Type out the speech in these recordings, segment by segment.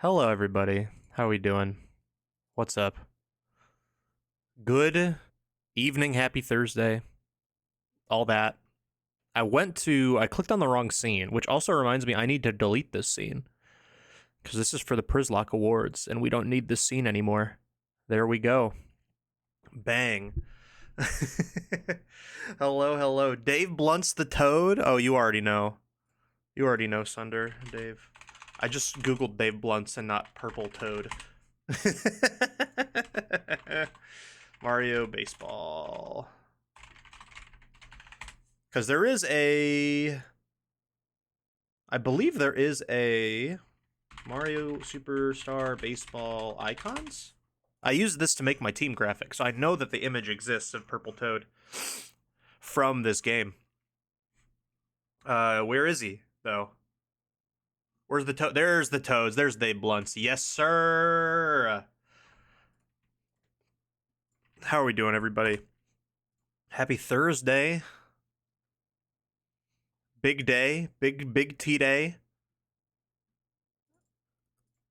Hello, everybody. How we doing? What's up? Good evening, happy Thursday, all that. I clicked on the wrong scene, which also reminds me I need to delete this scene because this is for the Prizlock Awards and we don't need this scene anymore. There we go. Bang. Hello, hello. Dave Blunt's the Toad? Oh, you already know. You already know, Sunder, Dave. I just googled Dave Blunts and not Purple Toad. Mario Baseball. Because there is I believe there is a Mario Superstar Baseball icons. I used this to make my team graphic, so I know that the image exists of Purple Toad from this game. Where is he, though? Where's the Toad? There's the Toads. There's Dave Blunts. Yes, sir. How are we doing, everybody? Happy Thursday. Big day. Big T day.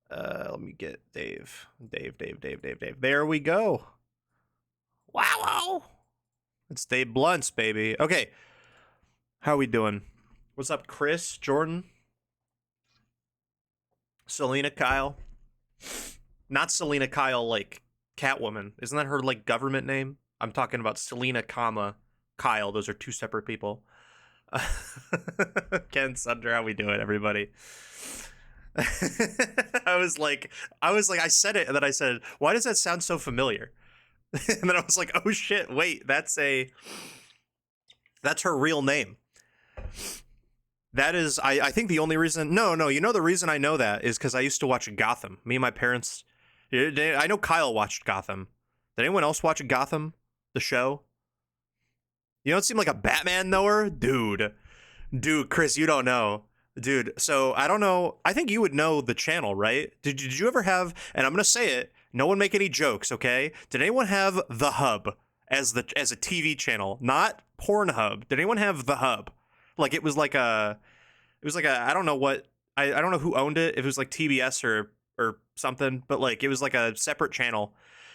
Let me get Dave. Dave. There we go. Wow. It's Dave Blunts, baby. Okay. How are we doing? What's up, Chris? Jordan? Selena Kyle? Not Selena Kyle, like Catwoman. Isn't that her, like, government name? I'm talking about Selena, Kyle. Those are two separate people. Ken Sunder, how we doing, everybody? I said it, and then I said, why does that sound so familiar? And then I was like, oh shit, wait, that's her real name. That is, I think the only reason, no, you know the reason I know that is because I used to watch Gotham. Me and my parents, I know Kyle watched Gotham. Did anyone else watch Gotham, the show? You don't seem like a Batman knower? Dude, Chris, you don't know. Dude, so I don't know. I think you would know the channel, right? Did you ever have, and I'm going to say it, no one make any jokes, okay? Did anyone have The Hub as a TV channel? Not Pornhub. Did anyone have The Hub? Like it was like a I don't know what, I don't know who owned it. If it was like TBS or something, but like it was like a separate channel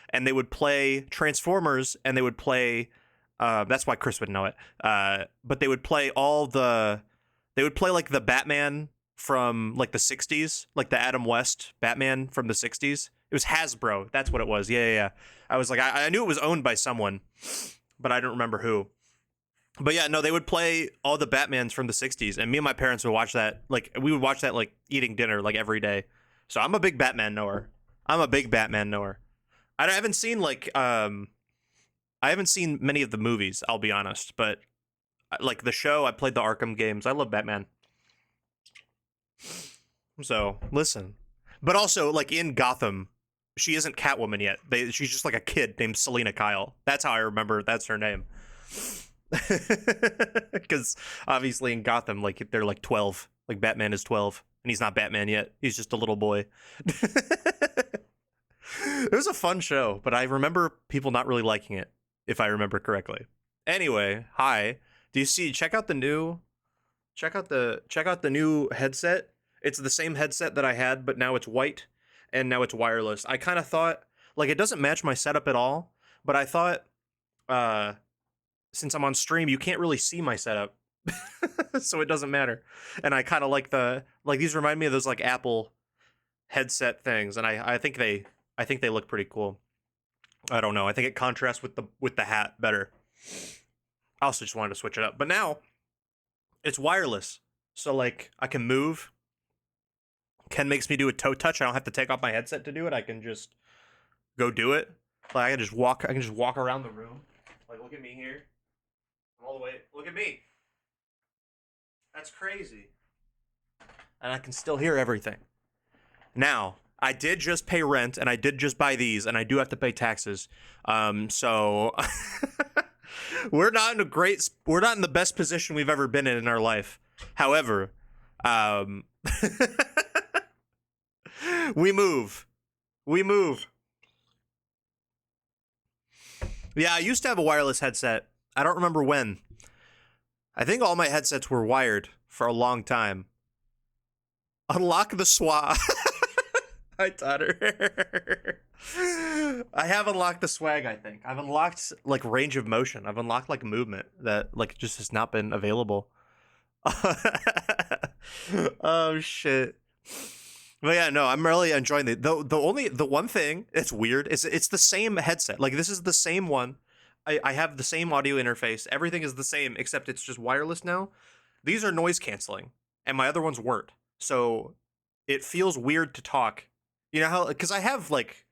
and they would play Transformers and they would play, that's why Chris would know it. But they would play like the Batman from like the 60s, like the Adam West Batman from the 60s. It was Hasbro. That's what it was. Yeah. I was like, I knew it was owned by someone, but I don't remember who. But yeah, no, they would play all the Batmans from the 60s, and me and my parents would watch that. Like, we would watch that, like, eating dinner, like, every day. So I'm a big Batman knower. I haven't seen, like, I haven't seen many of the movies, I'll be honest. But, like, the show, I played the Arkham games. I love Batman. So, listen. But also, like, in Gotham, she isn't Catwoman yet. She's just, like, a kid named Selena Kyle. That's how I remember that's her name. Because obviously in Gotham, like, they're like 12. Like, Batman is 12 and he's not Batman yet. He's just a little boy. It was a fun show, but I remember people not really liking it, if I remember correctly. Anyway, hi. Do you see, check out the new headset. It's the same headset that I had, but now it's white and now it's wireless. I kind of thought, like, it doesn't match my setup at all, but I thought since I'm on stream, you can't really see my setup. So it doesn't matter. And I kind of like these remind me of those like Apple headset things, and I think they look pretty cool. I don't know. I think it contrasts with the hat better. I also just wanted to switch it up. But now it's wireless. So like I can move. Ken makes me do a toe touch. I don't have to take off my headset to do it. I can just go do it. Like I can just walk around the room. Like, look at me here. All the way. Look at me. That's crazy. And I can still hear everything. Now, I did just pay rent, and I did just buy these, and I do have to pay taxes. So we're not in the best position we've ever been in our life. However, we move. Yeah, I used to have a wireless headset. I don't remember when. I think all my headsets were wired for a long time. Unlock the SWA. I taught her. I have unlocked the swag, I think. I've unlocked like range of motion. I've unlocked like movement that like just has not been available. Oh shit. But yeah, no, I'm really enjoying the one thing that's weird is it's the same headset. Like this is the same one. I have the same audio interface. Everything is the same except it's just wireless now. These are noise canceling, and my other ones weren't. So it feels weird to talk. You know how? Because I have like,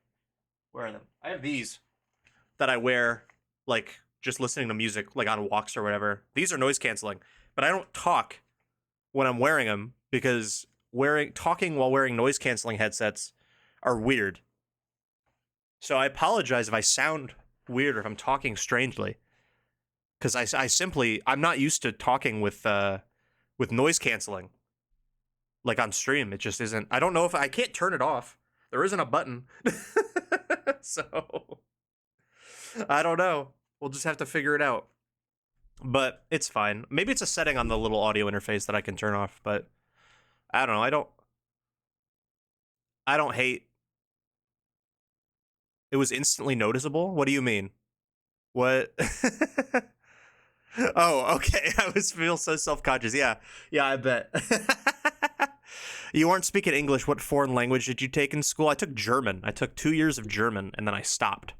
where are them? I have these that I wear like just listening to music like on walks or whatever. These are noise canceling, but I don't talk when I'm wearing them because talking while wearing noise canceling headsets are weird. So I apologize if I sound weird or if I'm talking strangely, because I'm not used to talking with noise canceling like on stream. It just isn't. I don't know if I can't turn it off. There isn't a button. So I don't know. We'll just have to figure it out. But it's fine. Maybe it's a setting on the little audio interface that I can turn off, but I don't know. I don't hate. It was instantly noticeable? What do you mean? What? Oh, okay. I was feel so self-conscious. Yeah. Yeah, I bet. You weren't speaking English. What foreign language did you take in school? I took German. I took 2 years of German, and then I stopped.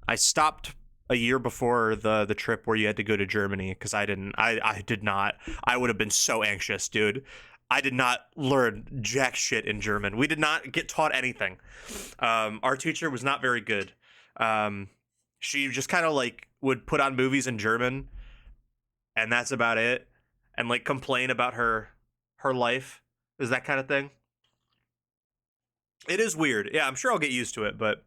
I stopped a year before the trip where you had to go to Germany because I did not. I would have been so anxious, dude. I did not learn jack shit in German. We did not get taught anything. Our teacher was not very good. She just kind of like would put on movies in German, and that's about it. And like complain about her life. Is that kind of thing. It is weird. Yeah, I'm sure I'll get used to it, but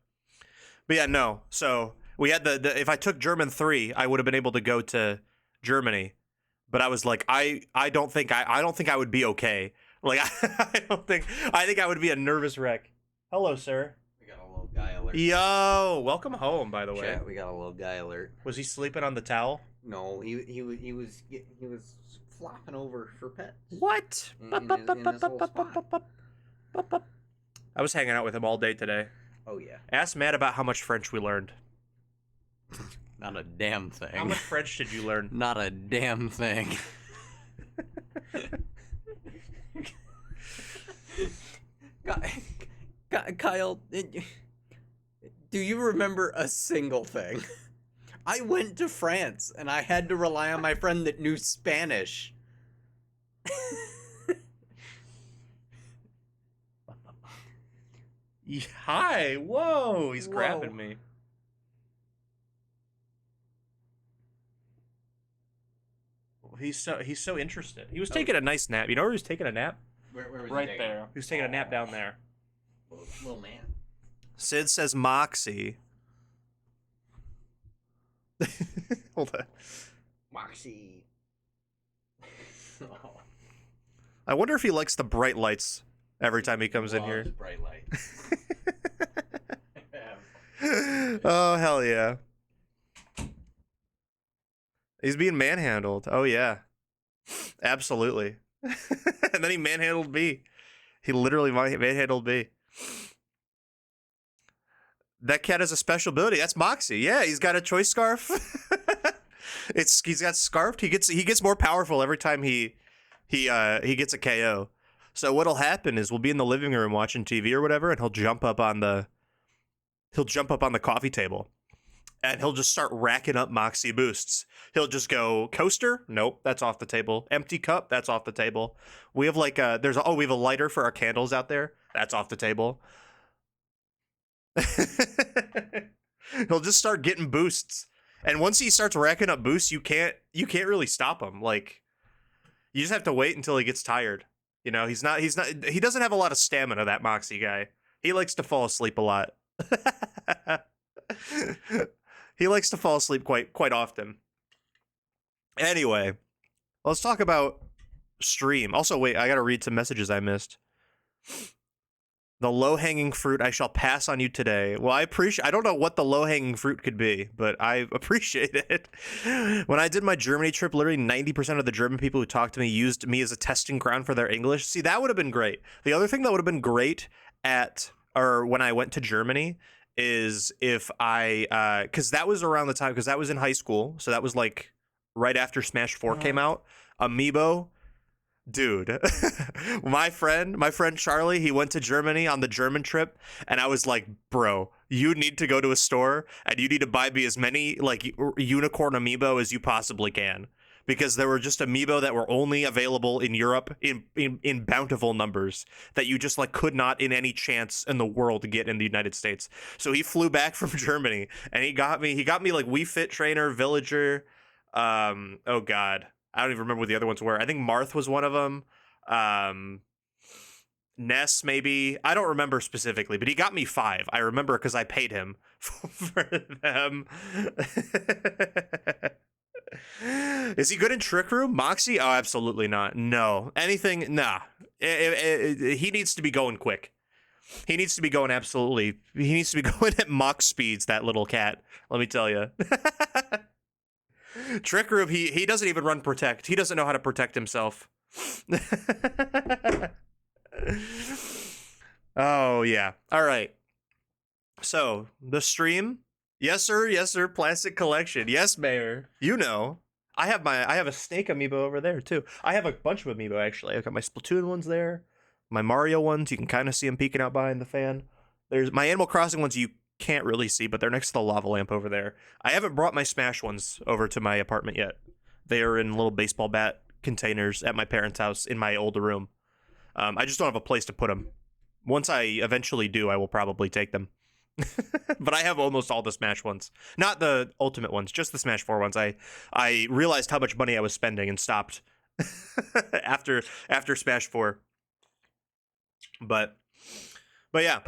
yeah, no. So we had the if I took German 3, I would have been able to go to Germany. But I was like, I don't think I would be okay. Like I think I would be a nervous wreck. Hello, sir. We got a little guy alert. Yo, welcome home, by the way. Chat, we got a little guy alert. Was he sleeping on the towel? No, he was flopping over for pets. What? In his little spot. I was hanging out with him all day today. Oh yeah. Ask Matt about how much French we learned. Not a damn thing. How much French did you learn? Not a damn thing. Kyle, do you remember a single thing? I went to France and I had to rely on my friend that knew Spanish. Hi, whoa, he's grabbing me. He's so interested. He was taking a nice nap. You know where he was taking a nap? Where was right he there. He was taking a nap down there. Little man. Sid says Moxie. Hold on. Moxie. Oh. I wonder if he likes the bright lights every time he comes in here. Bright lights. Oh, hell yeah. He's being manhandled. Oh, yeah. Absolutely. And then he manhandled me. He literally manhandled me. That cat has a special ability. That's Moxie. Yeah, he's got a choice scarf. He's got scarfed. He gets more powerful every time he gets a KO. So what'll happen is we'll be in the living room watching TV or whatever, and he'll jump up on the coffee table. And he'll just start racking up Moxie boosts. He'll just go, coaster? Nope, that's off the table. Empty cup? That's off the table. We have like we have a lighter for our candles out there. That's off the table. He'll just start getting boosts. And once he starts racking up boosts, you can't really stop him. Like, you just have to wait until he gets tired. You know, he doesn't have a lot of stamina, that Moxie guy. He likes to fall asleep a lot. He likes to fall asleep quite often. Anyway, let's talk about stream. Also, wait, I gotta read some messages I missed. The low-hanging fruit I shall pass on you today. Well, I don't know what the low-hanging fruit could be, but I appreciate it. When I did my Germany trip, literally 90% of the German people who talked to me used me as a testing ground for their English. See, that would have been great. The other thing that would have been great when I went to Germany is if because that was around the time, because that was in high school. So that was like right after Smash 4 came out. Amiibo. Dude, my friend Charlie, he went to Germany on the German trip, and I was like, bro, you need to go to a store and you need to buy me as many like unicorn amiibo as you possibly can, because there were just amiibo that were only available in Europe in bountiful numbers that you just like could not in any chance in the world get in the United States. So he flew back from Germany and he got me like Wii Fit Trainer, Villager, oh god, I don't even remember what the other ones were. I think Marth was one of them. Ness, maybe. I don't remember specifically, but he got me 5. I remember because I paid him for them. Is he good in Trick Room? Moxie? Oh, absolutely not. No. Anything? Nah. He needs to be going quick. He needs to be going absolutely. He needs to be going at Mach speeds, that little cat. Let me tell you. Trick Room, he doesn't even run protect. He doesn't know how to protect himself. Oh yeah. All right. So the stream, yes sir. Plastic collection, yes mayor. You know, I have a Snake amiibo over there too. I have a bunch of amiibo actually. I've got my Splatoon ones there, my Mario ones. You can kind of see them peeking out behind the fan. There's my Animal Crossing ones. You can't really see, but they're next to the lava lamp over there. I haven't brought my Smash ones over to my apartment yet. They are in little baseball bat containers at my parents' house in my old room. I just don't have a place to put them. Once I eventually do, I will probably take them. But I have almost all the Smash ones. Not the Ultimate ones, just the Smash 4 ones. I realized how much money I was spending and stopped after Smash 4. But yeah,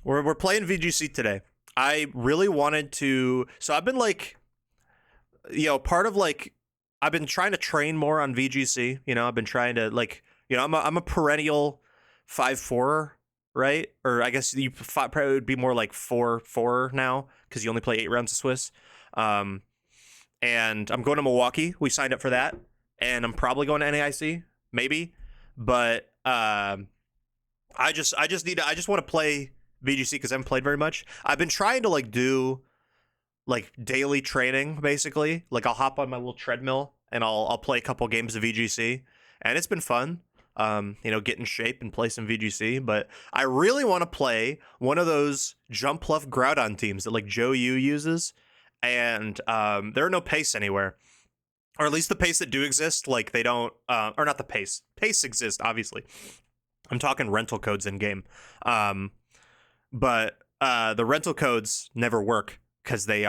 we're playing VGC today. I really wanted to, so I've been like, part of like, I've been trying to train more on VGC. I've been trying to like, I'm a perennial 5-4, right? Or I guess you probably would be more like 4-4 now because you only play 8 rounds of Swiss. And I'm going to Milwaukee. We signed up for that, and I'm probably going to NAIC, maybe. But I just want to play VGC because I haven't played very much. I've been trying to like do like daily training basically. Like I'll hop on my little treadmill and I'll play a couple games of VGC, and it's been fun. Get in shape and play some VGC. But I really want to play one of those Jumpluff Groudon teams that like Joe Yu uses, and there are no pace anywhere, or at least the pace that do exist, like they don't, or not the pace. Pace exists, obviously. I'm talking rental codes in game. But the rental codes never work because the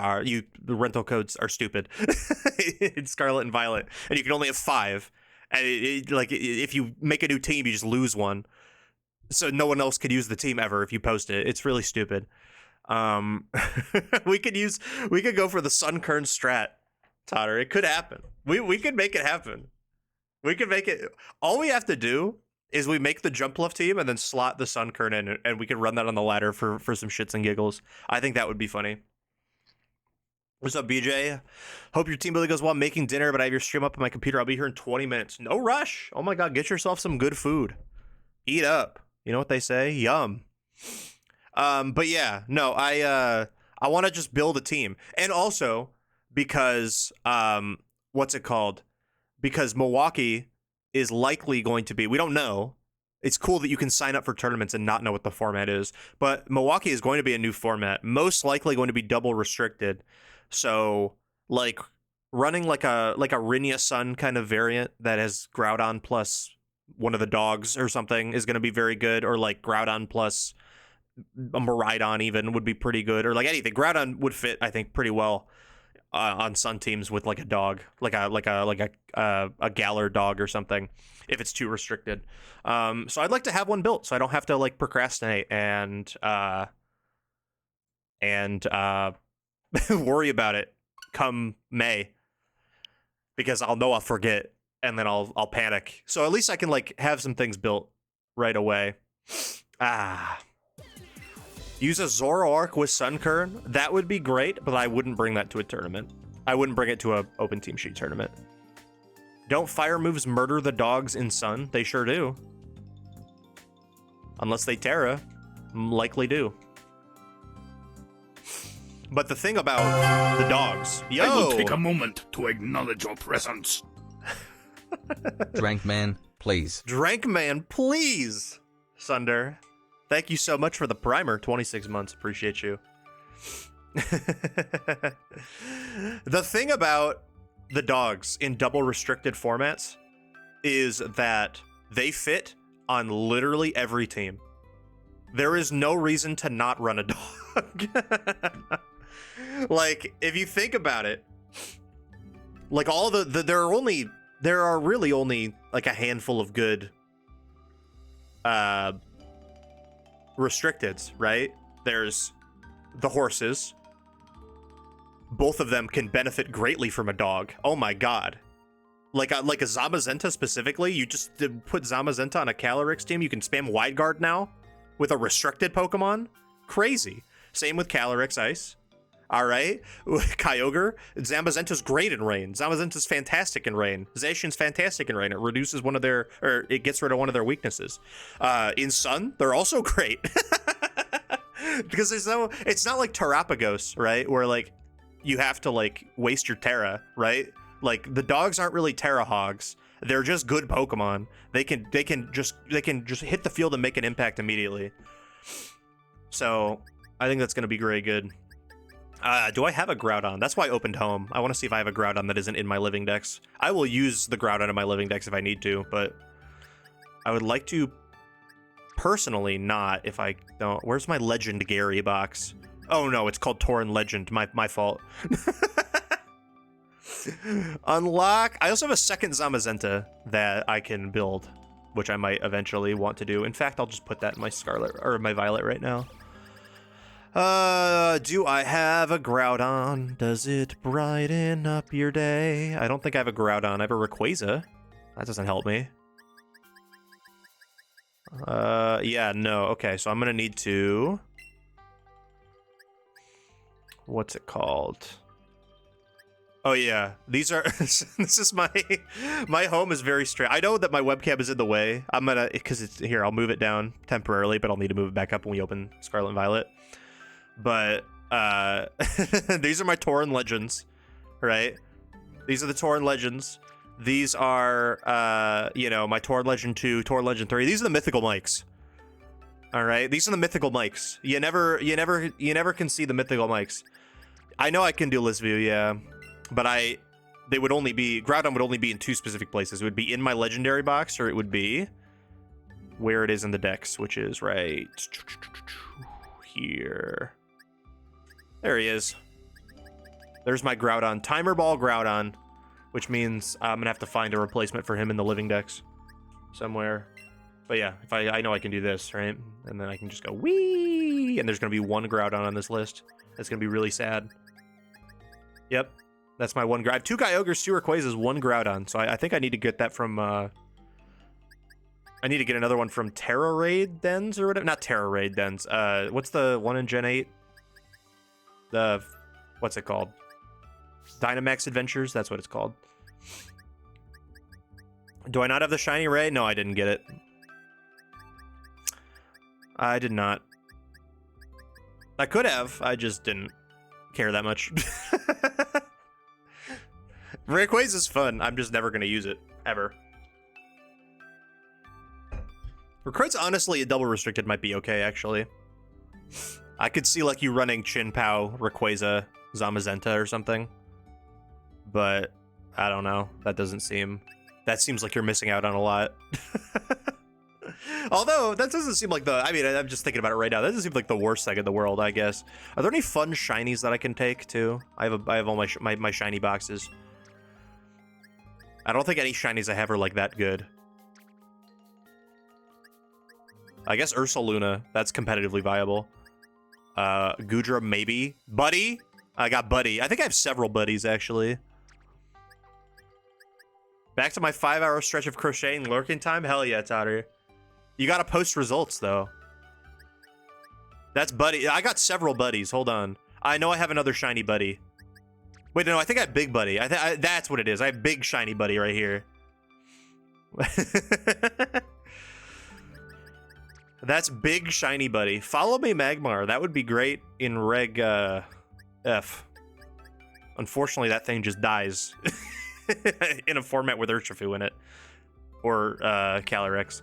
rental codes are stupid. It's Scarlet and Violet, and you can only have 5. And if you make a new team, you just lose one. So no one else could use the team ever if you post it. It's really stupid. We could go for the Sunkern strat, Totter. It could happen. We could make it happen. We could make it. All we have to do is we make the Jumpluff team and then slot the Sunkern in, and we can run that on the ladder for some shits and giggles. I think that would be funny. What's up, BJ? Hope your team building goes well. I'm making dinner, but I have your stream up on my computer. I'll be here in 20 minutes. No rush. Oh my god, get yourself some good food. Eat up. You know what they say? Yum. But yeah, no, I want to just build a team. And also because what's it called? Because Milwaukee is likely going to be, we don't know. It's cool that you can sign up for tournaments and not know what the format is. But Milwaukee is going to be a new format, most likely going to be double restricted. So, like, running like a Rinya Sun kind of variant that has Groudon plus one of the dogs or something is going to be very good. Or like Groudon plus a Miraidon even would be pretty good. Or like anything. Groudon would fit, I think, pretty well on Sun teams with like a dog, like a Galar dog or something, if it's too restricted. So I'd like to have one built so I don't have to like procrastinate and worry about it come May, because I'll forget and then I'll panic. So at least I can like have some things built right away. Use a Zoroark with Sunkern. That would be great, but I wouldn't bring that to a tournament. I wouldn't bring it to a open team sheet tournament. Don't fire moves murder the dogs in Sun? They sure do. Unless they Terra. Likely do. But the thing about the dogs... Yo! I will take a moment to acknowledge your presence. Drankman, please. Drankman, please! Sunder. Thank you so much for the primer. 26 months. Appreciate you. The thing about the dogs in double restricted formats is that they fit on literally every team. There is no reason to not run a dog. Like, if you think about it, like all there are really only like a handful of good restricteds, right? There's the horses. Both of them can benefit greatly from a dog. Oh my god. Like a Zamazenta specifically, you just put Zamazenta on a Calyrex team, you can spam Wide Guard now with a restricted Pokemon. Crazy. Same with Calyrex Ice. All right, Kyogre. Zamazenta's great in Rain. Zamazenta's fantastic in Rain. Zacian's fantastic in Rain. It reduces it gets rid of one of their weaknesses. In Sun, they're also great. Because it's not like Terrapagos, right? Where like you have to like waste your Terra, right? Like the dogs aren't really Terra hogs. They're just good Pokemon. They can just hit the field and make an impact immediately. So I think that's gonna be very good. Do I have a Groudon? That's why I opened home. I want to see if I have a Groudon that isn't in my living dex. I will use the Groudon in my living dex if I need to, but I would like to personally not if I don't. Where's my Legend Gary box? Oh no, it's called Tauren Legend. My fault. Unlock. I also have a second Zamazenta that I can build, which I might eventually want to do. In fact, I'll just put that in my Scarlet or my Violet right now. Do I have a Groudon? Does it brighten up your day? I don't think I have a Groudon. I have a Rayquaza. That doesn't help me. Yeah, no. Okay, so I'm gonna need to... What's it called? Oh yeah, these are... This is my home is very straight. I know that my webcam is in the way. I'm gonna... Because it's... Here, I'll move it down temporarily, but I'll need to move it back up when we open Scarlet and Violet. But these are my Tauren Legends, right? These are the Tauren Legends. These are, my Tauren Legend 2, Tauren Legend 3. These are the mythical mics. All right, these are the mythical mics. You never can see the mythical mics. I know I can do list view, yeah, but Groudon would only be in two specific places. It would be in my legendary box, or it would be where it is in the dex, which is right here. There he is. There's my Groudon. Timer Ball Groudon, which means I'm going to have to find a replacement for him in the living dex somewhere. But yeah, if I know I can do this, right? And then I can just go, wee! And there's going to be one Groudon on this list. That's going to be really sad. Yep. That's my one Groudon. I have two Kyogres, two Rayquazas, one Groudon. So I think I need to get that from... I need to get another one from Terra Raid Dens or whatever. Not Terra Raid Dens. What's the one in Gen 8? What's it called? Dynamax Adventures? That's what it's called. Do I not have the Shiny Ray? No, I didn't get it. I did not. I could have. I just didn't care that much. Rayquaza is fun. I'm just never going to use it. Ever. Rayquaza, honestly, a double restricted might be okay, actually. I could see, like, you running Chin-Pao, Rayquaza, Zamazenta or something. But, I don't know. That seems like you're missing out on a lot. Although, that doesn't seem like I'm just thinking about it right now. That doesn't seem like the worst thing in the world, I guess. Are there any fun shinies that I can take, too? I have all my shiny boxes. I don't think any shinies I have are, like, that good. I guess Ursaluna, that's competitively viable. Goodra, maybe. Buddy? I got Buddy. I think I have several Buddies, actually. Back to my 5-hour stretch of crocheting lurking time? Hell yeah, Totter. You gotta post results, though. That's Buddy. I got several buddies. Hold on. I know I have another shiny buddy. Wait, no, I think I have Big Buddy. That's what it is. I have Big Shiny Buddy right here. That's Big Shiny Buddy. Follow me, Magmar. That would be great in Reg F. Unfortunately, that thing just dies in a format with Urshifu in it. Or Calyrex.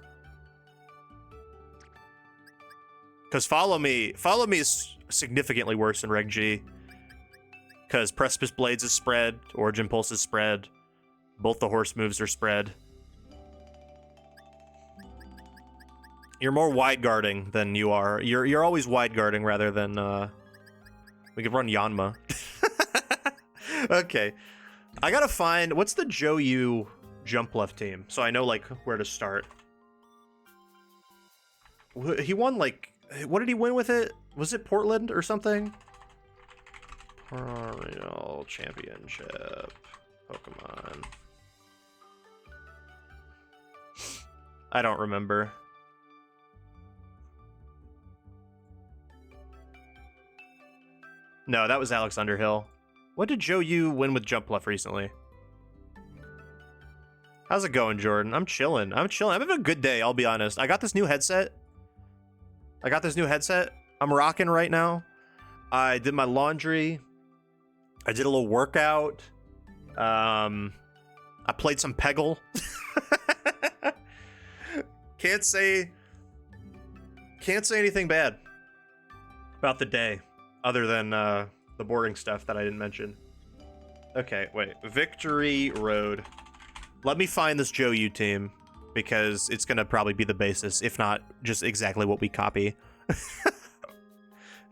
Because Follow Me is significantly worse than Reg G. Because Precipice Blades is spread, Origin Pulse is spread, both the horse moves are spread. You're more wide guarding than you are. You're always wide guarding rather than we could run Yanma. Okay. I gotta find what's the Joe Jumpluff team, so I know like where to start. He won like what did he win with it? Was it Portland or something? Regional Championship Pokemon. I don't remember. No, that was Alex Underhill. What did Joe win with Jumpluff recently? How's it going, Jordan? I'm chilling. I'm having a good day, I'll be honest. I got this new headset. I'm rocking right now. I did my laundry. I did a little workout. I played some Peggle. Can't say anything bad about the day other than the boring stuff that I didn't mention. Okay, wait. Victory Road. Let me find this Joe team because it's going to probably be the basis, if not just exactly what we copy.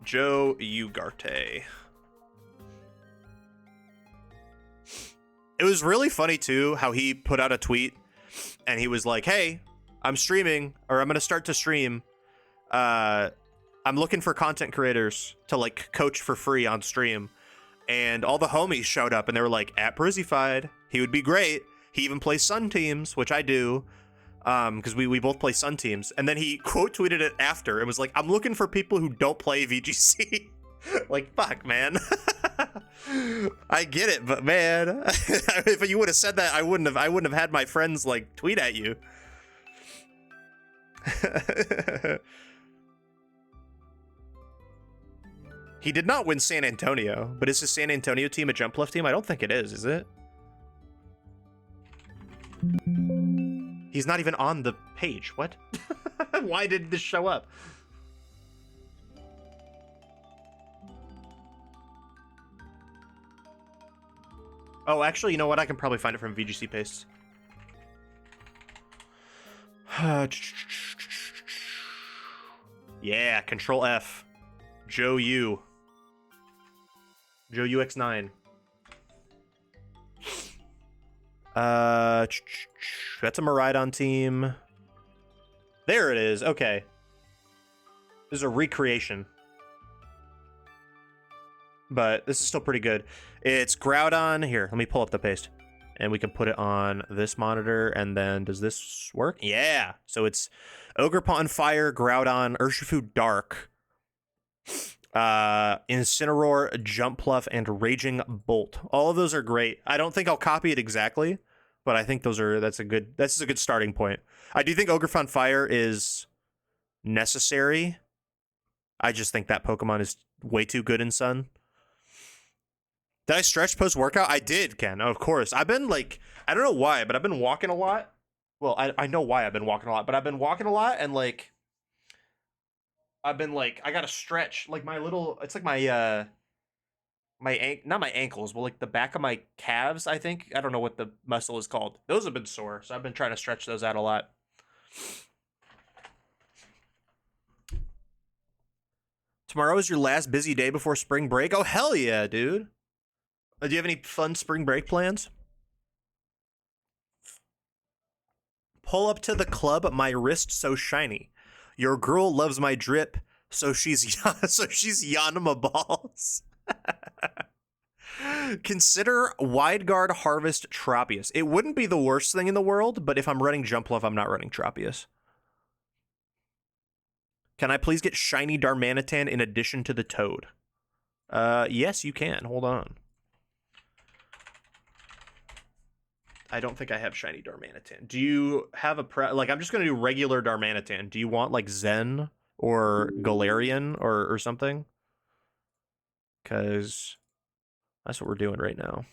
Joe Ugarte. It was really funny too how he put out a tweet and he was like, hey, I'm streaming, or I'm going to start to stream. I'm looking for content creators to like coach for free on stream. And all the homies showed up and they were like, at przzyfied, he would be great. He even plays Sun teams, which I do, because we both play Sun teams. And then he quote tweeted it after and was like, I'm looking for people who don't play VGC. Like, fuck, man. I get it, but man, if you would have said that, I wouldn't have had my friends like tweet at you. He did not win San Antonio, but is his San Antonio team a Jumpluff team? I don't think it is it? He's not even on the page. What? Why did this show up? Oh, actually, you know what? I can probably find it from VGC pastes. Yeah, Control F. Joe UX9. That's a Miraidon team. There it is. Okay. This is a recreation. But this is still pretty good. It's Groudon. Here, let me pull up the paste. And we can put it on this monitor. And then, does this work? Yeah. So it's Ogerpon Fire, Groudon, Urshifu Dark, Incineroar, Jumpluff, and Raging Bolt. All of those are great. I don't think I'll copy it exactly, but I think that's a good starting point. I do think Ogerpon Fire is necessary. I just think that Pokemon is way too good in Sun. Did I stretch post-workout? I did, Ken. Of course. I've been like, I don't know why, but I've been walking a lot. Well, I know why I've been walking a lot, but I've been walking a lot and like, I've been like, I gotta stretch like my little, it's like my, not my ankles, but like the back of my calves, I think. I don't know what the muscle is called. Those have been sore, so I've been trying to stretch those out a lot. Tomorrow is your last busy day before spring break? Oh, hell yeah, dude. Do you have any fun spring break plans? Pull up to the club, my wrist so shiny. Your girl loves my drip, so she's Yanma balls. Consider Wide Guard Harvest Tropius. It wouldn't be the worst thing in the world, but if I'm running Jumpluff, I'm not running Tropius. Can I please get shiny Darmanitan in addition to the Toad? Yes, you can. Hold on. I don't think I have shiny Darmanitan. Do you have a like? I'm just gonna do regular Darmanitan. Do you want like Zen or Galarian or something? Because that's what we're doing right now.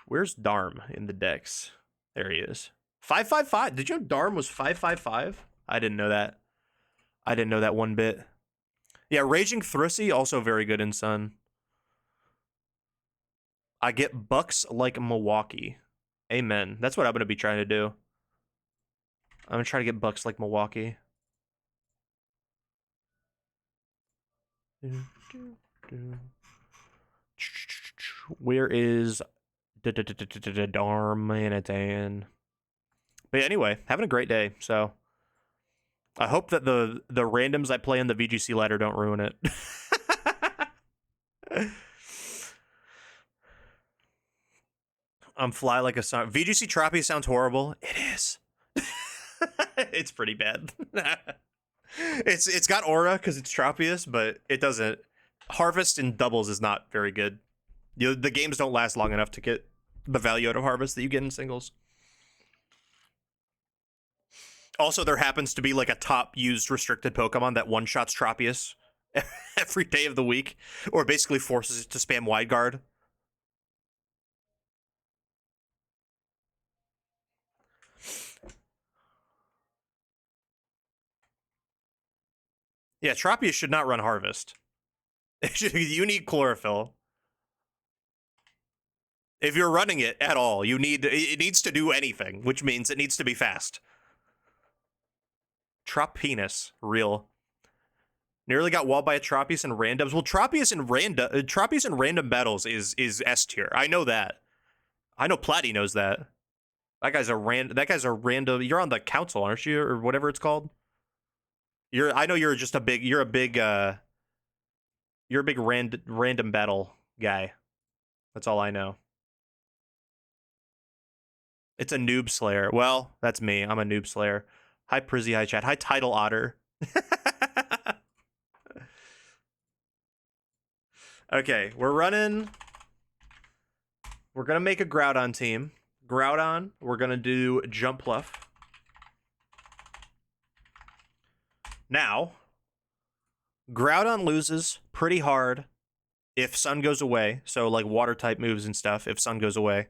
Where's Darm in the decks? There he is. 555. Did you know Darm was 555? I didn't know that. I didn't know that one bit. Yeah, Raging Thrusy, also very good in Sun. I get bucks like Milwaukee. Amen. That's what I'm going to be trying to do. I'm going to try to get bucks like Milwaukee. Where is Darmanitan? But anyway, having a great day. So I hope that the randoms I play in the VGC ladder don't ruin it. I'm fly like a song. VGC Tropius sounds horrible. It is. It's pretty bad. It's got aura because it's Tropius, but it doesn't. Harvest in doubles is not very good. The games don't last long enough to get the value out of Harvest that you get in singles. Also, there happens to be like a top used restricted Pokemon that one-shots Tropius every day of the week, or basically forces it to spam Wide Guard. Yeah, Tropius should not run Harvest. You need Chlorophyll. If you're running it at all, it needs to do anything, which means it needs to be fast. Tropius, real. Nearly got walled by a Tropius in randoms. Well, Tropius in random battles is S tier. I know that. I know Platy knows that. That guy's a random. You're on the council, aren't you, or whatever it's called? I know you're a big random battle guy. That's all I know. It's a noob slayer. Well, that's me. I'm a noob slayer. Hi Prizzy, hi chat. Hi Tidal Otter. Okay, we're running. We're gonna make a Groudon team. Groudon, we're gonna do Jumpluff. Now, Groudon loses pretty hard if Sun goes away. So like water type moves and stuff if Sun goes away.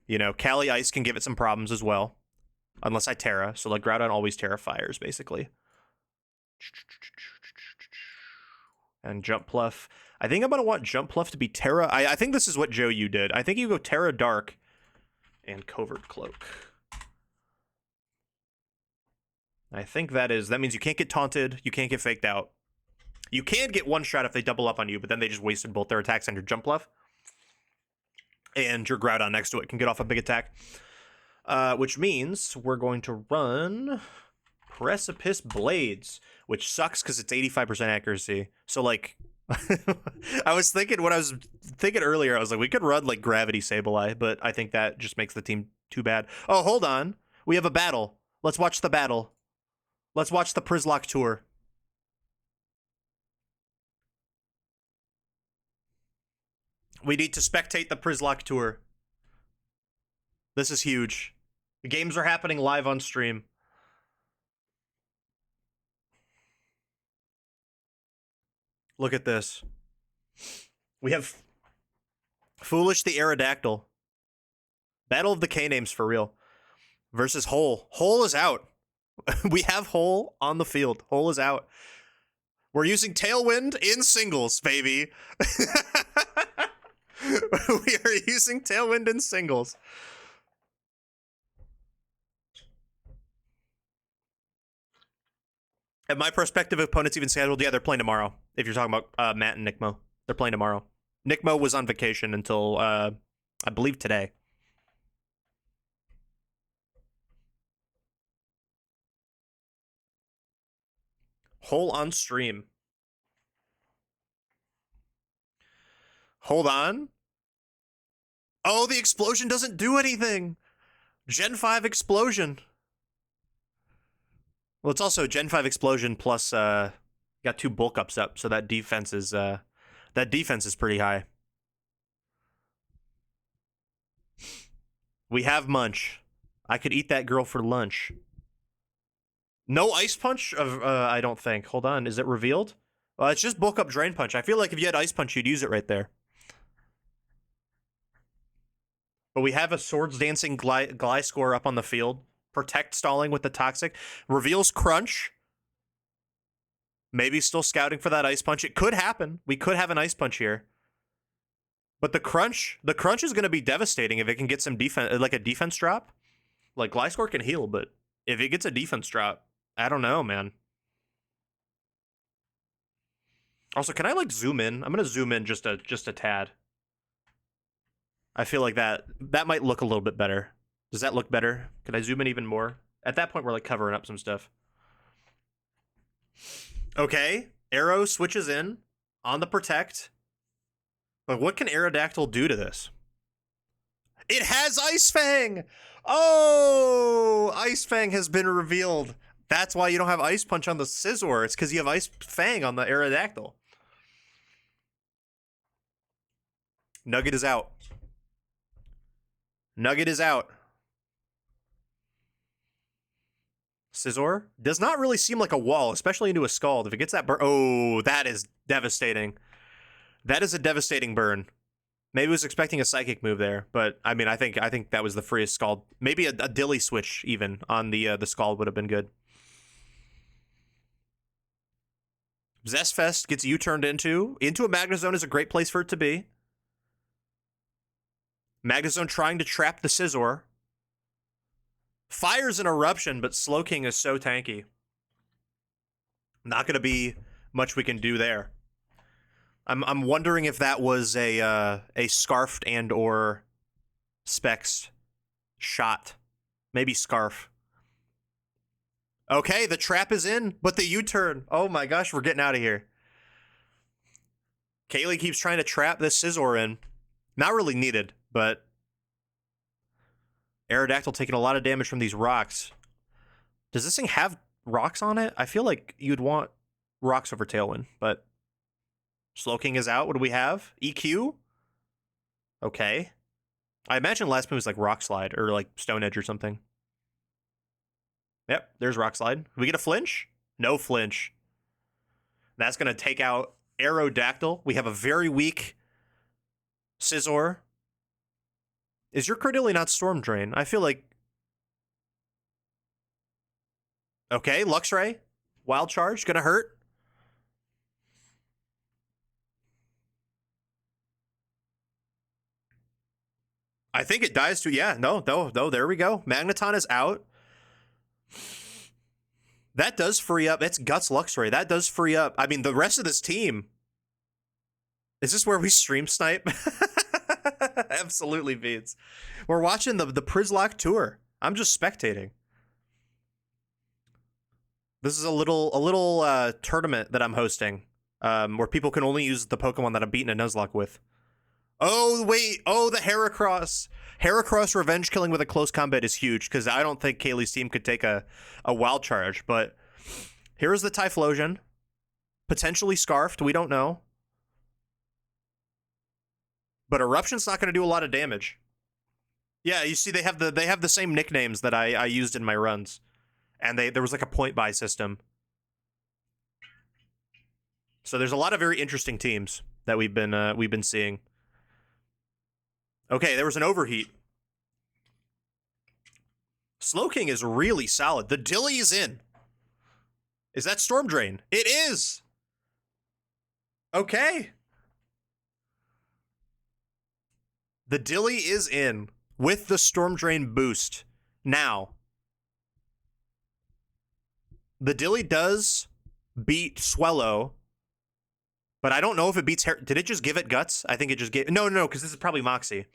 You know, Cali Ice can give it some problems as well. Unless I Terra. So like Groudon always Terra fires, basically. And Jumpluff. I think I'm going to want Jumpluff to be Terra. I think this is what Joe you did. I think you go Terra Dark and Covert Cloak. I think that means you can't get taunted. You can't get faked out. You can get one shot if they double up on you, but then they just wasted both their attacks on your Jumpluff. And your Groudon next to it can get off a big attack. Which means we're going to run Precipice Blades, which sucks because it's 85% accuracy. So, like, I was thinking earlier, I was like, we could run, like, Gravity Sableye, but I think that just makes the team too bad. Oh, hold on. We have a battle. Let's watch the battle. Let's watch the Prizlock tour. We need to spectate the Prizlock tour. This is huge. The games are happening live on stream. Look at this. We have Foolish the Aerodactyl. Battle of the K-names for real. Versus Hole. Hole is out. We have Hole on the field. Hole is out. We're using Tailwind in singles, baby. We are using Tailwind in singles. And my prospective opponents even scheduled. Yeah, they're playing tomorrow. If you're talking about Matt and Nickmo, they're playing tomorrow. Nickmo was on vacation until I believe today. Hole on stream. Hold on. Oh, the explosion doesn't do anything. Gen 5 Explosion. Well, it's also Gen 5 Explosion plus got 2 bulk ups up, so that defense is pretty high. We have Munch. I could eat that girl for lunch. No Ice Punch? I don't think. Hold on. Is it revealed? It's just bulk up Drain Punch. I feel like if you had Ice Punch, you'd use it right there. But we have a Swords Dancing Gliscor up on the field. Protect stalling with the Toxic. Reveals Crunch. Maybe still scouting for that Ice Punch. It could happen. We could have an Ice Punch here. But the Crunch is going to be devastating if it can get some defense, like a defense drop. Like, Gliscor can heal, but if it gets a defense drop, I don't know, man. Also, can I, like, zoom in? I'm going to zoom in just a tad. I feel like that might look a little bit better. Does that look better? Could I zoom in even more? At that point, we're, like, covering up some stuff. Okay. Arrow switches in on the Protect. But what can Aerodactyl do to this? It has Ice Fang! Oh! Ice Fang has been revealed. That's why you don't have Ice Punch on the Scizor. It's because you have Ice Fang on the Aerodactyl. Nugget is out. Nugget is out. Scizor does not really seem like a wall, especially into a Scald. If it gets that burn... Oh, that is devastating. That is a devastating burn. Maybe I was expecting a Psychic move there, but I mean, I think that was the freest Scald. Maybe a Dilly switch even on the Scald would have been good. Zestfest gets U-turned into a Magnezone is a great place for it to be. Magnezone trying to trap the Scizor. Fires an Eruption, but Slowking is so tanky. Not going to be much we can do there. I'm wondering if that was a Scarfed and or Specs shot. Maybe Scarf. Okay, the trap is in, but the U-turn. Oh my gosh, we're getting out of here. Kaylee keeps trying to trap this Scizor in. Not really needed, but Aerodactyl taking a lot of damage from these rocks. Does this thing have rocks on it? I feel like you'd want rocks over Tailwind, but Slowking is out. What do we have? EQ? Okay. I imagine last move was like Rock Slide or like Stone Edge or something. Yep, there's Rock Slide. We get a flinch? No flinch. That's going to take out Aerodactyl. We have a very weak Scizor. Is your Cordillio not Storm Drain? I feel like... Okay, Luxray. Wild Charge. Gonna hurt. I think it dies to... Yeah, no, there we go. Magneton is out. That does free up... It's Guts Luxray. That does free up... I mean, the rest of this team... Is this where we stream snipe? Absolutely, Beats. We're watching the Prizlock tour. I'm just spectating. This is a little tournament that I'm hosting, where people can only use the Pokemon that I'm beating a Nuzlocke with. Oh, wait. Oh, the Heracross. Heracross revenge killing with a close combat is huge, because I don't think Kaylee's team could take a Wild Charge. But here's the Typhlosion. Potentially Scarfed. We don't know. But Eruption's not going to do a lot of damage. Yeah, you see, they have the same nicknames that I used in my runs. And there was like a point buy system. So there's a lot of very interesting teams that we've been seeing. Okay, there was an overheat. Slowking is really solid. The Dilly is in. Is that Storm Drain? It is! Okay. The Dilly is in with the Storm Drain boost. Now, the Dilly does beat Swellow, but I don't know if it beats... Did it just give it Guts? I think it just gave... No, because this is probably Moxie.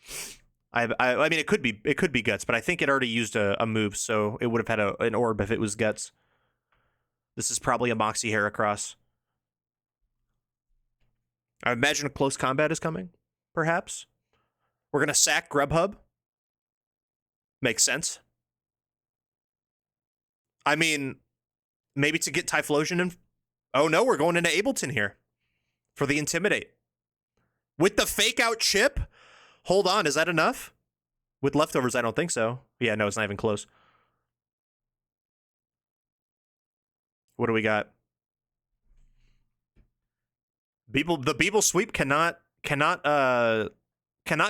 I mean, it could be Guts, but I think it already used a move, so it would have had an orb if it was Guts. This is probably a Moxie Heracross. I imagine a close combat is coming, perhaps. We're going to sack Grubhub. Makes sense. I mean, maybe to get Typhlosion in. Oh no, we're going into Ableton here for the Intimidate. With the fake out chip? Hold on, is that enough? With leftovers, I don't think so. Yeah, no, it's not even close. What do we got? The Beeble sweep cannot go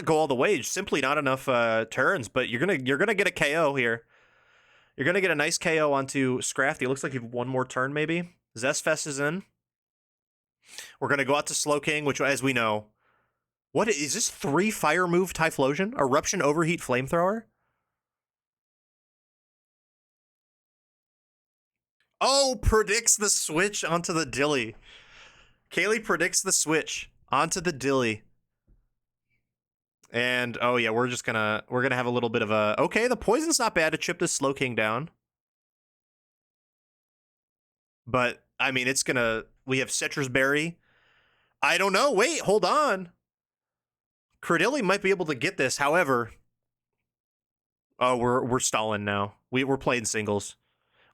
all the way. Simply not enough turns, but you're gonna get a KO here. You're gonna get a nice KO onto Scrafty. It looks like you have one more turn, maybe. Zestfest is in. We're gonna go out to Slowking, which, as we know, what is this? 3 fire move Typhlosion? Eruption, Overheat, Flamethrower? Oh, predicts the switch onto the Dilly. Kaylee predicts the switch onto the Dilly. And oh yeah, we're gonna have a little bit of a okay, the poison's not bad to chip this Slowking down. But I mean we have Citrus Berry. I don't know. Wait, hold on. Credilli might be able to get this, however. Oh, we're stalling now. We're playing singles.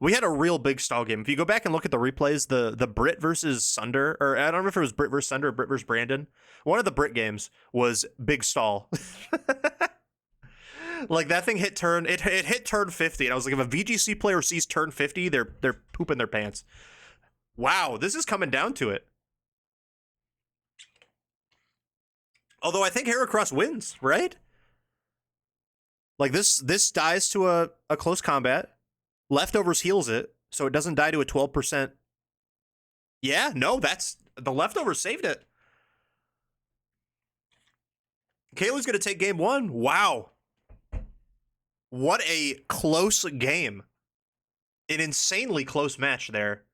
We had a real big stall game. If you go back and look at the replays, the Brit versus Sunder, or I don't know if it was Brit versus Sunder or Brit versus Brandon. One of the Brit games was big stall. Like that thing hit turn, it hit turn 50, and I was like, if a VGC player sees turn 50, they're pooping their pants. Wow, this is coming down to it. Although I think Heracross wins, right? Like this dies to a close combat. Leftovers heals it, so it doesn't die to a 12%. Yeah, no, that's the leftovers saved it. Kaylee's gonna take game 1. Wow. What a close game. An insanely close match there.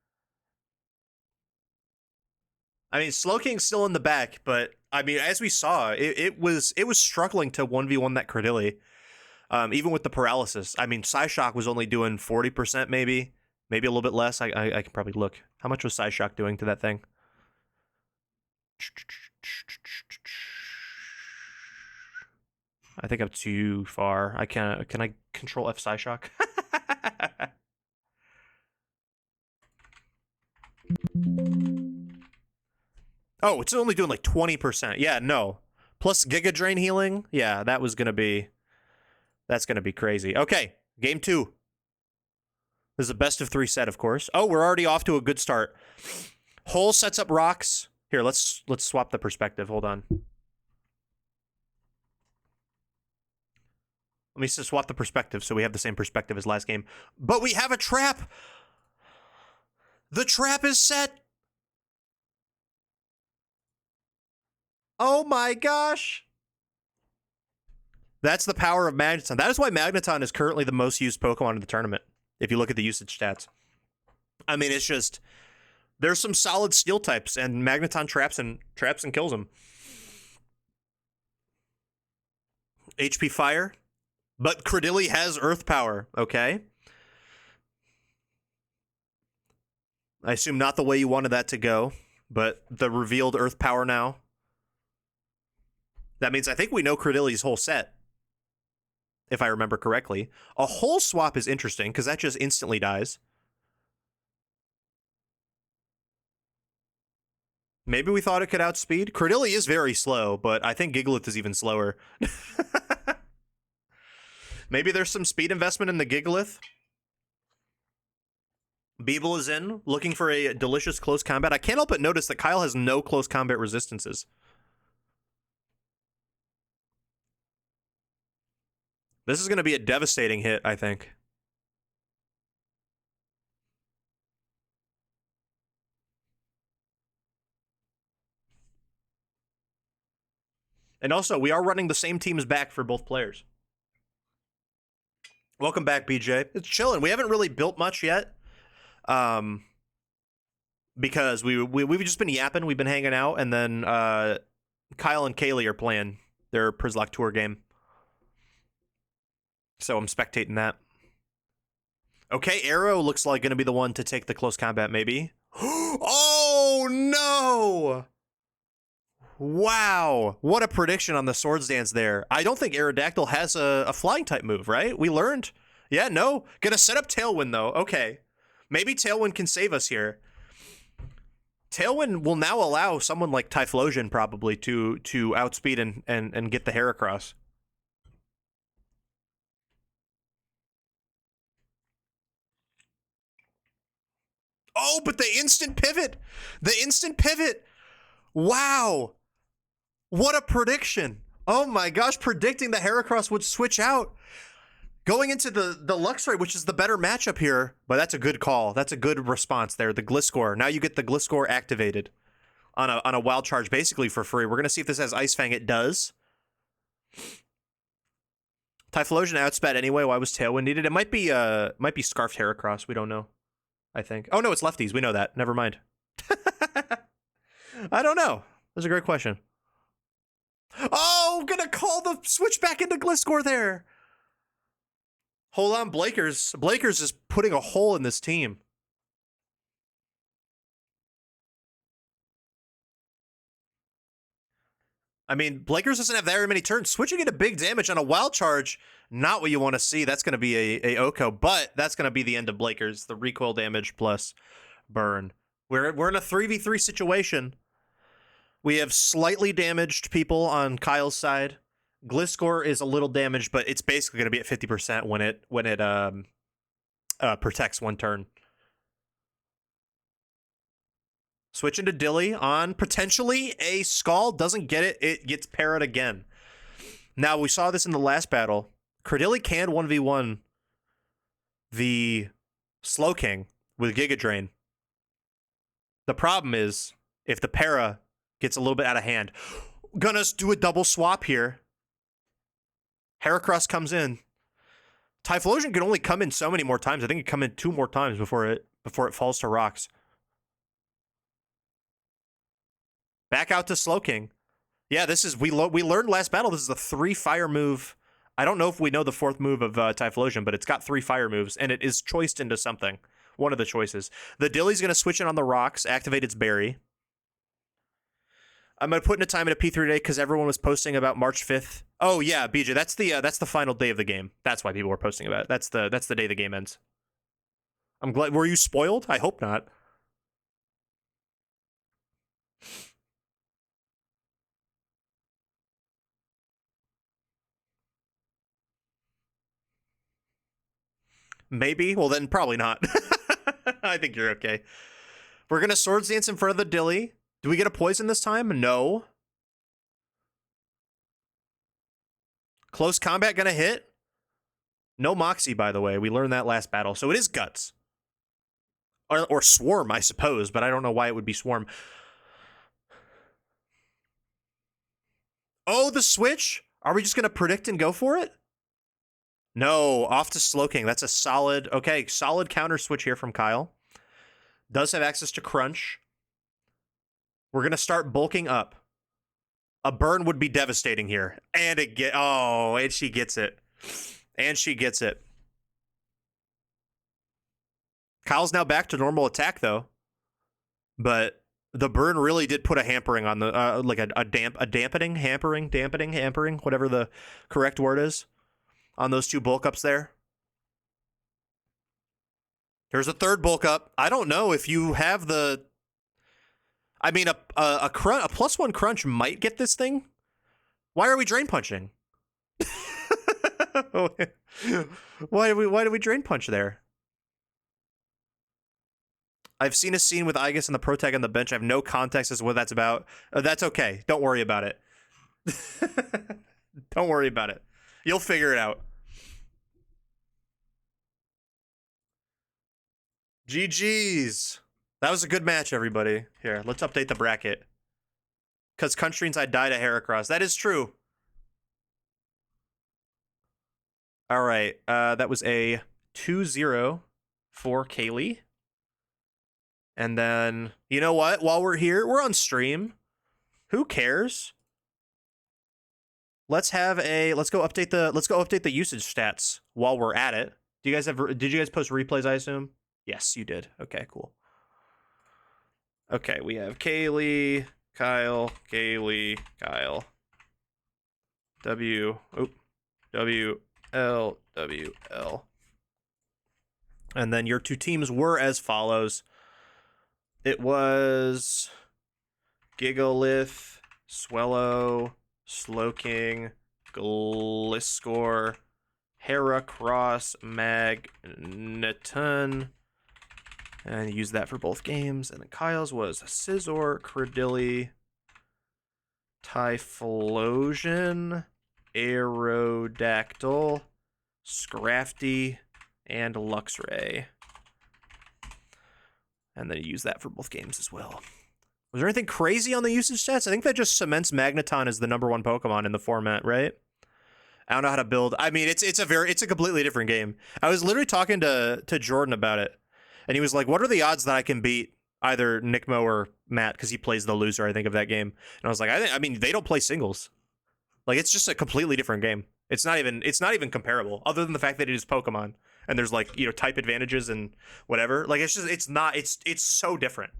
I mean, Slowking's still in the back, but I mean, as we saw, it was struggling to 1v1 that Credilli. Even with the paralysis. I mean, Psyshock was only doing 40%, maybe a little bit less. I can probably look. How much was Psyshock doing to that thing? I think I'm too far. Can I control F Psyshock? Oh, it's only doing like 20%. Yeah, no. Plus Giga Drain healing. Yeah, that's gonna be crazy. Okay, game 2. This is a best of 3 set, of course. Oh, we're already off to a good start. Hole sets up rocks. Here, let's swap the perspective. Hold on. Let me just swap the perspective so we have the same perspective as last game. But we have a trap. The trap is set. Oh my gosh. That's the power of Magneton. That is why Magneton is currently the most used Pokemon in the tournament, if you look at the usage stats. I mean, it's just, there's some solid steel types, and Magneton traps and kills them. HP Fire, but Credilli has Earth Power, okay? I assume not the way you wanted that to go, but the revealed Earth Power now. That means I think we know Credilli's whole set, if I remember correctly. A whole swap is interesting, because that just instantly dies. Maybe we thought it could outspeed. Credilli is very slow, but I think Gigalith is even slower. Maybe there's some speed investment in the Gigalith. Beeble is in, looking for a delicious close combat. I can't help but notice that Kyle has no close combat resistances. This is going to be a devastating hit, I think. And also, we are running the same teams back for both players. Welcome back, BJ. It's chilling. We haven't really built much yet. Because we've just been yapping. We've been hanging out. And then Kyle and Kaylee are playing their Prizlock Tour game. So I'm spectating that. Okay, Arrow looks like going to be the one to take the close combat, maybe. Oh, no! Wow. What a prediction on the Swords Dance there. I don't think Aerodactyl has a flying type move, right? We learned Yeah, no. Gonna set up Tailwind, though. Okay. Maybe Tailwind can save us here. Tailwind will now allow someone like Typhlosion probably to outspeed and get the hair across. Oh, but the instant pivot! The instant pivot! Wow! What a prediction! Oh my gosh, predicting the Heracross would switch out. Going into the Luxray, which is the better matchup here, but that's a good call. That's a good response there. The Gliscor. Now you get the Gliscor activated on a wild charge basically for free. We're gonna see if this has Ice Fang. It does. Typhlosion outspat anyway. Why was Tailwind needed? It might be Scarfed Heracross. We don't know. I think. Oh no, it's lefties. We know that. Never mind. I don't know. That's a great question. Oh, gonna call the switch back into Gliscor there. Hold on, Blakers. Blakers is putting a hole in this team. I mean, Blakers doesn't have very many turns. Switching into big damage on a wild charge, not what you want to see. That's going to be a Oko, but that's going to be the end of Blakers. The recoil damage plus burn. We're in a 3v3 situation. We have slightly damaged people on Kyle's side. Gliscor is a little damaged, but it's basically going to be at 50% when it protects one turn. Switch into Dilly on potentially a Scald. Doesn't get it. It gets parried again. Now, we saw this in the last battle. Credilli can 1v1 the Slowking with Giga Drain. The problem is, if the para gets a little bit out of hand, gonna do a double swap here. Heracross comes in. Typhlosion can only come in so many more times. I think it can come in 2 more times before it falls to rocks. Back out to Slowking. Yeah, this is we learned last battle. This is a 3 fire move. I don't know if we know the 4th move of Typhlosion, but it's got 3 fire moves, and it is choiced into something. One of the choices. The Dilly's gonna switch in on the rocks, activate its berry. I'm gonna put in a time at a P3 today because everyone was posting about March 5th. Oh yeah, BJ, that's the final day of the game. That's why people were posting about it. That's the day the game ends. I'm glad. Were you spoiled? I hope not. Maybe. Well, then probably not. I think you're okay. We're gonna Swords Dance in front of the Dilly. Do we get a poison this time? No. Close combat gonna hit? No Moxie, by the way. We learned that last battle. So it is Guts. Or Swarm, I suppose, but I don't know why it would be Swarm. Oh, the switch? Are we just gonna predict and go for it? No, off to Slowking. That's a solid counter switch here from Kyle. Does have access to Crunch. We're going to start bulking up. A burn would be devastating here. And and she gets it. And she gets it. Kyle's now back to normal attack, though. But the burn really did put a hampering on the, dampening, whatever the correct word is, on those 2 bulk ups there. There's a 3rd bulk up. I don't know if you have the... I mean, a +1 crunch might get this thing. Why are we drain punching? Why do we drain punch there? I've seen a scene with Igus and the Protag on the bench. I have no context as to what that's about. That's okay. Don't worry about it. Don't worry about it. You'll figure it out. GG's. That was a good match, everybody. Here, let's update the bracket. Because Country's I died at Heracross. That is true. All right. That was a 2-0 for Kaylee. And then, you know what? While we're here, we're on stream. Who cares? Let's go update the usage stats while we're at it. Did you guys post replays, I assume? Yes, you did. Okay, cool. Okay, we have Kaylee, Kyle, W, L, W, L. And then your two teams were as follows. It was Gigalith, Swellow, Slowking, Gliscor, Heracross, Magneton, and use that for both games. And then Kyle's was Scizor, Credilli, Typhlosion, Aerodactyl, Scrafty, and Luxray. And then use that for both games as well. Was there anything crazy on the usage stats? I think that just cements Magneton as the #1 Pokemon in the format, right? I don't know how to build. I mean, it's a completely different game. I was literally talking to Jordan about it, and he was like, "What are the odds that I can beat either Nickmo or Matt?" Because he plays the loser, I think, of that game. And I was like, I mean, they don't play singles. Like, it's just a completely different game. It's not even comparable, other than the fact that it is Pokemon and there's like, you know, type advantages and whatever. Like, it's so different.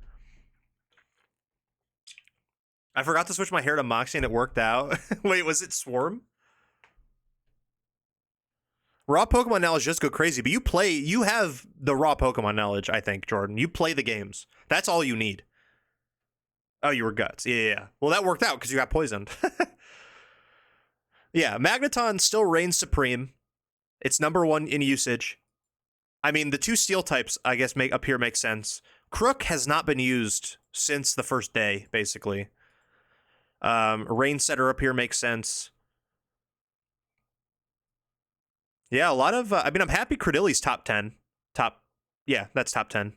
I forgot to switch my hair to Moxie and it worked out. Wait, was it Swarm? Raw Pokemon knowledge just go crazy, but you have the raw Pokemon knowledge, I think, Jordan. You play the games. That's all you need. Oh, you were Guts. Yeah. Well, that worked out because you got poisoned. Yeah, Magneton still reigns supreme. It's #1 in usage. I mean, the two steel types, I guess, make sense. Crook has not been used since the first day, basically. Rain Setter up here makes sense. Yeah, a lot of... I mean, I'm happy Credilli's top 10. Yeah, that's top 10.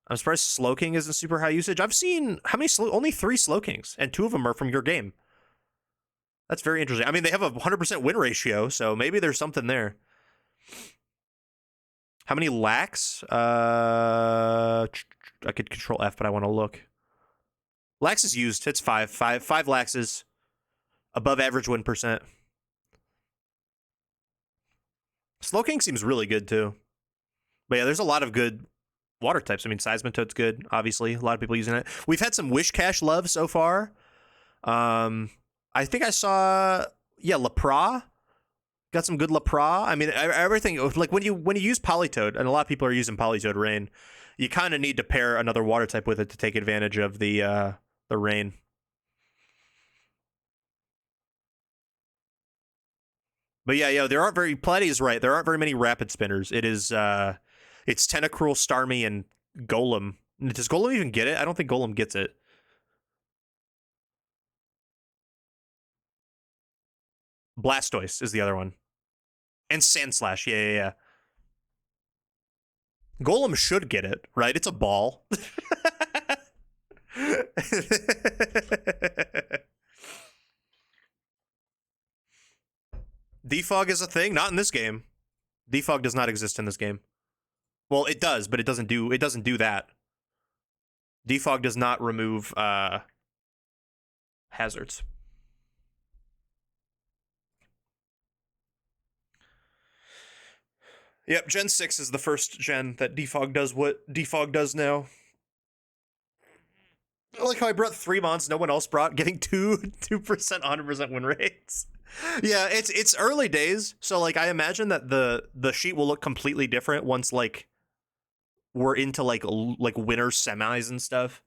I'm surprised Slowking isn't super high usage. I've seen... only 3 Slowkings, and 2 of them are from your game. That's very interesting. I mean, they have a 100% win ratio, so maybe there's something there. How many lax? I could control F, but I want to look. Lax is used. It's 5. 5 laxes. Above average win percent. Slowking seems really good, too. But yeah, there's a lot of good water types. I mean, Seismitoad's good, obviously. A lot of people using it. We've had some Wishcash love so far. I think I saw, Lapra. Got some good Lapra. I mean, everything, like when you use Politoed, and a lot of people are using Politoed Rain, you kind of need to pair another water type with it to take advantage of the Rain. But yeah, there aren't very, Platty's right, there aren't very many Rapid Spinners. It's Tentacruel, Starmie, and Golem. Does Golem even get it? I don't think Golem gets it. Blastoise is the other one. And Sandslash, yeah. Golem should get it, right? It's a ball. Defog is a thing, not in this game. Defog does not exist in this game. Well, it does, but it doesn't do that. Defog does not remove hazards. Yep, Gen 6 is the first gen that Defog does what Defog does now. I like how I brought 3 mons no one else brought, getting 2%, 100% win rates. Yeah, it's early days, so like I imagine that the sheet will look completely different once like we're into like winter semis and stuff.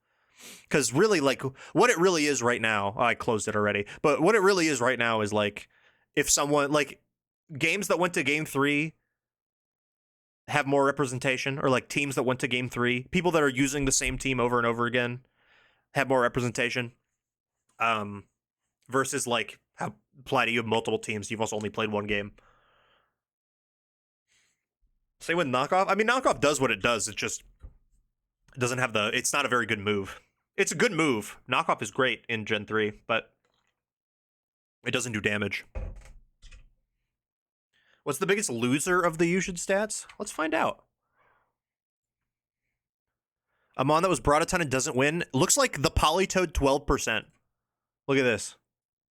Because really, like, what it really is right now, I closed it already, but what it really is right now is like if someone like games that went to game 3 have more representation, or like teams that went to game 3, people that are using the same team over and over again have more representation. Versus like how Platy, you have multiple teams, you've also only played 1 game. Same with Knockoff. I mean, Knockoff does what it does. It just doesn't have it's not a very good move. It's a good move. Knockoff is great in Gen 3, but it doesn't do damage. What's the biggest loser of the usage stats? Let's find out. A mon that was brought a ton and doesn't win. Looks like the Politoed 12%. Look at this.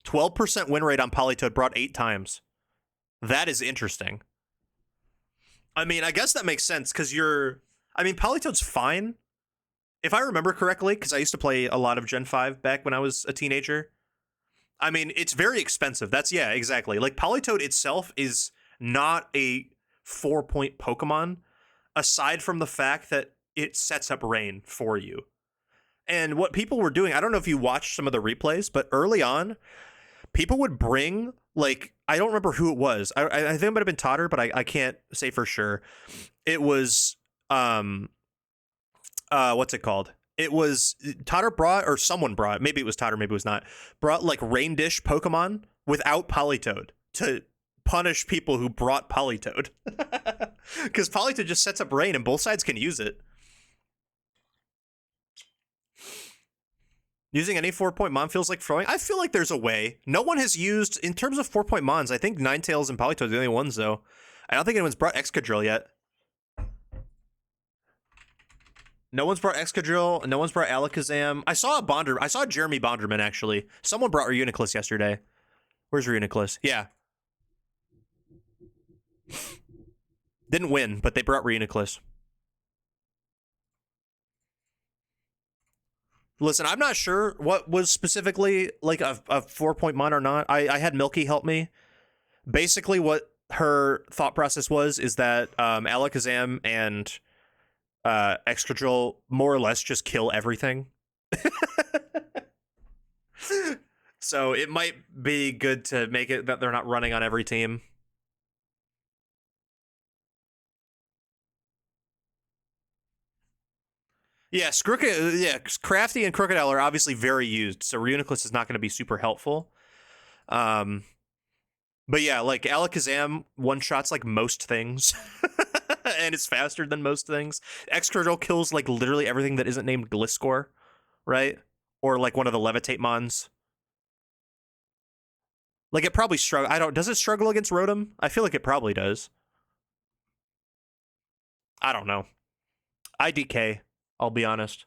12% win rate on Politoed, brought 8 times. That is interesting. I mean, I guess that makes sense because Politoed's fine. If I remember correctly, because I used to play a lot of Gen 5 back when I was a teenager. I mean, it's very expensive. That's, yeah, exactly. Like, Politoed itself is not a 4-point Pokemon, aside from the fact that it sets up rain for you. And what people were doing, I don't know if you watched some of the replays, but early on, people would bring, like, I don't remember who it was. I think it might have been Totter, but I can't say for sure. It was, what's it called? It was Totter brought, or someone brought, maybe it was Totter, maybe it was not, brought like Rain Dish Pokemon without Politoed to punish people who brought Politoed. Because Politoed just sets up rain and both sides can use it. Using any 4-point Mon feels like throwing. I feel like there's a way. No one has used, in terms of 4-point Mons, I think Ninetales and Politoed are the only ones, though. I don't think anyone's brought Excadrill yet. No one's brought Excadrill. No one's brought Alakazam. I saw Jeremy Bonderman, actually. Someone brought Reuniclus yesterday. Where's Reuniclus? Yeah. Didn't win, but they brought Reuniclus. Listen, I'm not sure what was specifically like a 4-point Mon or not. I had Milky help me. Basically, what her thought process was is that Alakazam and Excadrill more or less just kill everything. So it might be good to make it that they're not running on every team. Yeah, Crafty and Crocodile are obviously very used, so Reuniclus is not going to be super helpful. But yeah, like Alakazam one-shots like most things. And it's faster than most things. Excadrill kills like literally everything that isn't named Gliscor, right? Or like one of the Levitate Mons. Like it probably does it struggle against Rotom? I feel like it probably does. I don't know. IDK, I'll be honest.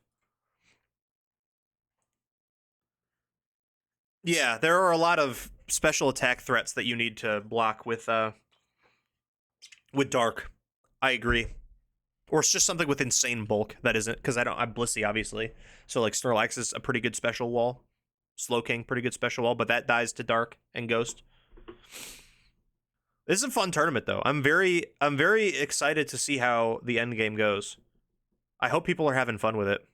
Yeah, there are a lot of special attack threats that you need to block with Dark. I agree. Or it's just something with insane bulk that isn't, because I'm Blissey, obviously. So like Snorlax is a pretty good special wall. Slowking, pretty good special wall, but that dies to Dark and Ghost. This is a fun tournament though. I'm very excited to see how the end game goes. I hope people are having fun with it.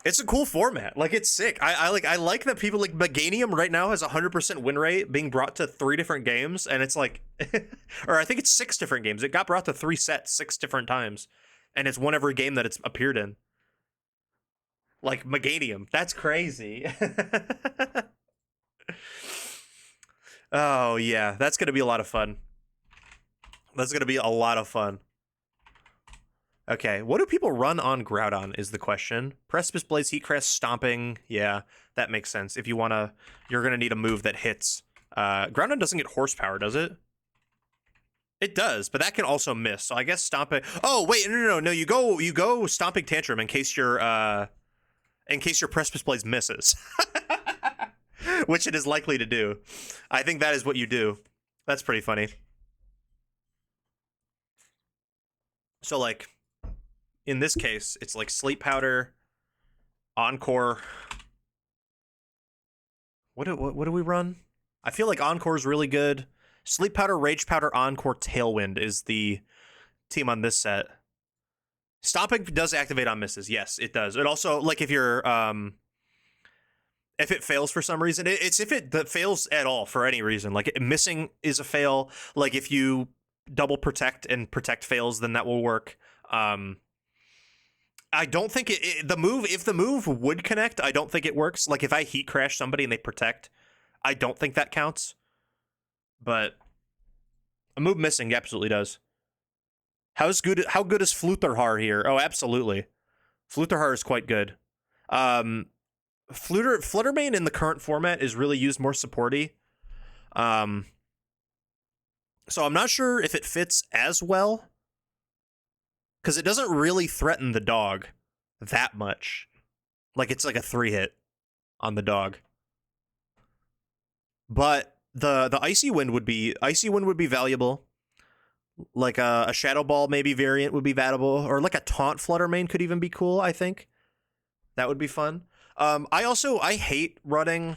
It's a cool format. Like, it's sick. I like that people, like, Meganium right now has 100% win rate being brought to 3 different games, and it's like, or I think it's 6 different games. It got brought to 3 sets 6 different times, and it's won every game that it's appeared in. Like, Meganium. That's crazy. Oh, yeah. That's going to be a lot of fun. That's going to be a lot of fun. Okay, what do people run on Groudon is the question. Precipice Blaze, Heat Crest, Stomping. Yeah, that makes sense. If you want to, you're going to need a move that hits. Groudon doesn't get horsepower, does it? It does, but that can also miss. So I guess Stomping. Oh, wait, no. You go Stomping Tantrum in case your Precipice Blaze misses. Which it is likely to do. I think that is what you do. That's pretty funny. So, like, in this case, it's like Sleep Powder, Encore. What do we run? I feel like Encore is really good. Sleep Powder, Rage Powder, Encore, Tailwind is the team on this set. Stomping does activate on misses. Yes, it does. It also, like, if you're if it fails for some reason, it's if it fails at all for any reason. Like, missing is a fail. Like, if you double protect and protect fails, then that will work. I don't think if the move would connect, I don't think it works. Like, if I Heat Crash somebody and they protect, I don't think that counts. But a move missing absolutely does. How good is Flutterhar here? Oh, absolutely. Flutterhar is quite good. Fluttermane in the current format is really used more supporty. So I'm not sure if it fits as well, because it doesn't really threaten the dog that much. Like, it's like a 3-hit on the dog. But the Icy Wind would be valuable. Like a Shadow Ball maybe variant would be valuable, or like a Taunt Fluttermane could even be cool, I think. That would be fun. I hate running.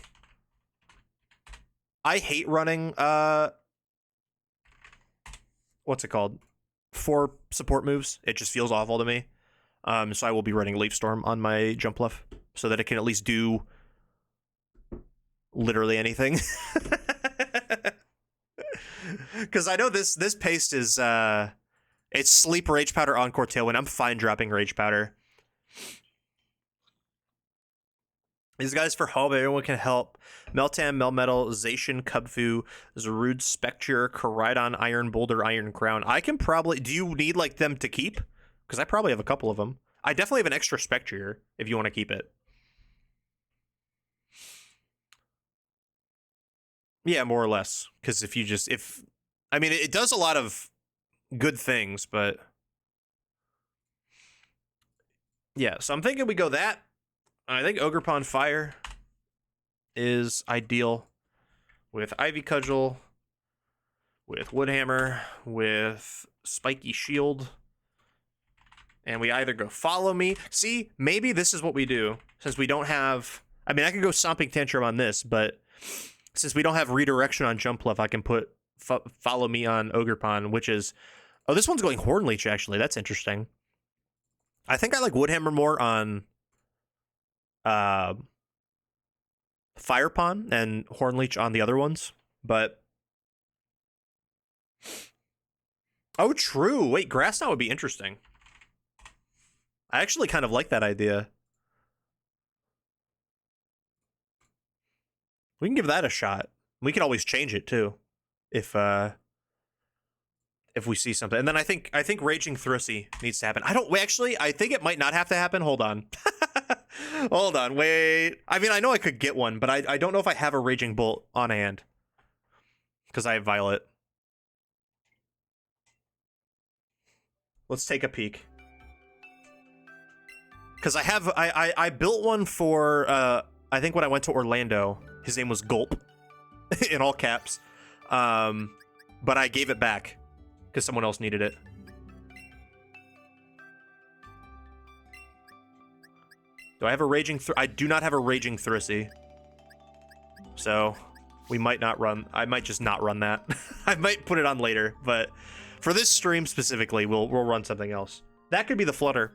What's it called? 4 support moves. It just feels awful to me. So I will be running Leaf Storm on my Jumpluff so that it can at least do literally anything. Because I know this paste is it's Sleep, Rage Powder, Encore, Tailwind. I'm fine dropping Rage Powder. These guys for home, everyone can help. Meltan, Melmetal, Zacian, Cubfu, Zarude, Spectre, Koraidon, Iron Boulder, Iron Crown. I can probably... Do you need, like, them to keep? Because I probably have a couple of them. I definitely have an extra Spectre if you want to keep it. Yeah, more or less. Because if you just... I mean, it does a lot of good things, but... Yeah, so I'm thinking we go that. I think Ogerpon Fire is ideal with Ivy Cudgel, with Woodhammer, with Spiky Shield, and we either go Follow Me. See, maybe this is what we do, since we don't have... I mean, I could go Stomping Tantrum on this, but since we don't have Redirection on Jumpluff, I can put Follow Me on Ogerpon, which is... Oh, this one's going Horn Leech, actually. That's interesting. I think I like Woodhammer more on... Firepon and Hornleech on the other ones, but oh, true. Wait, Grass Knot would be interesting. I actually kind of like that idea. We can give that a shot. We can always change it too, if we see something. And then I think Raging Thrissy needs to happen. I think it might not have to happen. Hold on. Hold on, wait. I mean, I know I could get one, but I don't know if I have a Raging Bolt on hand. Because I have Violet. Let's take a peek. Because I built one for, I think when I went to Orlando, his name was Gulp, in all caps. But I gave it back, because someone else needed it. Do I have a Raging I do not have a Raging Thrissy. So, we might not run... I might just not run that. I might put it on later, but for this stream specifically, we'll run something else. That could be the Flutter.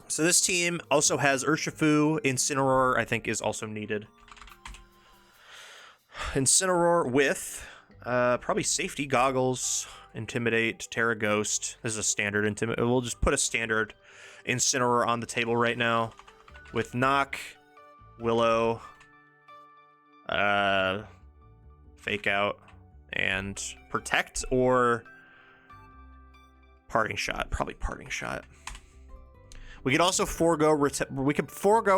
So this team also has Urshifu. Incineroar, I think, is also needed. Incineroar with probably Safety, Goggles, Intimidate, Terra Ghost. This is a standard Intimidate. We'll just put a standard Incineroar on the table right now with Knock, Willow, Fake Out, and Protect or Parting Shot. Probably Parting Shot. We could also forego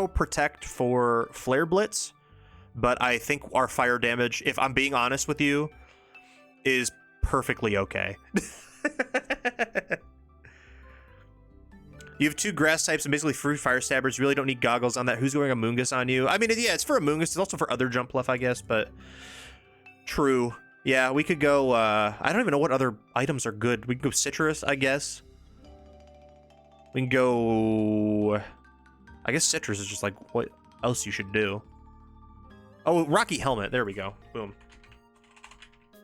Protect for Flare Blitz, but I think our fire damage, if I'm being honest with you, is perfectly okay. You have 2 grass types and basically 3 fire stabbers. You really don't need goggles on that. Who's going Amoonguss on you? I mean, yeah, it's for Amoonguss. It's also for other Jumpluff, I guess, but true. Yeah, we could go, I don't even know what other items are good. We can go Citrus, I guess. We can go, I guess Citrus is just like what else you should do. Oh, Rocky Helmet. There we go. Boom.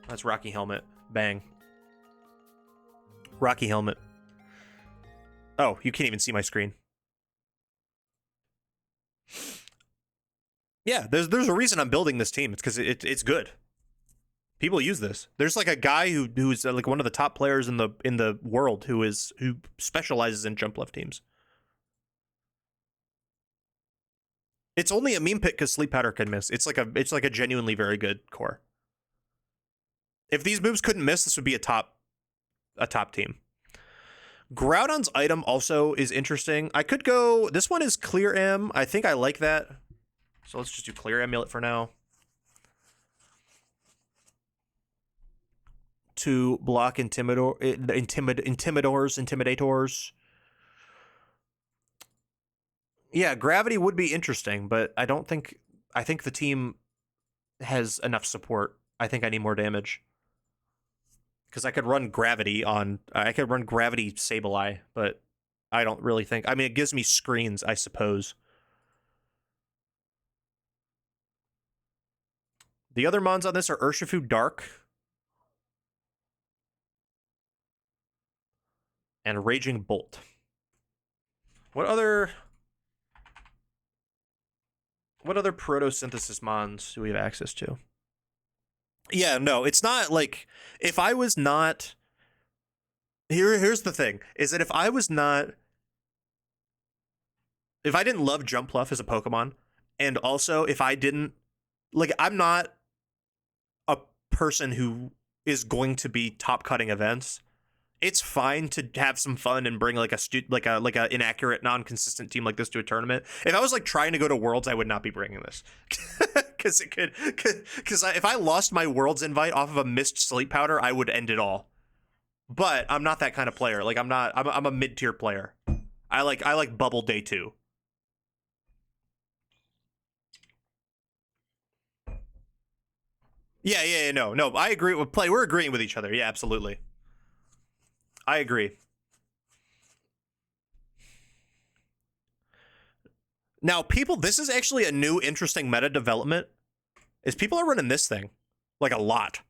That's Rocky Helmet. Bang. Rocky Helmet. Oh, you can't even see my screen. Yeah, there's a reason I'm building this team. It's because it's good. People use this. There's like a guy who's like one of the top players in the world who specializes in Jumpluff teams. It's only a meme pick because Sleep Powder can miss. It's like a genuinely very good core. If these moves couldn't miss, this would be a top team. Groudon's item also is interesting. I could go... This one is Clear M. I think I like that. So let's just do Clear Amulet for now. To block Intimidators. Yeah, Gravity would be interesting, but I don't think... I think the team has enough support. I think I need more damage. Because I could run Gravity Sableye, but I don't really think... I mean, it gives me screens, I suppose. The other mons on this are Urshifu Dark and Raging Bolt. What other photosynthesis mons do we have access to? Yeah, no, it's not like if I was not here's the thing, is that if I didn't love Jumpluff as a Pokemon, and also if I didn't like I'm not a person who is going to be top cutting events. It's fine to have some fun and bring like a inaccurate, non-consistent team like this to a tournament. If I was like trying to go to Worlds, I would not be bringing this because if I lost my Worlds invite off of a missed sleep powder, I would end it all. But I'm not that kind of player. Like I'm a mid-tier player. I like Bubble Day 2. Yeah, no. I agree with play. We're agreeing with each other. Yeah, absolutely. I agree. Now, this is actually a new interesting meta development, is people are running this thing, like a lot.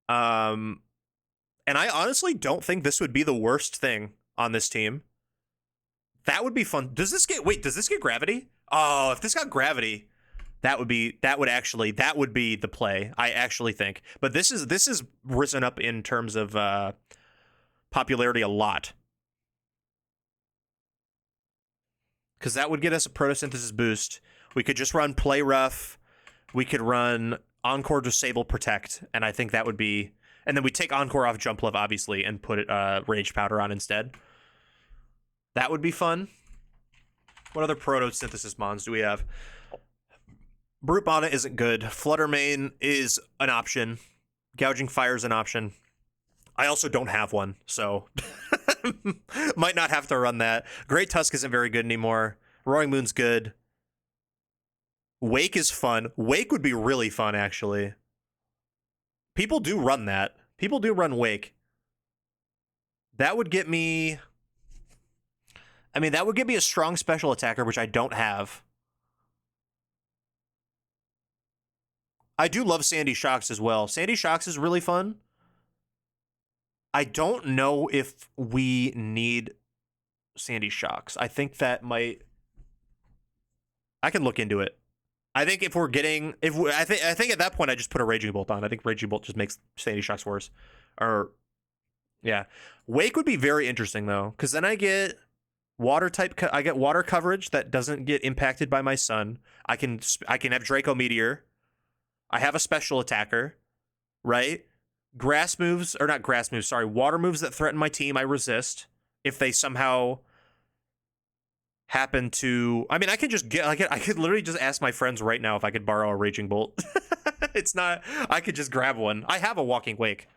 And I honestly don't think this would be the worst thing on this team. That would be fun. Does this get gravity? Oh, if this got gravity, that would be the play, I actually think. But this is risen up in terms of popularity a lot, because that would get us a photosynthesis boost. We could just run Play Rough, we could run Encore, Disable, Protect, and I think that would be, and then we take Encore off Jumpluff obviously and put Rage Powder on instead. That would be fun. What other photosynthesis mons do we have? Brute Bonnet isn't good. Fluttermane is an option. Gouging Fire is an option. I also don't have one, so might not have to run that. Great Tusk isn't very good anymore. Roaring Moon's good. Wake is fun. Wake would be really fun, actually. People do run that. People do run Wake. That would get me... that would get me a strong special attacker, which I don't have. I do love Sandy Shocks as well. Sandy Shocks is really fun. I don't know if we need Sandy Shocks. I think that might... I can look into it. I think if we're getting... I think at that point I just put a Raging Bolt on. I think Raging Bolt just makes Sandy Shocks worse. Or... yeah. Wake would be very interesting, though, because then I get water coverage that doesn't get impacted by my sun. I can have Draco Meteor. I have a special attacker, right? Water moves that threaten my team, I resist. If they somehow happen to... I could just get... I could literally just ask my friends right now if I could borrow a Raging Bolt. It's not... I could just grab one. I have a Walking Wake.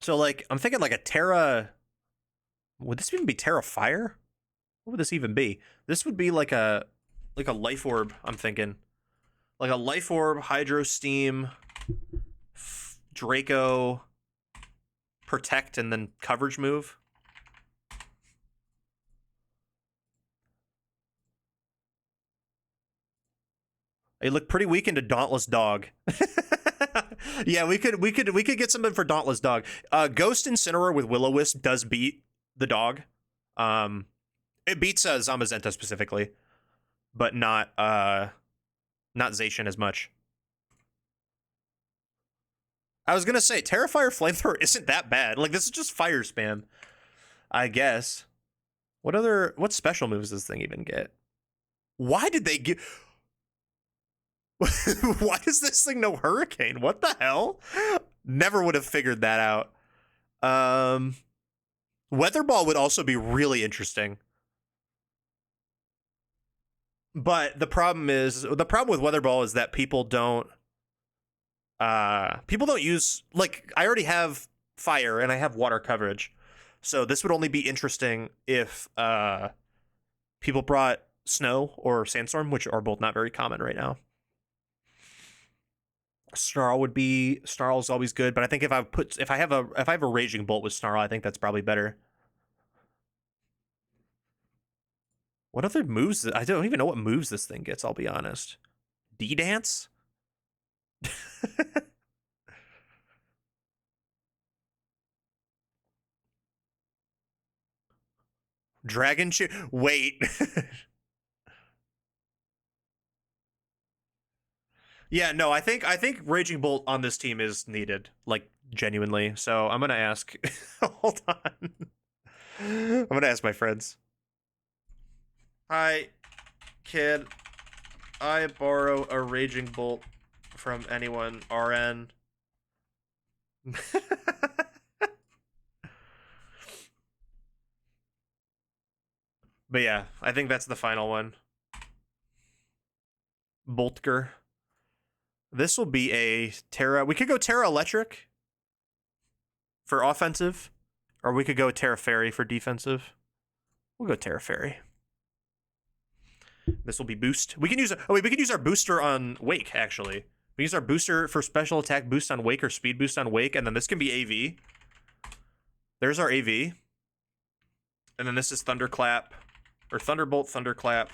So, like, I'm thinking like a Terra... Would this even be Terra Fire? What would this even be? This would be like a Life Orb, I'm thinking. Like a Life Orb, Hydro Steam, Draco, Protect, and then coverage move. They look pretty weak into Dauntless Dog. Yeah, we could get something for Dauntless Dog. Ghost Incineroar with Will-O-Wisp does beat the dog. It beats Zamazenta specifically, but not Zacian as much. I was gonna say Terrifier Flamethrower isn't that bad. Like, this is just fire spam, I guess. What special moves does this thing even get? Why did they give... Why does this thing know Hurricane? What the hell? Never would have figured that out. Weather Ball would also be really interesting. But the problem with Weather Ball is that people don't use, like, I already have fire and I have water coverage. So this would only be interesting if people brought snow or sandstorm, which are both not very common right now. Snarl is always good, but I think if I have a Raging Bolt with Snarl, I think that's probably better. What other moves? I don't even know what moves this thing gets, I'll be honest. D-Dance? Dragon Cheer? Wait. Yeah, no, I think Raging Bolt on this team is needed, like genuinely. So I'm gonna ask. Hold on. I'm gonna ask my friends. Hi, kid. I borrow a Raging Bolt from anyone. RN. But yeah, I think that's the final one. Boltger. This will be a Terra. We could go Terra Electric for offensive, or we could go Terra Fairy for defensive. We'll go Terra Fairy. This will be boost. We can use. Oh wait, we can use our booster on Wake. Actually, we use our booster for special attack boost on Wake or speed boost on Wake, and then this can be AV. There's our AV, and then this is Thunderclap or Thunderbolt, Thunderclap.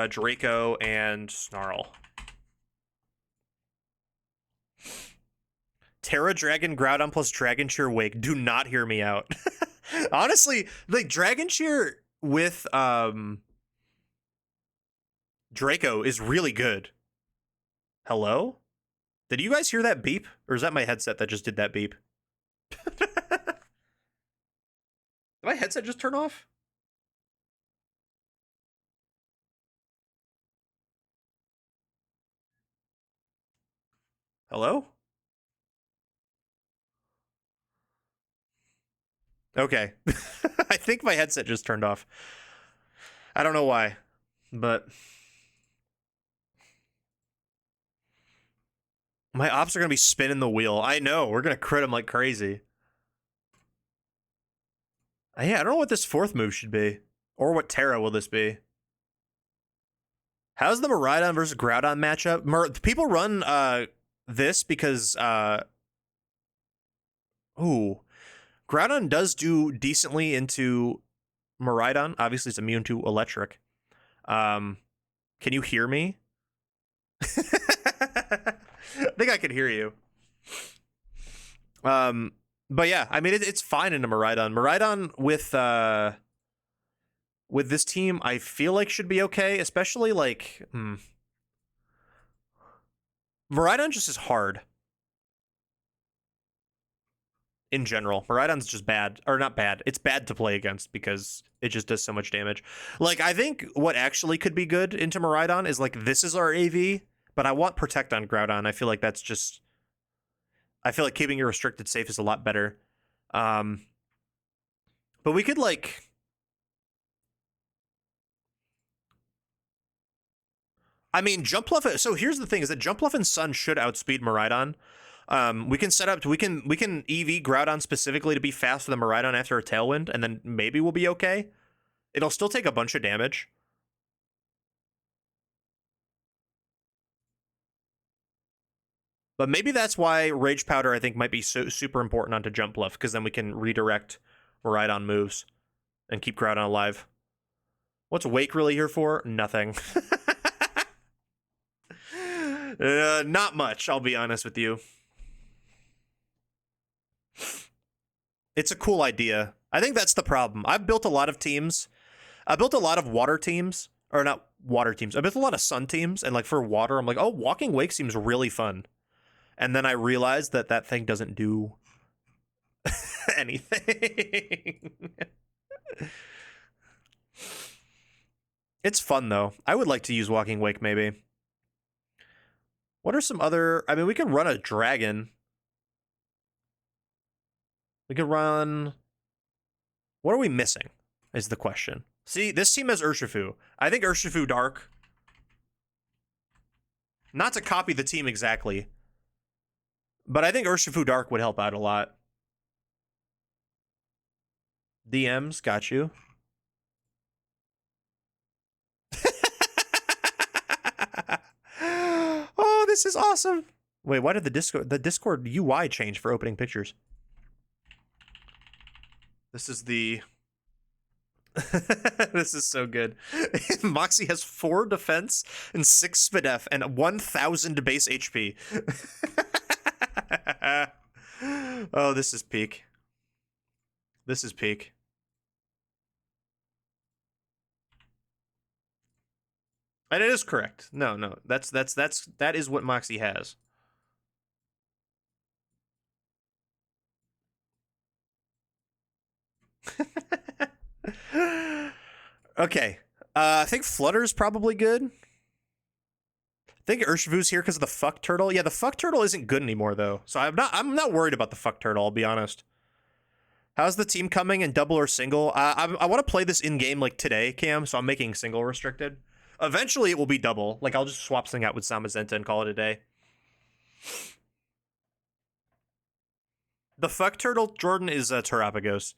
Draco and Snarl. Terra Dragon Groudon plus Dragon Cheer Wake. Do not hear me out. Honestly, like Dragon Cheer with Draco is really good. Hello? Did you guys hear that beep? Or is that my headset that just did that beep? Did my headset just turn off? Hello? Okay. I think my headset just turned off. I don't know why, but my ops are going to be spinning the wheel. I know. We're going to crit them like crazy. Yeah, I don't know what this fourth move should be. Or what Terra will this be. How's the Miraidon versus Groudon matchup? People run this because Groudon does do decently into Miraidon. Obviously, it's immune to electric. Can you hear me? I think I can hear you. But yeah, I mean it's fine into Miraidon. Miraidon with this team, I feel like should be okay, especially like Miraidon just is hard. In general, Miraidon's just bad, or not bad. It's bad to play against because it just does so much damage. Like, I think what actually could be good into Miraidon is like, this is our AV, but I want Protect on Groudon. I feel like that's just, I feel like keeping your restricted safe is a lot better. But we could like, I mean, Jumpluff. So here's the thing: is that Jumpluff and Sun should outspeed Miraidon. We can set up. We can EV Groudon specifically to be faster than Miraidon after a Tailwind, and then maybe we'll be okay. It'll still take a bunch of damage. But maybe that's why Rage Powder, I think, might be super important onto Jumpluff, because then we can redirect Miraidon moves and keep Groudon alive. What's Wake really here for? Nothing. Not much, I'll be honest with you. It's a cool idea. I think that's the problem. I've built a lot of teams. I built a lot of water teams. Or not water teams. I built a lot of sun teams. And like for water, I'm like, oh, Walking Wake seems really fun. And then I realized that that thing doesn't do anything. It's fun, though. I would like to use Walking Wake, maybe. What are some other... I mean, we can run a dragon. We could run... What are we missing, is the question. See, this team has Urshifu. I think Urshifu Dark... Not to copy the team exactly, but I think Urshifu Dark would help out a lot. DMs, got you. Oh, this is awesome. Wait, why did the Discord UI change for opening pictures? This is the This is so good. Moxie has 4 defense and 6 SpDef and 1,000 base HP. Oh, this is peak. This is peak. And it is correct. No, that is what Moxie has. Okay. I think Flutter's probably good. I think Urshifu's here because of the fuck turtle. Yeah, the fuck turtle isn't good anymore though. So I'm not worried about the fuck turtle, I'll be honest. How's the team coming in double or single? I want to play this in game like today, Cam, so I'm making single restricted. Eventually it will be double. Like I'll just swap something out with Samazenta and call it a day. The fuck turtle Jordan is Terapagos.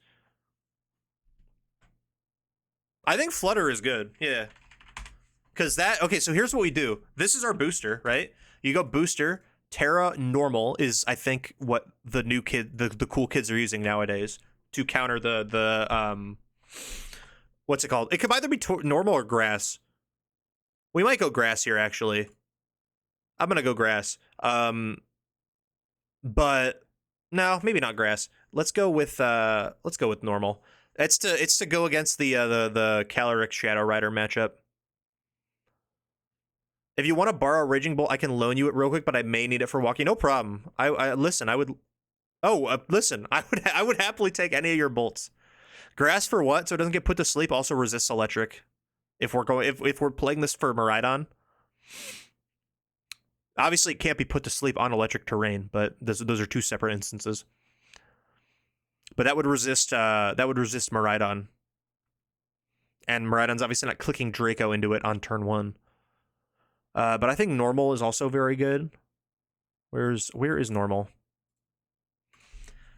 I think Flutter is good. Yeah. Because that, okay, so here's what we do. This is our booster, right? You go booster. Terra normal is, I think, what the new the cool kids are using nowadays to counter the what's it called? It could either be normal or grass. We might go grass here, actually. I'm gonna go grass. But no, maybe not grass. Let's go with normal. It's to go against the Calyrex Shadow Rider matchup. If you want to borrow Raging Bolt, I can loan you it real quick, but I may need it for walking. No problem. Listen. I would. Oh, listen. I would happily take any of your bolts. Grass for what? So it doesn't get put to sleep. Also resists electric. If we're playing this for Miraidon. Obviously, it can't be put to sleep on electric terrain, but those are 2 separate instances. But that would resist Miraidon. And Miraidon's obviously not clicking Draco into it on turn 1. But I think normal is also very good. Where is normal?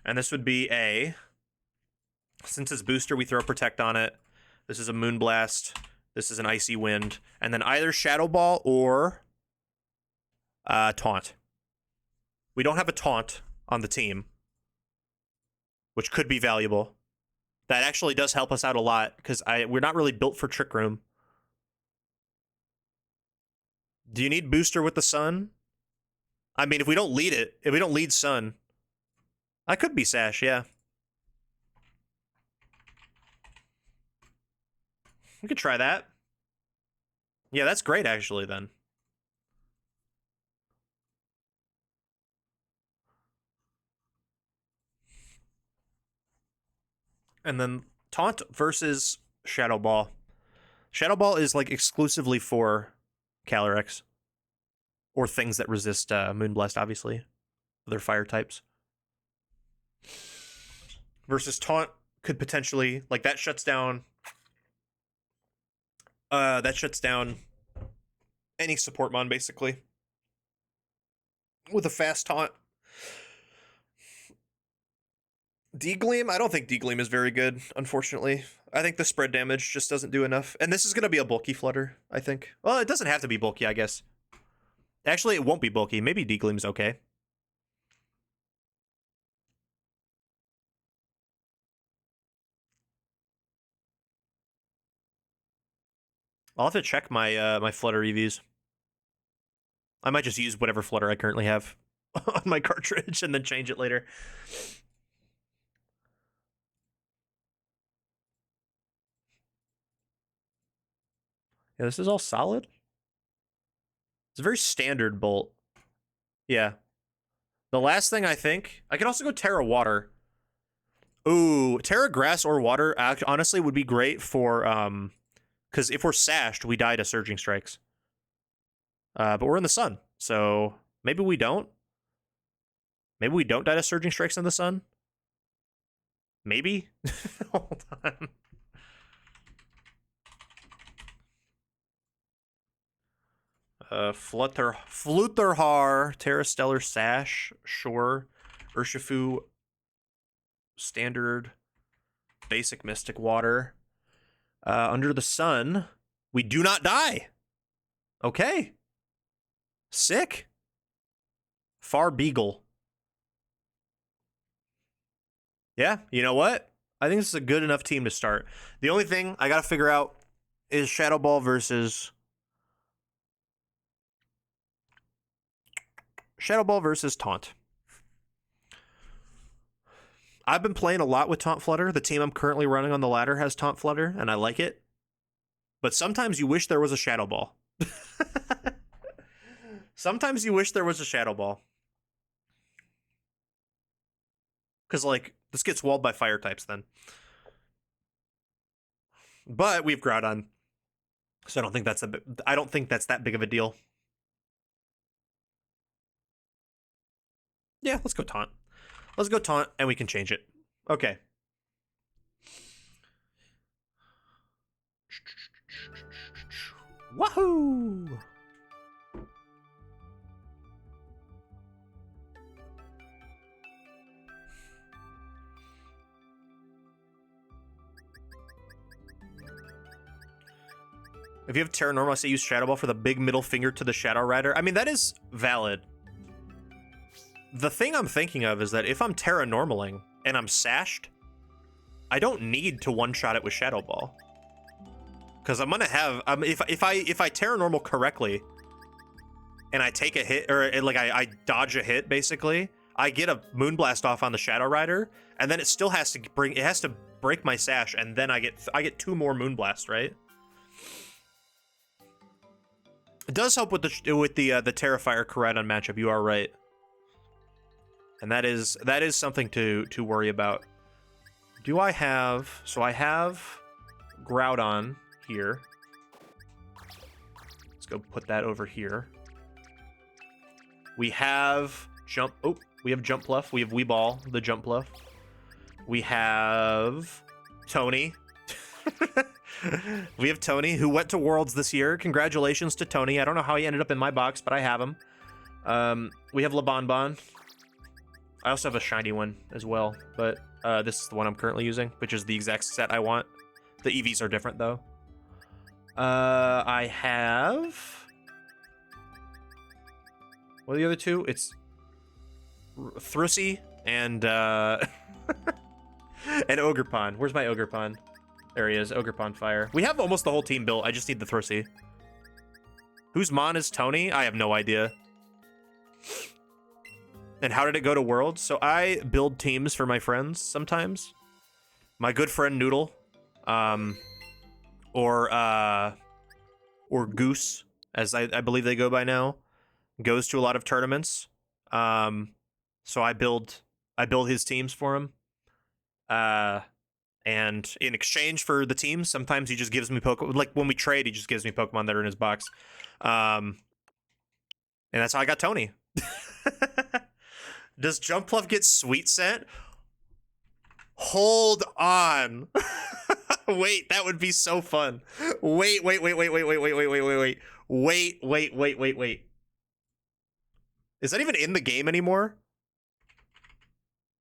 And this would be since it's booster, we throw protect on it. This is a Moonblast. This is an Icy Wind. And then either Shadow Ball or Taunt. We don't have a Taunt on the team, which could be valuable. That actually does help us out a lot because we're not really built for Trick Room. Do you need booster with the sun? I mean, if we don't lead sun, I could be Sash, yeah. We could try that. Yeah, that's great, actually, then. And then Taunt versus Shadow Ball. Shadow Ball is, like, exclusively for Calyrex. Or things that resist Moonblast, obviously. Other fire types. Versus Taunt could potentially, like, that shuts down any support mon, basically. With a fast Taunt. D-Gleam? I don't think D-Gleam is very good, unfortunately. I think the spread damage just doesn't do enough. And this is going to be a bulky Flutter, I think. Well, it doesn't have to be bulky, I guess. Actually, it won't be bulky. Maybe D-Gleam's okay. I'll have to check my my Flutter EVs. I might just use whatever Flutter I currently have on my cartridge and then change it later. Yeah, this is all solid. It's a very standard bolt. Yeah. The last thing I think, I could also go Terra Water. Ooh, Terra Grass or Water honestly would be great for, because if we're sashed, we die to Surging Strikes. But we're in the sun, so maybe we don't. Maybe we don't die to Surging Strikes in the sun. Maybe? Hold on. Flutterhar, Terra Stellar Sash, sure. Urshifu, standard, basic Mystic Water. Under the Sun, we do not die. Okay. Sick. Far Beagle. Yeah, you know what? I think this is a good enough team to start. The only thing I gotta figure out is Shadow Ball versus Taunt. I've been playing a lot with Taunt Flutter. The team I'm currently running on the ladder has Taunt Flutter, and I like it. But sometimes you wish there was a Shadow Ball. Sometimes you wish there was a Shadow Ball. Because, like, this gets walled by fire types then. But we have Groudon. So I don't think that's that big of a deal. Yeah, let's go Taunt. Let's go Taunt, and we can change it. Okay. Wahoo! If you have Terra Normal, I say use Shadow Ball for the big middle finger to the Shadow Rider. I mean, that is valid. The thing I'm thinking of is that if I'm Terra Normaling and I'm sashed, I don't need to one-shot it with Shadow Ball. Because I'm gonna have if I Terra Normal correctly and I take a hit, or like I dodge a hit basically, I get a Moonblast off on the Shadow Rider, and then it still has to break my sash, and then I get 2 more Moonblast, right? It does help with the Terrifier Koraidon matchup. You are right, and that is something to worry about. Do I have? So I have Groudon here. Let's go put that over here. We have Jumpluff. We have Weeball, the Jumpluff. We have Tony. We have Tony, who went to Worlds this year. Congratulations to Tony. I don't know how he ended up in my box, but I have him. We have LeBonbon. I also have a shiny one as well, but this is the one I'm currently using, which is the exact set I want. The EVs are different, though. I have... What are the other two? It's Thrusy and and Ogerpon. Where's my Ogerpon? There he is, Ogerpon Fire. We have almost the whole team built. I just need the Thrusy. Whose Mon is Tony? I have no idea. And how did it go to Worlds? So I build teams for my friends sometimes. My good friend Noodle, or Goose, as I believe they go by now, goes to a lot of tournaments. So I build his teams for him. And in exchange for the teams, sometimes he just gives me Pokemon. Like when we trade, he just gives me Pokemon that are in his box. And that's how I got Tony. Does Jumpluff get Sweet Scent? Hold on. Wait, that would be so fun. Wait. Is that even in the game anymore?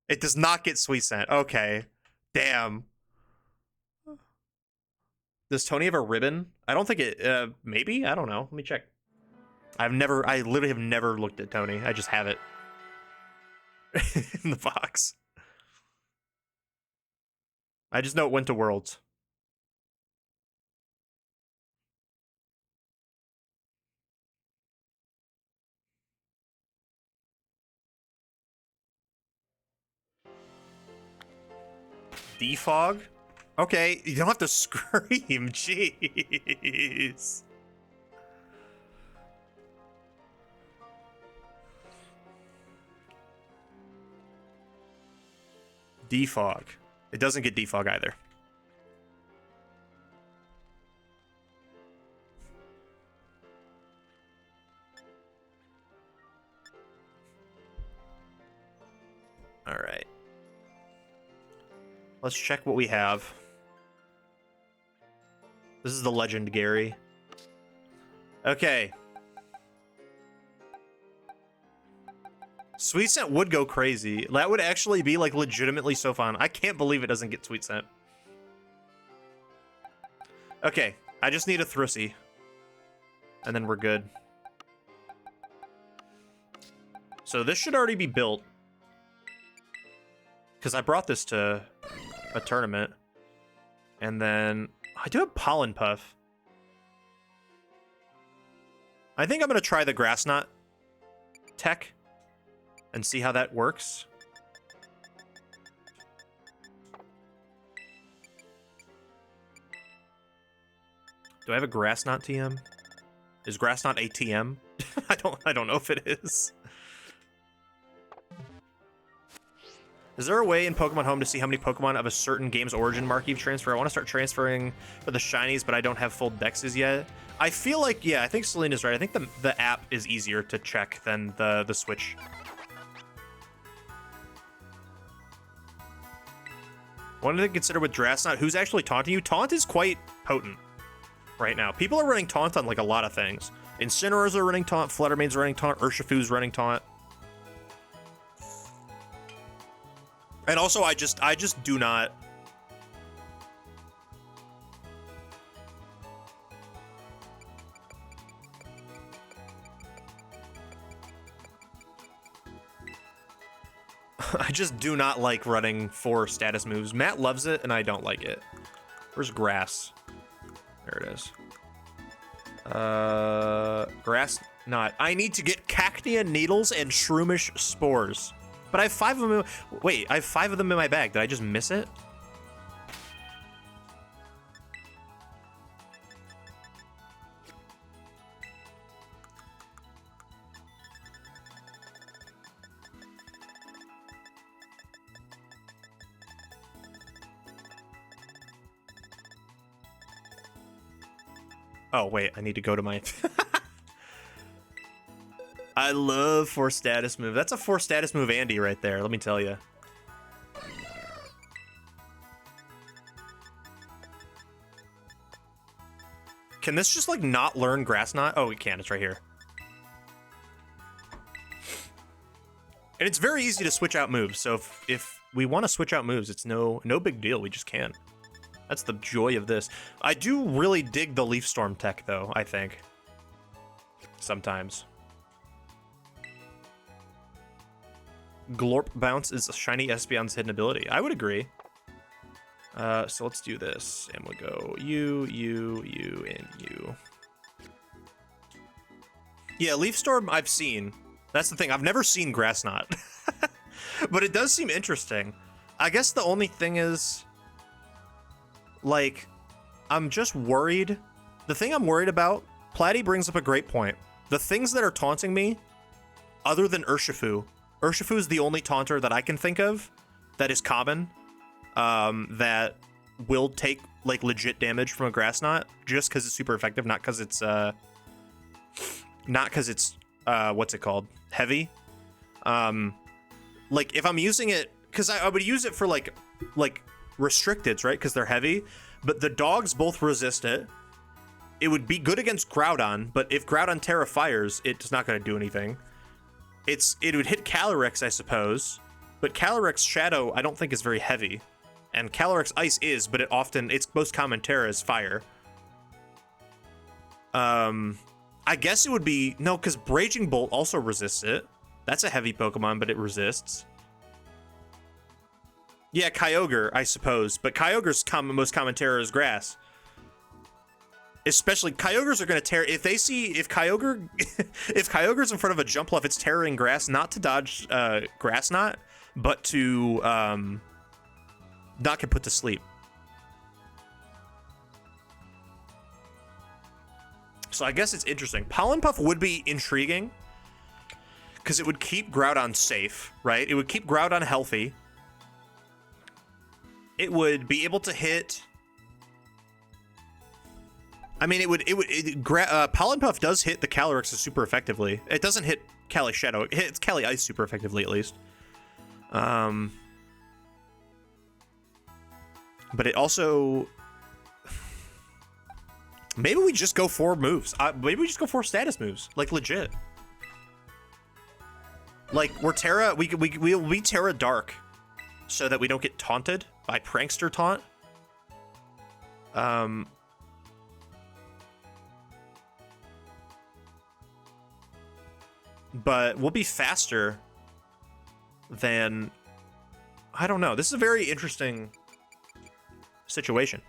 It does not get Sweet Scent. Okay. Damn. Does Tony have a ribbon? I don't think it, maybe? I don't know. Let me check. I literally have never looked at Tony. I just have it in the box. I just know it went to Worlds. Defog? Okay, you don't have to scream. Jeez. Defog. It doesn't get defog either. All right. Let's check what we have. This is the Legend Gary. Okay. Sweet Scent would go crazy. That would actually be like legitimately so fun. I can't believe it doesn't get Sweet Scent. Okay, I just need a Thrusy. And then we're good. So this should already be built. Because I brought this to... a tournament. And then I do have Pollen Puff. I think I'm going to try the Grass Knot tech and see how that works. Do I have a Grass Knot TM? Is Grass Knot a TM? I don't know if it is. Is there a way in Pokemon Home to see how many Pokemon of a certain game's origin mark you've transferred? I want to start transferring for the shinies, but I don't have full dexes yet. I feel like, yeah, I think Selena's right. I think the app is easier to check than the Switch. One thing to consider with Grass Knot, who's actually taunting you? Taunt is quite potent right now. People are running Taunt on like a lot of things. Incineroars are running Taunt, Fluttermane's running Taunt, Urshifu's running Taunt. And also, I just do not. I just do not like running 4 status moves. Matt loves it, and I don't like it. Where's Grass? There it is. Grass Knot. I need to get Cacnea Needles and Shroomish Spores. But I have 5 of them. Wait, I have 5 of them in my bag. Did I just miss it? Oh, wait, I need to go to my... I love 4 status move. That's a 4 status move Andy right there, let me tell you. Can this just, like, not learn Grass Knot? Oh, it can. It's right here. And it's very easy to switch out moves, so if we want to switch out moves, it's no big deal. We just can. That's the joy of this. I do really dig the Leaf Storm tech, though, I think. Sometimes. Glorp Bounce is a shiny Espeon's hidden ability. I would agree. So let's do this. And we'll go you, and you. Yeah, Leaf Storm I've seen. That's the thing. I've never seen Grass Knot. But it does seem interesting. I guess the only thing is... like, I'm just worried. The thing I'm worried about, Platy brings up a great point. The things that are taunting me, other than Urshifu is the only taunter that I can think of that is common, that will take, like, legit damage from a Grass Knot, just because it's super effective, not because it's, what's it called? Heavy. Like, if I'm using it, because I would use it for, like restricteds, right? Because they're heavy, but the dogs both resist it. It would be good against Groudon, but if Groudon Terra Fires, it's not going to do anything. It would hit Calyrex, I suppose, but Calyrex Shadow I don't think is very heavy, and Calyrex Ice is, but its most common Terra is Fire. I guess it would be no, because Raging Bolt also resists it. That's a heavy Pokemon, but it resists. Yeah, Kyogre, I suppose, but Kyogre's most common Terra is Grass. Especially, Kyogres are going to tear... If Kyogre... if Kyogre's in front of a Jumpluff, it's Terra and Grass, not to dodge Grass Knot, but to not get put to sleep. So I guess it's interesting. Pollen Puff would be intriguing, because it would keep Groudon safe, right? It would keep Groudon healthy. It would be able to hit... I mean, Pollen Puff does hit the Calyrex super effectively. It doesn't hit Cali Shadow. It hits Cali Ice super effectively, at least. But it also... Maybe we just go 4 moves. Maybe we just go 4 status moves. Like, legit. Like, we're Terra... We'll be Terra Dark, so that we don't get taunted by Prankster Taunt. But we'll be faster than... I don't know. This is a very interesting situation.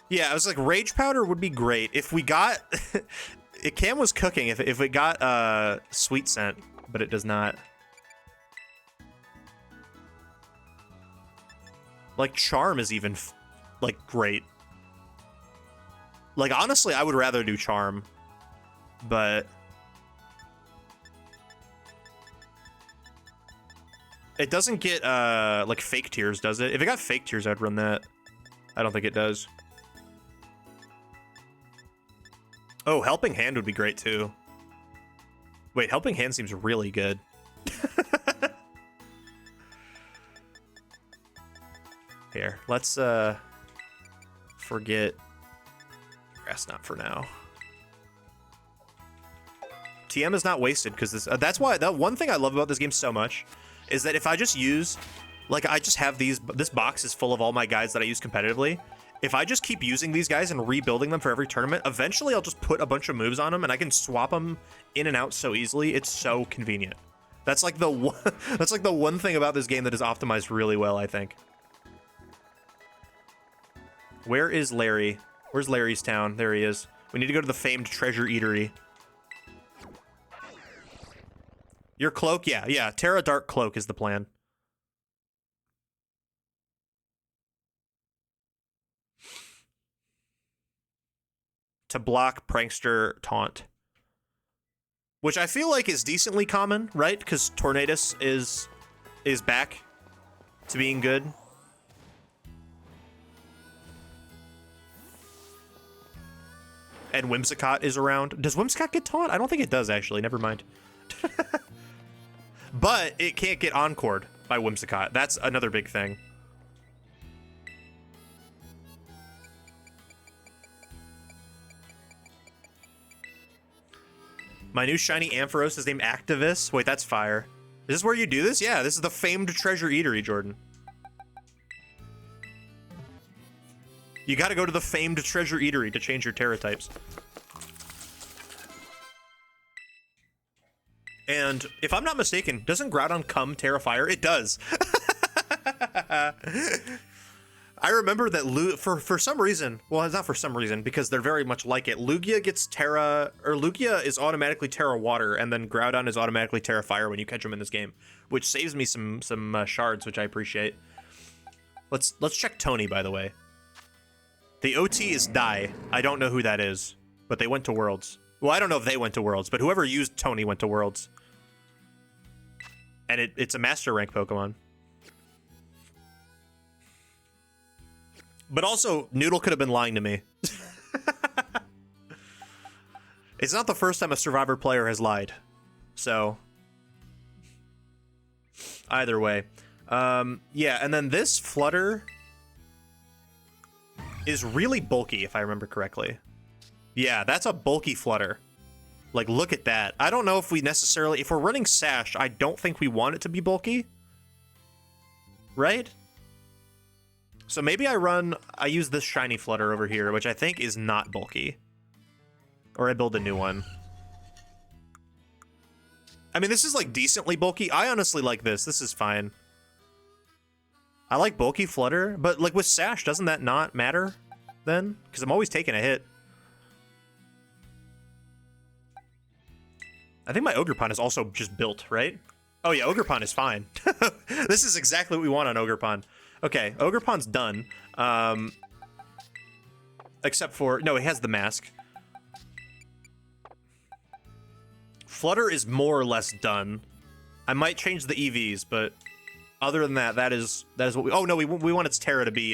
Yeah, I was like, Rage Powder would be great if we got... Cam was cooking if it got Sweet Scent, but it does not. Like, Charm is even, like, great. Like, honestly, I would rather do Charm, but... It doesn't get, like, Fake Tears, does it? If it got Fake Tears, I'd run that. I don't think it does. Oh, Helping Hand would be great, too. Wait, Helping Hand seems really good. Here, let's, forget Grass Knot for now. TM is not wasted, because this, that's why, that one thing I love about this game so much is that if I just use, like, I just have these, this box is full of all my guys that I use competitively. If I just keep using these guys and rebuilding them for every tournament, eventually I'll just put a bunch of moves on them and I can swap them in and out so easily. It's so convenient. That's like the one, that's like the one thing about this game that is optimized really well, I think. Where is Larry? Where's Larry's town? There he is. We need to go to the famed Treasure Eatery. Your cloak? Yeah. Terra Dark Cloak is the plan. To block Prankster Taunt. Which I feel like is decently common, right? Because Tornadus is back to being good. And Whimsicott is around. Does Whimsicott get taunt? I don't think it does, actually. Never mind. But it can't get encored by Whimsicott. That's another big thing. My new shiny Ampharos is named Activist. Wait, that's fire. Is this where you do this? Yeah, this is the famed Treasure Eatery, Jordan. You gotta go to the famed Treasure Eatery to change your Terra types. And if I'm not mistaken, doesn't Groudon come Terra Fire? It does. I remember that for some reason, well, it's not for some reason, because they're very much like it. Lugia gets Terra, or Lugia is automatically Terra Water, and then Groudon is automatically Terra Fire when you catch him in this game, which saves me some shards, which I appreciate. Let's check Tony, by the way. The OT is Die. I don't know who that is, but they went to Worlds. Well, I don't know if they went to Worlds, but whoever used Tony went to Worlds. And it's a Master Rank Pokemon. But also, Noodle could have been lying to me. It's not the first time a Survivor player has lied. So, either way. Yeah, and then this Flutter is really bulky, if I remember correctly. Yeah, that's a bulky Flutter. Like, look at that. I don't know if we necessarily... If we're running Sash, I don't think we want it to be bulky. Right? So maybe I use this shiny Flutter over here, which I think is not bulky. Or I build a new one. I mean, this is, like, decently bulky. I honestly like this. This is fine. I like bulky Flutter, but, like, with Sash, doesn't that not matter then? Because I'm always taking a hit. I think my Ogerpon is also just built, right? Oh yeah, Ogerpon is fine. This is exactly what we want on Ogerpon. Okay, Ogerpon's done. Except for... No, he has the mask. Flutter is more or less done. I might change the EVs, but other than that, that is what we... Oh no, we want its Terra to be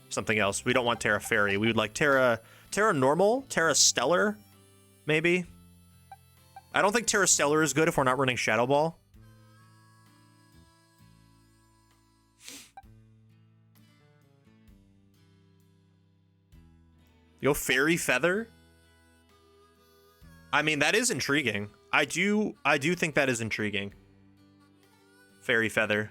something else. We don't want Terra Fairy. We would like Terra Normal, Terra Stellar, maybe. I don't think Terra Stellar is good if we're not running Shadow Ball. Yo, Fairy Feather? I mean, that is intriguing. I do think that is intriguing. Fairy Feather.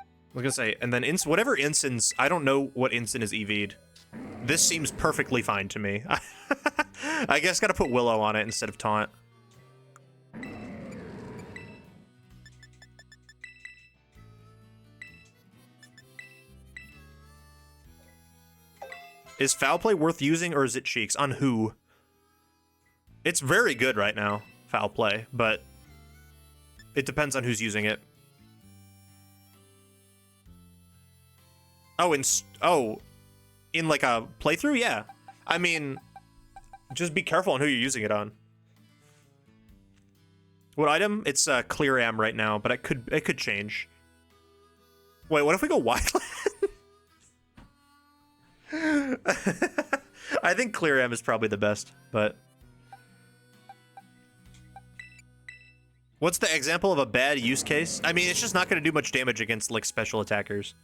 I was gonna say, and then whatever Ensign's, I don't know what Ensign is EV'd. This seems perfectly fine to me. I guess gotta put Willow on it instead of Taunt. Is foul play worth using, or is it cheeks? On who? It's very good right now, foul play, but it depends on who's using it. Oh, in like a playthrough? Yeah. I mean, just be careful on who you're using it on. What item? It's clear am right now, but it could change. Wait, what if we go wildland? I think clear am is probably the best, but what's the example of a bad use case? I mean, it's just not going to do much damage against like special attackers,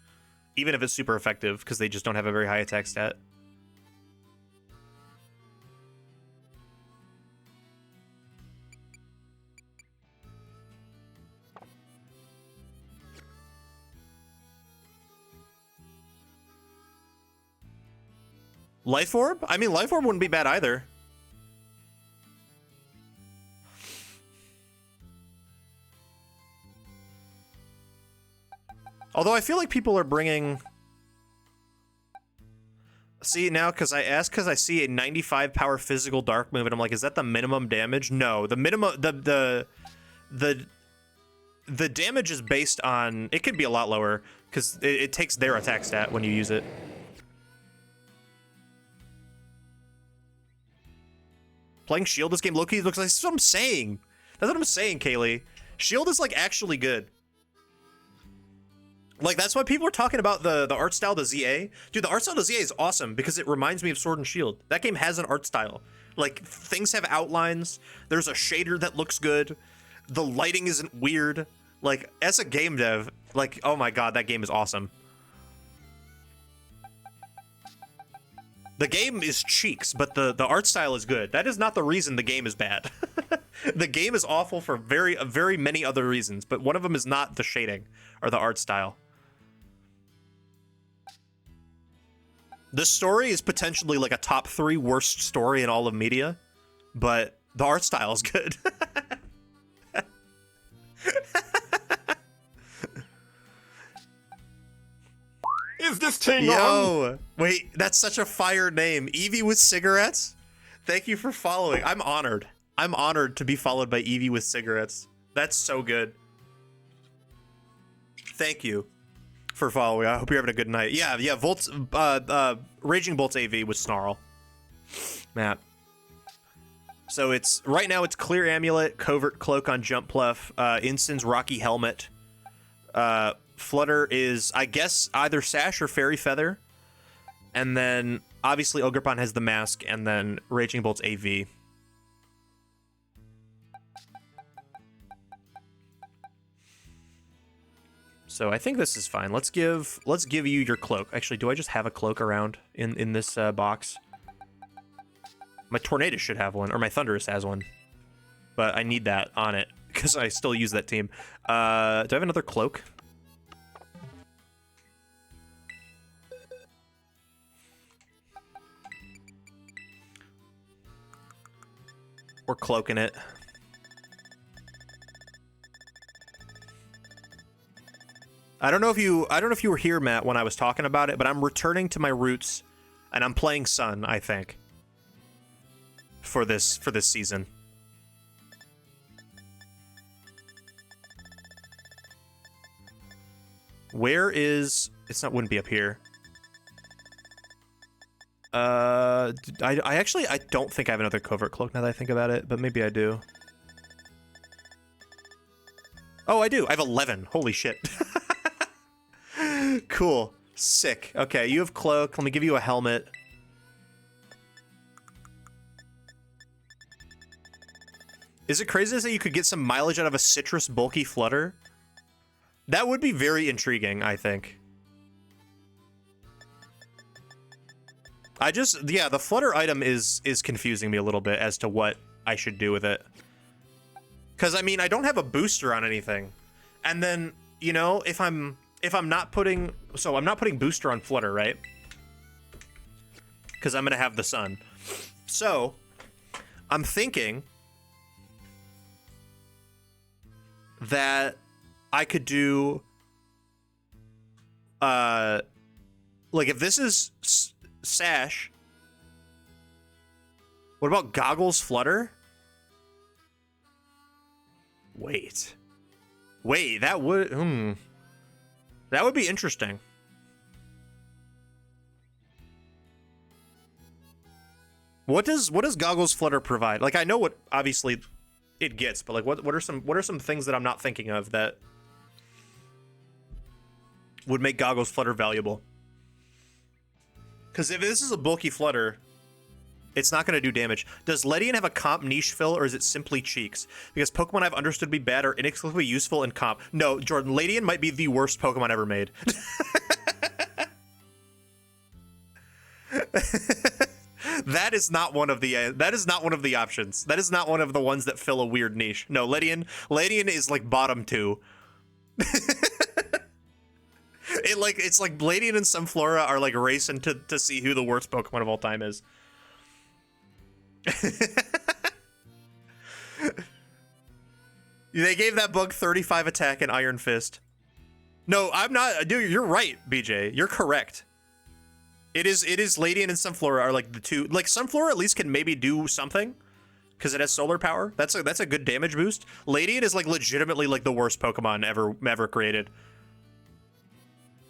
even if it's super effective, because they just don't have a very high attack stat. Life Orb? I mean, Life Orb wouldn't be bad either. Although I feel like people are bringing... See, now, because I see a 95 power physical dark move, and I'm like, is that the minimum damage? No, the minimum... The damage is based on... It could be a lot lower, because it takes their attack stat when you use it. Playing Shield this game low-key looks like... That's what I'm saying. That's what I'm saying, Kaylee. Shield is, like, actually good. Like, that's why people are talking about the art style, the ZA. Dude, the art style, the ZA is awesome because it reminds me of Sword and Shield. That game has an art style. Like, things have outlines. There's a shader that looks good. The lighting isn't weird. Like, as a game dev, like, oh my god, that game is awesome. The game is cheeks, but the art style is good. That is not the reason the game is bad. The game is awful for very many other reasons, but one of them is not the shading or the art style. The story is potentially like a top 3 worst story in all of media, but the art style is good. Is this thing on? Yo, wait, that's such a fire name. Eevee with cigarettes? Thank you for following. I'm honored. I'm honored to be followed by Eevee with cigarettes. That's so good. Thank you for following. I hope you're having a good night. Yeah, Volts, Raging Bolts AV with Snarl. Matt. So it's, right now it's Clear Amulet, Covert Cloak on Jumpluff, Instin's Rocky Helmet, Flutter is, I guess, either Sash or Fairy Feather. And then, obviously, Ogerpon has the mask, and then Raging Bolt's AV. So I think this is fine. Let's give you your cloak. Actually, do I just have a cloak around in this box? My Tornadus should have one, or my Thundurus has one. But I need that on it, because I still use that team. Do I have another cloak? We're cloaking it. I don't know if you were here, Matt, when I was talking about it, but I'm returning to my roots, and I'm playing Sun, I think, for this season. Where is... wouldn't be up here. I don't think I have another Covert Cloak now that I think about it, but maybe I do. Oh, I do. I have 11. Holy shit. Cool. Sick. Okay, you have Cloak. Let me give you a helmet. Is it crazy to say you could get some mileage out of a citrus bulky Flutter? That would be very intriguing, I think. The Flutter item is confusing me a little bit as to what I should do with it. Because, I mean, I don't have a booster on anything. And then, you know, if I'm not putting... So, I'm not putting booster on Flutter, right? Because I'm going to have the Sun. So, I'm thinking that I could do... like, if this is Sash. What about Goggles Flutter? Wait, that would be interesting. What does Goggles Flutter provide? Like, I know what obviously it gets, but like what are some things that I'm not thinking of that would make Goggles Flutter valuable? Because if this is a bulky Flutter, it's not going to do damage. Does Ledian have a comp niche fill, or is it simply cheeks? Because Pokemon I've understood to be bad are inexplicably useful in comp. No, Jordan, Ledian might be the worst Pokemon ever made. That is not one of the options. That is not one of the ones that fill a weird niche. No, Ledian is like bottom 2. It's like Ledian and Sunflora are like racing to see who the worst Pokemon of all time is. They gave that bug 35 attack and Iron Fist. No, I'm not. Dude, you're right, BJ. You're correct. It is Ledian and Sunflora are like the two. Like, Sunflora at least can maybe do something because it has solar power. That's a good damage boost. Ledian is like legitimately like the worst Pokemon ever created.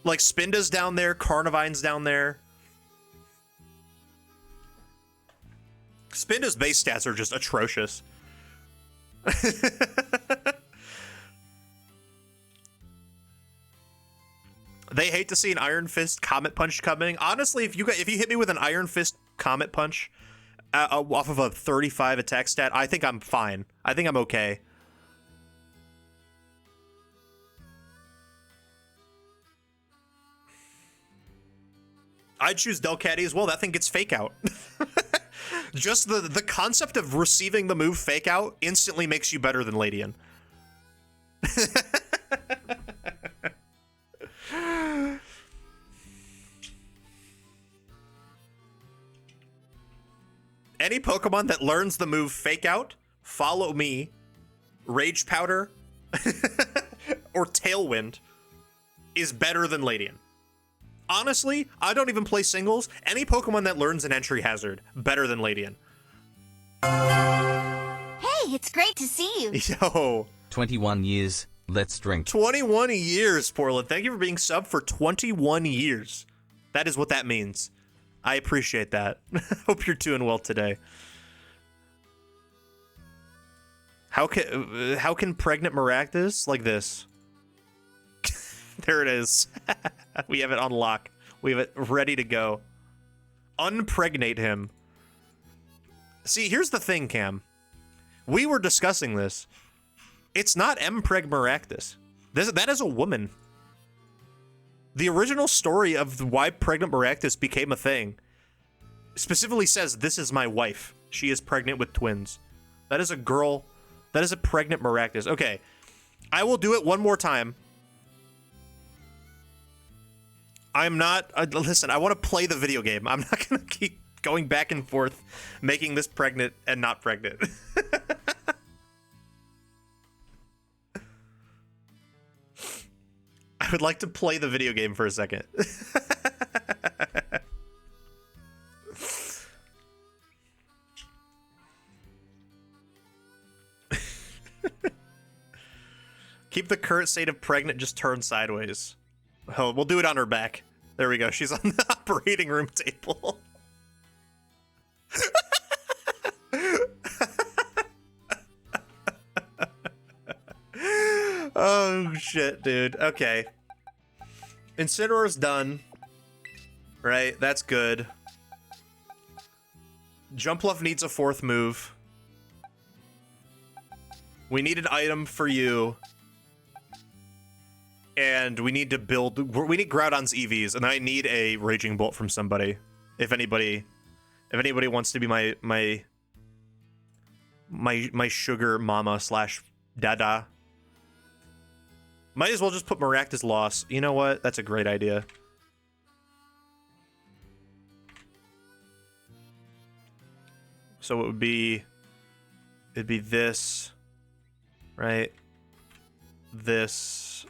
Like, Spinda's down there, Carnivine's down there. Spinda's base stats are just atrocious. They hate to see an Iron Fist Comet Punch coming. Honestly, if you hit me with an Iron Fist Comet Punch off of a 35 attack stat, I think I'm fine. I think I'm okay. I'd choose Delcatty as well. That thing gets Fake Out. Just the concept of receiving the move Fake Out instantly makes you better than Ledian. Any Pokemon that learns the move Fake Out, Follow Me, Rage Powder, or Tailwind is better than Ledian. Honestly, I don't even play singles. Any Pokemon that learns an Entry Hazard, better than Ledian. Hey, it's great to see you. Yo. 21 years, let's drink. 21 years, Portland. Thank you for being subbed for 21 years. That is what that means. I appreciate that. Hope you're doing well today. How can pregnant Maractus like this? There it is. We have it on lock. We have it ready to go. Unpregnate him. See, here's the thing, Cam. We were discussing this. It's not Mpreg Maractus. That is a woman. The original story of why pregnant Maractus became a thing specifically says, "This is my wife. She is pregnant with twins." That is a girl. That is a pregnant Maractus. Okay. I will do it one more time. I'm not... listen, I want to play the video game. I'm not going to keep going back and forth, making this pregnant and not pregnant. I would like to play the video game for a second. Keep the current state of pregnant, just turn sideways. Oh, we'll do it on her back. There we go. She's on the operating room table. Oh, shit, dude. Okay. Incineroar's done. Right, that's good. Jumpluff needs a 4th move. We need an item for you. And we need to build... we need Groudon's EVs, and I need a Raging Bolt from somebody. If anybody wants to be my sugar mama / dada. Might as well just put Maractus Loss. You know what? That's a great idea. So it would be... it'd be this. Right? This...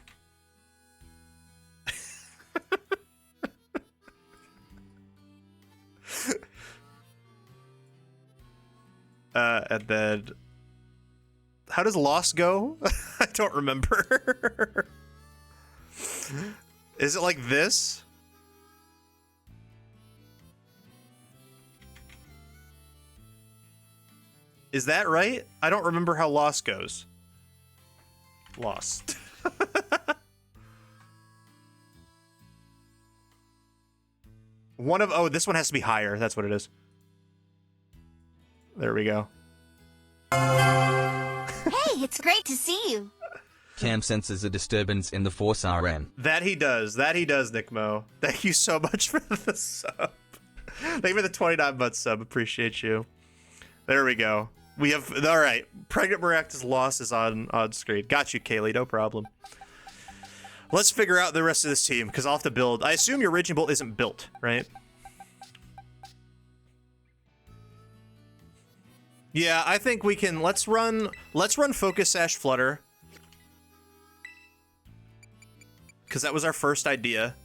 And then, how does lost go? I don't remember. Is it like this? Is that right? I don't remember how lost goes. Lost. Oh, this one has to be higher. That's what it is. There we go. Hey, it's great to see you. Cam senses a disturbance in the Force RN. That he does, Nick Mo. Thank you so much for the sub. Thank you for the 29-month sub. Appreciate you. There we go. We have, all right. Pregnant Maractus loss is on screen. Got you, Kaylee. No problem. Let's figure out the rest of this team, because I'll have to build. I assume your Raging Bolt isn't built, right? Yeah, I think we can. Let's run Focus Sash Flutter, because that was our first idea.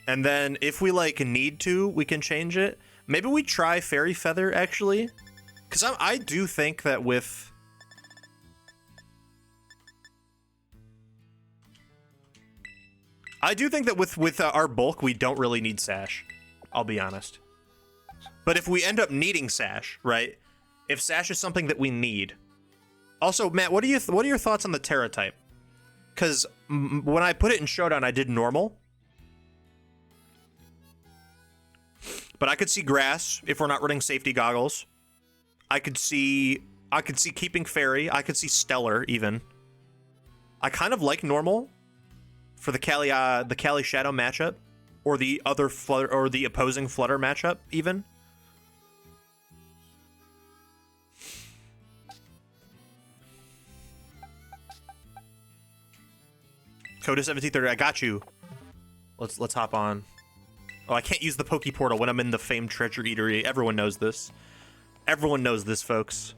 And then if we like need to, we can change it. Maybe we try Fairy Feather actually, because I do think that with our bulk, we don't really need Sash. I'll be honest. But if we end up needing Sash, right? If Sash is something that we need. Also, Matt, what are your thoughts on the Terra type? Because when I put it in Showdown, I did normal. But I could see Grass if we're not running safety goggles. I could see keeping Fairy. I could see Stellar even. I kind of like normal for the Kali Shadow matchup, or the other Flutter, or the opposing Flutter matchup even. Coda 1730, I got you. Let's hop on. Oh, I can't use the Poke Portal when I'm in the famed Treasure Eatery. Everyone knows this. Everyone knows this, folks.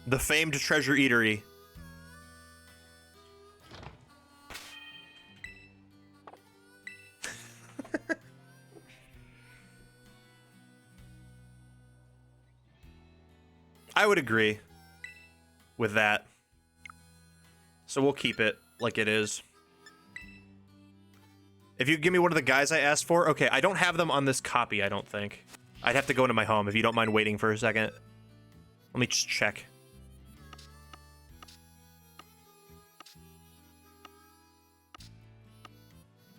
The famed Treasure Eatery. I would agree with that. So we'll keep it like it is. If you give me one of the guys I asked for, okay, I don't have them on this copy, I don't think. I'd have to go into my home if you don't mind waiting for a second. Let me just check.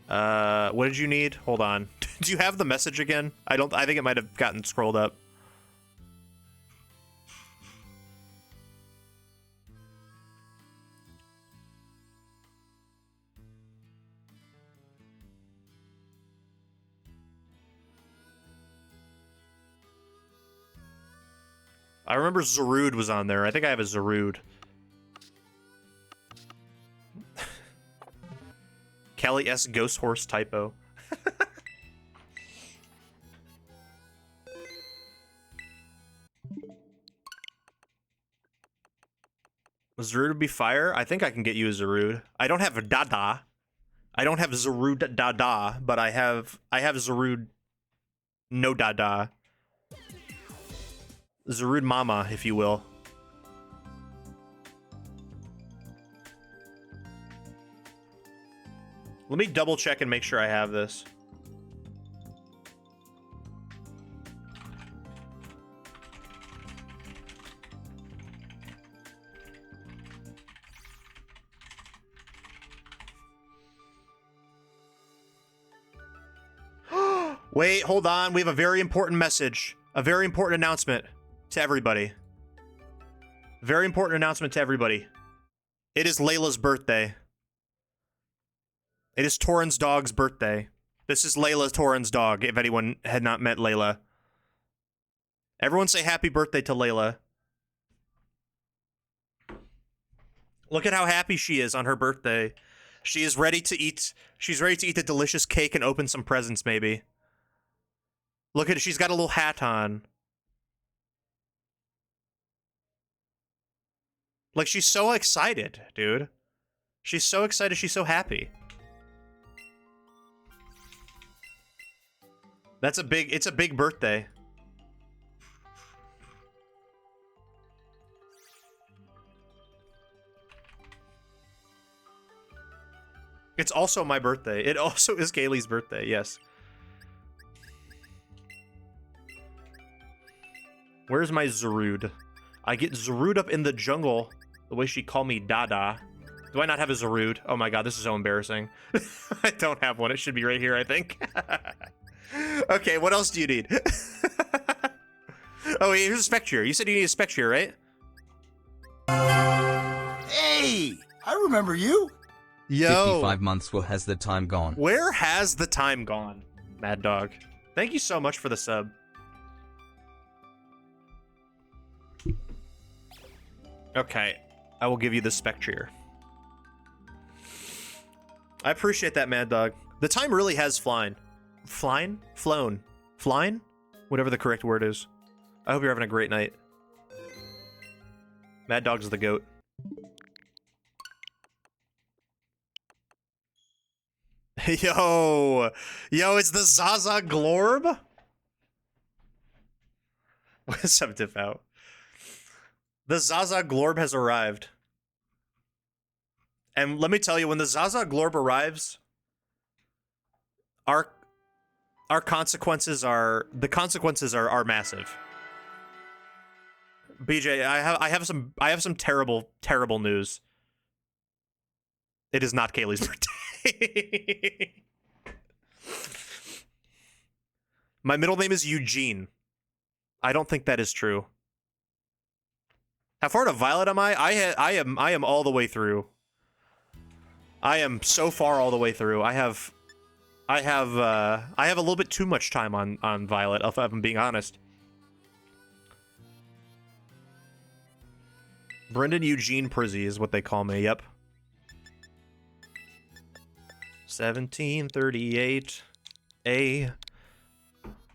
What did you need? Hold on. Do you have the message again? I think it might have gotten scrolled up. I remember Zarude was on there. I think I have a Zarude. Kelly S. Ghost Horse typo. Zarude would be fire? I think I can get you a Zarude. I don't have a Dada. I don't have Zarude Dada, but I have Zarude no Dada. Zarude Mama, if you will. Let me double check and make sure I have this. Wait, hold on. We have a very important message. A very important announcement to everybody. Very important announcement to everybody. It is Layla's birthday. It is Torin's dog's birthday. This is Layla Torin's dog, if anyone had not met Layla. Everyone say happy birthday to Layla. Look at how happy she is on her birthday. She is ready to eat. She's ready to eat the delicious cake and open some presents, maybe. Look at it. She's got a little hat on. Like, she's so excited, dude. She's so excited. She's so happy. It's a big birthday. It's also my birthday. It also is Kaylee's birthday, yes. Where's my Zarude? I get Zarude up in the jungle the way she called me Dada. Do I not have a Zarude? Oh my god, this is so embarrassing. I don't have one. It should be right here, I think. Okay, what else do you need? Oh, here's a Spectre. You said you need a Spectre, right? Hey, I remember you. Yo. 55 months. Where has the time gone? Where has the time gone? Mad Dog. Thank you so much for the sub. Okay, I will give you the Spectre. I appreciate that, Mad Dog. The time really has flown. Flown? Flying? Whatever the correct word is. I hope you're having a great night. Mad Dog's the goat. Yo, it's the Zaza Glorb. What's up, Diff Out? The Zaza Glorb has arrived. And let me tell you, when the Zaza Glorb arrives, our consequences are massive. BJ, I have some terrible news. It is not Kaylee's birthday. My middle name is Eugene. I don't think that is true. How far to Violet am I? I am all the way through. I am so far all the way through. I have a little bit too much time on Violet, if I'm being honest. Brendan Eugene Prizzy is what they call me, yep. 1738 A.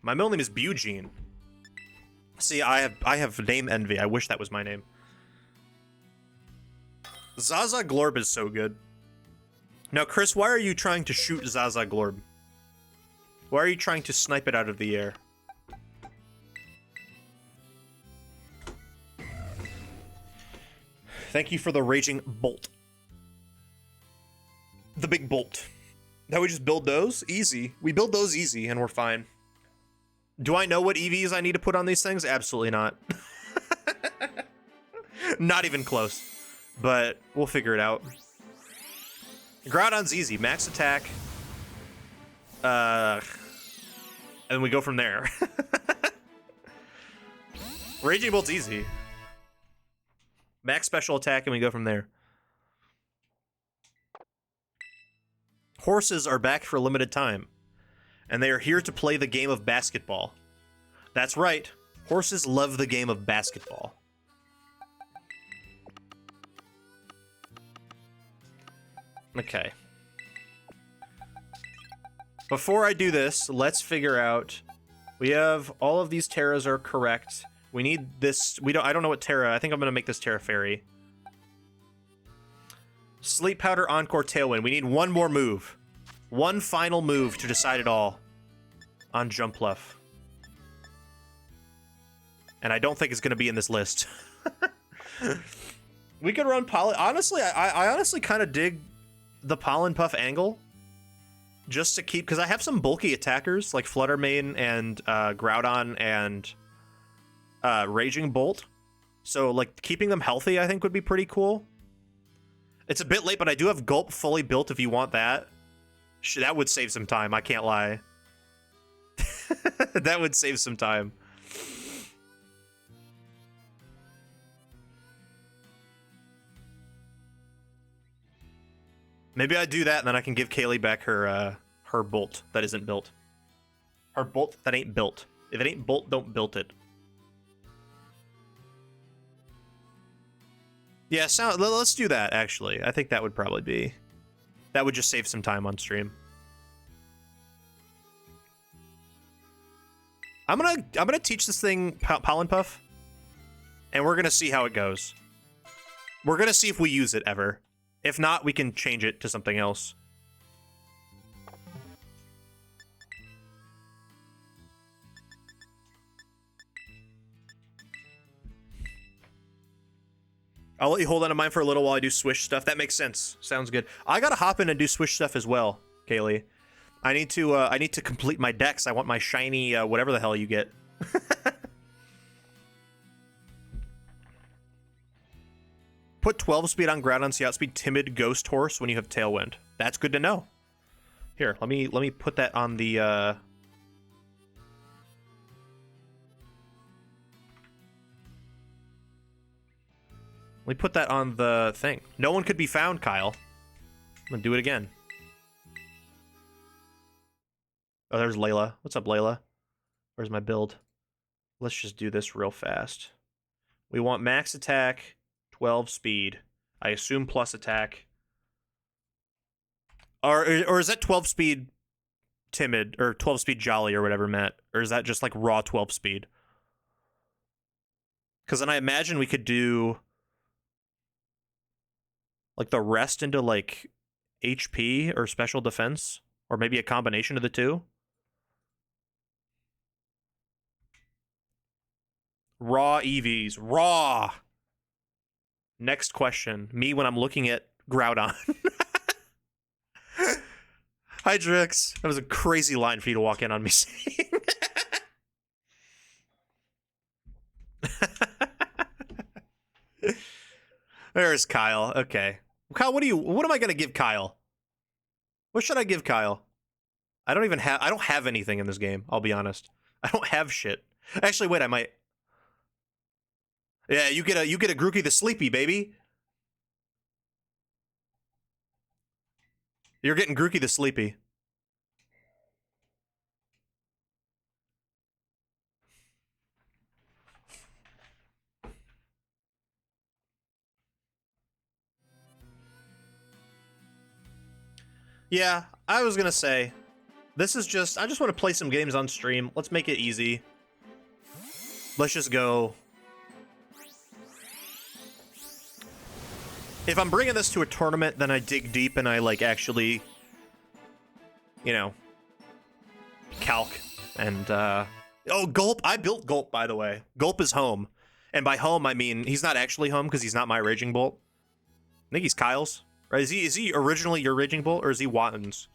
My middle name is Bugene. See, I have name envy. I wish that was my name. Zaza Glorb is so good. Now, Chris, why are you trying to shoot Zaza Glorb? Why are you trying to snipe it out of the air? Thank you for the Raging Bolt. The big bolt. Now we just build those? Easy. We build those easy and we're fine. Do I know what EVs I need to put on these things? Absolutely not. Not even close. But we'll figure it out. Groudon's easy. Max attack. And we go from there. Raging Bolt's easy. Max special attack and we go from there. Horses are back for a limited time. And they are here to play the game of basketball. That's right. Horses love the game of basketball. Okay. Before I do this, let's figure out. We have all of these Terras are correct. We need this. I don't know what Terra. I think I'm gonna make this Terra Fairy. Sleep Powder, Encore, Tailwind. We need one more move. One final move to decide it all on Jumpluff. And I don't think it's gonna be in this list. We could run Pollen. Honestly, I honestly kind of dig the Pollen Puff angle. Just to keep, because I have some bulky attackers like Fluttermane and Groudon and Raging Bolt. So like keeping them healthy I think would be pretty cool. It's a bit late, but I do have Gulp fully built if you want that. That would save some time, I can't lie. That would save some time. Maybe I do that and then I can give Kaylee back her her bolt that isn't built. Her bolt that ain't built. If it ain't bolt, don't build it. Yeah, let's do that actually. I think that would probably be. That would just save some time on stream. I'm gonna teach this thing Pollen Puff, and we're gonna see how it goes. We're gonna see if we use it ever. If not, we can change it to something else. I'll let you hold on to mine for a little while I do Swish stuff. That makes sense. Sounds good. I gotta hop in and do Swish stuff as well, Kaylee. I need to complete my decks. I want my shiny whatever the hell you get. Put 12 speed on Groudon so you outspeed Timid Ghost Horse when you have Tailwind. That's good to know. Here, let me put that on the let me put that on the thing. No one could be found, Kyle. I'm gonna do it again. Oh, there's Layla. What's up, Layla? Where's my build? Let's just do this real fast. We want max attack, 12 speed. I assume plus attack. Or is that 12 speed timid, or 12 speed jolly, or whatever, Matt? Or is that just like raw 12 speed? Because then I imagine we could do like the rest into like HP or special defense, or maybe a combination of the two. Raw EVs. Raw! Next question. Me when I'm looking at Groudon. Hi, Drix. That was a crazy line for you to walk in on me saying. There's Kyle. Okay. Kyle, what am I going to give Kyle? What should I give Kyle? I don't have anything in this game, I'll be honest. I don't have shit. Actually, wait, I might. Yeah, you get a Grookey the Sleepy, baby. You're getting Grookey the Sleepy. Yeah, I was gonna say, this is just, I just want to play some games on stream. Let's make it easy. Let's just go. If I'm bringing this to a tournament, then I dig deep and I, like, actually, you know, calc and, oh, Gulp. I built Gulp, by the way. Gulp is home. And by home, I mean, he's not actually home because he's not my Raging Bolt. I think he's Kyle's. Right? Is he originally your Raging Bolt, or is he Watton's?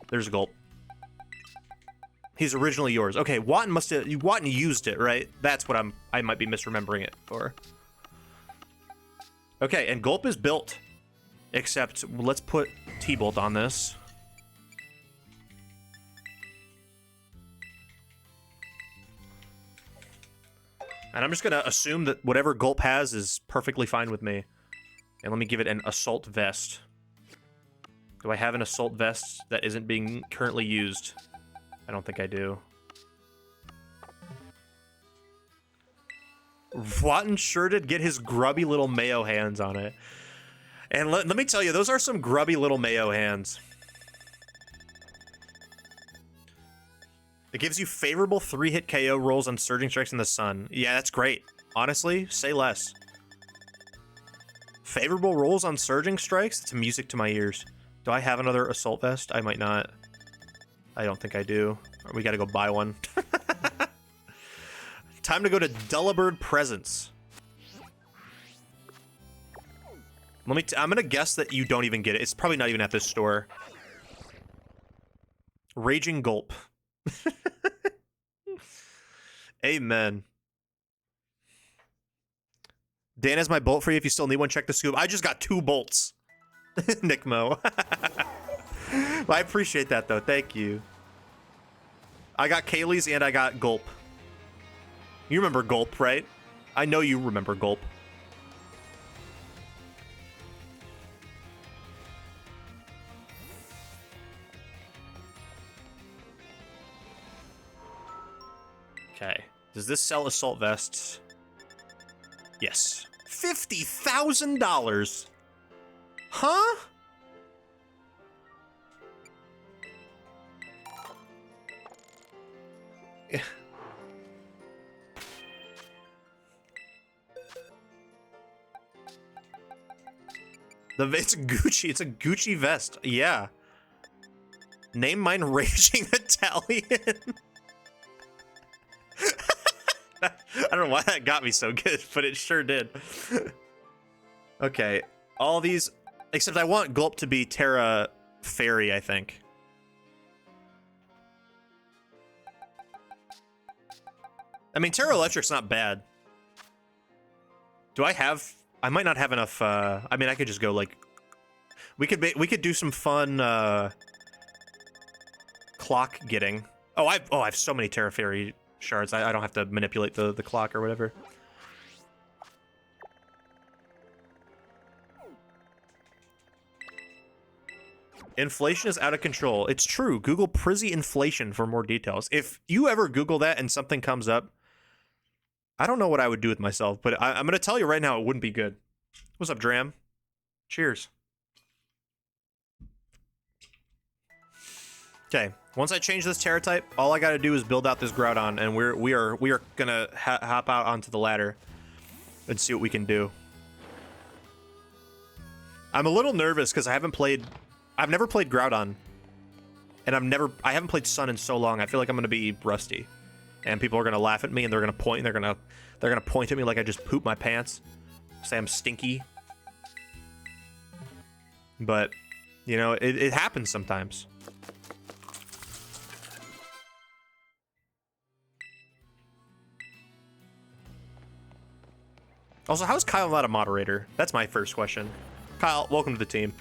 There's Gulp. He's originally yours. Okay, Watton used it, right? That's what I might be misremembering it for. Okay, and Gulp is built. Except, let's put T-Bolt on this. And I'm just gonna assume that whatever Gulp has is perfectly fine with me. And let me give it an Assault Vest. Do I have an Assault Vest that isn't being currently used? I don't think I do. Watton sure did get his grubby little mayo hands on it. And let me tell you, those are some grubby little mayo hands. It gives you favorable 3-hit KO rolls on Surging Strikes in the Sun. Yeah, that's great. Honestly, say less. Favorable rolls on Surging Strikes? It's music to my ears. Do I have another Assault Vest? I might not. I don't think I do. We gotta go buy one. Time to go to Dullabird Presents. I'm gonna guess that you don't even get it. It's probably not even at this store. Raging Gulp. Amen. Dan has my bolt for you. If you still need one, check the scoop. I just got 2 bolts. Nick Mo. Well, I appreciate that, though. Thank you. I got Kaylee's and I got Gulp. You remember Gulp, right? I know you remember Gulp. Okay. Does this sell Assault Vests? Yes. $50,000! Huh? It's a Gucci. It's a Gucci vest. Yeah. Name mine Raging Italian. I don't know why that got me so good, but it sure did. Okay, all these, except I want Gulp to be Terra Fairy, I think. I mean, Terra Electric's not bad. Do I have? I might not have enough. I mean, I could just go like. We could do some fun clock getting. Oh, I have so many Terra Fairy shards. I don't have to manipulate the clock or whatever. Inflation is out of control. It's true. Google Prizzy inflation for more details. If you ever Google that and something comes up, I don't know what I would do with myself, but I'm going to tell you right now it wouldn't be good. What's up, Dram? Cheers. Okay, once I change this Terra type, all I got to do is build out this Groudon, and we are going to hop out onto the ladder and see what we can do. I'm a little nervous because I've never played Groudon, and I haven't played Sun in so long. I feel like I'm going to be rusty. And people are gonna laugh at me, and they're gonna point. They're gonna point at me like I just pooped my pants, say I'm stinky. But you know, it happens sometimes. Also, how is Kyle not a moderator? That's my first question. Kyle, welcome to the team.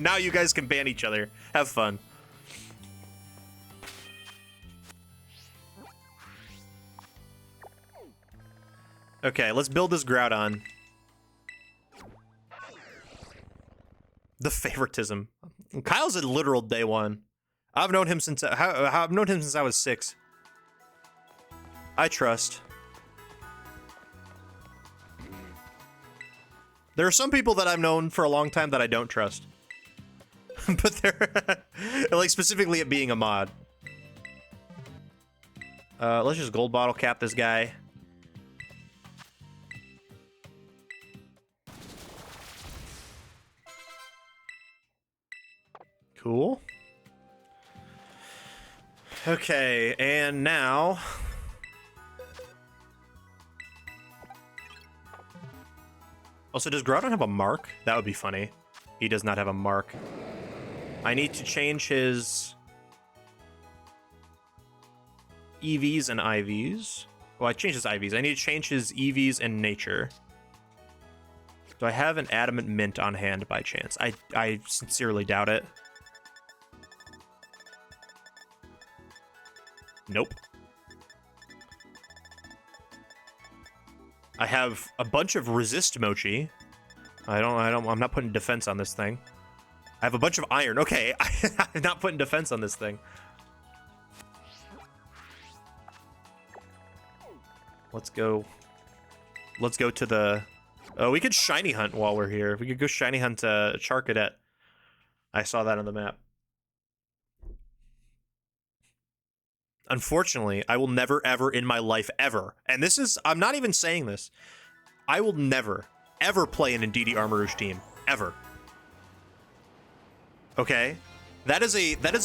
Now you guys can ban each other. Have fun. Okay, let's build this Groudon. The favoritism. Kyle's a literal day one. I've known him since I was 6. I trust. There are some people that I've known for a long time that I don't trust. But they're like specifically at being a mod. Let's just gold bottle cap this guy. Cool. Okay, and now also, does Groudon have a mark? That would be funny. He does not have a mark. I need to change his EVs and IVs. Well, I changed his IVs. I need to change his EVs and nature. Do I have an adamant mint on hand by chance? I sincerely doubt it. Nope. I have a bunch of resist mochi. I'm not putting defense on this thing. I have a bunch of iron. Okay, I'm not putting defense on this thing. Let's go. Let's go to the... Oh, we could shiny hunt while we're here. We could go shiny hunt Charcadet. I saw that on the map. Unfortunately, I will never, ever in my life, ever, and this is... I'm not even saying this. I will never, ever play an Indeedee Armor Rouge team. Ever. Okay, that is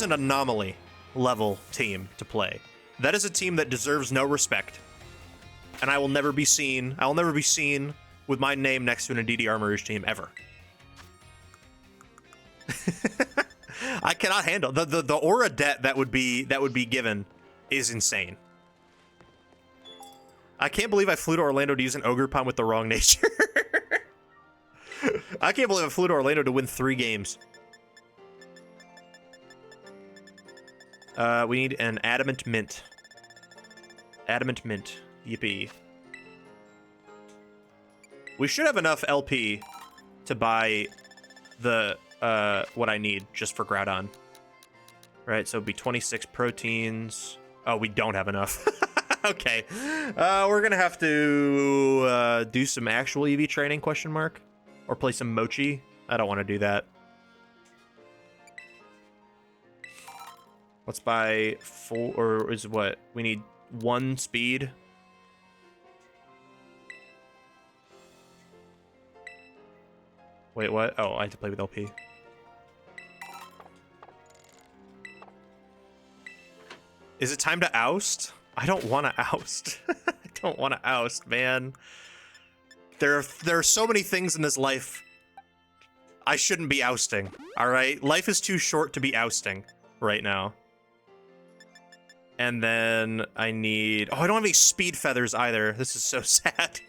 an anomaly level team to play. That is a team that deserves no respect, and I will never be seen. I will never be seen with my name next to an Indeedee Armor Rouge team ever. I cannot handle the aura debt that would be given is insane. I can't believe I flew to Orlando to use an Ogerpon with the wrong nature. I can't believe I flew to Orlando to win 3 games. We need an adamant mint. Adamant mint. Yippee. We should have enough LP to buy the what I need just for Groudon. Right, so it'd be 26 proteins. Oh, we don't have enough. Okay. We're gonna have to do some actual EV training, question mark? Or play some mochi. I don't want to do that. Let's buy 4, or is what? We need 1 speed. Wait, what? Oh, I have to play with LP. Is it time to oust? I don't want to oust. I don't want to oust, man. There are so many things in this life I shouldn't be ousting, alright? Life is too short to be ousting right now. And then I need... Oh, I don't have any speed feathers either. This is so sad.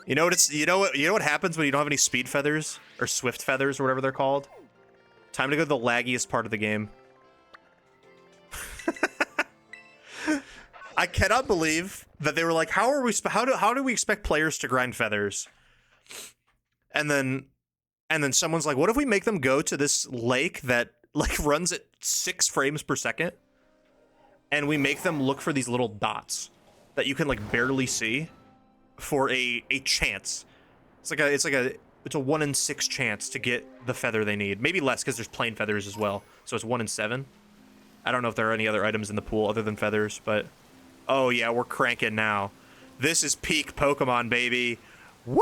You know what happens when you don't have any speed feathers? Or swift feathers, or whatever they're called? Time to go to the laggiest part of the game. I cannot believe that they were like, how do we expect players to grind feathers? And then someone's like, what if we make them go to this lake that like runs at 6 frames per second? And we make them look for these little dots that you can like barely see for a chance. It's a 1 in 6 chance to get the feather they need. Maybe less because there's plain feathers as well. So it's 1 in 7. I don't know if there are any other items in the pool other than feathers, but oh yeah, we're cranking now. This is peak Pokemon, baby. Woo!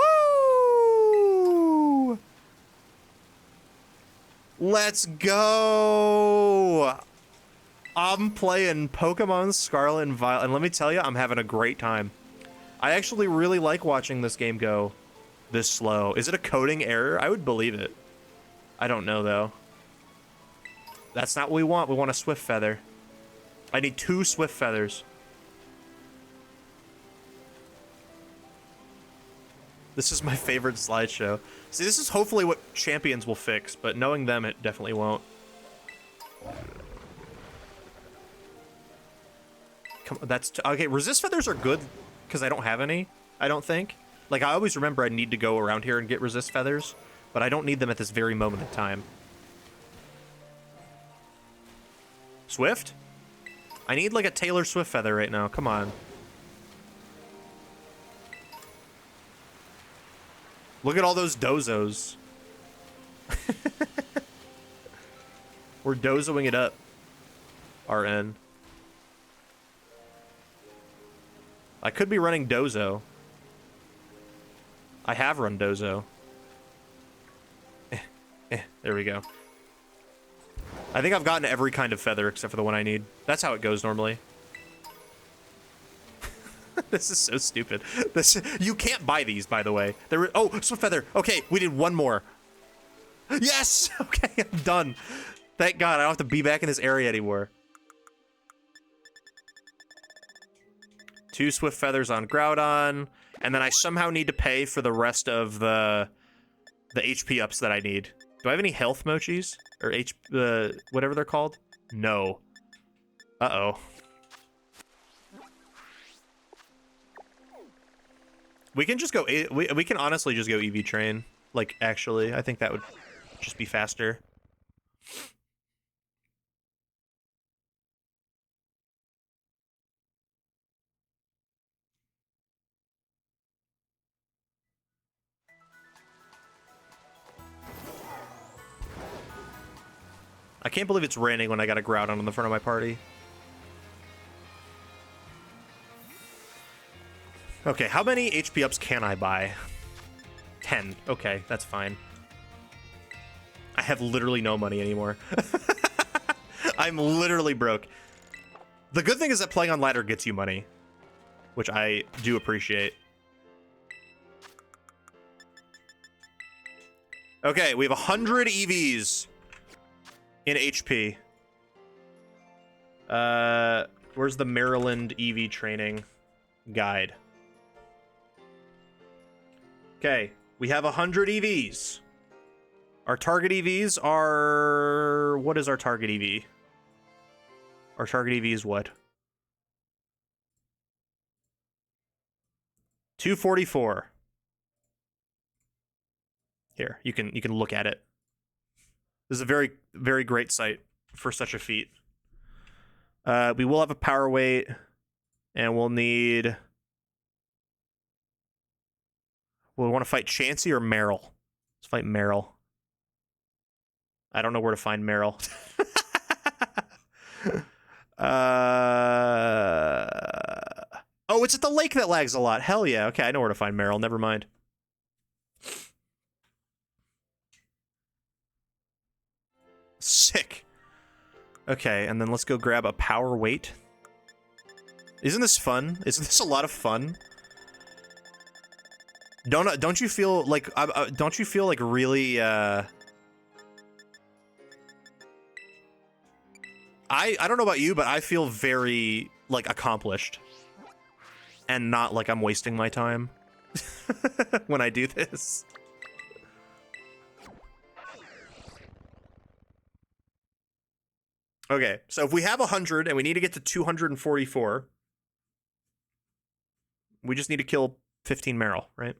Let's go! I'm playing Pokemon Scarlet and Violet, and let me tell you, I'm having a great time. I actually really like watching this game go this slow. Is it a coding error? I would believe it. I don't know, though. That's not what we want. We want a Swift Feather. I need 2 Swift Feathers. This is my favorite slideshow. See, this is hopefully what Champions will fix, but knowing them, it definitely won't. Come on, okay, Resist Feathers are good because I don't have any, I don't think. Like, I always remember I need to go around here and get Resist Feathers, but I don't need them at this very moment in time. Swift? I need, like, a Taylor Swift Feather right now. Come on. Look at all those dozos. We're dozoing it up. RN. I could be running Dozo. I have run Dozo. There we go. I think I've gotten every kind of feather except for the one I need. That's how it goes normally. This is so stupid. You can't buy these, by the way. Oh, Swift Feather. Okay, we did one more. Yes! Okay, I'm done. Thank God, I don't have to be back in this area anymore. 2 Swift Feathers on Groudon, and then I somehow need to pay for the rest of the HP ups that I need. Do I have any health mochis? Or whatever they're called? No. Uh-oh. We can just go, we can honestly just go EV Train. Like, actually, I think that would just be faster. I can't believe it's raining when I got a Groudon on the front of my party. Okay, how many HP ups can I buy? 10. Okay, that's fine. I have literally no money anymore. I'm literally broke. The good thing is that playing on ladder gets you money, which I do appreciate. Okay, we have 100 EVs in HP. Where's the Maryland EV training guide? Okay, we have 100 EVs. Our target EVs are... What is our target EV? Our target EV is what? 244. Here, you can look at it. This is a very, very great site for such a feat. We will have a power weight, and we'll need... We want to fight Chansey or Meryl? Let's fight Meryl. I don't know where to find Meryl. Oh, it's at the lake that lags a lot. Hell yeah. Okay, I know where to find Meryl. Never mind. Sick. Okay, and then let's go grab a power weight. Isn't this fun? Isn't this a lot of fun? Don't you feel like really I don't know about you, but I feel very like accomplished and not like I'm wasting my time when I do this. Okay, so if we have 100 and we need to get to 244, we just need to kill 15 Meryl, right?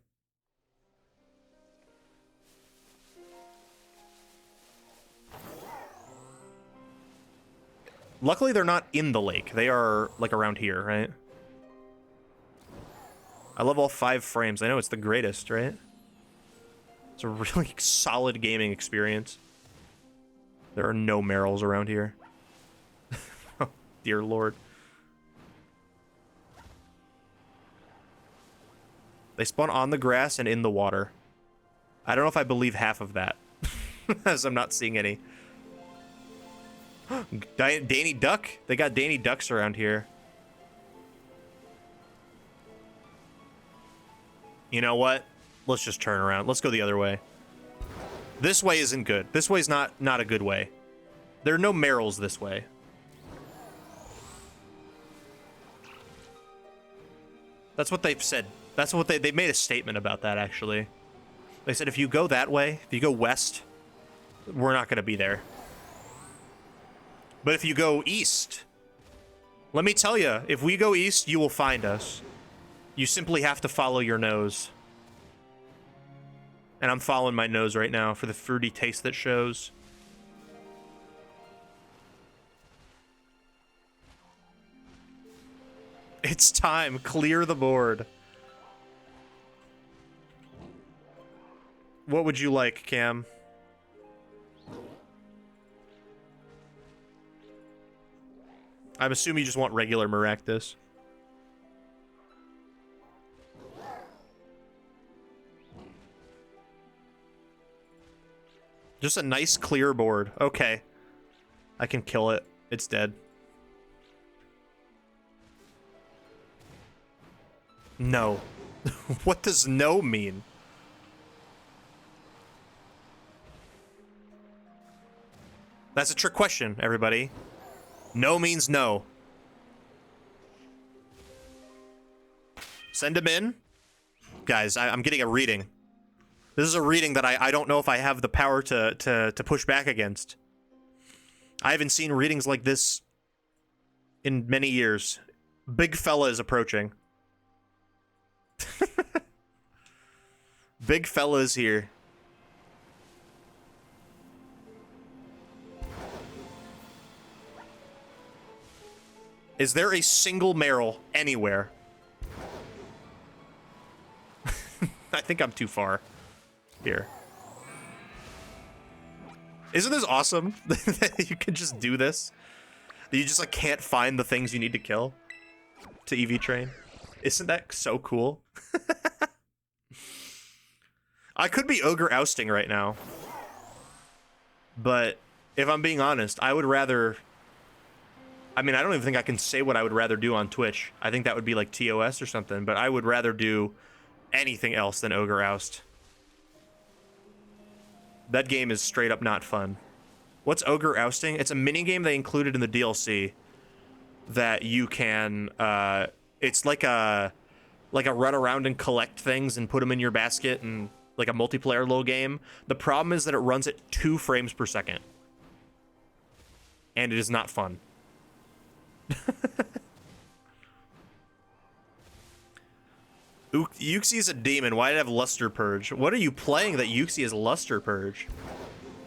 Luckily, they're not in the lake. They are, like, around here, right? I love all 5 frames. I know it's the greatest, right? It's a really solid gaming experience. There are no Meryls around here. Oh, dear Lord. They spawn on the grass and in the water. I don't know if I believe half of that, as I'm not seeing any. Danny Duck? They got Danny Ducks around here. You know what? Let's just turn around. Let's go the other way. This way isn't good. This way's not a good way. There are no Meryls this way. That's what they've said. That's what they made a statement about that, actually. They said if you go that way, if you go west, we're not going to be there. But if you go east, let me tell you, if we go east, you will find us. You simply have to follow your nose. And I'm following my nose right now for the fruity taste that shows. It's time. Clear the board. What would you like, Cam? I'm assuming you just want regular Maractus. Just a nice clear board. Okay. I can kill it. It's dead. No. What does no mean? That's a trick question, everybody. No means no. Send him in. Guys, I'm getting a reading. This is a reading that I don't know if I have the power to push back against. I haven't seen readings like this in many years. Big fella is approaching. Big fella is here. Is there a single Meryl anywhere? I think I'm too far. Here. Isn't this awesome? That you can just do this? That you just like can't find the things you need to kill to EV train? Isn't that so cool? I could be ogre ousting right now. But if I'm being honest, I would rather... I mean, I don't even think I can say what I would rather do on Twitch. I think that would be like TOS or something, but I would rather do anything else than ogre oust. That game is straight up not fun. What's ogre ousting? It's a mini game they included in the DLC that you can it's like a run around and collect things and put them in your basket, and like a multiplayer little game. The problem is that it runs at 2 frames per second. And it is not fun. Yuxi is a demon. Why did it have Luster Purge? What are you playing that Yuxi is Luster Purge?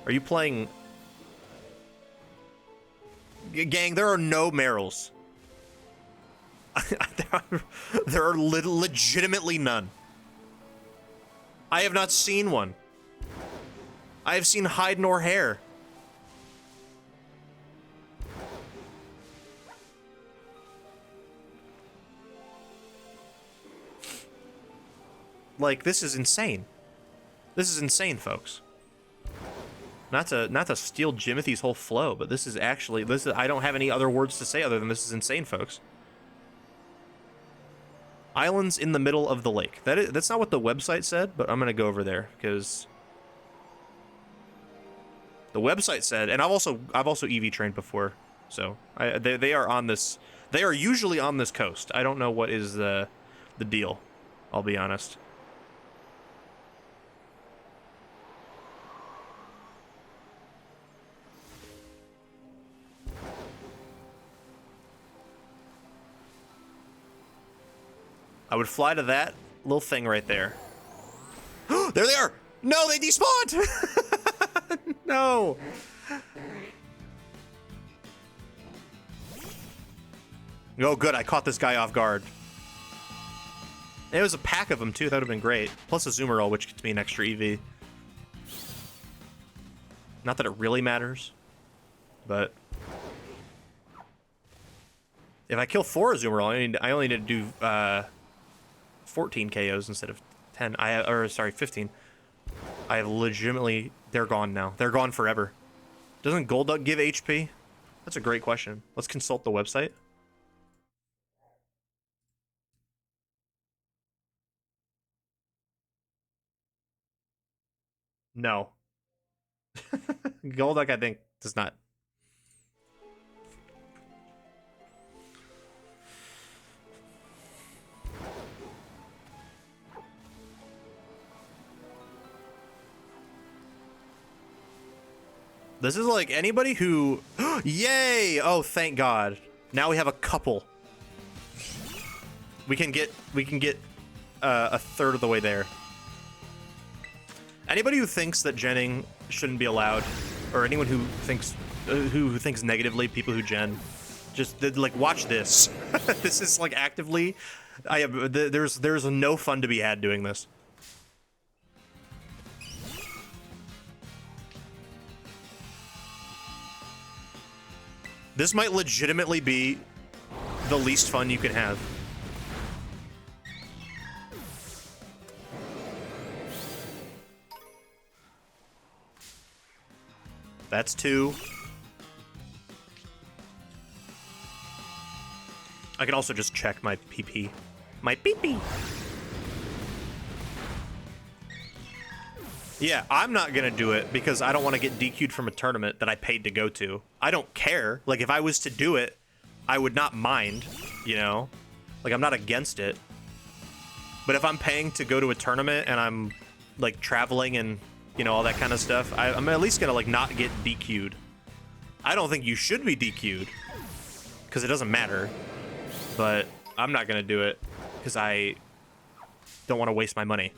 Are you playing... Gang, there are no Meryls. There are legitimately none. I have not seen one. I have seen hide nor hair. Like, this is insane. This is insane, folks. Not to steal Jimothy's whole flow, but this is I don't have any other words to say other than this is insane, folks. Islands in the middle of the lake. That's not what the website said, but I'm gonna go over there because the website said, and I've also EV trained before, so they are on this. They are usually on this coast. I don't know what is the deal. I'll be honest. I would fly to that little thing right there. There they are! No, they despawned! No! Oh, good, I caught this guy off guard. It was a pack of them, too. That would have been great. Plus a zoomer roll, which gets me an extra EV. Not that it really matters, but if I kill 4 zoomer roll, I only need to do 14 KOs instead of 10. 15. I have legitimately... They're gone now. They're gone forever. Doesn't Golduck give HP? That's a great question. Let's consult the website. No. Golduck, I think, does not. This is like anybody who... Yay! Oh, thank God. Now we have a couple. We can get a third of the way there. Anybody who thinks that genning shouldn't be allowed, or anyone who thinks negatively, people who gen, just like watch this. This is like actively. There's no fun to be had doing this. This might legitimately be the least fun you can have. That's 2. I can also just check my PP. My PP! Yeah, I'm not gonna do it because I don't want to get DQ'd from a tournament that I paid to go to. I don't care. Like, if I was to do it, I would not mind, you know? Like, I'm not against it. But if I'm paying to go to a tournament and I'm, like, traveling and, you know, all that kind of stuff, I'm at least gonna, like, not get DQ'd. I don't think you should be DQ'd because it doesn't matter. But I'm not gonna do it because I don't want to waste my money.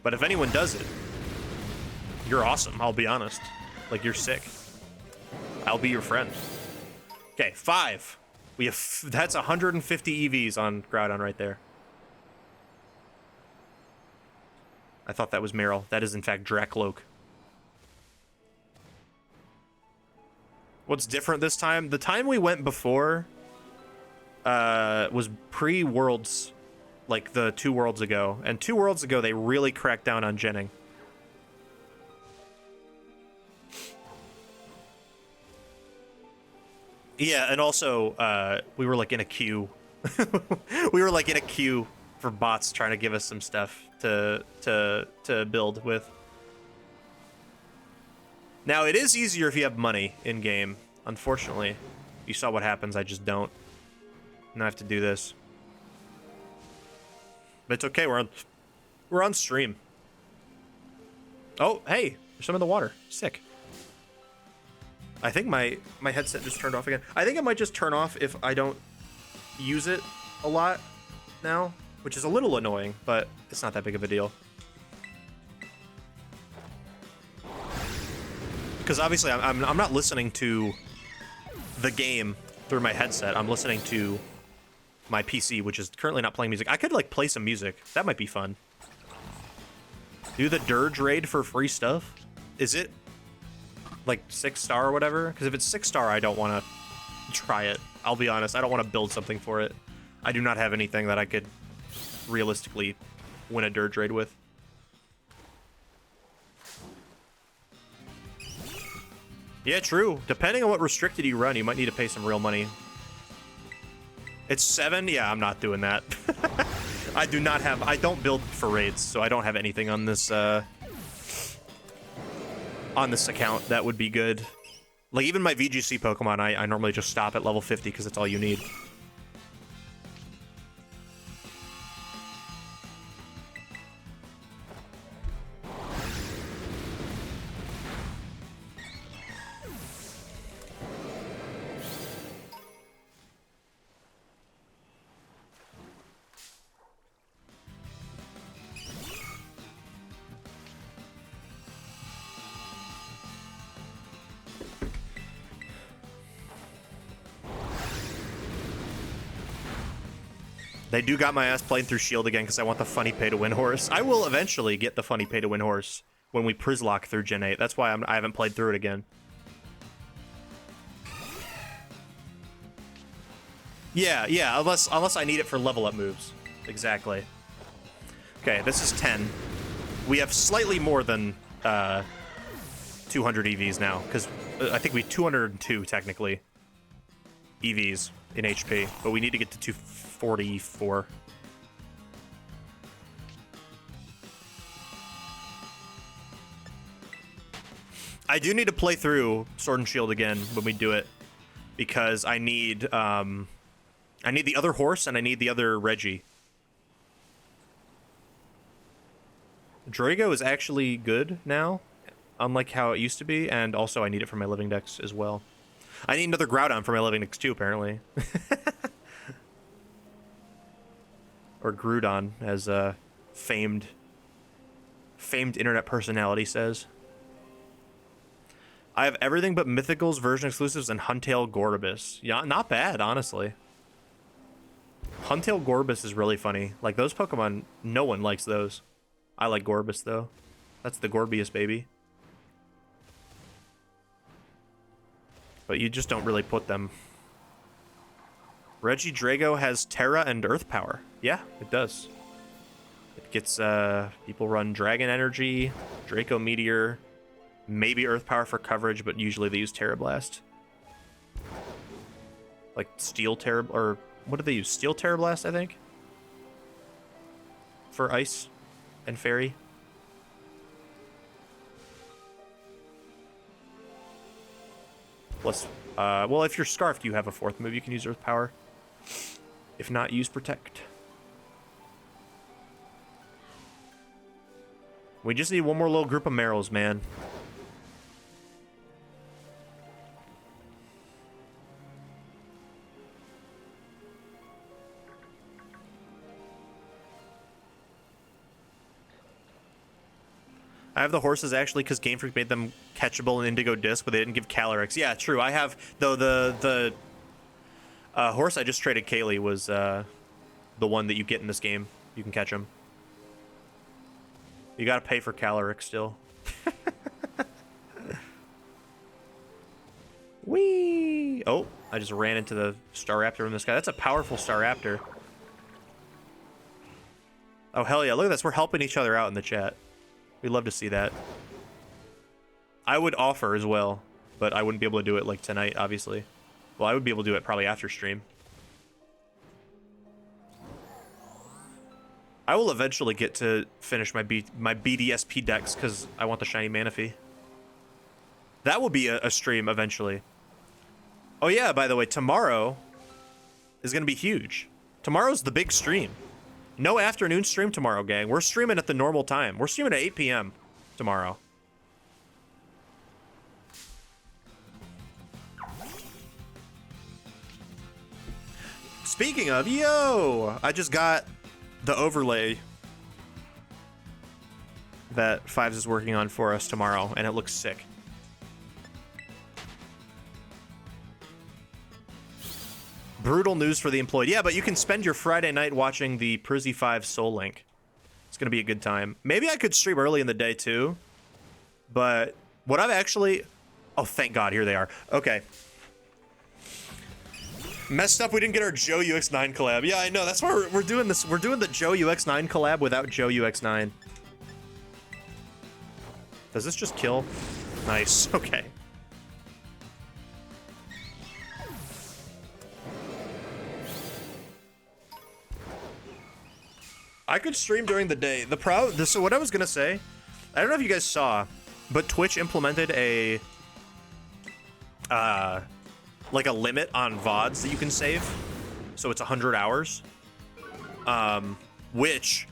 But if anyone does it, you're awesome, I'll be honest. Like, you're sick. I'll be your friend. Okay, 5. We have... That's 150 EVs on Groudon right there. I thought that was Meryl. That is, in fact, Drakloak. What's different this time? The time we went before was pre-Worlds... like the 2 worlds ago, and 2 worlds ago they really cracked down on genning. Yeah, and also we were like in a queue. We were like in a queue for bots trying to give us some stuff to build with. Now it is easier if you have money in game. Unfortunately, you saw what happens. I just don't. And I have to do this. But it's okay, we're on stream. Oh, hey, there's some in the water. Sick. I think my headset just turned off again. I think it might just turn off if I don't use it a lot now, which is a little annoying, but it's not that big of a deal. Because obviously I'm not listening to the game through my headset. I'm listening to my PC, which is currently not playing music. I could, like, play some music. That might be fun. Do the Dirge raid for free stuff? Is it, like, 6-star or whatever? Because if it's 6-star, I don't want to try it. I'll be honest. I don't want to build something for it. I do not have anything that I could realistically win a dirt trade with. Yeah, true. Depending on what restricted you run, you might need to pay some real money. It's 7? Yeah, I'm not doing that. I don't build for raids, so I don't have anything on this account that would be good. Like, even my VGC Pokemon, I normally just stop at level 50 because that's all you need. They do got my ass playing through Shield again because I want the funny pay-to-win horse. I will eventually get the funny pay-to-win horse when we Prizlock through Gen 8. That's why I haven't played through it again. Yeah, unless I need it for level-up moves. Exactly. Okay, this is 10. We have slightly more than 200 EVs now, because I think we 202, technically, EVs in HP, but we need to get to 244. I do need to play through Sword and Shield again when we do it, because I need the other horse and I need the other Reggie. Drago is actually good now, unlike how it used to be, and also I need it for my living decks as well. I need another Groudon for my living decks too, apparently. Or Groudon, as a famed internet personality says. I have everything but Mythicals, version exclusives, and Huntail Gorbis. Yeah, not bad, honestly. Huntail Gorbis is really funny. Like, those Pokemon, no one likes those. I like Gorbis, though. That's the Gorbius baby. But you just don't really put them. Reggie Drago has Terra and Earth Power. Yeah, it does. It gets, people run Dragon Energy, Draco Meteor, maybe Earth Power for coverage, but usually they use Terra Blast. Like Steel Terra, or what do they use? Steel Terra Blast, I think? For Ice and Fairy. Plus, well, if you're Scarfed, you have a 4th move. You can use Earth Power. If not, use Protect. We just need one more little group of Merrills, man. I have the horses actually because Game Freak made them catchable in Indigo Disc, but they didn't give Calyrex. Yeah, true. I have, though, the horse I just traded Kaylee was the one that you get in this game. You can catch him. You gotta pay for Calyrex still. Whee! Oh, I just ran into the Staraptor in this guy. That's a powerful Staraptor. Oh, hell yeah. Look at this. We're helping each other out in the chat. We'd love to see that. I would offer as well, but I wouldn't be able to do it like tonight, obviously. Well, I would be able to do it probably after stream. I will eventually get to finish my BDSP decks because I want the shiny Manaphy. That will be a stream eventually. Oh yeah, by the way, tomorrow is going to be huge. Tomorrow's the big stream. No afternoon stream tomorrow, gang. We're streaming at the normal time. We're streaming at 8 p.m. tomorrow. Speaking of, yo! I just got the overlay that Fives is working on for us tomorrow, and it looks sick. Brutal news for the employed. Yeah, but you can spend your Friday night watching the Prizzy 5 Soul Link. It's going to be a good time. Maybe I could stream early in the day, too. But what I've actually... Oh, thank God, here they are. Okay. Messed up we didn't get our Joe UX9 collab. Yeah, I know. That's why we're doing this. We're doing the Joe UX9 collab without Joe UX9. Does this just kill? Nice. Okay. I could stream during the day. So what I was gonna say, I don't know if you guys saw, but Twitch implemented a like a limit on VODs that you can save. So it's 100 hours. Which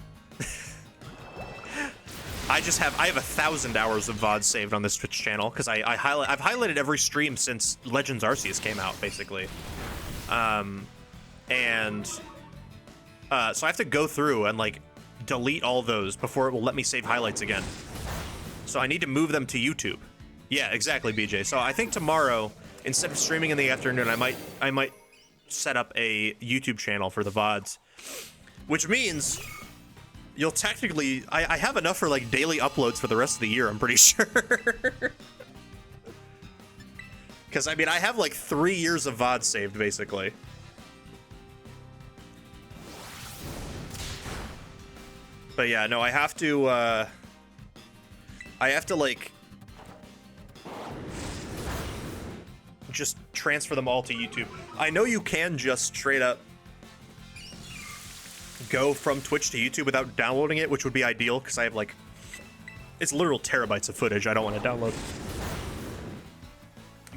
I have 1,000 hours of VODs saved on this Twitch channel because I've highlighted every stream since Legends Arceus came out, basically. So I have to go through and like delete all those before it will let me save highlights again. So I need to move them to YouTube. Yeah, exactly, BJ. So I think tomorrow, instead of streaming in the afternoon, I might set up a YouTube channel for the VODs, which means you'll technically I have enough for like daily uploads for the rest of the year. I'm pretty sure. Because I mean, I have like 3 years of VODs saved basically. But yeah, no, I have to like just transfer them all to YouTube. I know you can just straight up go from Twitch to YouTube without downloading it, which would be ideal because I have like, it's literal terabytes of footage I don't want to download.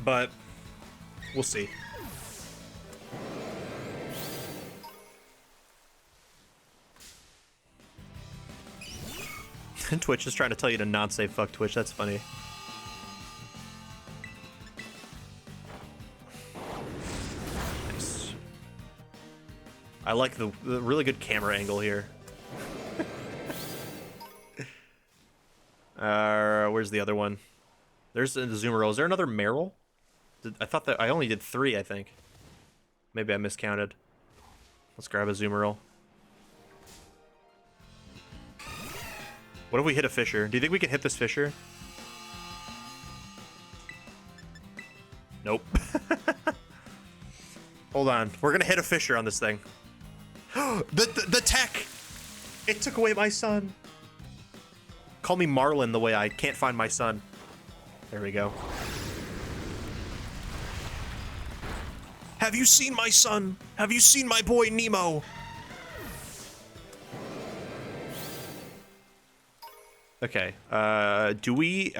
But we'll see. Twitch is trying to tell you to not say fuck Twitch. That's funny. Nice. I like the really good camera angle here. Where's the other one? There's the Zoomerol. Is there another Meryl? I thought that I only did 3, I think. Maybe I miscounted. Let's grab a Zoomerol. What if we hit a Fisher? Do you think we can hit this Fisher? Nope. Hold on. We're gonna hit a Fisher on this thing. The tech! It took away my son. Call me Marlin the way I can't find my son. There we go. Have you seen my son? Have you seen my boy Nemo? Okay, are we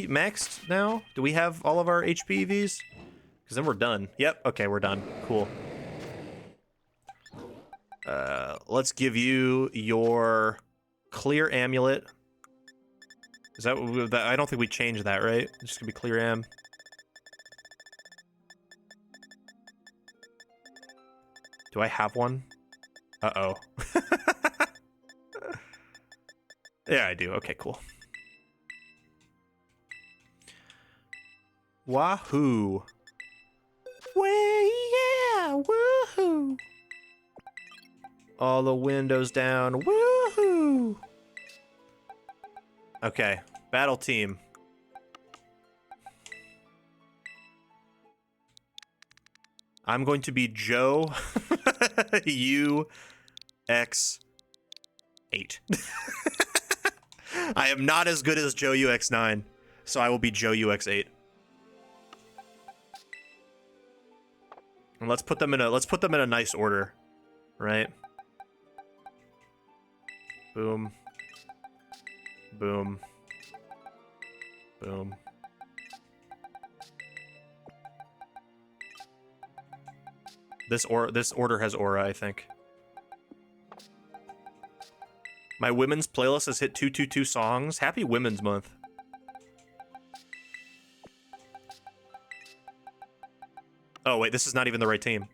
maxed now? Do we have all of our HP EVs? Because then we're done. Yep, okay, we're done. Cool. Let's give you your clear amulet. Is that, I don't think we changed that, right? It's just gonna be clear am. Do I have one? Uh-oh. Yeah, I do. Okay, cool. Wahoo. Way, yeah, woohoo. All the windows down, woohoo. Okay, battle team. I'm going to be Joe UX8. I am not as good as Joe UX9, so I will be Joe UX8. And let's put them in a nice order, right? Boom. Boom. Boom. This order has aura, I think. My women's playlist has hit 222 songs. Happy Women's Month. Oh, wait, this is not even the right team.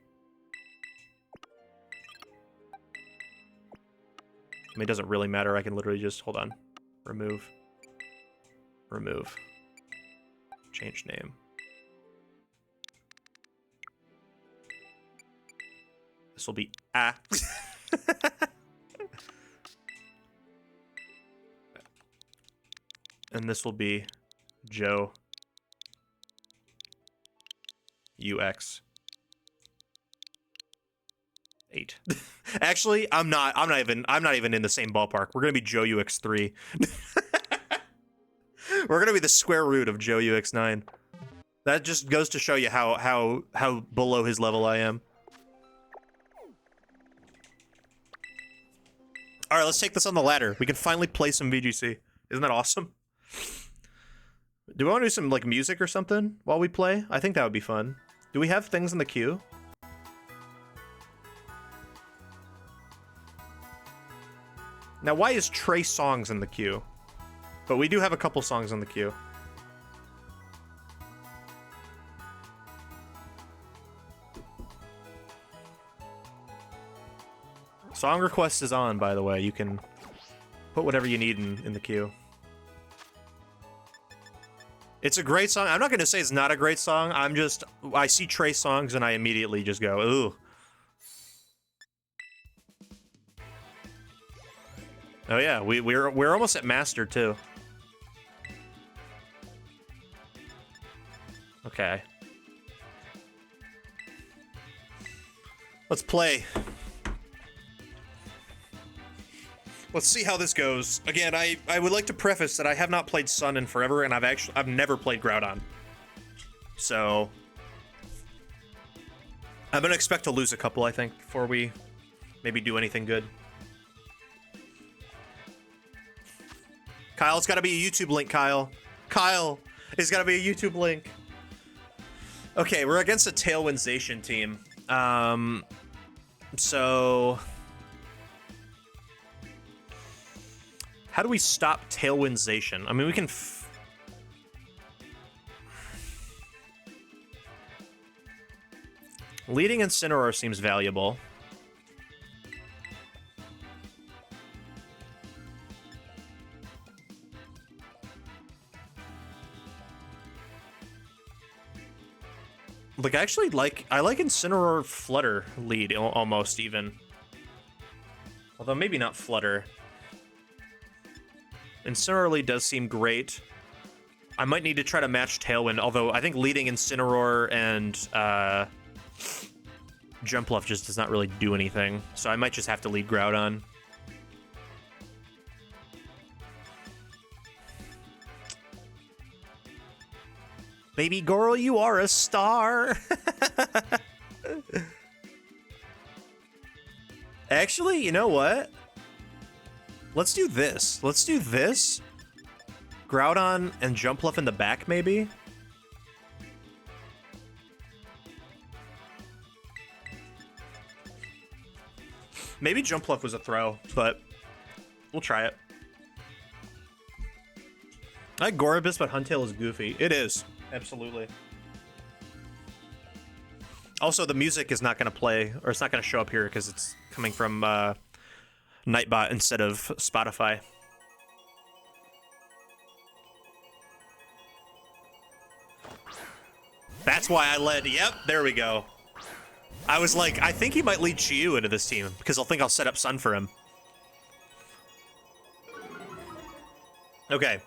I mean, it doesn't really matter. I can literally just, hold on. Remove. Remove. Change name. This will be and this will be Joe UX 8. Actually, I'm not even in the same ballpark. We're gonna be Joe UX3. We're gonna be the square root of Joe UX9. That just goes to show you how below his level I am. All right, let's take this on the ladder. We can finally play some VGC. Isn't that awesome? Do we want to do some like music or something while we play? I think that would be fun. Do we have things in the queue? Now, why is Trey songs in the queue? But we do have a couple songs in the queue. Song request is on, by the way. You can put whatever you need in the queue. It's a great song. I'm not going to say it's not a great song. I see Trey songs and I immediately just go, ooh. Oh yeah, we're almost at master too. Okay. Let's play. Let's see how this goes. Again, I would like to preface that I have not played Sun in forever, and I've never played Groudon. So I'm gonna expect to lose a couple, I think, before we maybe do anything good. Kyle, it's gotta be a YouTube link, Kyle. Kyle, it's gotta be a YouTube link. Okay, we're against a Tailwindzation team. So how do we stop Tailwindzation? I mean, we can leading Incineroar seems valuable. Like, I actually like Incineroar Flutter lead almost even. Although maybe not Flutter. Incineroar lead does seem great. I might need to try to match Tailwind, although I think leading Incineroar and Jumpluff just does not really do anything. So I might just have to lead Groudon. Baby girl, you are a star. Actually, you know what? Let's do this. Let's do this. Groudon and Jumpluff in the back, maybe? Maybe Jumpluff was a throw, but we'll try it. I like Gorobus, but Huntail is goofy. It is. Absolutely. Also, the music is not going to play, or it's not going to show up here because it's coming from Nightbot instead of Spotify. That's why I led. Yep, there we go. I was like, I think he might lead Chiyu into this team because I'll think I'll set up Sun for him. Okay.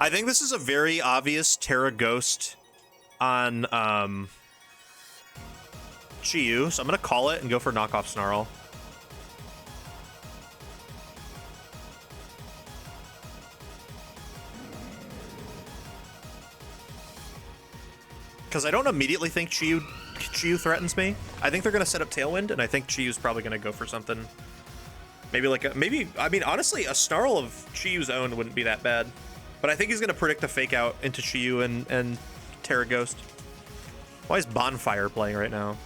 I think this is a very obvious Terra Ghost on Chiyu, so I'm going to call it and go for Knockoff Snarl. Because I don't immediately think Chiyu threatens me. I think they're going to set up Tailwind, and I think Chiyu's probably going to go for something. Maybe like a, I mean, honestly, a Snarl of Chiyu's own wouldn't be that bad. But I think he's going to predict the fake out into Chiyu and Terra Ghost. Why is Bonfire playing right now?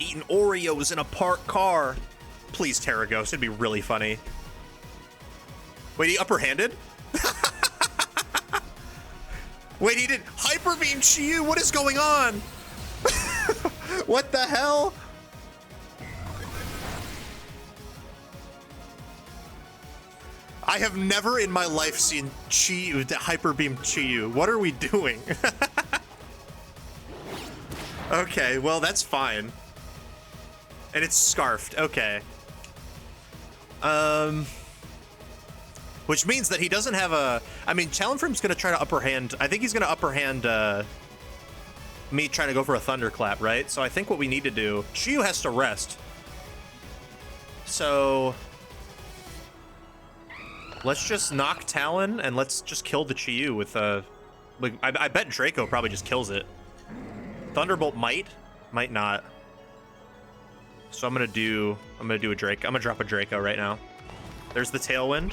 Eating Oreos in a parked car. Please, Terra Ghost. It'd be really funny. Wait, he upper-handed? Wait, he did Hyper Beam Chiyu. What is going on? What the hell? I have never in my life seen Chiyu Hyper Beam Chiyu. What are we doing? Okay, well, that's fine. And it's scarfed. Okay. Which means that he doesn't have a... I mean, Talonflame's going to try to upper hand... I think he's going to upper hand me trying to go for a thunderclap, right? So I think what we need to do, Shiyu has to rest. So let's just knock Talon and let's just kill the Chiyu with a, like, I bet Draco probably just kills it. Thunderbolt might not. So I'm gonna do a Draco. I'm gonna drop a Draco right now. There's the Tailwind.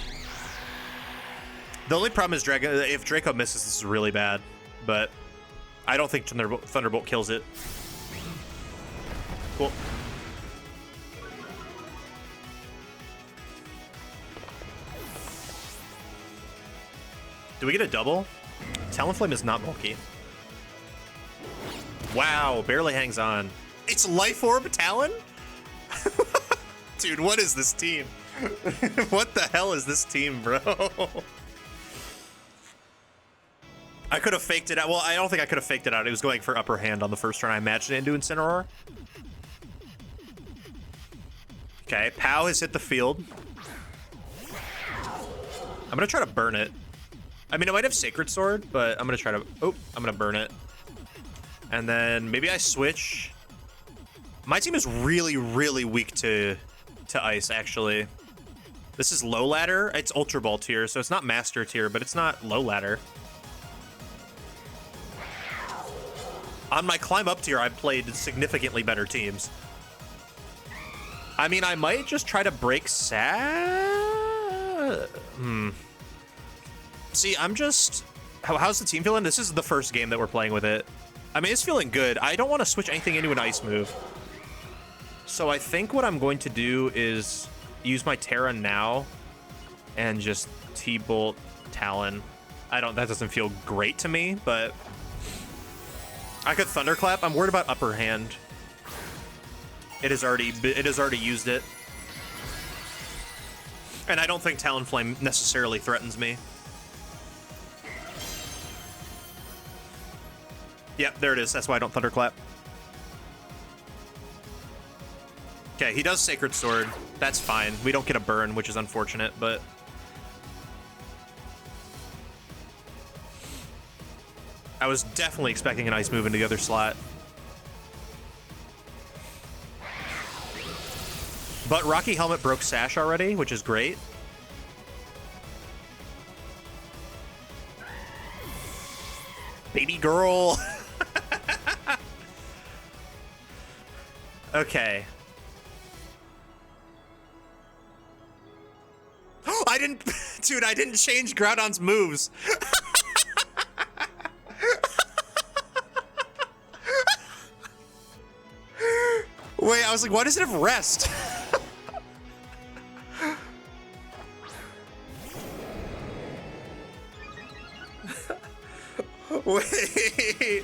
The only problem is if Draco misses, this is really bad. But I don't think Thunderbolt kills it. Cool. Do we get a double? Talonflame is not bulky. Wow, barely hangs on. It's Life Orb Talon? Dude, what is this team? What the hell is this team, bro? I could have faked it out. Well, I don't think I could have faked it out. It was going for upper hand on the first turn. I imagined it into Incineroar. Okay, Pow has hit the field. I'm gonna try to burn it. I mean, it might have Sacred Sword, but I'm gonna try to... Oh, I'm gonna burn it. And then maybe I switch. My team is really, really weak to ice, actually. This is low ladder. It's Ultra Ball tier, so it's not Master tier, but it's not low ladder. On my climb up tier, I've played significantly better teams. I mean, I might just try to break See, I'm just... How's the team feeling? This is the first game that we're playing with it. I mean, it's feeling good. I don't want to switch anything into an ice move. So I think what I'm going to do is use my Terra now and just T-Bolt Talon. That doesn't feel great to me, but I could Thunderclap. I'm worried about upper hand. It has already used it. And I don't think Talonflame necessarily threatens me. Yep, there it is. That's why I don't Thunderclap. Okay, he does Sacred Sword. That's fine. We don't get a burn, which is unfortunate, but... I was definitely expecting an ice move into the other slot. But Rocky Helmet broke Sash already, which is great. Baby girl! Okay. I didn't... Dude, I didn't change Groudon's moves. Wait, I was like, why does it have rest? Wait,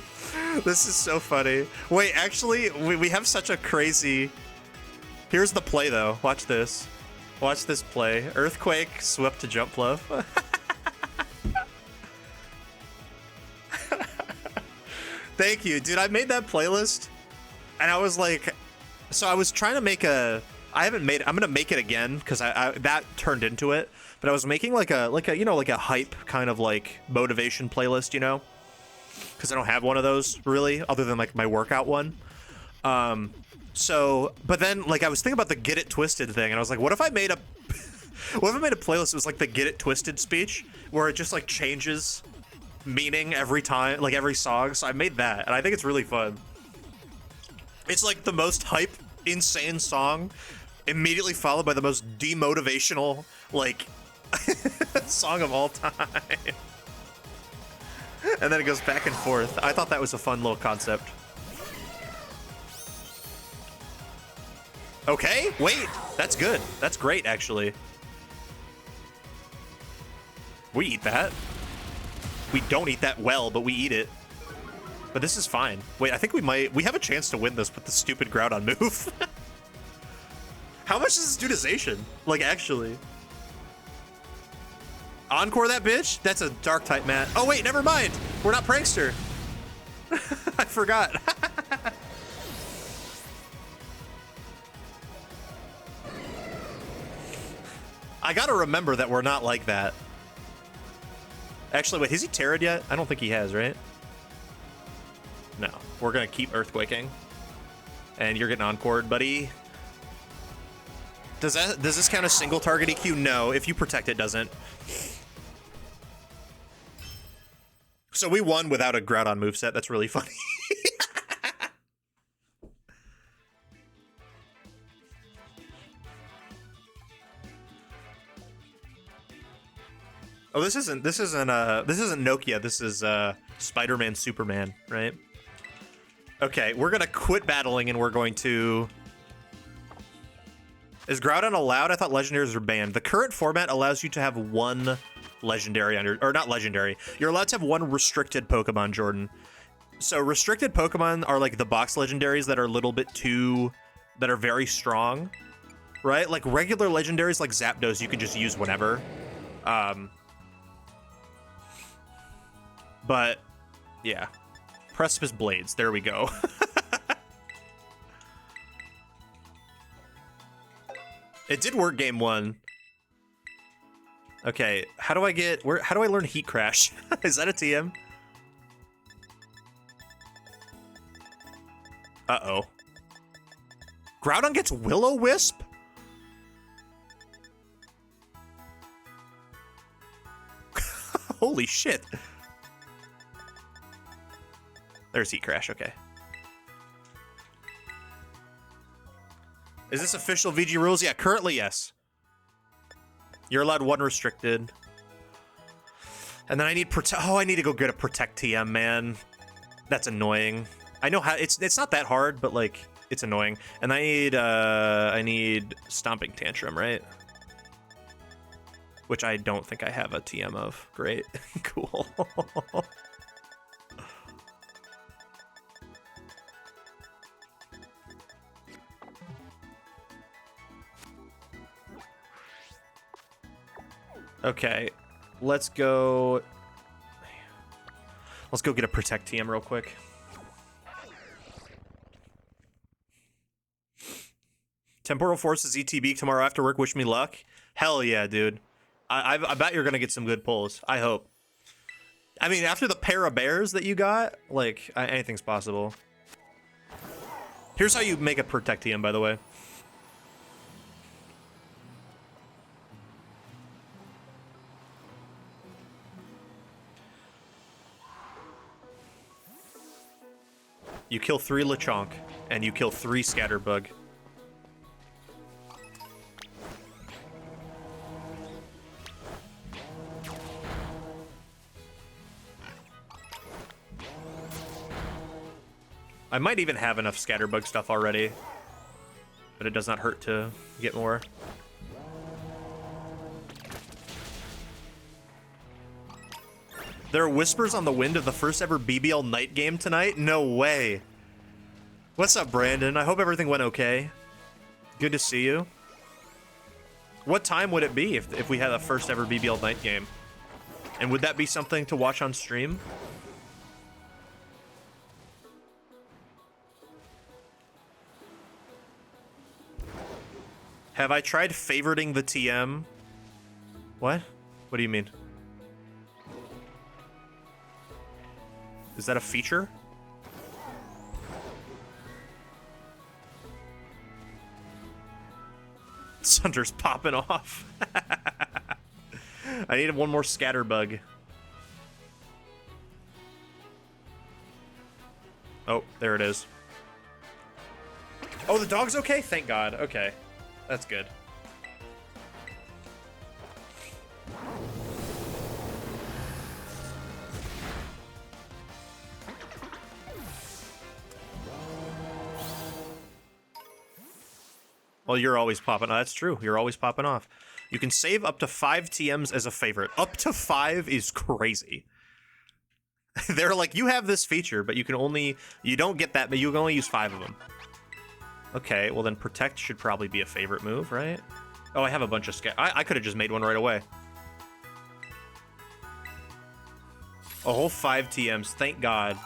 this is so funny. Wait, actually, we have such a crazy... Here's the play, though. Watch this. Watch this play. Earthquake, swept to Jumpluff. Thank you, dude. I made that playlist, and I was like... So I was trying to make a... I haven't made it. I'm gonna make it again, because that turned into it. But I was making like a you know, like a hype kind of like motivation playlist, you know? Because I don't have one of those really, other than like my workout one. So, but then like I was thinking about the Get It Twisted thing, and I was like, what if I made a playlist that was like the Get It Twisted speech, where it just like changes meaning every time, like every song. So I made that, and I think it's really fun. It's like the most hype, insane song, immediately followed by the most demotivational like song of all time. And then it goes back and forth. I thought that was a fun little concept. Okay, wait, that's good. That's great, actually. We eat that. We don't eat that well, but we eat it. But this is fine. Wait, I think we have a chance to win this with the stupid Groudon move. How much does this do to Zacian? Like, actually. Encore that bitch? That's a dark type mat. Oh wait, never mind. We're not Prankster. I forgot. I gotta remember that we're not like that. Actually, wait, has he Terra'd yet? I don't think he has, right? No. We're gonna keep earthquaking. And you're getting encored, buddy. Does this count as single target EQ? No. If you protect, it doesn't. So we won without a Groudon moveset. That's really funny. Oh, this isn't Nokia. This is Spider-Man Superman, right? Okay, we're gonna quit battling and we're going to... Is Groudon allowed? I thought legendaries were banned. The current format allows you to have one legendary under, or not legendary. You're allowed to have one restricted Pokemon, Jordan. So restricted Pokemon are like the box legendaries that are a little bit too, that are very strong, right? Like regular legendaries like Zapdos, you can just use whenever. But yeah, Precipice Blades. There we go. It did work game one. Okay, how do I get how do I learn Heat Crash? Is that a TM? Uh-oh. Groudon gets Will-O-Wisp? Holy shit. There's Heat Crash, okay. Is this official VG rules? Yeah, currently, yes. You're allowed one restricted. And then I need I need to go get a Protect TM, man. That's annoying. I know how it's not that hard, but like it's annoying. And I need Stomping Tantrum, right? Which I don't think I have a TM of. Great. Cool. Okay, let's go get a Protect TM real quick. Temporal Forces ETB tomorrow after work. Wish me luck. Hell yeah, dude. I bet you're gonna get some good pulls. I hope. I mean, after the pair of bears that you got, like, anything's possible. Here's how you make a Protect TM, by the way. You kill 3 Lechonk, and you kill 3 Scatterbug. I might even have enough Scatterbug stuff already, but it does not hurt to get more. There are whispers on the wind of the first ever BBL night game tonight? No way. What's up, Brandon? I hope everything went okay. Good to see you. What time would it be if we had a first ever BBL night game? And would that be something to watch on stream? Have I tried favoriting the TM? What? What do you mean? Is that a feature? Sunder's popping off. I needed one more Scatterbug. Oh, there it is. Oh, the dog's okay? Thank God. Okay. That's good. Well, you're always popping off. That's true. You're always popping off. You can save up to 5 TMs as a favorite. Up to 5 is crazy. They're like, you have this feature, but you don't get that, but you can only use 5 of them. Okay, well then Protect should probably be a favorite move, right? Oh, I have a bunch of I could have just made one right away. A whole 5 TMs, thank God.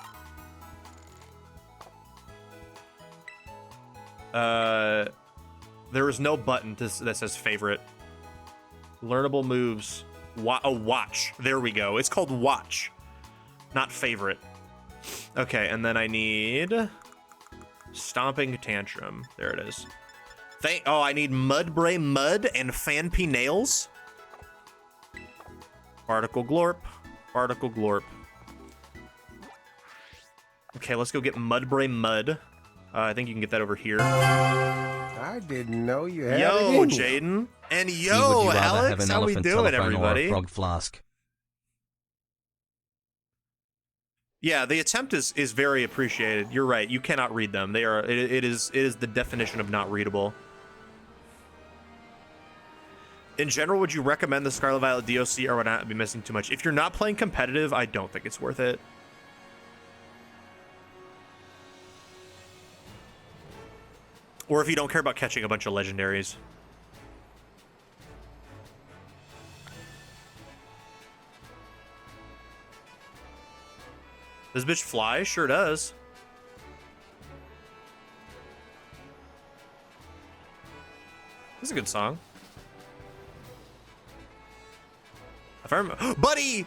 There is no button that says favorite. Learnable moves. Watch. There we go. It's called Watch, not favorite. Okay, and then I need Stomping Tantrum. There it is. Oh, I need Mudbray Mud and Fanpy Nails. Barnacle Glorp. Barnacle Glorp. Okay, let's go get Mudbray Mud. I think you can get that over here. I didn't know you had it Yo, in you. Jaden. And Would yo, you rather have Alex, an how we elephant doing, telephone or a everybody? frog flask? Yeah, the attempt is very appreciated. You're right. You cannot read them. They are. It is the definition of not readable. In general, would you recommend the Scarlet Violet DOC or would not be missing too much? If you're not playing competitive, I don't think it's worth it. Or if you don't care about catching a bunch of legendaries. Does this bitch fly? Sure does. This is a good song. If I remember, Buddy!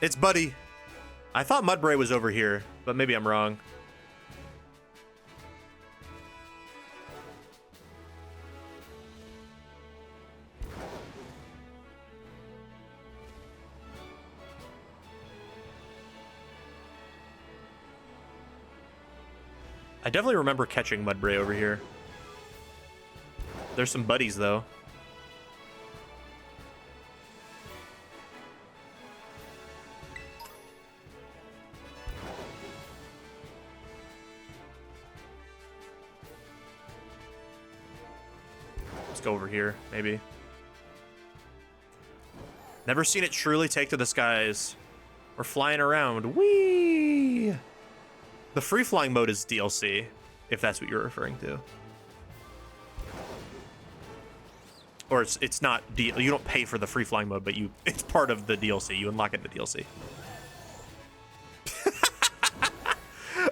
It's Buddy. I thought Mudbray was over here, but maybe I'm wrong. I definitely remember catching Mudbray over here. There's some buddies, though. Let's go over here, maybe. Never seen it truly take to the skies. We're flying around. Whee! The free flying mode is DLC, if that's what you're referring to. Or it's not you don't pay for the free flying mode, but it's part of the DLC. You unlock it in the DLC.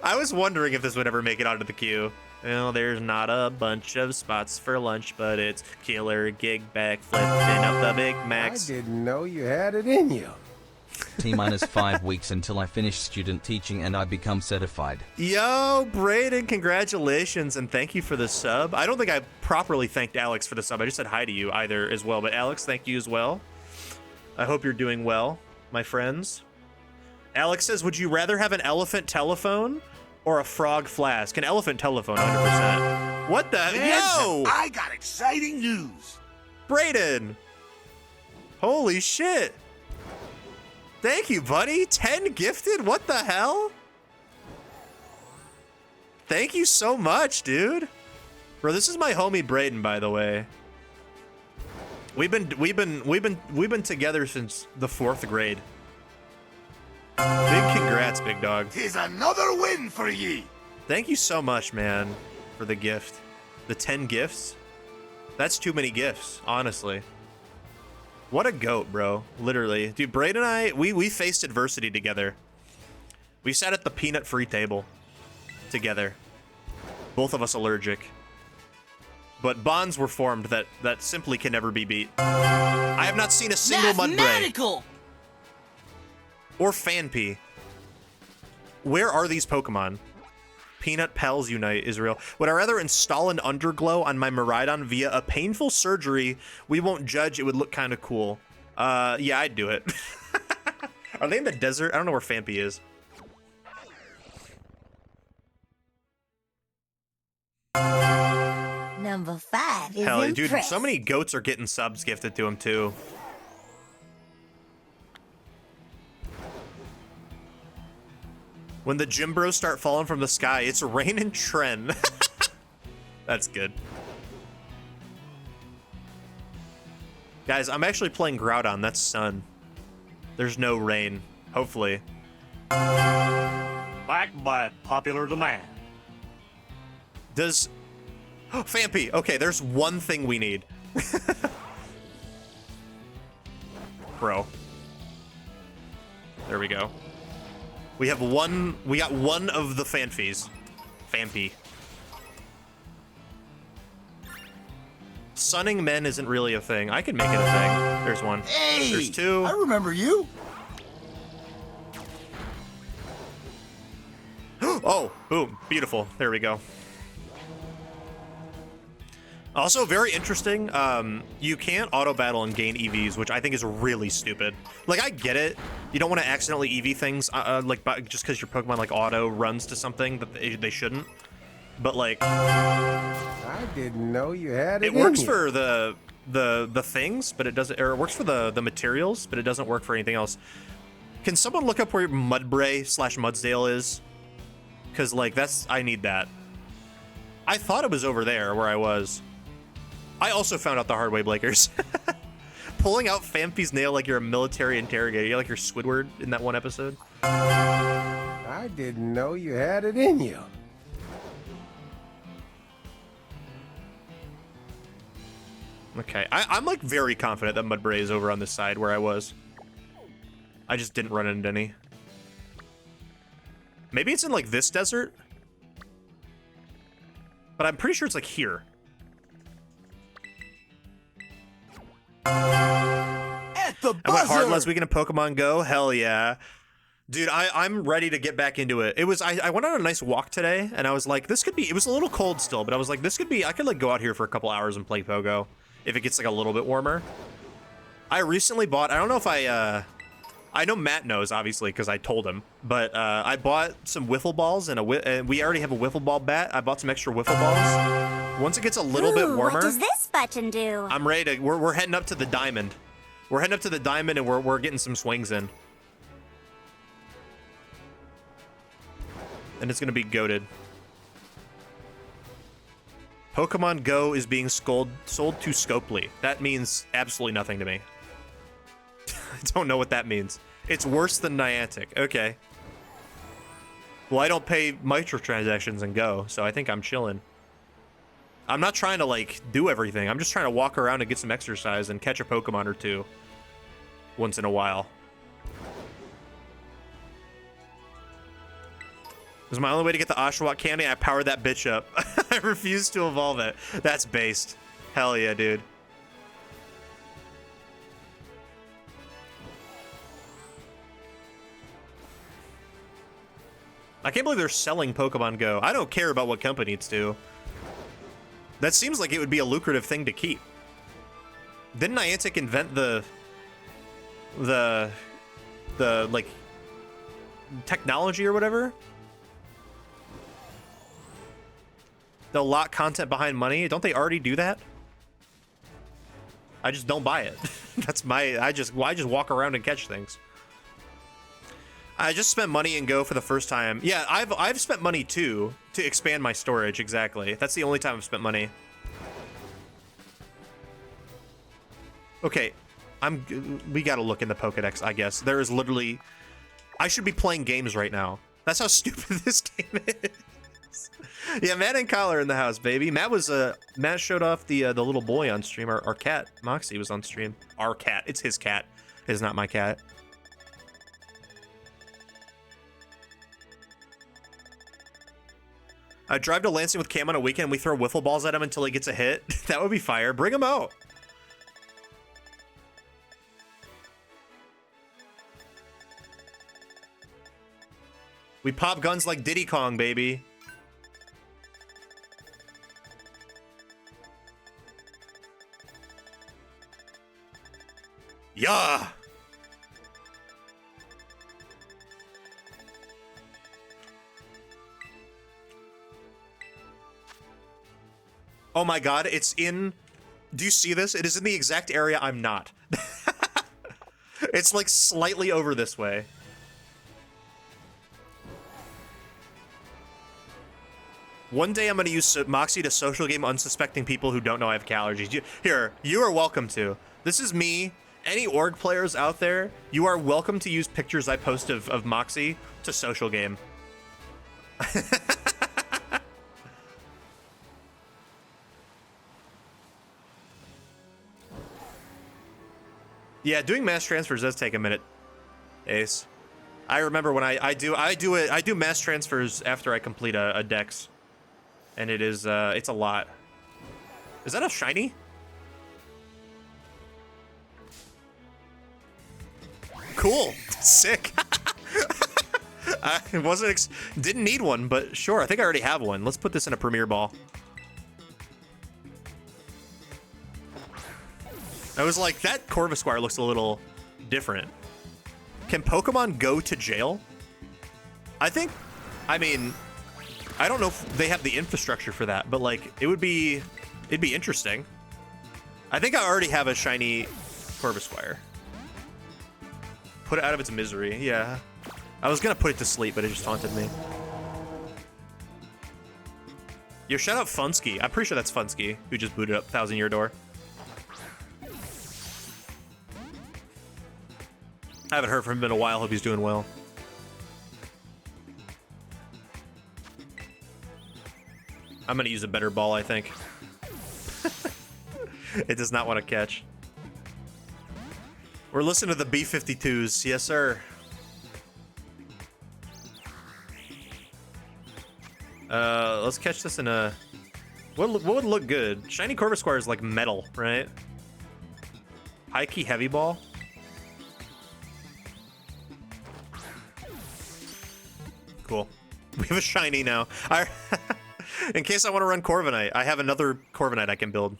I was wondering if this would ever make it onto the queue. Well, there's not a bunch of spots for lunch, but it's killer gig back flipping up the Big Macs. I didn't know you had it in you. T-minus 5 weeks until I finish student teaching and I become certified. Yo, Brayden, congratulations and thank you for the sub. I don't think I properly thanked Alex for the sub. I just said hi to you either as well, but Alex, thank you as well. I hope you're doing well, my friends. Alex says, would you rather have an elephant telephone or a frog flask? An elephant telephone, 100%. What the? Yo! I got exciting news. Brayden! Holy shit! Thank you, buddy. 10 gifted? What the hell? Thank you so much, dude. Bro, this is my homie Brayden, by the way. We've been together since the 4th grade. Big congrats, big dog. 'Tis another win for ye. Thank you so much, man, for the gift. The 10 gifts? That's too many gifts, honestly. What a goat, bro. Literally. Dude, Braden and I, we faced adversity together. We sat at the peanut-free table together. Both of us allergic. But bonds were formed that simply can never be beat. I have not seen a single Mudbray. Or Fanpy. Where are these Pokemon? Peanut Pals Unite, Israel. Would I rather install an Underglow on my Miraidon via a painful surgery? We won't judge, it would look kind of cool. Yeah, I'd do it. Are they in the desert? I don't know where Fanpy is. Number 5 is Hell, impressed. dude, so many goats are getting subs gifted to him, too. When the gym bros start falling from the sky, it's rain and Tren. That's good. Guys, I'm actually playing Groudon. That's sun. There's no rain. Hopefully. Backed by popular demand. Does... Oh, Fanpy. Okay, there's one thing we need. Bro. There we go. We have one... We got one of the Fanpys. Fanpy. Sunning men isn't really a thing. I can make it a thing. There's one. Hey, There's two. I remember you. Oh, boom. Beautiful. There we go. Also, very interesting, you can't auto-battle and gain EVs, which I think is really stupid. Like, I get it. You don't want to accidentally EV things, just because your Pokemon, like, auto runs to something that they shouldn't. But, like... I didn't know you had it It works in you. for the things, but it doesn't... Or it works for the materials, but it doesn't work for anything else. Can someone look up where Mudbray/Mudsdale is? Because, like, I need that. I thought it was over there, where I was. I also found out the hard way, Blakers. Pulling out Famfi's nail like you're a military interrogator. You're like you're Squidward in that one episode. I didn't know you had it in you. Okay, I'm like very confident that Mudbray is over on this side where I was. I just didn't run into any. Maybe it's in like this desert? But I'm pretty sure it's like here. At the I went hard buzzer! last weekend in Pokemon Go. Hell yeah. Dude, I'm ready to get back into it. I went on a nice walk today, and I was like, this could be, it was a little cold still, but I was like, this could be, I could like go out here for a couple hours and play Pogo if it gets like a little bit warmer. I recently bought, I don't know if I know Matt knows, obviously, because I told him, but I bought some wiffle balls and we already have a wiffle ball bat. I bought some extra wiffle balls. Once it gets a little bit warmer, What does this button do? I'm ready to, we're heading up to the diamond. We're heading up to the diamond and we're getting some swings in. And it's gonna be goated. Pokemon Go is being sold to Scopely. That means absolutely nothing to me. I don't know what that means. It's worse than Niantic. Okay. Well, I don't pay microtransactions in Go, so I think I'm chilling. I'm not trying to, like, do everything. I'm just trying to walk around and get some exercise and catch a Pokemon or two once in a while. It was my only way to get the Oshawott candy. I powered that bitch up. I refuse to evolve it. That's based. Hell yeah, dude. I can't believe they're selling Pokemon Go. I don't care about what company it's to. That seems like it would be a lucrative thing to keep. Didn't Niantic invent the like technology or whatever? They'll lock content behind money. Don't they already do that? I just don't buy it. That's my, I just walk around and catch things. I just spent money in Go for the first time. Yeah, I've spent money too to expand my storage, exactly. That's the only time I've spent money. Okay, we gotta look in the Pokedex, I guess. There is literally, I should be playing games right now. That's how stupid this game is. Yeah, Matt and Kyle are in the house, baby. Matt showed off the little boy on stream. Our cat, Moxie, was on stream. Our cat, it's his cat. It is not my cat. I drive to Lansing with Cam on a weekend and we throw wiffle balls at him until he gets a hit. That would be fire. Bring him out. We pop guns like Diddy Kong, baby. Yeah. Oh my god, it's in... Do you see this? It is in the exact area I'm not. It's like slightly over this way. One day I'm going to use Moxie to social game unsuspecting people who don't know I have allergies. You are welcome to. This is me. Any org players out there, you are welcome to use pictures I post of Moxie to social game. Yeah, doing mass transfers does take a minute, Ace. I remember when I do mass transfers after I complete a dex, and it is it's a lot. Is that a shiny? Cool, sick. I didn't need one, but sure. I think I already have one. Let's put this in a Premier Ball. I was like, that Corvisquire looks a little different. Can Pokemon go to jail? I mean, I don't know if they have the infrastructure for that, but like, it'd be interesting. I think I already have a shiny Corvisquire. Put it out of its misery, yeah. I was gonna put it to sleep, but it just haunted me. Yo, shout out Funsky. I'm pretty sure that's Funsky, who just booted up 1000 Year Door. I haven't heard from him in a while. Hope he's doing well. I'm gonna use a better ball, I think. It does not want to catch. We're listening to the B-52s. Yes, sir. Let's catch this in a... What would look good? Shiny Corvisquire is like metal, right? High key heavy ball. Cool. We have a shiny now. In case I want to run Corviknight, I have another Corviknight I can build.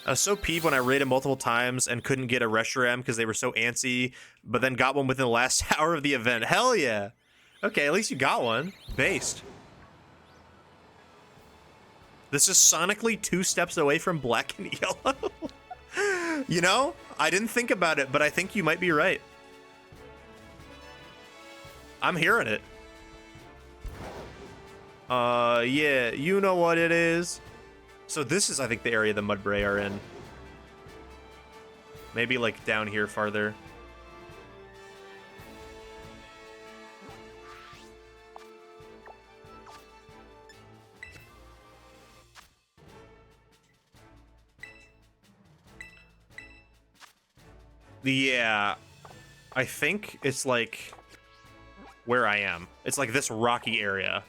I was so peeved when I raided multiple times and couldn't get a Reshiram because they were so antsy, but then got one within the last hour of the event. Hell yeah! Okay, at least you got one. Based. This is sonically 2 steps away from black and yellow. You know, I didn't think about it, but I think you might be right. I'm hearing it. Yeah, you know what it is. So this is, I think, the area the Mudbray are in. Maybe, like, down here farther. Yeah, I think it's, like, where I am. It's, like, this rocky area.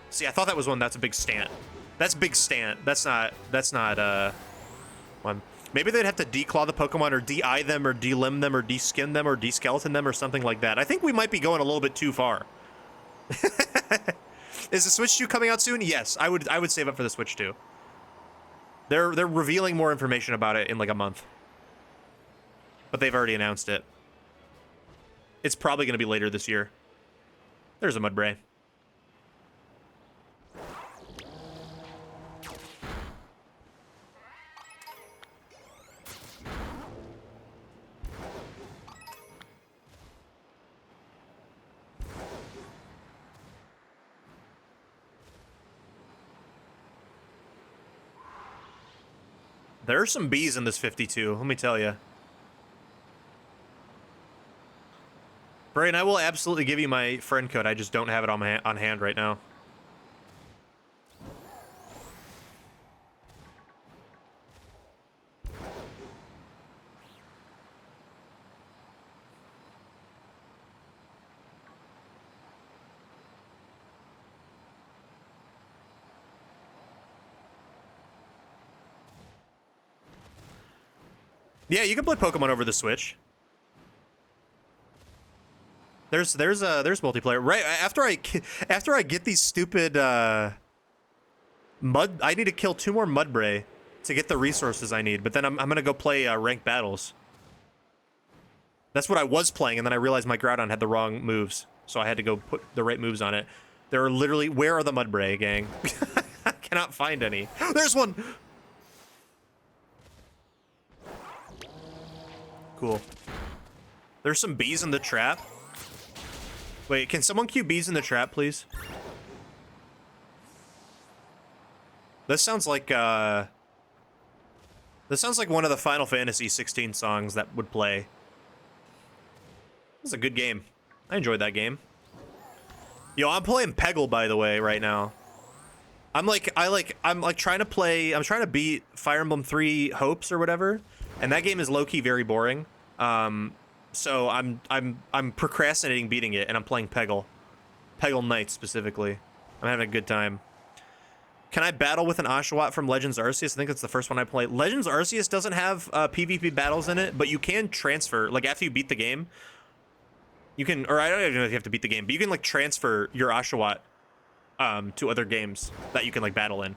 See, I thought that was one. That's a big stant. That's big stant. That's not one. Maybe they'd have to declaw the Pokemon or de-eye them or de-limb them or de-skin them or de-skeleton them or something like that. I think we might be going a little bit too far. Is the Switch 2 coming out soon? Yes, I would save up for the Switch 2. They're revealing more information about it in like a month. But they've already announced it. It's probably going to be later this year. There's a Mudbray. There are some bees in this 52, let me tell you. Brian, I will absolutely give you my friend code. I just don't have it on hand right now. Yeah, you can play Pokemon over the Switch. There's multiplayer. Right after I get these stupid I need to kill 2 more Mudbray to get the resources I need, but then I'm gonna go play ranked battles. That's what I was playing, and then I realized my Groudon had the wrong moves, so I had to go put the right moves on it. There are literally, where are the Mudbray, gang? I cannot find any. There's one! Cool. There's some bees in the trap. Wait, can someone cue bees in the trap, please? This sounds like one of the Final Fantasy 16 songs that would play. This is a good game. I enjoyed that game. Yo, I'm playing Peggle, by the way, right now. I'm trying to beat Fire Emblem 3 Hopes or whatever, and that game is low-key very boring. So I'm procrastinating beating it, and I'm playing Peggle. Peggle Knight specifically. I'm having a good time. Can I battle with an Oshawott from Legends Arceus? I think that's the first one I played. Legends Arceus doesn't have PvP battles in it, but you can transfer. Like, after you beat the game, you can, or I don't even know if you have to beat the game, but you can, like, transfer your Oshawott to other games that you can, like, battle in.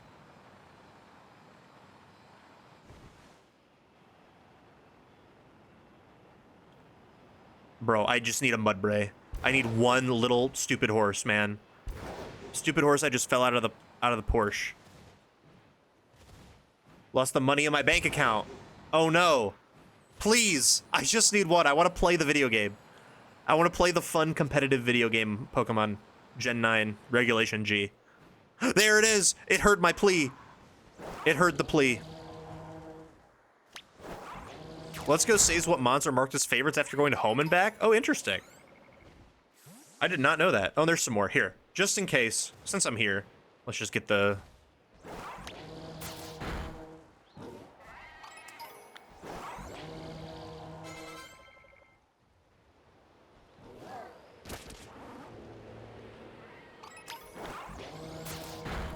Bro, I just need a Mudbray. I need one little stupid horse, man. Stupid horse, I just fell out of the Porsche. Lost the money in my bank account. Oh no. Please, I just need one. I want to play the video game. I want to play the fun competitive video game Pokemon Gen 9 Regulation G. There it is. It heard my plea. It heard the plea. Let's Go says what mons are marked as favorites after going to home and back. Oh, interesting. I did not know that. Oh, there's some more. Here, just in case, since I'm here, let's just get the...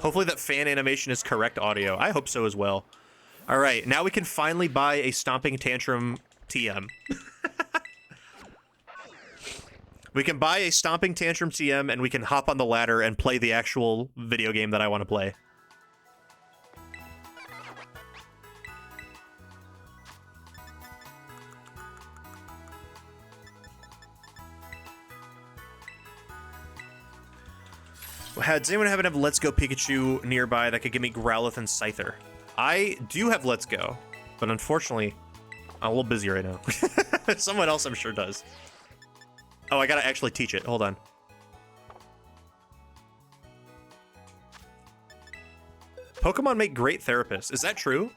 Hopefully that fan animation is correct audio. I hope so as well. All right, now we can finally buy a Stomping Tantrum TM. We can buy a Stomping Tantrum TM, and we can hop on the ladder and play the actual video game that I want to play. Does anyone have a Let's Go Pikachu nearby that could give me Growlithe and Scyther? I do have Let's Go, but unfortunately, I'm a little busy right now. Someone else I'm sure does. Oh, I gotta actually teach it. Hold on. Pokemon make great therapists. Is that true?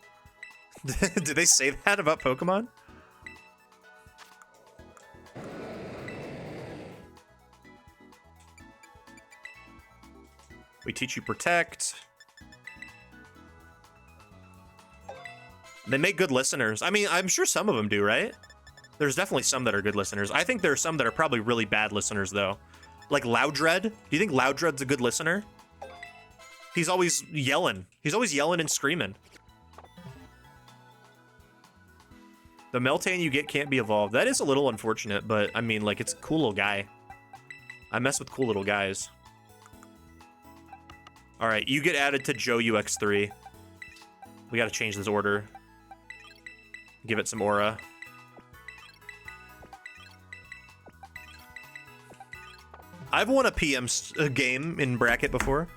Did they say that about Pokemon? We teach you Protect. They make good listeners. I mean, I'm sure some of them do, right? There's definitely some that are good listeners. I think there are some that are probably really bad listeners, though. Like Loudred. Do you think Loudred's a good listener? He's always yelling. He's always yelling and screaming. The Meltan you get can't be evolved. That is a little unfortunate, but I mean, like, it's a cool little guy. I mess with cool little guys. All right, you get added to Joe UX3. We got to change this order. Give it some aura. I've won a PM game in bracket before.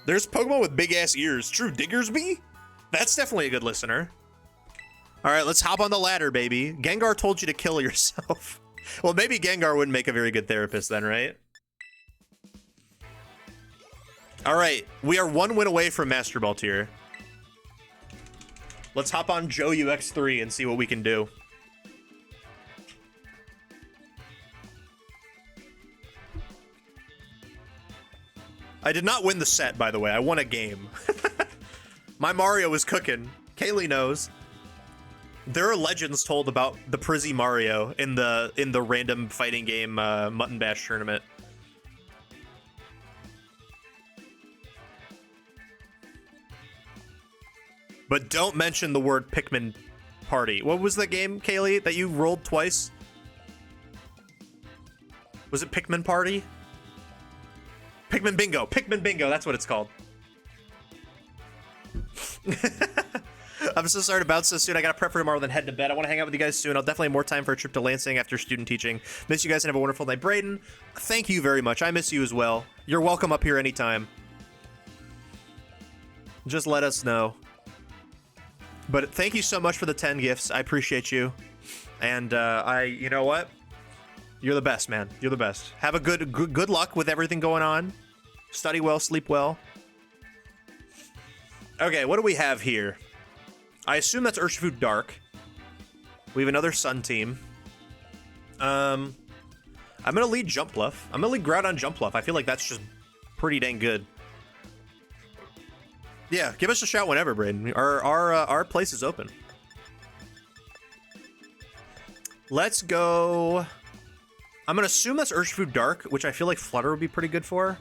There's Pokemon with big ass ears. True Diggersby? That's definitely a good listener. All right, let's hop on the ladder, baby. Gengar told you to kill yourself. Well, maybe Gengar wouldn't make a very good therapist then, right? All right, we are one win away from Master Ball tier. Let's hop on Joe UX3 and see what we can do. I did not win the set, by the way. I won a game. My Mario was cooking. Kaylee knows. There are legends told about the Prizzy Mario in the random fighting game Mutton Bash tournament. But don't mention the word Pikmin Party. What was the game, Kaylee, that you rolled twice? Was it Pikmin Party? Pikmin Bingo. Pikmin Bingo, that's what it's called. I'm so sorry to bounce so soon. I gotta prep for tomorrow, then head to bed. I want to hang out with you guys soon. I'll definitely have more time for a trip to Lansing after student teaching. Miss you guys and have a wonderful night. Brayden, thank you very much. I miss you as well. You're welcome up here anytime. Just let us know. But thank you so much for the 10 gifts. I appreciate you. And you know what? You're the best, man. You're the best. Have a good luck with everything going on. Study well, sleep well. Okay, what do we have here? I assume that's Urshifu Dark. We have another Sun team. I'm gonna lead Jumpluff. I'm gonna lead Groudon Jumpluff. I feel like that's just pretty dang good. Yeah, give us a shout whenever, Braden. Our place is open. Let's go. I'm gonna assume that's Urshifu Dark, which I feel like Flutter would be pretty good for.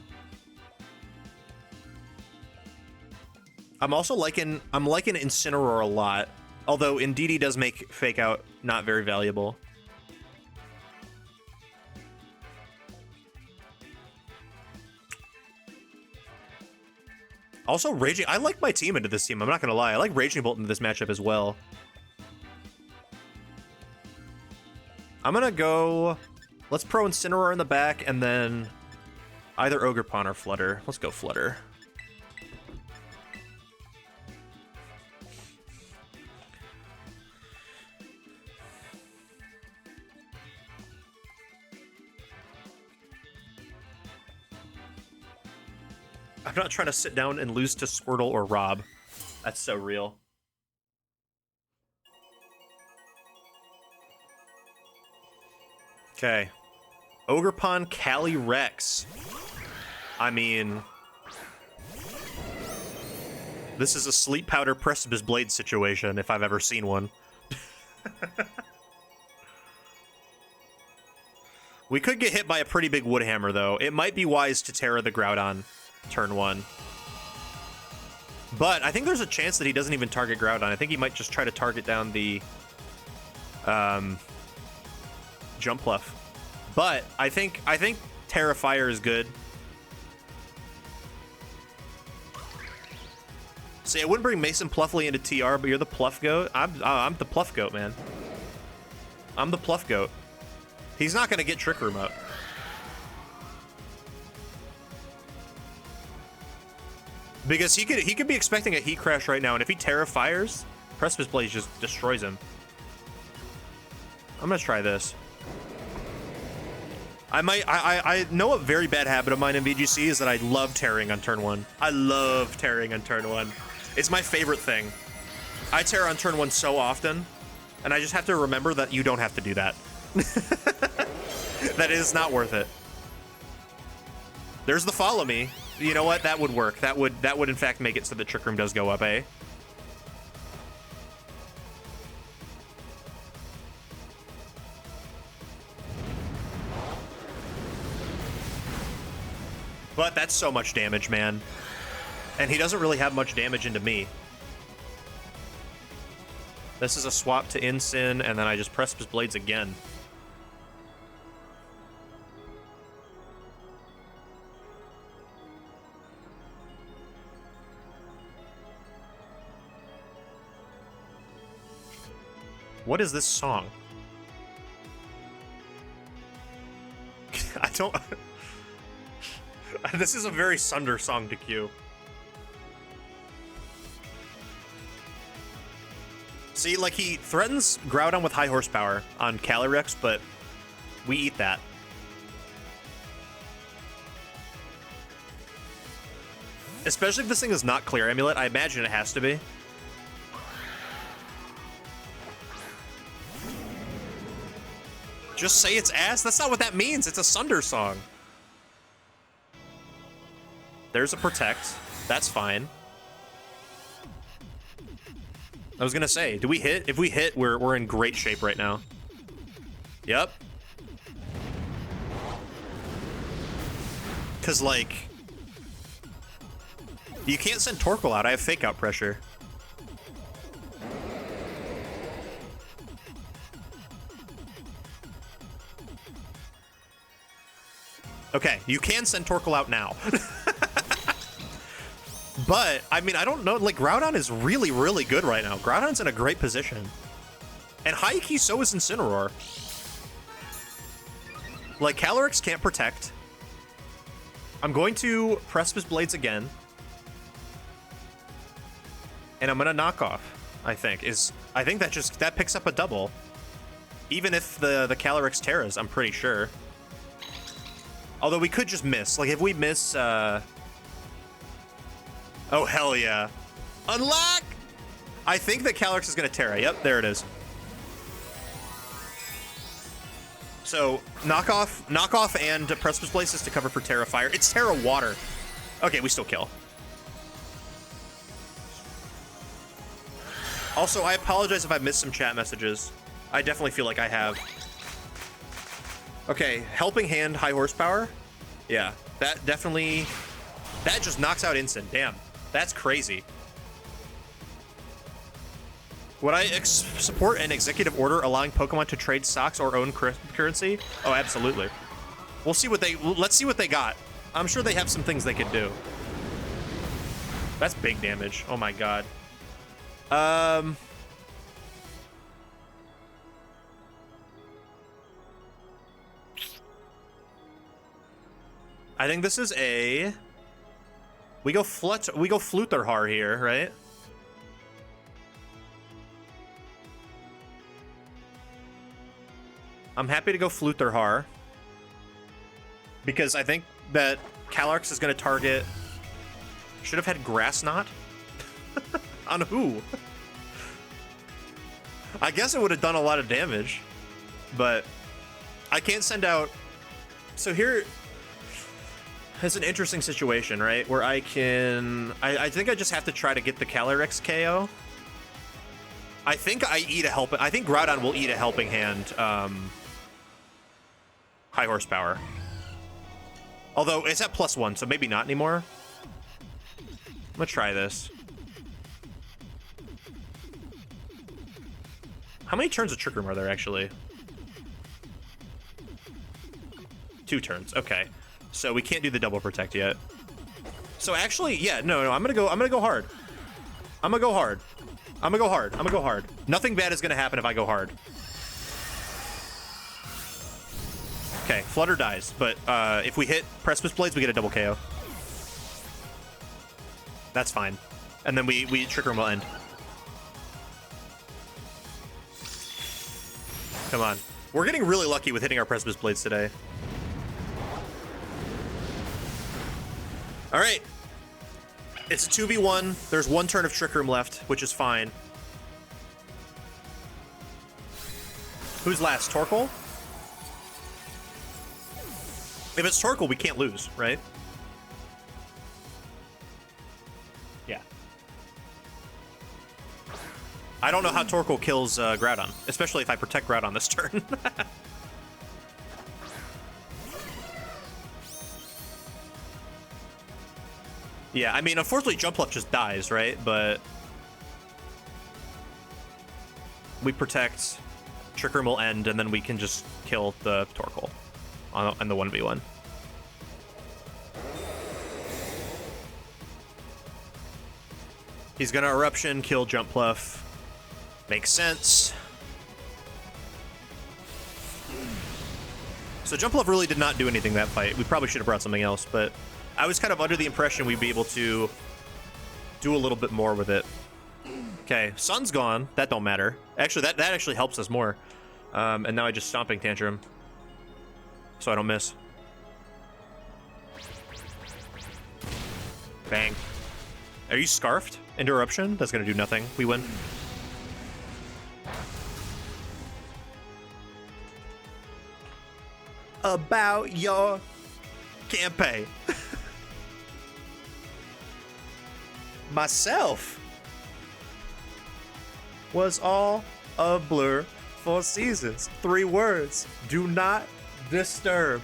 I'm liking Incineroar a lot, although Indeedee does make Fake Out not very valuable. Also, Raging... I like my team into this team, I'm not gonna lie. I like Raging Bolt into this matchup as well. I'm gonna go... Let's Pro Incineroar in the back, and then either Ogerpon or Flutter. Let's go Flutter. I'm not trying to sit down and lose to Squirtle or Rob. That's so real. Okay. Ogerpon, Calyrex. I mean... This is a Sleep Powder Precipice Blade situation, if I've ever seen one. We could get hit by a pretty big Wood Hammer, though. It might be wise to Terra the Groudon turn 1. But I think there's a chance that he doesn't even target Groudon. I think he might just try to target down the Jumpluff. But I think Terra Fire is good. See, I wouldn't bring Mason Pluffly into TR, but you're the Pluff Goat. I'm the Pluff Goat, man. I'm the Pluff Goat. He's not gonna get Trick Room out. Because he could be expecting a Heat Crash right now, and if he Terra Fires, Precipice Blade just destroys him. I'm gonna try this. I know a very bad habit of mine in VGC is that I love Terraing on turn 1. I love Terraing on turn 1. It's my favorite thing. I Terra on turn 1 so often, and I just have to remember that you don't have to do that. That is not worth it. There's the Follow Me. You know what? That would work. That would in fact make it so the Trick Room does go up, eh? But that's so much damage, man. And he doesn't really have much damage into me. This is a swap to Incin, and then I just Precipice Blades again. What is this song? I don't... This is a very Sunder song to cue. See, like, he threatens Groudon with high horsepower on Calyrex, but we eat that. Especially if this thing is not Clear Amulet. I imagine it has to be. Just say it's ass? That's not what that means. It's a Sunder song. There's a Protect. That's fine. I was gonna say, do we hit? If we hit, we're in great shape right now. Yep. Cause like, you can't send Torkoal out. I have Fake Out pressure. Okay, you can send Torkoal out now. But, I mean, I don't know. Like, Groudon is really, really good right now. Groudon's in a great position. And high key, so is Incineroar. Like, Calyrex can't protect. I'm going to Precipice Blades again. And I'm going to knock off, I think. I think that picks up a double. Even if the Calyrex Terras, I'm pretty sure. Although we could just miss. Like, if we miss, oh, hell yeah. Unlock! I think that Calyrex is going to Terra. Yep, there it is. So, knock off and Precipice Blades to cover for Terra Fire. It's Terra Water. Okay, we still kill. Also, I apologize if I missed some chat messages. I definitely feel like I have. Okay, Helping Hand, high horsepower. Yeah, that definitely... That just knocks out Instant. Damn, that's crazy. Would I support an executive order allowing Pokemon to trade stocks or own currency? Oh, absolutely. We'll see what let's see what they got. I'm sure they have some things they could do. That's big damage. Oh my god. I think this is a... We go Flutterhar here, right? I'm happy to go Flutterhar. Because I think that Calyrex is going to target... Should have had Grass Knot? On who? I guess it would have done a lot of damage. But I can't send out... So here... It's an interesting situation, right? Where I can... I think I just have to try to get the Calyrex KO. I think I eat a helping... I think Groudon will eat a helping hand. High horsepower. Although, it's at +1, so maybe not anymore. I'm gonna try this. How many turns of Trick Room are there, actually? 2 turns, okay. So we can't do the double protect yet. So actually, yeah, no, I'm gonna go hard. I'm gonna go hard. I'm gonna go hard. I'm gonna go hard. Nothing bad is gonna happen if I go hard. Okay, Flutter dies, but if we hit Precipice Blades, we get a double KO. That's fine. And then we Trick Room will end. Come on. We're getting really lucky with hitting our Precipice Blades today. All right. It's a 2v1. There's 1 turn of Trick Room left, which is fine. Who's last? Torkoal? If it's Torkoal, we can't lose, right? Yeah. I don't know how Torkoal kills Groudon, especially if I protect Groudon this turn. Yeah, I mean, unfortunately, Jumpluff just dies, right? But we protect, Trick Room will end, and then we can just kill the Torkoal on the 1v1. He's gonna Eruption, kill Jumpluff. Makes sense. So Jumpluff really did not do anything that fight. We probably should have brought something else, but I was kind of under the impression we'd be able to do a little bit more with it. Okay, Sun's gone. That don't matter. Actually, that actually helps us more. And now I just Stomping Tantrum, so I don't miss. Bang. Are you Scarfed into Eruption? That's gonna do nothing. We win. About your campaign. Myself was all a blur for seasons. 3 words. Do not disturb.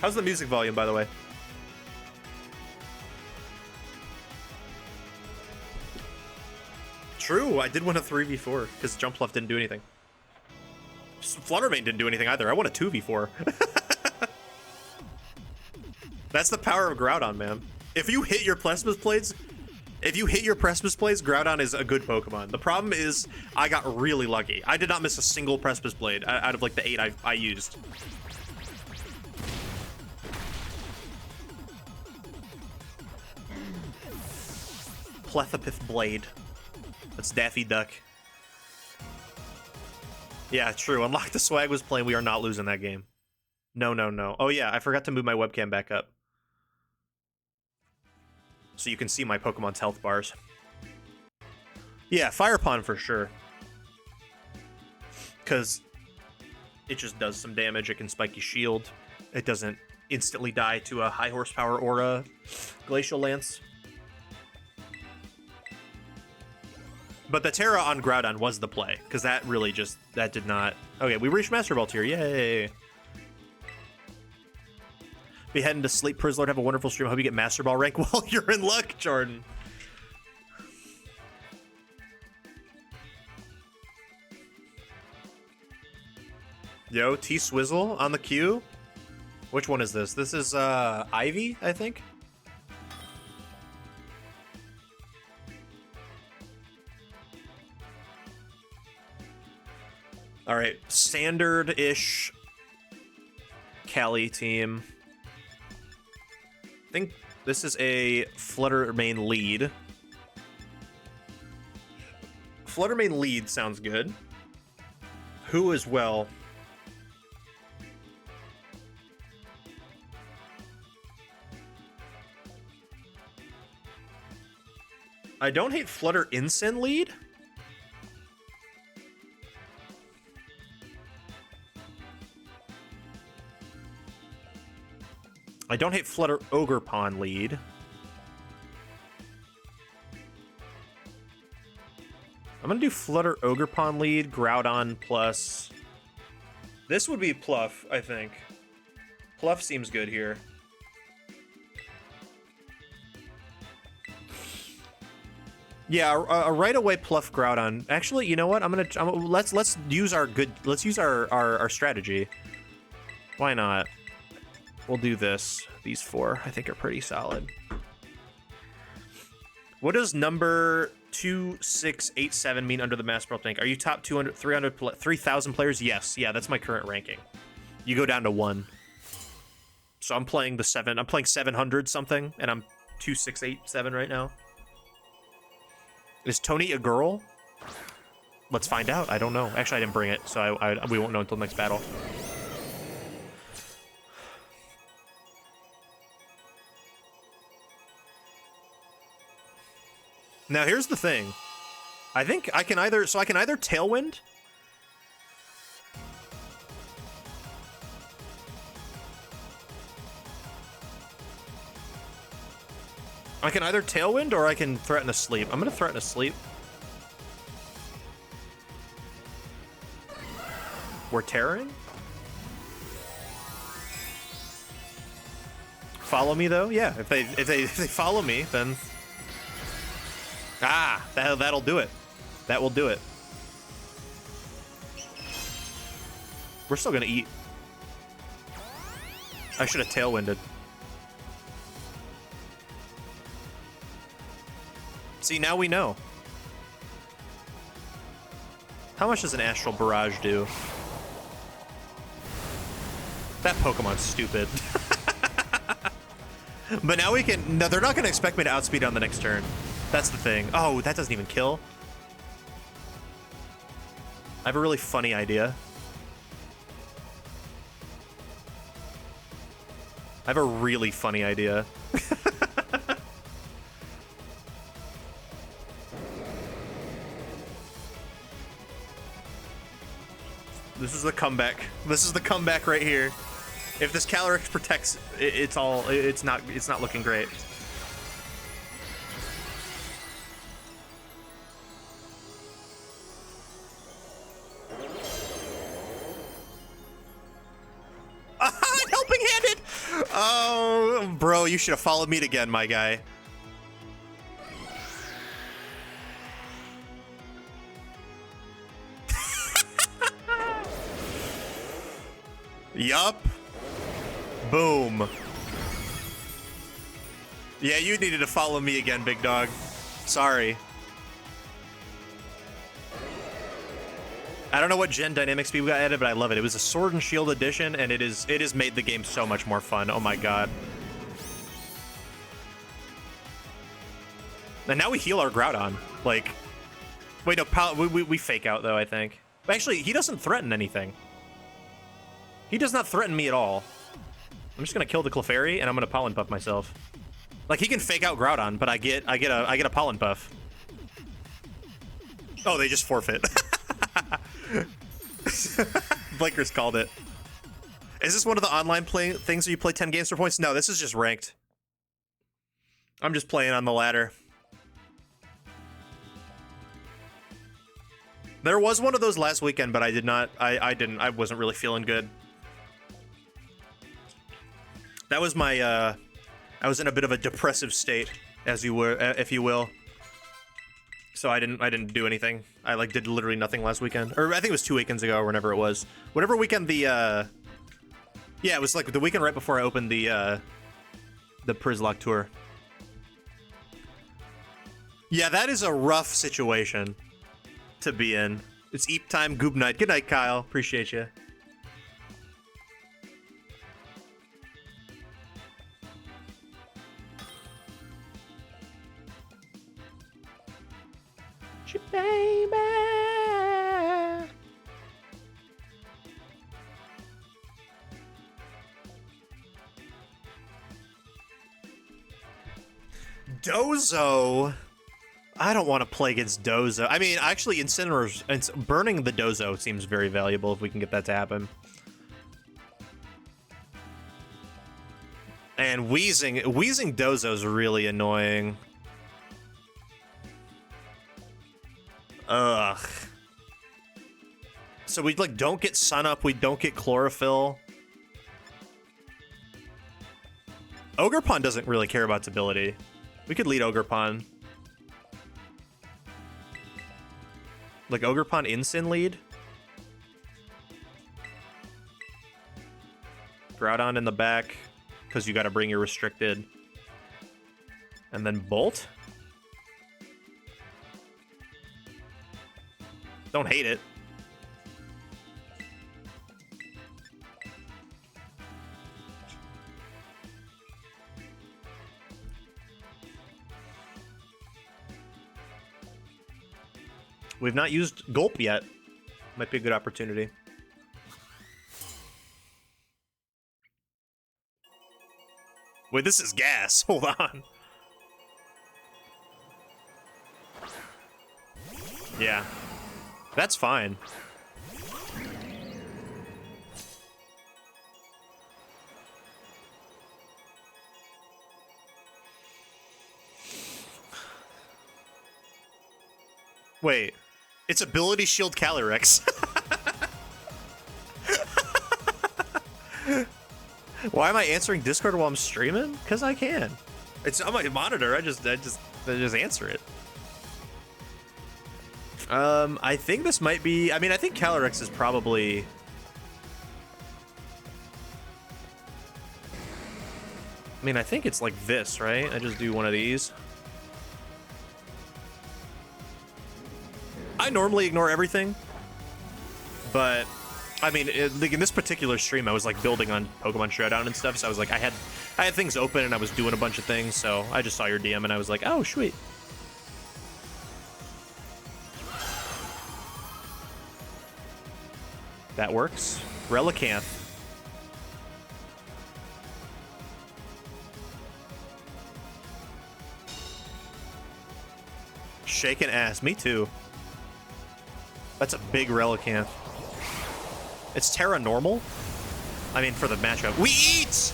How's the music volume, by the way? True, I did win a 3v4 because Jumpluff didn't do anything. Fluttermane didn't do anything either. I won a 2v4. That's the power of Groudon, man. If you hit your Precipice Blades, Groudon is a good Pokemon. The problem is, I got really lucky. I did not miss a single Precipice Blade out of like the 8 I used. Plethopith Blade. That's Daffy Duck. Yeah, true. Unlock the Swag was playing. We are not losing that game. No, no, no. Oh yeah, I forgot to move my webcam back up, so you can see my Pokemon's health bars. Yeah, Fire Pond for sure. Because it just does some damage. It can spike your shield. It doesn't instantly die to a high horsepower Aura Glacial Lance. But the Terra on Groudon was the play, because that really just, that did not... Okay, we reached Master Ball tier, yay! Be heading to sleep, Prizzlord. Have a wonderful stream. I hope you get Master Ball rank. Well, you're in luck, Jordan. Yo, T-Swizzle on the queue. Which one is this? This is Ivy, I think. All right, standard-ish Cali team. I think this is a Flutter main lead. Flutter main lead sounds good. Who as well? I don't hate Flutter Incin lead. I don't hate Flutter Ogre Pawn lead. I'm gonna do Flutter Ogre Pawn lead, Groudon plus. This would be Pluff, I think. Pluff seems good here. Yeah, a right away Pluff Groudon. Actually, you know what? Let's use our strategy. Why not? We'll do this. These four, I think, are pretty solid. What does number 2687 mean under the Master Belt rank? Are you top 200, 300, 3,000 players? Yes. Yeah, that's my current ranking. You go down to 1. So I'm playing the 7. I'm playing 700 something, and I'm 2687 right now. Is Tony a girl? Let's find out. I don't know. Actually, I didn't bring it, so we won't know until next battle. Now here's the thing. I think I can either Tailwind. I can either Tailwind or I can Threaten a Sleep. I'm gonna Threaten a Sleep. We're tearing. Follow me though? Yeah, if they follow me, then that'll do it. That will do it. We're still gonna eat. I should have Tailwinded. See, now we know. How much does an Astral Barrage do? That Pokemon's stupid. But now we can... No, they're not going to expect me to outspeed on the next turn. That's the thing. Oh, that doesn't even kill. I have a really funny idea. I have a really funny idea. This is the comeback. This is the comeback right here. If this Calyrex protects, it's not looking great. Helping handed. Oh, bro, you should have followed me again, my guy. Yup. Boom. Yeah, you needed to follow me again, big dog. Sorry. I don't know what gen dynamic speed we got added, but I love it. It was a Sword and Shield edition, and it has made the game so much more fun. Oh my god. And now we heal our Groudon. Like, wait, no, we fake out though, I think. But actually, he doesn't threaten anything. He does not threaten me at all. I'm just gonna kill the Clefairy and I'm gonna Pollen Puff myself. Like, he can fake out Groudon, but I get a Pollen Puff. Oh, they just forfeit. Blinkers called it. Is this one of the online things where you play 10 games for points? No, this is just ranked. I'm just playing on the ladder. There was one of those last weekend, but I did not. I wasn't really feeling good. That was my, I was in a bit of a depressive state, as you were, if you will. So I didn't do anything. I like did literally nothing last weekend, or I think it was 2 weekends ago, or whenever it was. Whatever weekend the yeah, it was like the weekend right before I opened the Prizlock tour. Yeah, that is a rough situation to be in. It's eep time, goob night. Good night, Kyle. Appreciate you. Baby. Dozo. I don't want to play against Dozo. I mean, actually, Incineroar's burning the Dozo seems very valuable if we can get that to happen. And wheezing Dozo's really annoying. Ugh. So we like don't get Sun Up, we don't get Chlorophyll. Ogerpon doesn't really care about its ability. We could lead Ogerpon. Like Ogerpon Incin lead. Groudon in the back, because you gotta bring your restricted. And then Bolt. Don't hate it. We've not used Gulp yet. Might be a good opportunity. Wait, this is gas. Hold on. Yeah. That's fine. Wait. It's Ability Shield Calyrex. Why am I answering Discord while I'm streaming? Because I can. It's on my monitor. I just answer it. I think this might be... I mean, I think Calyrex is probably... I mean, I think it's like this, right? I just do one of these. I normally ignore everything, but... I mean, like in this particular stream, I was like building on Pokemon Showdown and stuff, so I was like, I had things open and I was doing a bunch of things, so I just saw your DM and I was like, oh, sweet. That works. Relicanth. Shaking ass. Me too. That's a big Relicanth. It's Terra normal? I mean, for the matchup. We eat!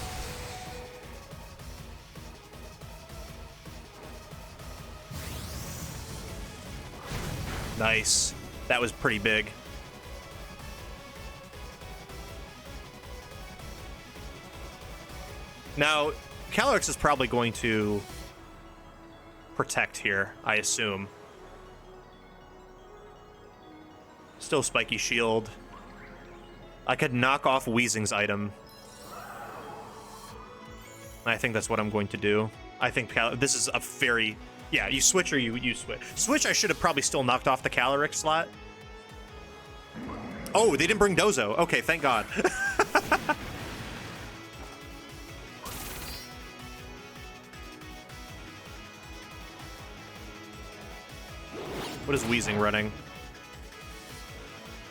Nice. That was pretty big. Now, Calyrex is probably going to protect here, I assume. Still spiky shield. I could knock off Weezing's item. I think that's what I'm going to do. I think this is a very... Yeah, you switch or you switch. Switch, I should have probably still knocked off the Calyrex slot. Oh, they didn't bring Dozo. Okay, thank God. What is Weezing running?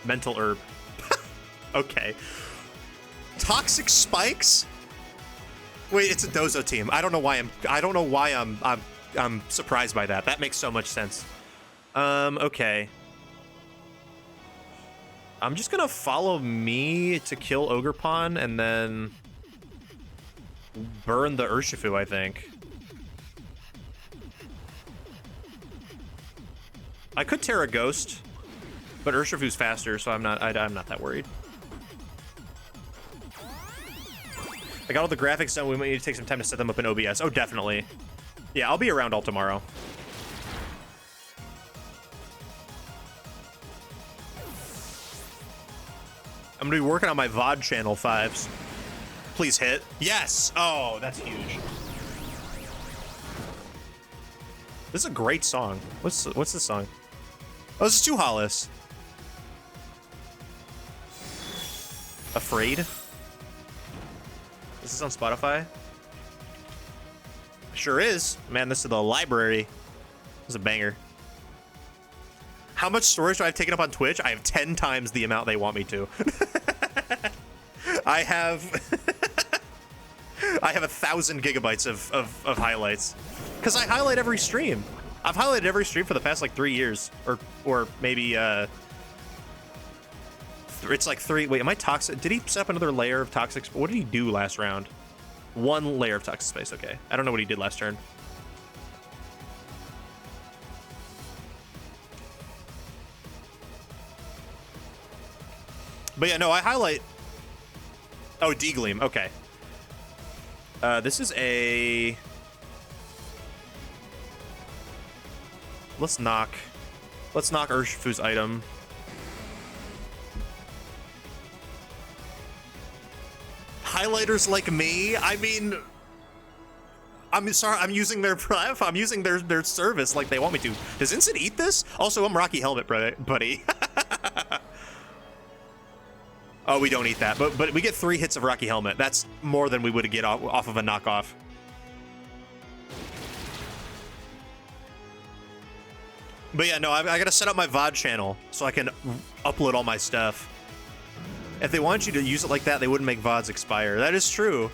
Mental Herb. Okay. Toxic Spikes? Wait, it's a Dozo team. I don't know why I'm surprised by that. That makes so much sense. Okay. I'm just gonna follow me to kill Ogerpon and then burn the Urshifu, I think. I could Terra Ghost, but Urshifu's faster, so I'm not that worried. I got all the graphics done. We might need to take some time to set them up in OBS. Oh, definitely. Yeah, I'll be around all tomorrow. I'm gonna be working on my VOD channel 5s. Please hit. Yes! Oh, that's huge. This is a great song. What's this song? Oh, this is Two Hollis. Afraid? Is this on Spotify? Sure is. Man, this is the library. This is a banger. How much storage do I have taken up on Twitch? I have 10 times the amount they want me to. I have I have 1,000 gigabytes of highlights. Because I highlight every stream. I've highlighted every stream for the past like 3 years. Or maybe it's like 3. Wait, am I toxic? Did he set up another layer of toxic? What did he do last round? 1 layer of toxic space. Okay. I don't know what he did last turn. But yeah, no, I highlight. Oh, D-Gleam. Okay. This is a. Let's knock Urshifu's item. Highlighters like me? I mean, I'm sorry, I'm using their pref. I'm using their service like they want me to. Does Instant eat this? Also, I'm Rocky Helmet, buddy. Oh, we don't eat that, but we get 3 hits of Rocky Helmet. That's more than we would get off of a knockoff. But yeah, no, I gotta set up my VOD channel so I can upload all my stuff. If they wanted you to use it like that, they wouldn't make VODs expire. That is true.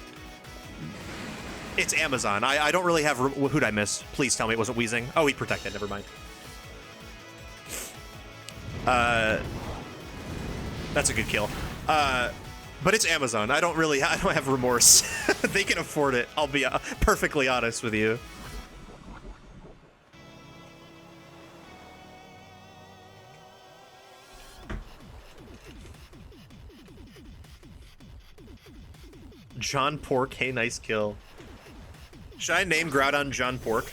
It's Amazon. I don't really have... Who'd I miss? Please tell me it wasn't Weezing. Oh, he protected. Never mind. That's a good kill. But it's Amazon. I don't have remorse. They can afford it. I'll be perfectly honest with you. John Pork, hey, nice kill. Should I name Groudon John Pork?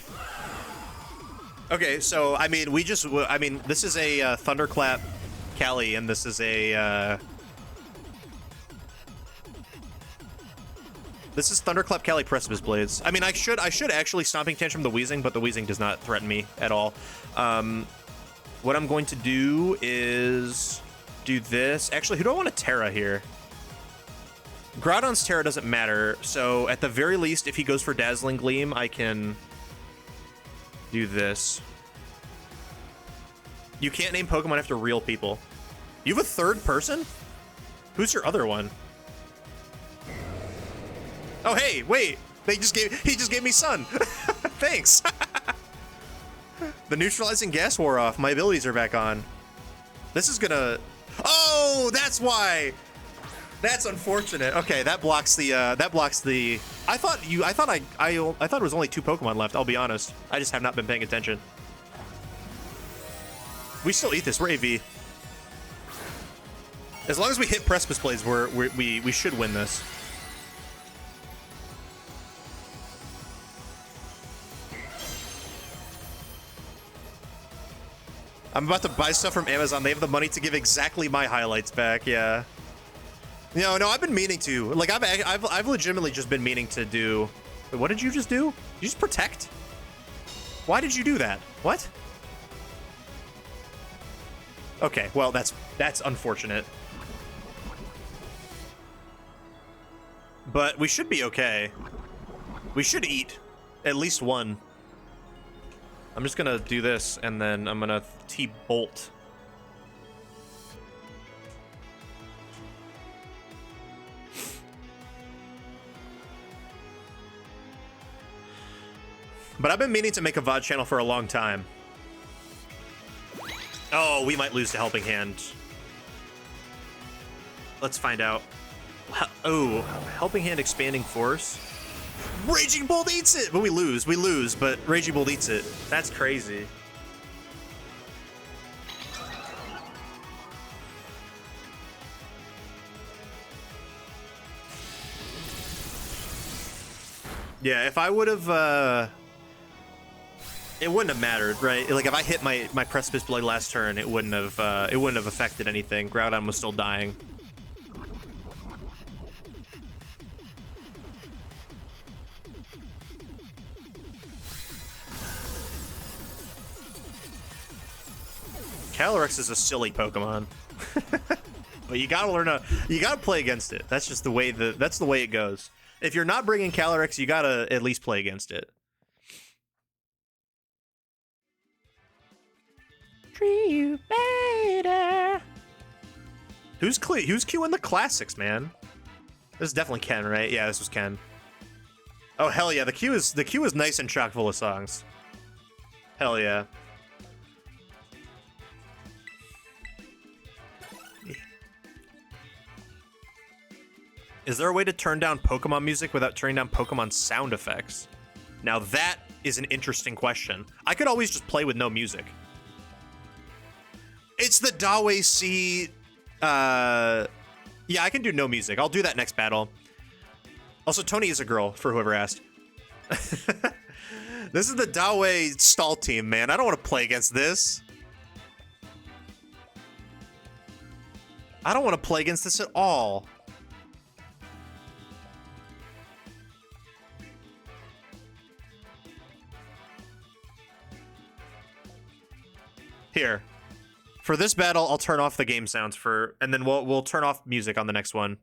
Okay, so, I mean, this is a Thunderclap Cali, and this is a, This is Thunderclap Cali Precipice Blades. I mean, I should actually Stomping Tantrum the Weezing, but the Weezing does not threaten me at all. What I'm going to do is do this. Actually, who do I want to Terra here? Groudon's Terra doesn't matter, so at the very least, if he goes for Dazzling Gleam, I can do this. You can't name Pokemon after real people. You have a third person? Who's your other one? Oh, hey, wait. He just gave me Sun. Thanks. The neutralizing gas wore off. My abilities are back on. This is gonna... Oh, that's why. That's unfortunate. Okay, that blocks the I thought it was only 2 Pokemon left, I'll be honest. I just have not been paying attention. We still eat this. We're AV. As long as we hit Precipice Blades, we should win this. I'm about to buy stuff from Amazon. They have the money to give exactly my highlights back. Yeah. No, I've been meaning to. Like, I've legitimately just been meaning to do... Wait, what did you just do? Did you just protect? Why did you do that? What? Okay, well, that's unfortunate. But we should be okay. We should eat at least 1. I'm just gonna do this, and then I'm gonna T-Bolt. But I've been meaning to make a VOD channel for a long time. Oh, we might lose to Helping Hand. Let's find out. Oh, Helping Hand Expanding Force. Raging Bolt eats it! But we lose, but Raging Bolt eats it. That's crazy. Yeah, if I would have, it wouldn't have mattered, right? Like if I hit my Precipice Blade last turn, it wouldn't have affected anything. Groudon was still dying. Calyrex is a silly Pokemon. But you gotta you gotta play against it. That's just the way that's the way it goes. If you're not bringing Calyrex, you gotta at least play against it. Treat you better. Who's queuing the classics, man? This is definitely Ken, right? Yeah, this was Ken. Oh hell yeah, the queue is nice and chock full of songs. Hell yeah. Is there a way to turn down Pokemon music without turning down Pokemon sound effects? Now that is an interesting question. I could always just play with no music. It's the Dawe C. Yeah, I can do no music. I'll do that next battle. Also, Tony is a girl, for whoever asked. This is the Dawe stall team, man. I don't want to play against this. I don't want to play against this at all. Here. For this battle, I'll turn off the game sounds and then we'll turn off music on the next one.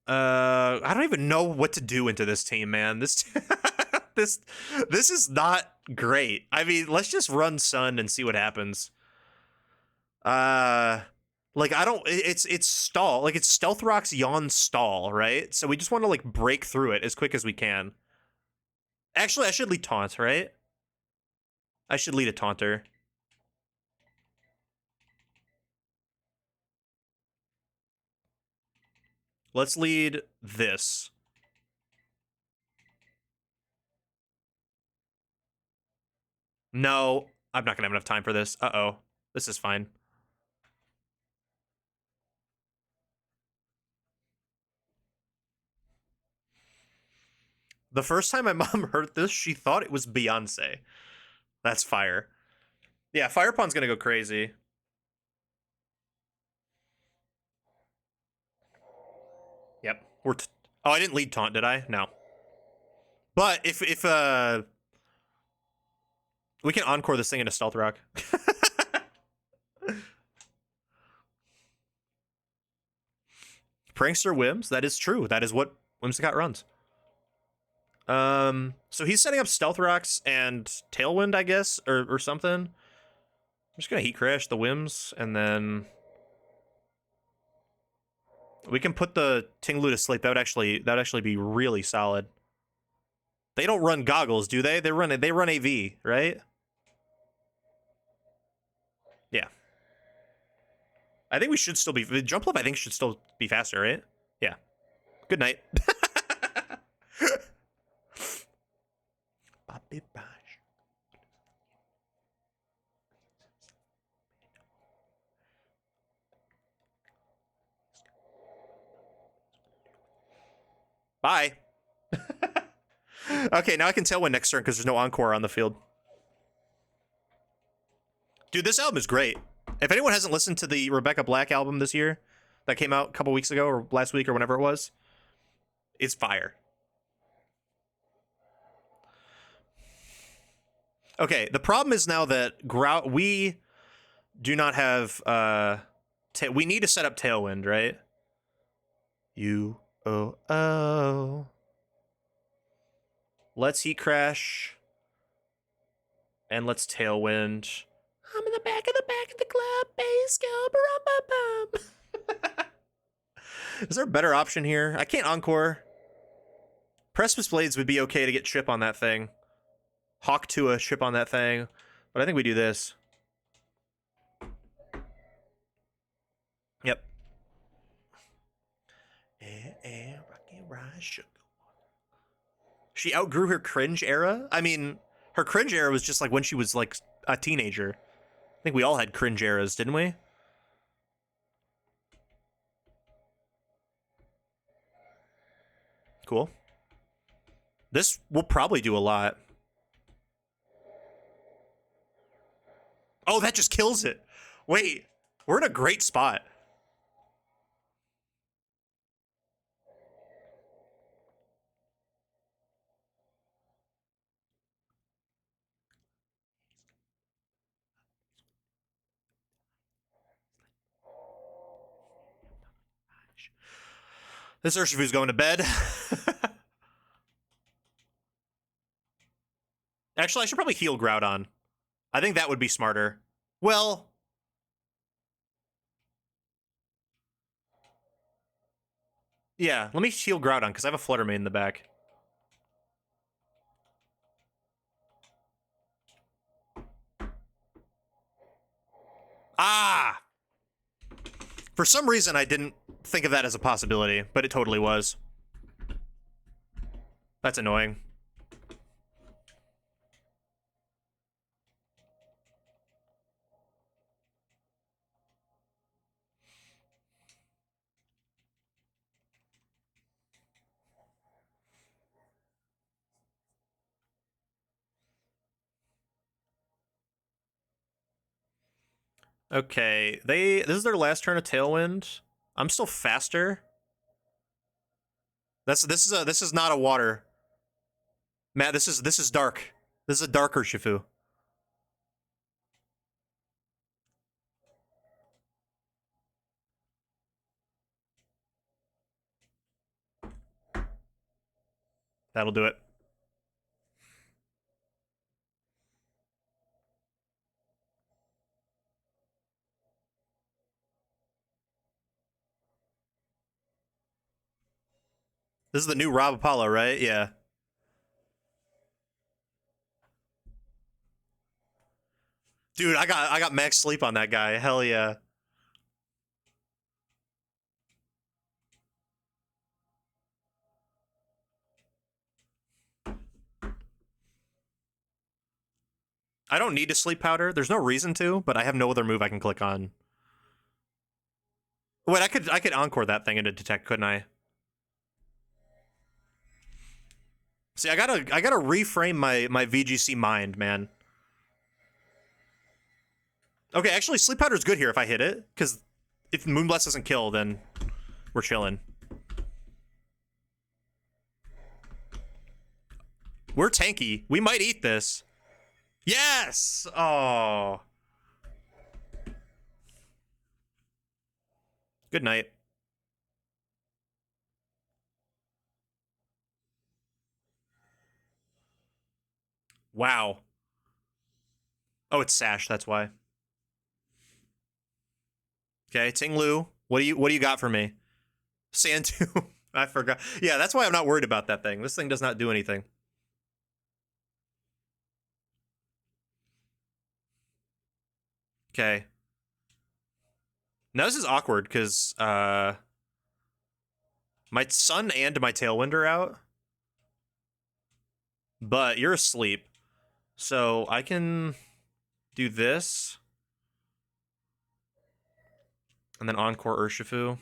I don't even know what to do into this team, man. This this is not great. I mean, let's just run Sun and see what happens. Like I don't it's stall. Like it's Stealth Rock's Yawn stall, right? So we just want to like break through it as quick as we can. Actually, I should lead taunt, right? I should lead a taunter. Let's lead this. No, I'm not gonna have enough time for this. Uh-oh. This is fine. The first time my mom heard this, she thought it was Beyonce. That's fire. Yeah, Fire Pond's gonna go crazy. Yep. Oh, I didn't lead taunt, did I? No. But if we can encore this thing into Stealth Rock. Prankster Wims, that is true. That is what Whimsicott runs. So he's setting up Stealth Rocks and Tailwind, I guess, or something. I'm just gonna Heat Crash the Wims, and then we can put the Tinglu to sleep. That would actually be really solid. They don't run Goggles, do they? They run AV, right? Yeah. I think we should still be Jumpluff. I think should still be faster, right? Yeah. Good night. Bye. Okay, now I can Tailwind next turn because there's no Encore on the field. Dude, this album is great. If anyone hasn't listened to the Rebecca Black album this year, that came out a couple weeks ago or last week or whenever it was, it's fire. Okay, the problem is now that we do not have we need to set up Tailwind, right? U-O-O. Let's Heat Crash. And let's Tailwind. I'm in the back of the club, bass go, bum. Is there a better option here? I can't Encore. Precipice Blades would be okay to get chip on that thing. Hawk to a chip on that thing. But I think we do this. Yep. She outgrew her cringe era? I mean, her cringe era was just like when she was like a teenager. I think we all had cringe eras, didn't we? Cool. This will probably do a lot. Oh, that just kills it. Wait, we're in a great spot. This Urshifu's going to bed. Actually, I should probably heal Groudon. I think that would be smarter. Well... yeah, let me heal Groudon, because I have a Flutter Mane in the back. Ah! For some reason, I didn't think of that as a possibility, but it totally was. That's annoying. Okay, this is their last turn of Tailwind. I'm still faster. This is not a water. Matt, this is dark. This is a dark Urshifu. That'll do it. This is the new Rob Apollo, right? Yeah. Dude, I got max sleep on that guy. Hell yeah. I don't need to sleep powder. There's no reason to, but I have no other move I can click on. Wait, I could encore that thing into detect, couldn't I? See, I gotta reframe my VGC mind, man. Okay, actually, sleep powder's good here if I hit it, because if Moonblast doesn't kill, then we're chilling. We're tanky. We might eat this. Yes! Oh. Good night. Wow. Oh, it's Sash, that's why. Okay, Ting Lu, what do you got for me? Sandtomb. I forgot. Yeah, that's why I'm not worried about that thing. This thing does not do anything. Okay. Now this is awkward because my Sun and my Tailwind are out. But you're asleep. So I can do this. And then Encore Urshifu.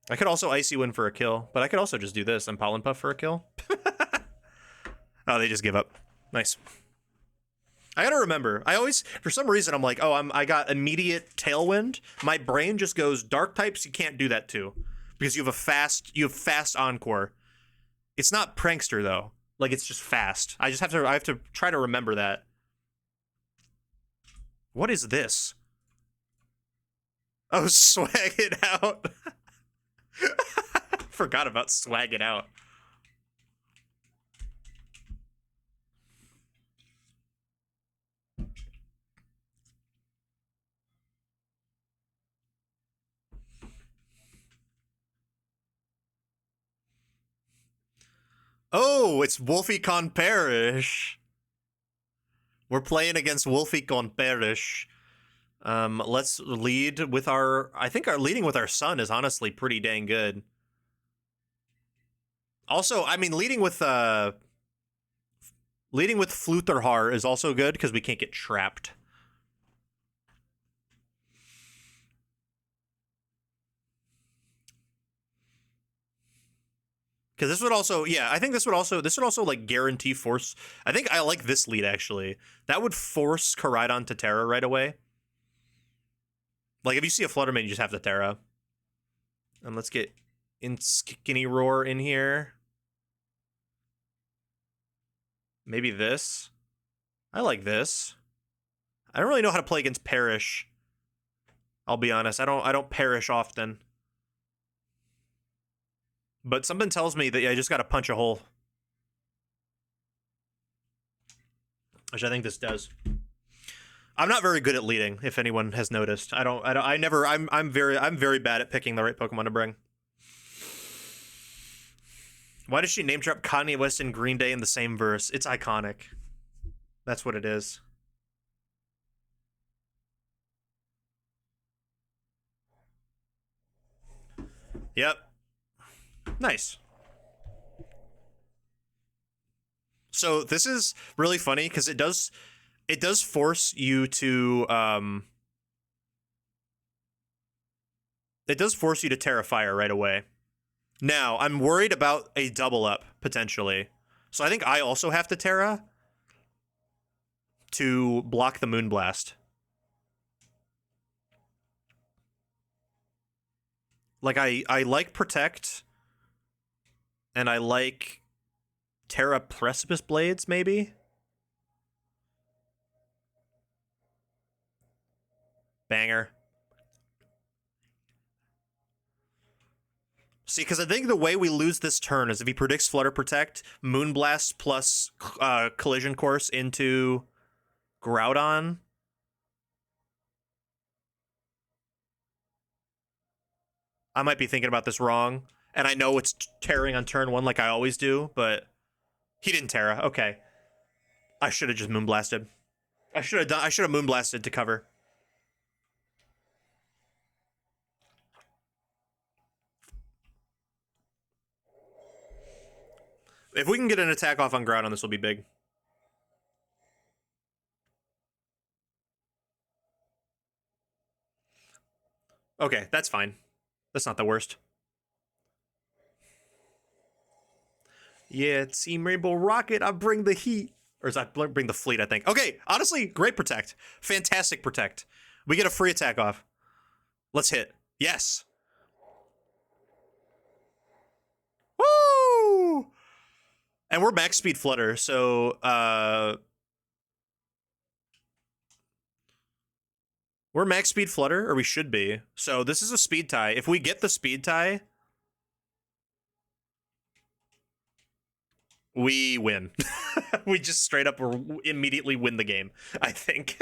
I could also Icy Wind for a kill, but I could also just do this and Pollen Puff for a kill. Oh, they just give up. Nice. I gotta remember, I always, for some reason, I'm like, oh, I got immediate Tailwind. My brain just goes, dark types, you can't do that too. Because you have fast Encore. It's not Prankster, though. Like, it's just fast. I have to try to remember that. What is this? Oh, Swag It Out. Forgot about Swag It Out. Oh, it's Wolfie-Con Parish. We're playing against Wolfie-Con Parish. Let's lead with our... I think our leading with our Sun is honestly pretty dang good. Also, I mean, leading with Flutherhar is also good because we can't get trapped. Because this would also, yeah, I think this would also like guarantee force. I think I like this lead actually. That would force Koraidon to Terra right away. Like if you see a Fluttermane, you just have to Terra. And let's get Skinny Roar in here. Maybe this. I like this. I don't really know how to play against Parish. I'll be honest. I don't perish often. But something tells me that I just gotta punch a hole. Which I think this does. I'm not very good at leading, if anyone has noticed. I'm very bad at picking the right Pokemon to bring. Why does she name drop Kanye West and Green Day in the same verse? It's iconic. That's what it is. Yep. Nice. So this is really funny because it does force you to Terra Fire right away. Now, I'm worried about a double up, potentially. So I think I also have to Terra to block the Moonblast. Like, I like Protect, and I like Terra Precipice Blades, maybe? Banger. See, because I think the way we lose this turn is if he predicts Flutter Protect, Moonblast plus Collision Course into Groudon. I might be thinking about this wrong, and I know it's tearing on turn 1 like I always do, but he didn't Terra. Okay. I should have just Moonblasted. I should have Moonblasted to cover. If we can get an attack off on Groudon, this will be big. Okay, that's fine. That's not the worst. Yeah, Team Rainbow Rocket, I bring the heat. Or is that bring the fleet, I think. Okay, honestly, great Protect. Fantastic Protect. We get a free attack off. Let's hit. Yes. Woo! And we're max speed Flutter, so we're max speed Flutter, or we should be. So this is a speed tie. If we get the speed tie, we win. We just straight up immediately win the game, I think.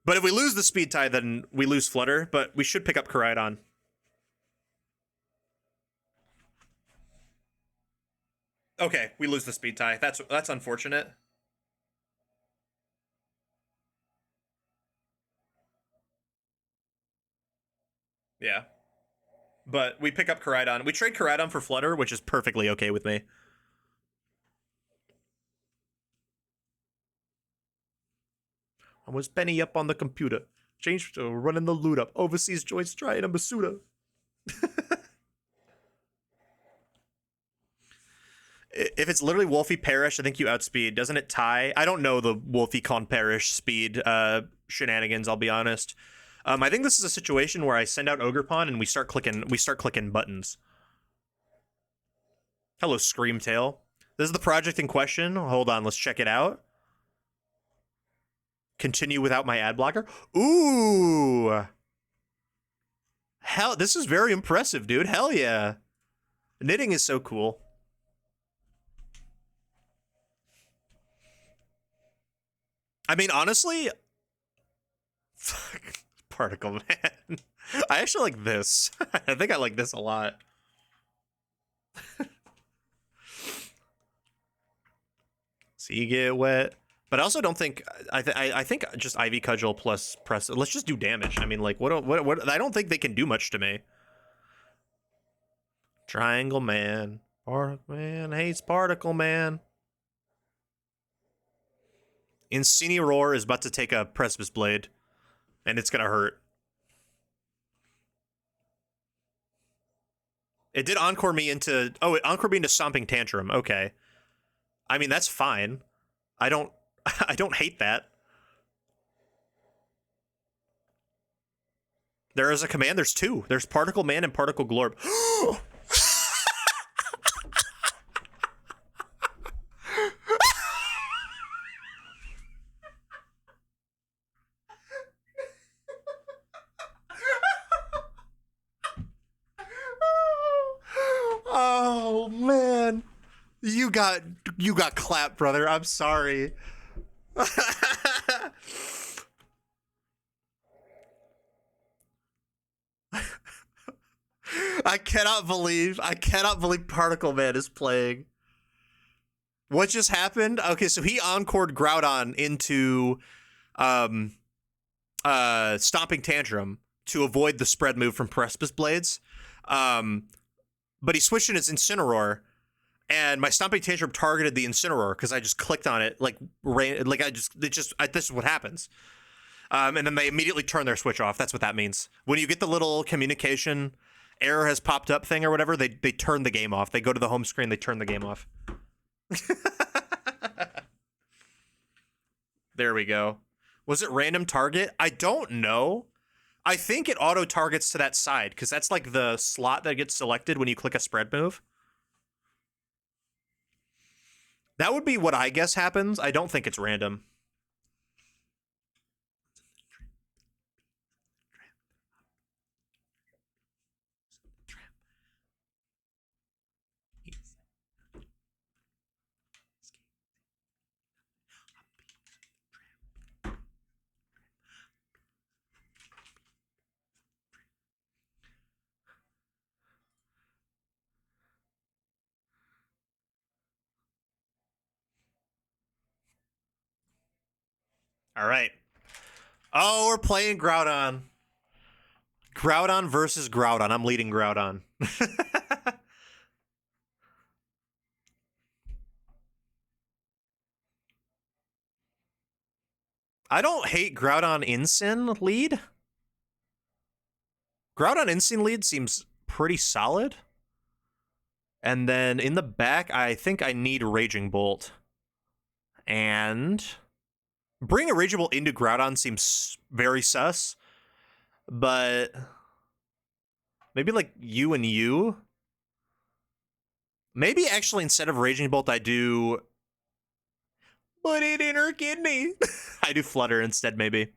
But if we lose the speed tie, then we lose Flutter, but we should pick up Koraidon. Okay, we lose the speed tie. That's unfortunate. Yeah. But we pick up Koraidon. We trade Koraidon for Flutter, which is perfectly okay with me. I was Benny up on the computer. Changed to running the loot up. Overseas joints trying a Masuda. If it's literally Wolfie Perish, I think you outspeed. Doesn't it tie? I don't know the Wolfie Con Perish speed shenanigans, I'll be honest. I think this is a situation where I send out Ogerpon and we start clicking buttons. Hello, Screamtail. This is the project in question. Hold on, let's check it out. Continue without my ad blocker. Ooh. Hell, this is very impressive, dude. Hell yeah. Knitting is so cool. I mean, honestly, fuck, Particle Man. I actually like this. I think I like this a lot. So you get wet, but I also don't think I think just Ivy Cudgel plus press. Let's just do damage. I mean, like what? I don't think they can do much to me. Triangle Man, Particle Man hates Particle Man. Incineroar is about to take a Precipice Blade, and it's gonna hurt. It did encore me into... Oh, it encored me into Stomping Tantrum. Okay. I mean, that's fine. I don't hate that. There is a command. There's two. There's Particle Man and Particle Glorb. You got clapped, brother. I'm sorry. I cannot believe Particle Man is playing. What just happened? Okay, so he encored Groudon into Stomping Tantrum to avoid the spread move from Precipice Blades. But he switched in his Incineroar, and my Stomping Tantrum targeted the Incineroar because I just clicked on it this is what happens. And then they immediately turn their switch off. That's what that means. When you get the little communication error has popped up thing or whatever, they turn the game off. They go to the home screen, they turn the game off. There we go. Was it random target? I don't know. I think it auto targets to that side because that's like the slot that gets selected when you click a spread move. That would be what I guess happens. I don't think it's random. All right. Oh, we're playing Groudon. Groudon versus Groudon. I'm leading Groudon. I don't hate Groudon Incin lead. Groudon Incin lead seems pretty solid. And then in the back, I think I need Raging Bolt. And bringing a Raging Bolt into Groudon seems very sus. But maybe like you and you. Maybe actually instead of Raging Bolt, I do put it in her kidney. I do Flutter instead, maybe.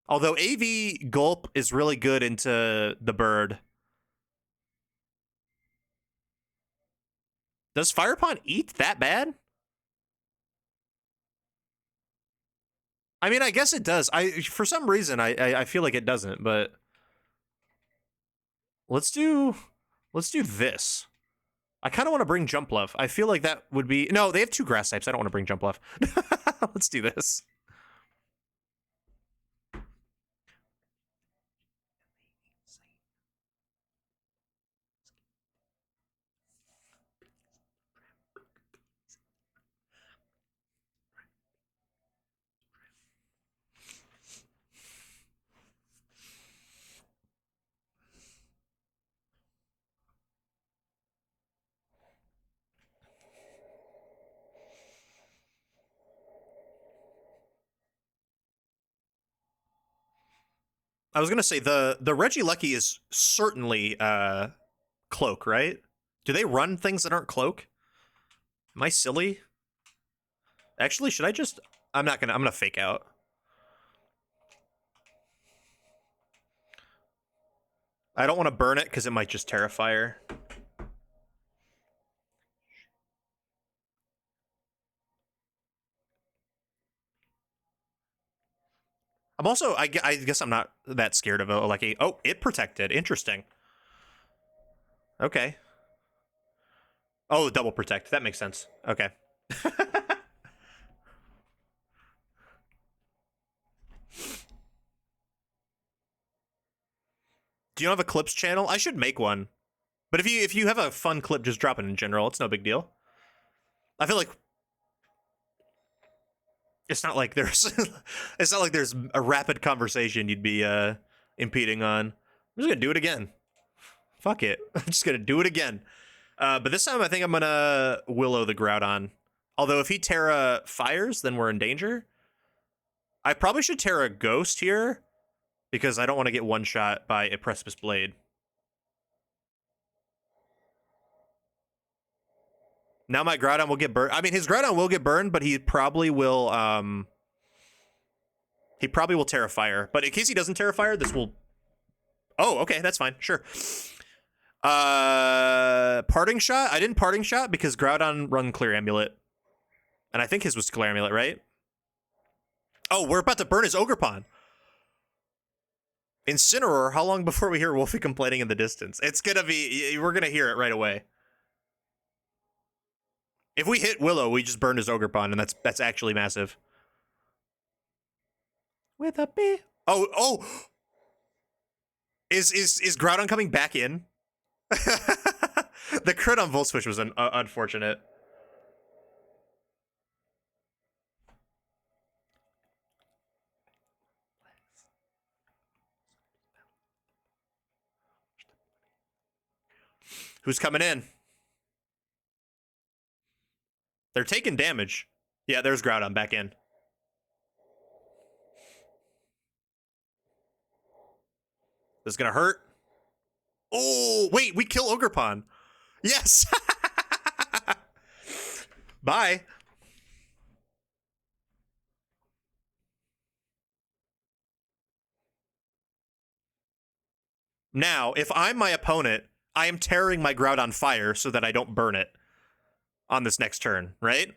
Although AV Gulp is really good into the bird. Does Fire Pond eat that bad? I mean, I guess it does. For some reason, I feel like it doesn't, but let's do this. I kind of want to bring Jumpluff. I feel like that would be... No, they have 2 grass types. I don't want to bring Jumpluff. Let's do this. I was gonna say the Regilucky is certainly Cloak, right? Do they run things that aren't Cloak? Am I silly? Actually, should I just... I'm gonna fake out. I don't want to burn it because it might just Terrafire. I'm also, I guess I'm not that scared of a Lucky. Oh, it protected. Interesting. Okay. Oh, double protect. That makes sense. Okay. Do you have a clips channel? I should make one. But if you have a fun clip, just drop it in general. It's no big deal. I feel like it's not like there's a rapid conversation you'd be impeding on. I'm just gonna do it again. Fuck it. I'm just gonna do it again. But this time I think I'm gonna Willow the Groudon. Although if he Terra fires, then we're in danger. I probably should Terra Ghost here because I don't want to get one shot by a Precipice Blade. Now my Groudon will get burned. I mean, his Groudon will get burned, but he probably will Terra Fire. But in case he doesn't Terra Fire, this will... Oh, okay, that's fine. Sure. Parting shot? I didn't parting shot because Groudon run clear amulet. And I think his was clear amulet, right? Oh, we're about to burn his Ogerpon. Incineroar, how long before we hear Wolfie complaining in the distance? It's gonna be, we're gonna hear it right away. If we hit Willow, we just burned his Ogerpon, and that's actually massive. With a B. Oh! Is Groudon coming back in? The crit on Volt Switch was unfortunate. Who's coming in? They're taking damage. Yeah, there's Groudon back in. This is gonna hurt. Oh, wait, we kill Ogerpon. Yes! Bye. Now, if I'm my opponent, I am tearing my Groudon fire so that I don't burn it on this next turn, right?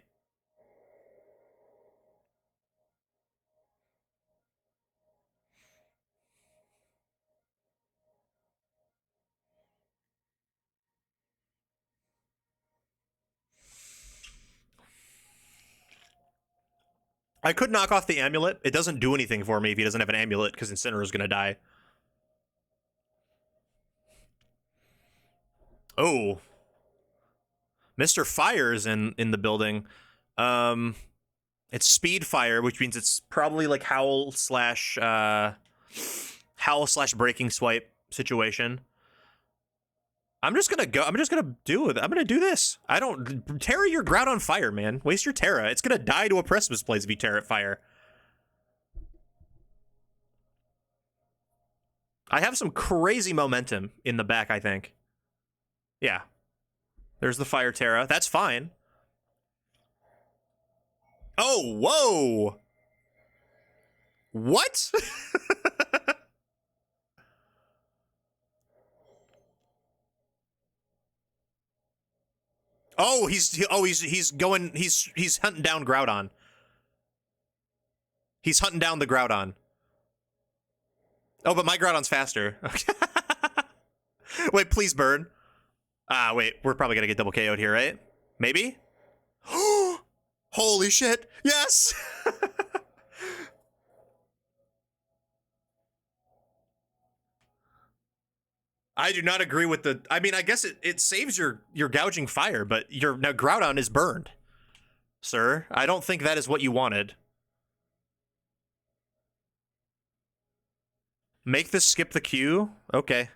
I could knock off the amulet. It doesn't do anything for me if he doesn't have an amulet because Incineroar is going to die. Oh. Mr. Fire is in the building. It's Speed Fire, which means it's probably like Howl slash Breaking Swipe situation. I'm just gonna do this. I don't Terra your Groudon fire, man. Waste your Terra. It's gonna die to a Precipice Blaze if you Terra it fire. I have some crazy momentum in the back, I think. Yeah. There's the Fire Terra. That's fine. Oh, whoa! What? Oh, he's hunting down Groudon. He's hunting down the Groudon. Oh, but my Groudon's faster. Wait, please burn. Wait, we're probably gonna get double KO'd here, right? Maybe? Holy shit! Yes! I do not agree with the... I mean, I guess it saves your gouging fire, but now Groudon is burned. Sir, I don't think that is what you wanted. Make this skip the queue? Okay.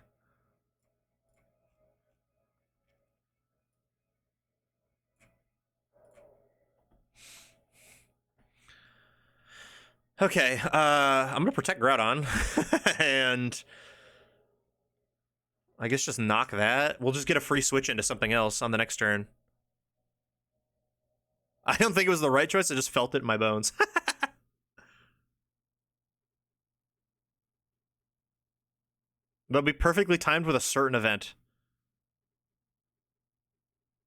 Okay, I'm gonna protect Groudon. And... I guess just knock that. We'll just get a free switch into something else on the next turn. I don't think it was the right choice. I just felt it in my bones. They'll be perfectly timed with a certain event.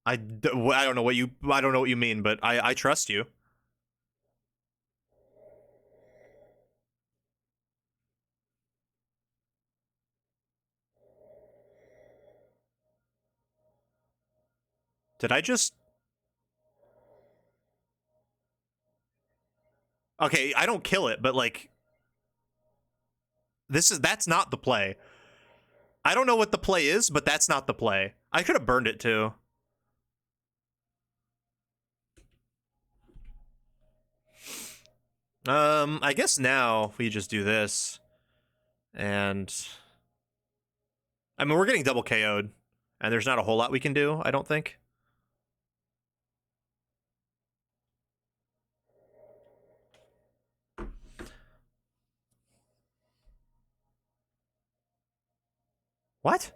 I don't know what you mean, but I trust you. Did I just... Okay, I don't kill it, but like... That's not the play. I don't know what the play is, but that's not the play. I could have burned it too. I guess now we just do this. And... I mean, we're getting double KO'd. And there's not a whole lot we can do, I don't think. What?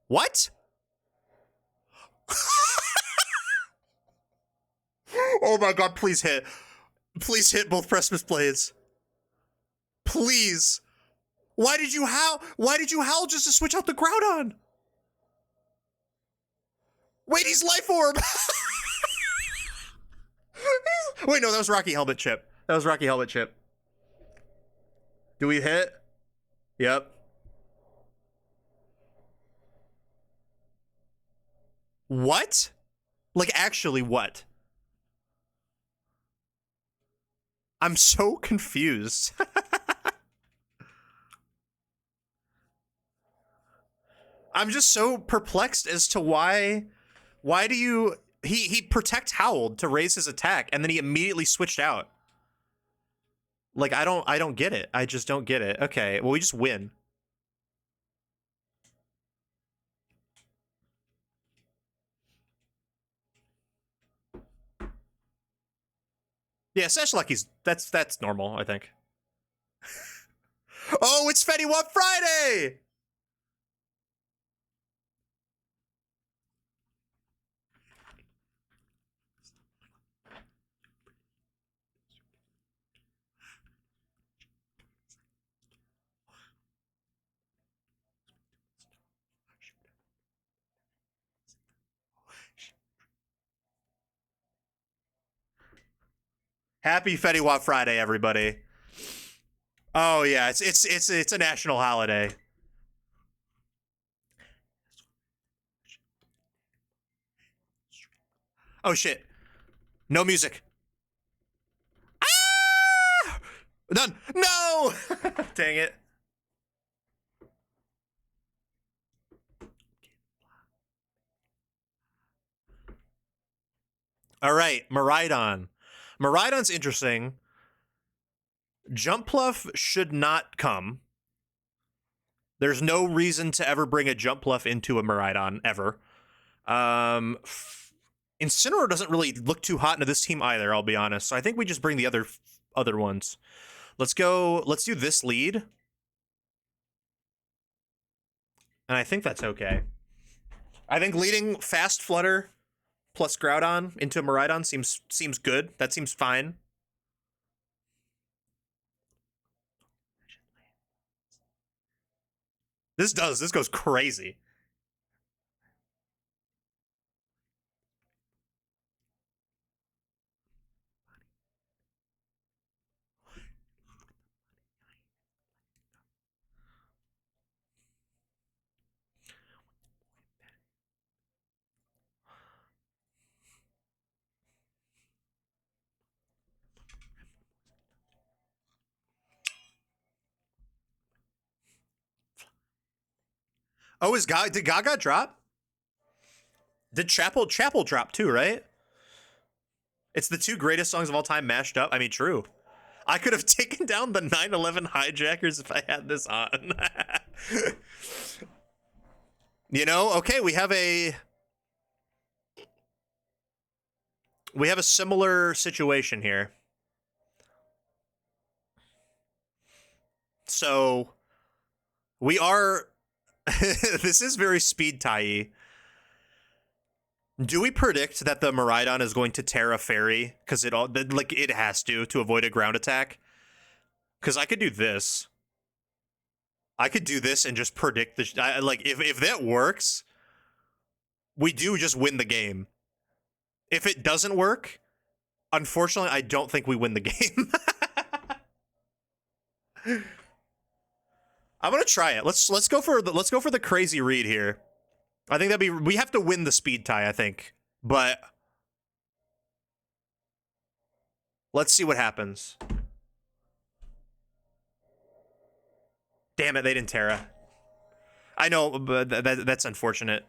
What? Oh my god, please hit. Please hit both Precipice Blades. Please. Why did you howl? Why did you howl just to switch out the Groudon? Wait, he's Life Orb! Wait, no, that was Rocky Helmet Chip. That was Rocky Helmet Chip. Do we hit? Yep. What? Like, actually, what? I'm so confused. I'm just so perplexed as to why do you he protect howled to raise his attack and then he immediately switched out. Like I don't get it. I just don't get it. Okay, well we just win. Yeah, Sash Lucky's that's normal, I think. Oh, it's Fetty Wap Friday! Happy Fetty Wap Friday, everybody. Oh yeah, it's a national holiday. Oh shit. No music. Ah! Done. No! Dang it. All right, Miraidon. Miraidon's interesting. Jumpluff should not come. There's no reason to ever bring a Jumpluff into a Miraidon, ever. Incineroar doesn't really look too hot into this team either, I'll be honest. So I think we just bring the other ones. Let's do this lead. And I think that's okay. I think leading Fast Flutter plus Groudon into Miraidon seems good. That seems fine. This goes crazy. Oh, did Gaga drop? Did Chapel drop too, right? It's the two greatest songs of all time mashed up. I mean, true. I could have taken down the 9/11 hijackers if I had this on. You know, okay, we have a similar situation here. So we are this is very speed tie-y. Do we predict that the Miraidon is going to Terra Fairy? Because it has to avoid a ground attack? Because I could do this. I could do this and just predict the... if that works, we do just win the game. If it doesn't work, unfortunately, I don't think we win the game. I'm gonna try it. Let's go for the crazy read here. I think we have to win the speed tie, I think. But let's see what happens. Damn it, they didn't Terra. I know, but that's unfortunate.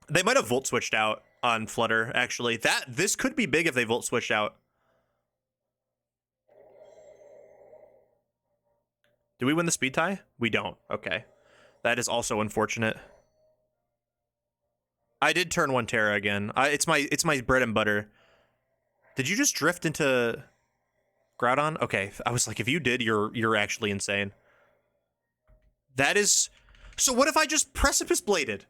They might have Volt switched out on Flutter, actually. This could be big if they Volt switched out. Do we win the speed tie? We don't. Okay. That is also unfortunate. I did turn one Terra again. It's my bread and butter. Did you just drift into Groudon? Okay, I was like, if you did, you're actually insane. That is... So what if I just Precipice Bladed?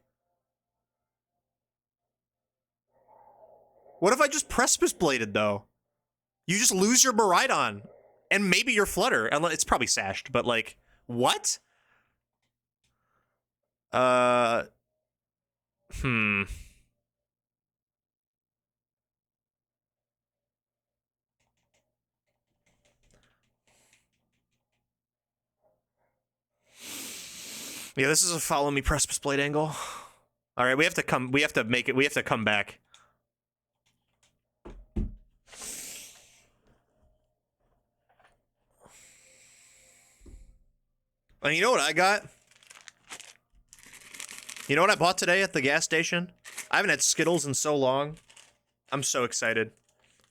What if I just Precipice Bladed, though? You just lose your Miraidon. And maybe your Flutter. It's probably sashed, but like, what? Hmm. Yeah, this is a follow me precipice blade angle. All right, we have to come back. And you know what I got? You know what I bought today at the gas station? I haven't had Skittles in so long. I'm so excited.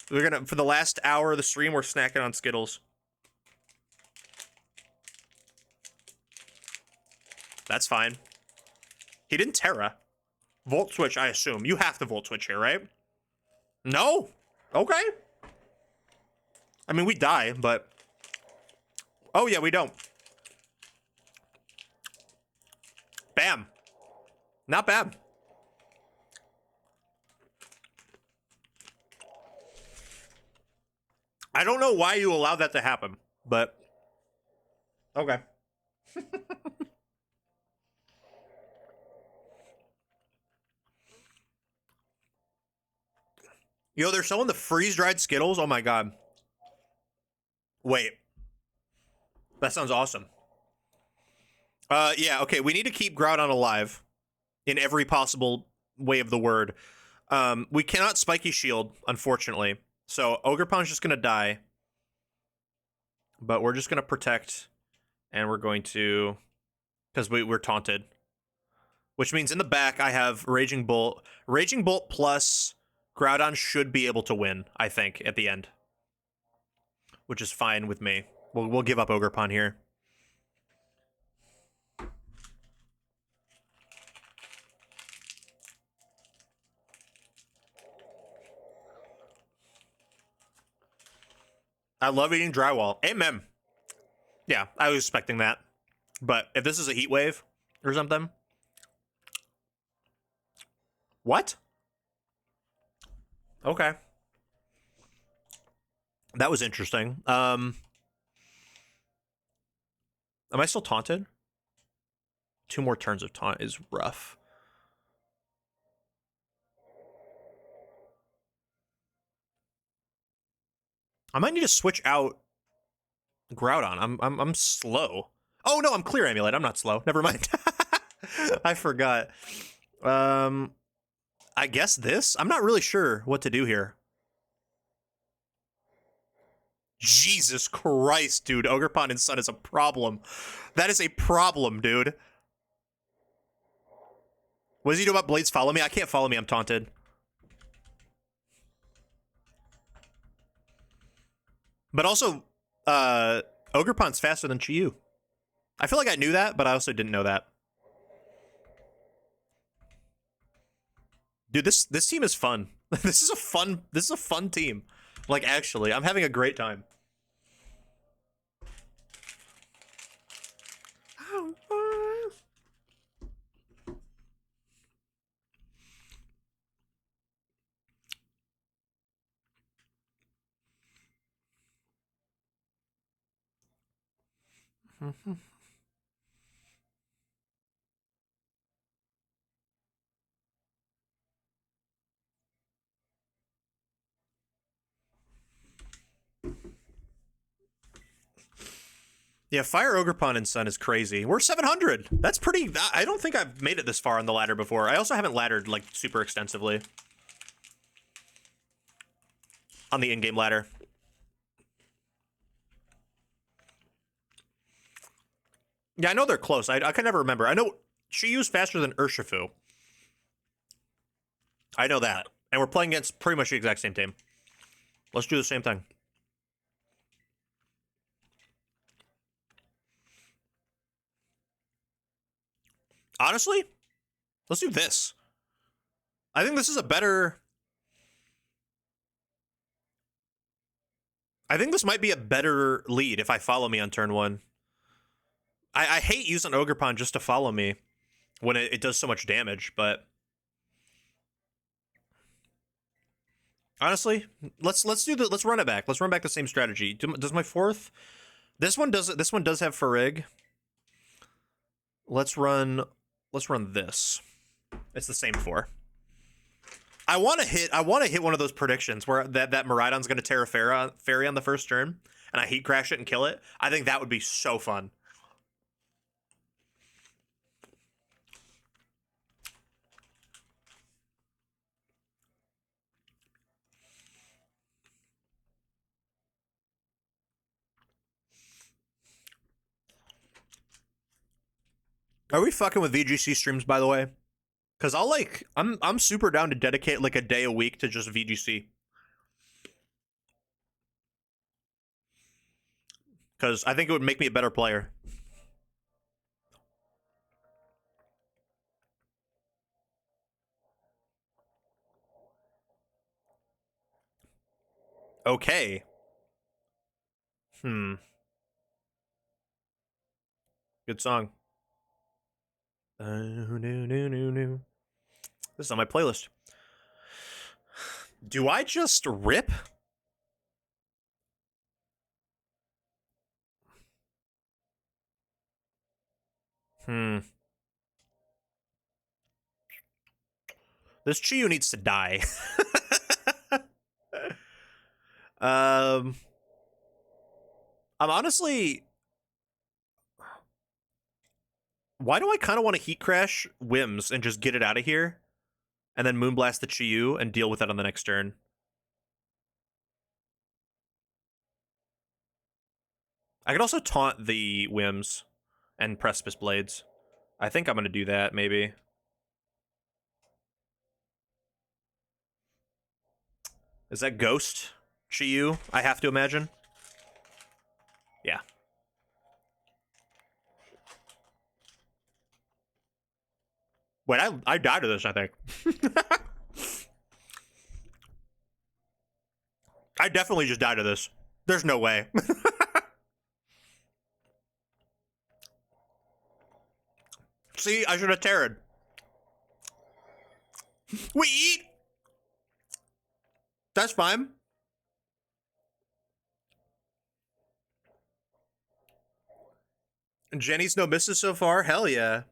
For the last hour of the stream, we're snacking on Skittles. That's fine. He didn't Terra. Volt switch, I assume. You have to volt switch here, right? No? Okay. I mean, we die, but... Oh, yeah, we don't. Bam. Not bad. I don't know why you allowed that to happen, but... Okay. Yo, they're selling the freeze-dried Skittles? Oh my god. Wait. That sounds awesome. Yeah, okay, we need to keep Groudon alive in every possible way of the word. We cannot Spiky Shield, unfortunately. So, Ogerpon's just gonna die. But we're just gonna protect, and we're going to... Because we're taunted. Which means in the back, I have Raging Bolt. Raging Bolt plus... Groudon should be able to win, I think, at the end. Which is fine with me. We'll give up Ogerpon here. I love eating drywall. Amen. Yeah, I was expecting that. But if this is a heat wave or something... What? Okay. That was interesting. Am I still taunted? 2 more turns of taunt is rough. I might need to switch out Groudon. I'm slow. Oh no, I'm clear Amulet. I'm not slow. Never mind. I forgot. I guess this? I'm not really sure what to do here. Jesus Christ, dude. Ogerpon and Sun is a problem. That is a problem, dude. What does he do about Blades follow me? I can't follow me. I'm taunted. But also, Ogerpon's faster than Chiyu. I feel like I knew that, but I also didn't know that. Dude, this team is fun. This is a fun team. Like, actually, I'm having a great time. Yeah, Fire Ogerpon and Sun is crazy. We're 700. That's pretty... I don't think I've made it this far on the ladder before. I also haven't laddered, like, super extensively. On the in-game ladder. Yeah, I know they're close. I can never remember. I know Chiyu's faster than Urshifu. I know that. And we're playing against pretty much the exact same team. Let's do the same thing. Honestly, let's do this. I think this is a better... I think this might be a better lead if I follow me on turn 1. I hate using Ogerpon just to follow me when it does so much damage, but... Honestly, let's run it back. Let's run back the same strategy. Does my fourth? This one does have Farig. Let's run this. It's the same 4. I want to hit one of those predictions where that Miraidon's going to Terra Fairy on the first turn, and I heat crash it and kill it. I think that would be so fun. Are we fucking with VGC streams, by the way? Because I'm super down to dedicate like a day a week to just VGC. Because I think it would make me a better player. Okay. Good song. This is on my playlist. Do I just rip? This Chiyu needs to die. I'm honestly... Why do I kind of want to heat crash Wims and just get it out of here? And then Moonblast the Chiyu and deal with it on the next turn? I could also taunt the Wims and Precipice Blades. I think I'm going to do that, maybe. Is that Ghost Chiyu, I have to imagine? Yeah. Wait, I died to this, I think. I definitely just died to this. There's no way. See, I should have terrored. We eat! That's fine. Jenny's no misses so far? Hell yeah.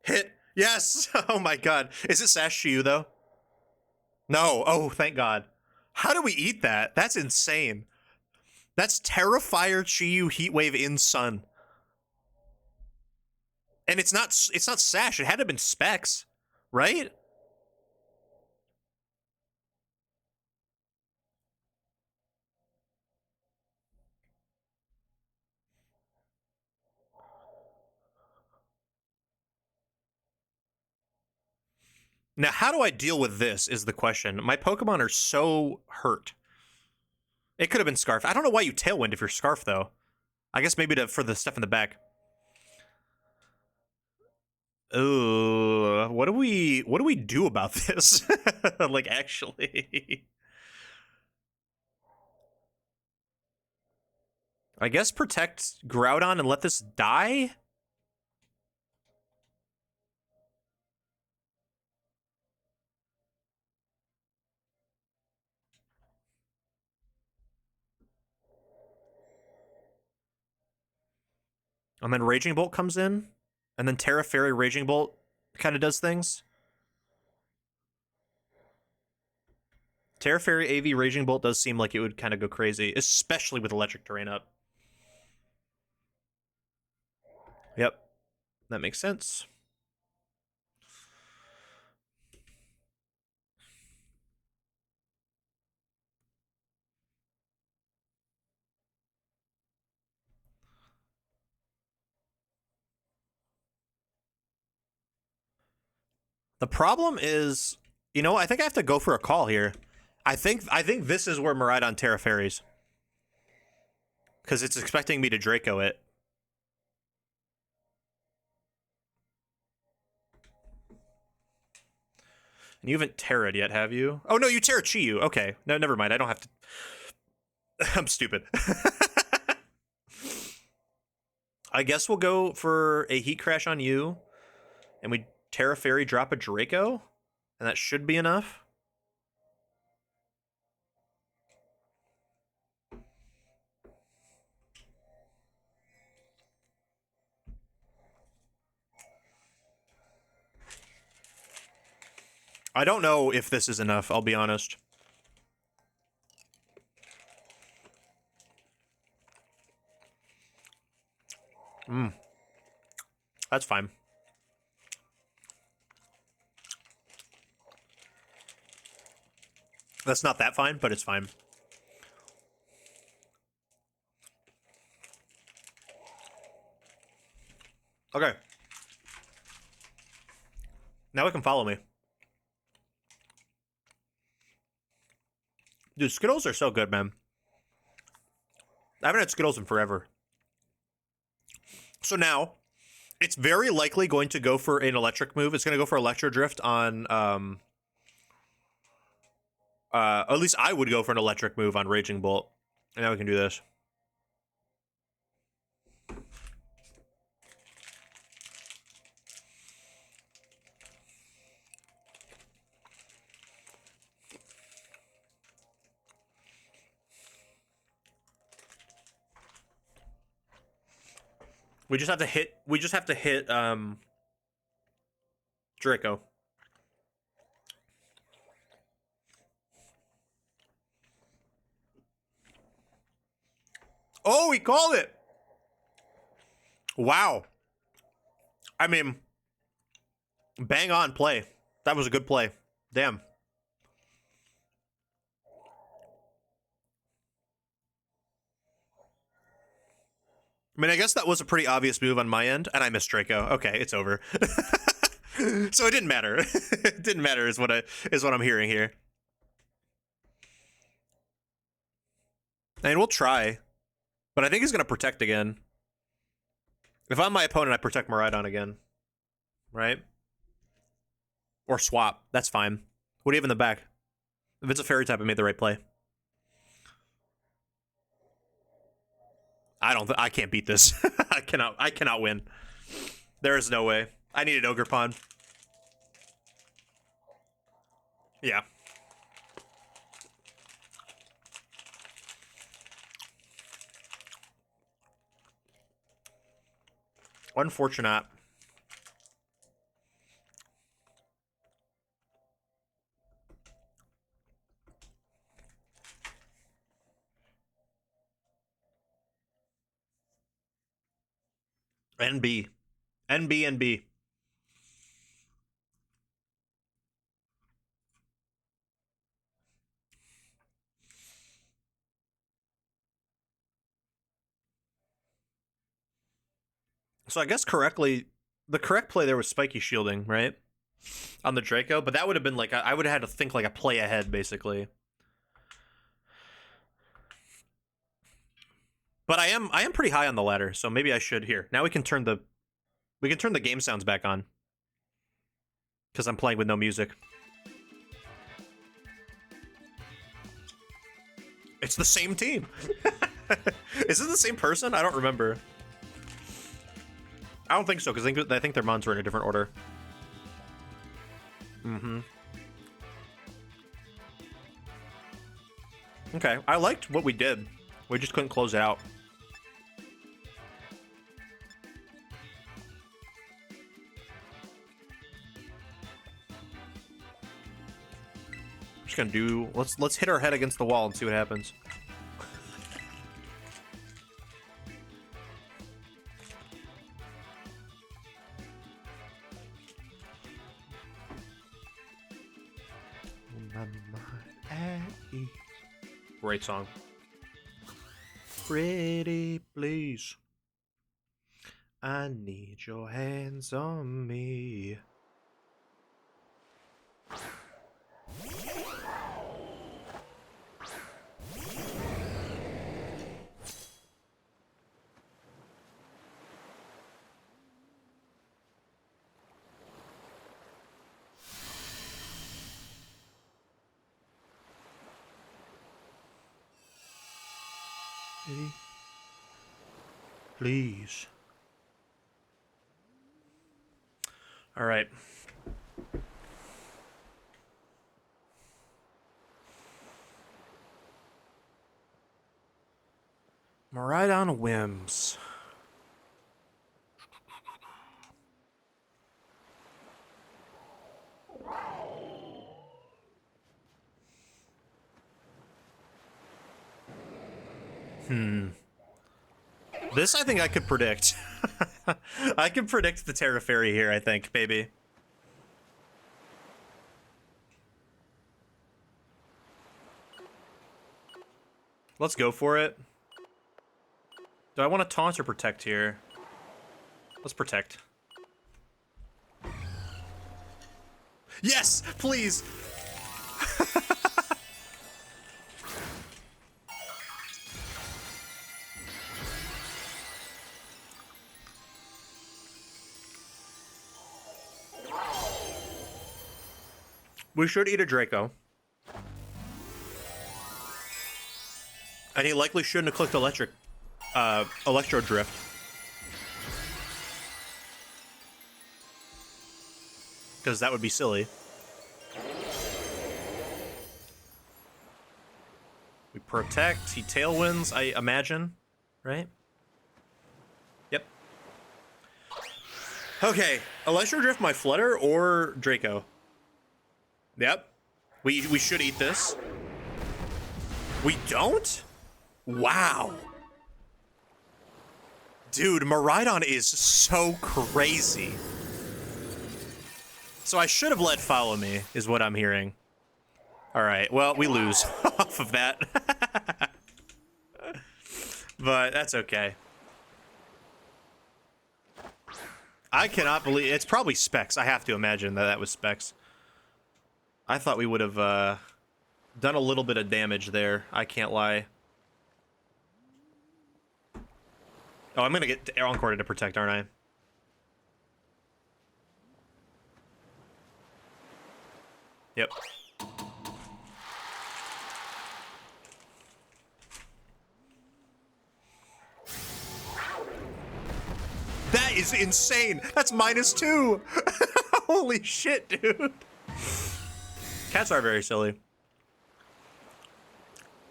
Hit. Yes! Oh my god. Is it Sash Chiyu, though? No. Oh, thank god. How do we eat that? That's insane. That's Terrifier Chiyu Heatwave in Sun. And it's not Sash. It had to have been Specs, right? Now, how do I deal with this is the question. My Pokemon are so hurt. It could have been Scarf. I don't know why you Tailwind if you're Scarf, though. I guess maybe for the stuff in the back. Ooh, what do we do about this? Like, actually. I guess protect Groudon and let this die? And then Raging Bolt comes in, and then Terra Fairy Raging Bolt kind of does things. Terra Fairy AV Raging Bolt does seem like it would kind of go crazy, especially with Electric Terrain up. Yep, that makes sense. The problem is, you know, I think I have to go for a call here. I think this is where Miraidon Terra Fairies. Because it's expecting me to Draco it. And you haven't Terra'd yet, have you? Oh, no, you Terra Chiyu. Okay. No, never mind. I don't have to... I'm stupid. I guess we'll go for a Heat Crash on you. And we Terra Fairy drop a Draco. And that should be enough. I don't know if this is enough, I'll be honest. That's fine. That's not that fine, but it's fine. Okay. Now it can follow me. Dude, Skittles are so good, man. I haven't had Skittles in forever. So now, it's very likely going to go for an electric move. It's going to go for Electro Drift on, at least I would go for an electric move on Raging Bolt. And now we can do this. We just have to hit Draco. Oh, he called it. Wow. I mean, bang on play. That was a good play. Damn. I mean, I guess that was a pretty obvious move on my end, and I missed Draco. Okay, it's over. So it didn't matter. It didn't matter is what I'm hearing here. And we'll try. But I think he's gonna protect again. If I'm my opponent, I protect Miraidon again. Right? Or swap. That's fine. What do you have in the back? If it's a fairy type, I made the right play. I can't beat this. I cannot win. There is no way. I needed Ogre Pawn. Yeah. Unfortunate. NB. NB. So I guess the correct play there was spiky shielding, right? On the Draco, but that would have been like, I would have had to think like a play ahead, basically. But I am pretty high on the ladder, so maybe I should here. Now we can turn the game sounds back on. Because I'm playing with no music. It's the same team. Is it the same person? I don't remember. I don't think so, because I think their mons were in a different order. Okay, I liked what we did. We just couldn't close it out. Just gonna do. Let's hit our head against the wall and see what happens. Great song. Pretty please, I need your hands on me. Please. All right. Miraidon whims. This I think I could predict. I can predict the Terra Fairy here, I think, baby. Let's go for it. Do I want to taunt or protect here? Let's protect. Yes, please. We should eat a Draco. And he likely shouldn't have clicked Electro Drift. Because that would be silly. We protect, he tailwinds, I imagine, right? Yep. Okay, Electro Drift my Flutter or Draco? Yep. We should eat this. We don't? Wow. Dude, Miraidon is so crazy. So I should have let Follow Me, is what I'm hearing. Alright, well, we lose off of that. But that's okay. I cannot believe... It's probably Specs. I have to imagine that was Specs. I thought we would have done a little bit of damage there. I can't lie. Oh, I'm going to get Encore to protect, aren't I? Yep. That is insane! That's -2! Holy shit, dude! Cats are very silly.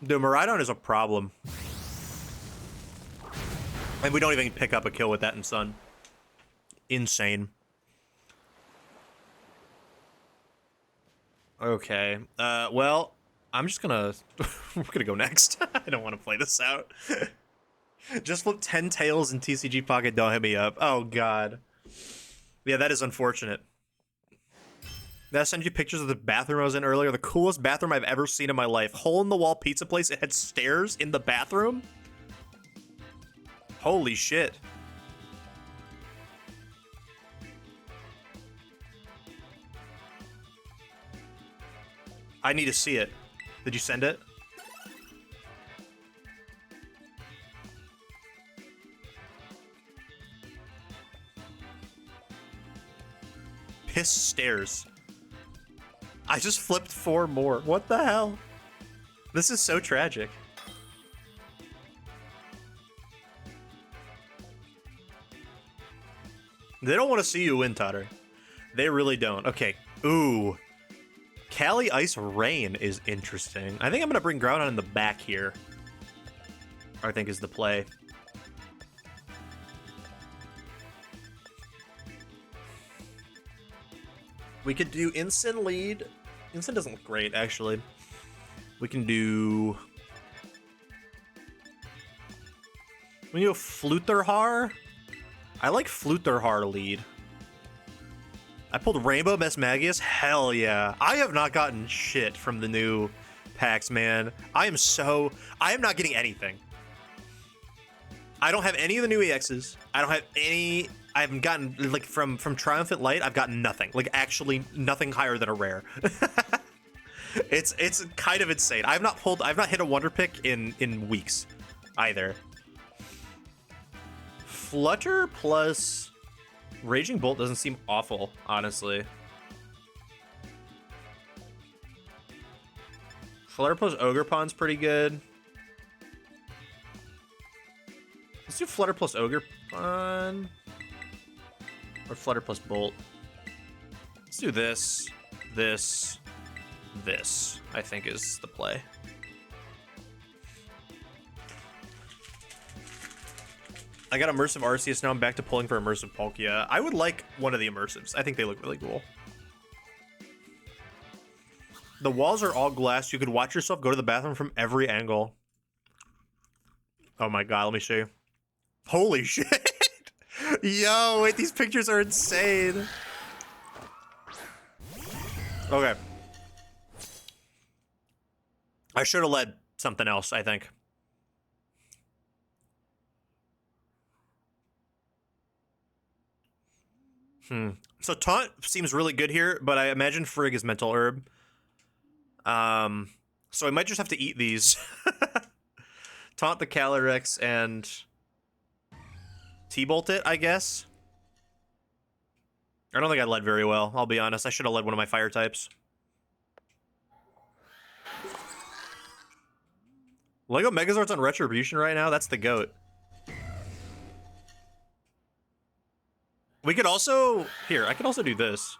Dude, Miraidon is a problem. And we don't even pick up a kill with that in Sun. Insane. Okay. Well, I'm just gonna... We're gonna go next. I don't want to play this out. Just flip 10 tails in TCG Pocket, don't hit me up. Oh, God. Yeah, that is unfortunate. Did I send you pictures of the bathroom I was in earlier? The coolest bathroom I've ever seen in my life. Hole-in-the-wall pizza place. It had stairs in the bathroom. Holy shit. I need to see it. Did you send it? Piss stairs. I just flipped 4 more. What the hell? This is so tragic. They don't want to see you win, Totter. They really don't. Okay. Ooh. Cali Ice Rain is interesting. I think I'm going to bring Groudon in the back here. I think is the play. We could do Instant lead. Instant doesn't look great, actually. We can do... We can do a Flutterhar. I like Flutterhar lead. I pulled Rainbow Mesmagius. Hell yeah. I have not gotten shit from the new packs, man. I am not getting anything. I don't have any of the new EXs. I don't have any... I haven't gotten, like, from Triumphant Light, I've gotten nothing. Like, actually nothing higher than a rare. It's kind of insane. I've not hit a Wonder Pick in weeks, either. Flutter plus Raging Bolt doesn't seem awful, honestly. Flutter plus Ogerpon's pretty good. Let's do Flutter plus Ogerpon. Or Flutter plus Bolt. Let's do this, this, this, I think is the play. I got Immersive Arceus, now I'm back to pulling for Immersive Palkia. I would like one of the Immersives. I think they look really cool. The walls are all glass. You could watch yourself go to the bathroom from every angle. Oh my god, let me show you. Holy shit! Yo, wait, these pictures are insane. Okay. I should have led something else, I think. So Taunt seems really good here, but I imagine Frigg is Mental Herb. So I might just have to eat these. Taunt the Calyrex and T-Bolt it, I guess. I don't think I led very well, I'll be honest. I should have led one of my fire types. Lego Megazord's on Retribution right now? That's the GOAT. We could also... Here, I could also do this.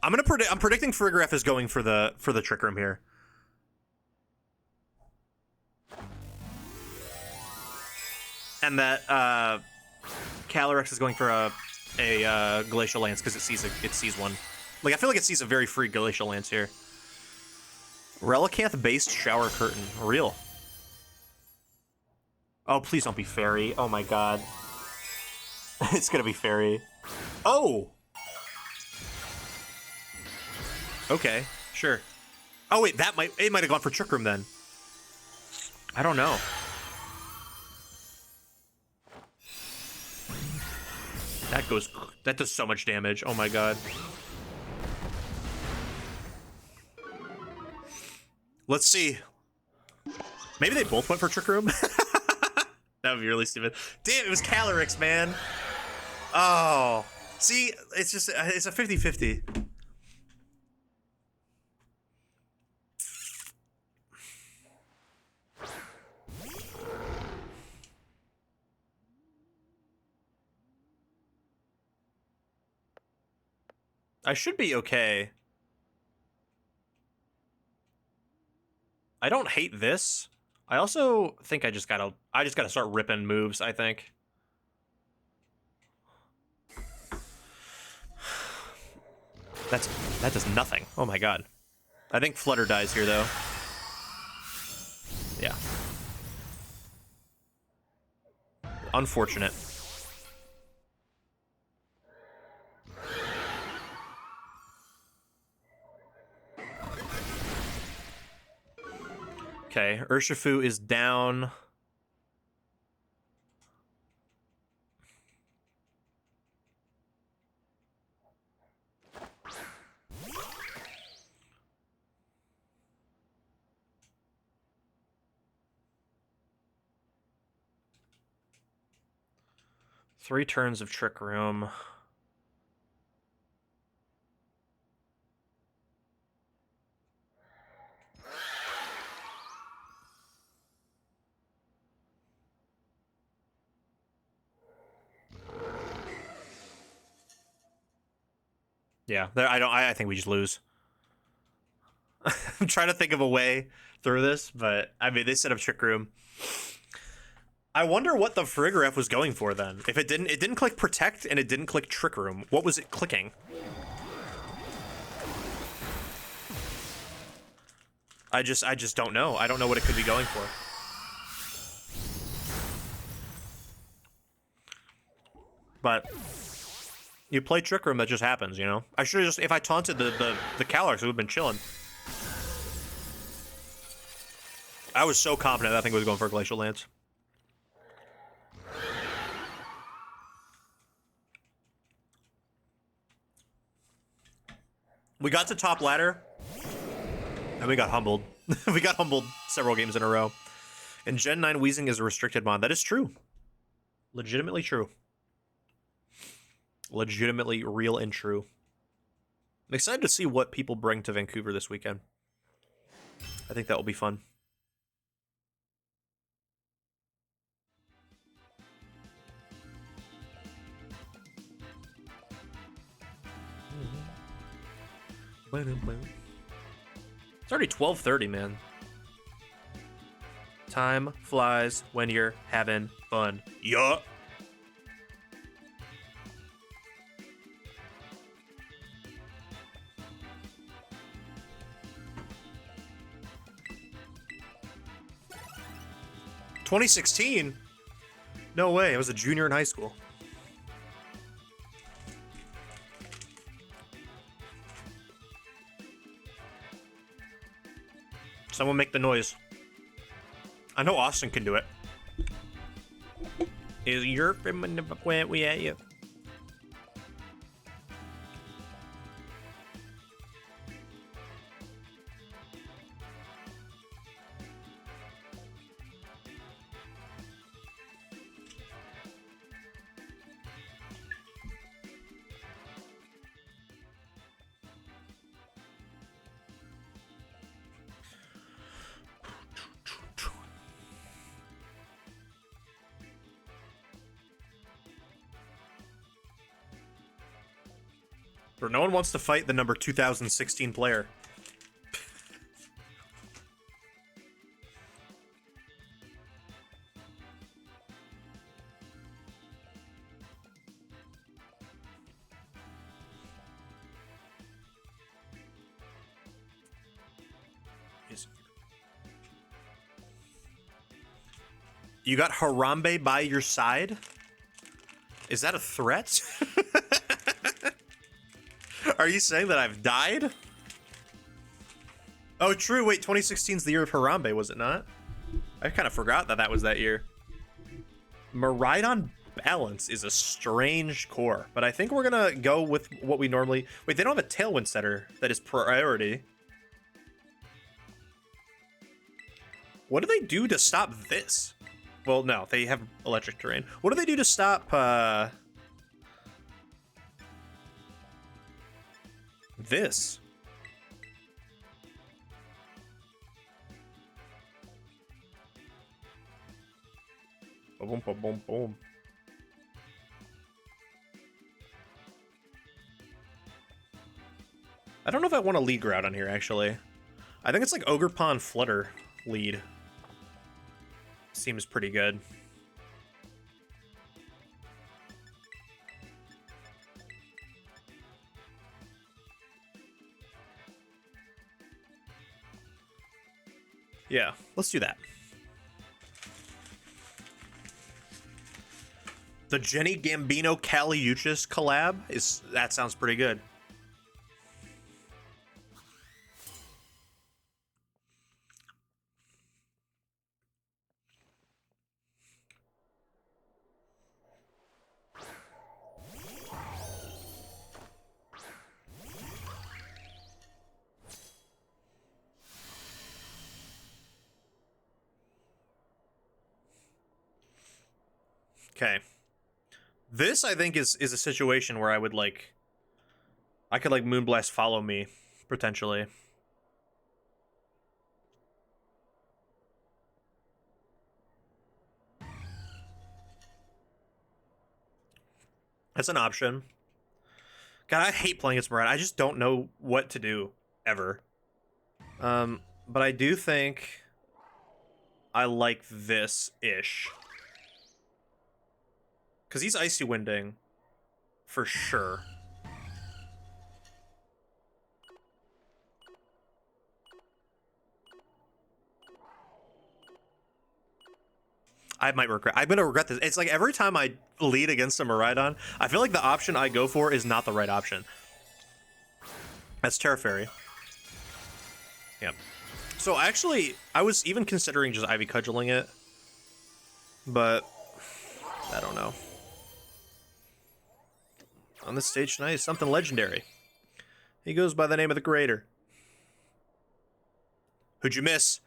I'm predicting Frigoref is going for the Trick Room here. And that Calyrex is going for a Glacial Lance because it sees one. Like, I feel like it sees a very free Glacial Lance here. Relicanth based Shower Curtain. Real. Oh, please don't be Fairy. Oh my god. It's gonna be Fairy. Oh! Okay, sure. Oh wait, it might have gone for Trick Room then. I don't know. That does so much damage. Oh my god. Let's see. Maybe they both went for Trick Room? That would be really stupid. Damn, it was Calyrex, man. Oh. See, it's a 50-50. I should be okay. I don't hate this. I also think I just gotta start ripping moves, I think. That does nothing. Oh my god. I think Flutter dies here though. Yeah. Unfortunate. Okay, Urshifu is down. Three turns of Trick Room. Yeah, I think we just lose. I'm trying to think of a way through this, but I mean, they set up Trick Room. I wonder what the Frigoref was going for then. If it didn't click Protect and it didn't click Trick Room. What was it clicking? I just don't know. I don't know what it could be going for. But you play Trick Room, that just happens, you know? I should have just, if I taunted the Calyrex, it would have been chilling. I was so confident that thing was going for a Glacial Lance. We got to top ladder, and we got humbled. We got humbled several games in a row. And Gen 9 Weezing is a restricted mod. That is true. Legitimately true. Legitimately real and true. I'm excited to see what people bring to Vancouver this weekend. I think that will be fun. It's already 12:30, man. Time flies when you're having fun. Yup. 2016? No way. I was a junior in high school. Someone make the noise. I know Austin can do it. Is your where we at you? Or no one wants to fight the number 2016 player. You got Harambe by your side? Is that a threat? Are you saying that I've died? Oh, true. Wait, 2016 is the year of Harambe, was it not? I kind of forgot that that was that year. Miraidon Balance is a strange core, but I think we're gonna go with what we normally... Wait, they don't have a Tailwind setter that is priority. What do they do to stop this? Well, no, they have electric terrain. What do they do to stop, this? Boom, boom, boom, boom. I don't know if I want to lead Groudon here, actually. I think it's like Ogre Pond Flutter lead. Seems pretty good. Yeah, let's do that. The Jenny Gambino Caliuchis collab that sounds pretty good. Okay. This, I think, is a situation where I would, like... I could, like, Moonblast follow me, potentially. That's an option. God, I hate playing against Murad. I just don't know what to do, ever. But I do think I like this-ish. Because he's Icy Winding, for sure. I might regret. I'm gonna regret this. It's like every time I lead against a Miraidon, I feel like the option I go for is not the right option. That's Terra Fairy. Yep. So actually, I was even considering just Ivy Cudgeling it, but I don't know. On this stage tonight is something legendary. He goes by the name of the Creator. Who'd you miss?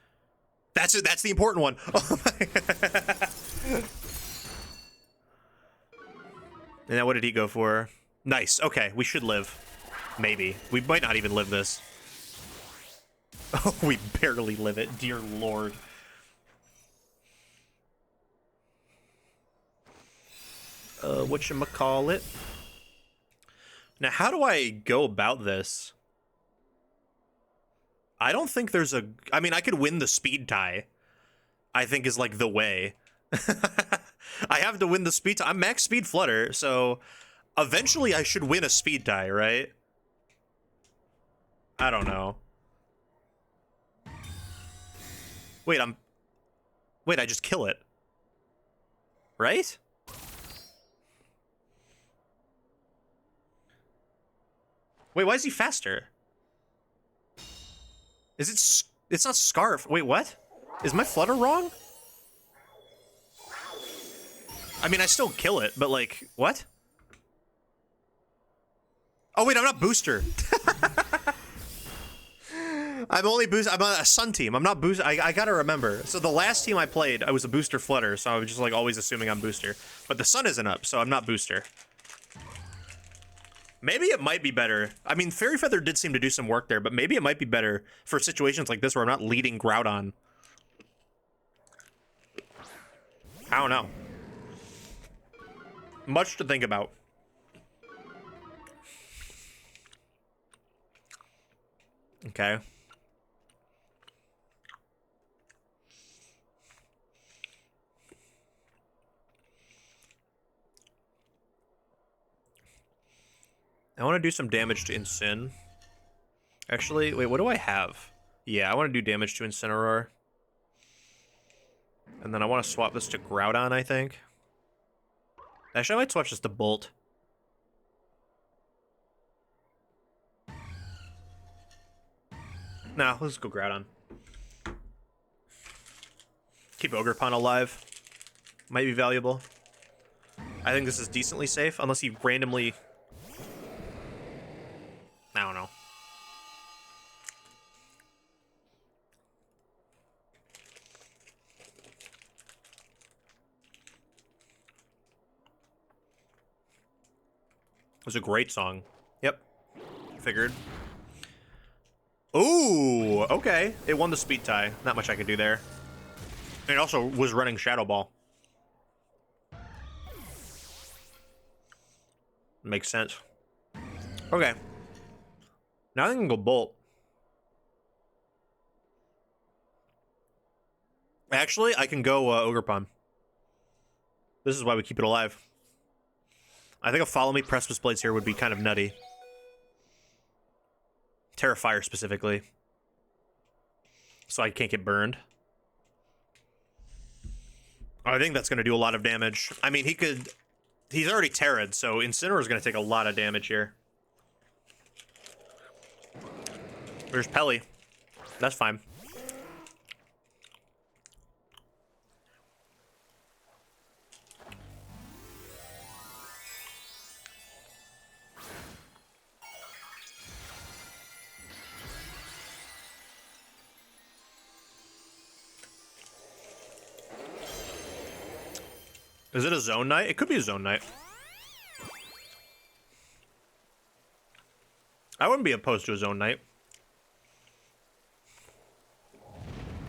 That's it. That's the important one. Oh my. And now what did he go for? Nice. Okay, we should live. Maybe. We might not even live this. Oh, we barely live it. Dear Lord. Whatchamacallit? Now, how do I go about this? I don't think there's a... I mean, I could win the speed tie. I think is, like, the way. I have to win the speed tie. I'm max speed Flutter, so... Eventually, I should win a speed tie, right? I don't know. Wait, I just kill it. right? Wait, why is he faster? Is it... It's not Scarf. Wait, what? Is my Flutter wrong? I mean, I still kill it, but like, what? Oh wait, I'm not Booster. I'm only Booster. I'm on a Sun team. I'm not Booster. I gotta remember. So the last team I played, I was a Booster Flutter, so I was just like always assuming I'm Booster. But the Sun isn't up, so I'm not Booster. Maybe it might be better. I mean, Fairy Feather did seem to do some work there, but maybe it might be better for situations like this where I'm not leading Groudon. I don't know. Much to think about. Okay. I want to do some damage to Incin. Actually, wait, what do I have? Yeah, I want to do damage to Incineroar. And then I want to swap this to Groudon, I think. Actually, I might swap this to Bolt. Nah, let's go Groudon. Keep Ogerpon alive. Might be valuable. I think this is decently safe, unless he randomly... I don't know. It was a great song. Yep. Figured. Ooh, okay. It won the speed tie. Not much I could do there. And it also was running Shadow Ball. Makes sense. Okay. Now I can go Bolt. Actually, I can go Ogerpon. This is why we keep it alive. I think a Follow Me Precipice Blades here would be kind of nutty. Terrifier specifically. So I can't get burned. I think that's going to do a lot of damage. I mean, he could... He's already Terra'd, so Incineroar is going to take a lot of damage here. There's Pelly. That's fine. Is it a Zone Knight? It could be a Zone Knight. I wouldn't be opposed to a Zone Knight.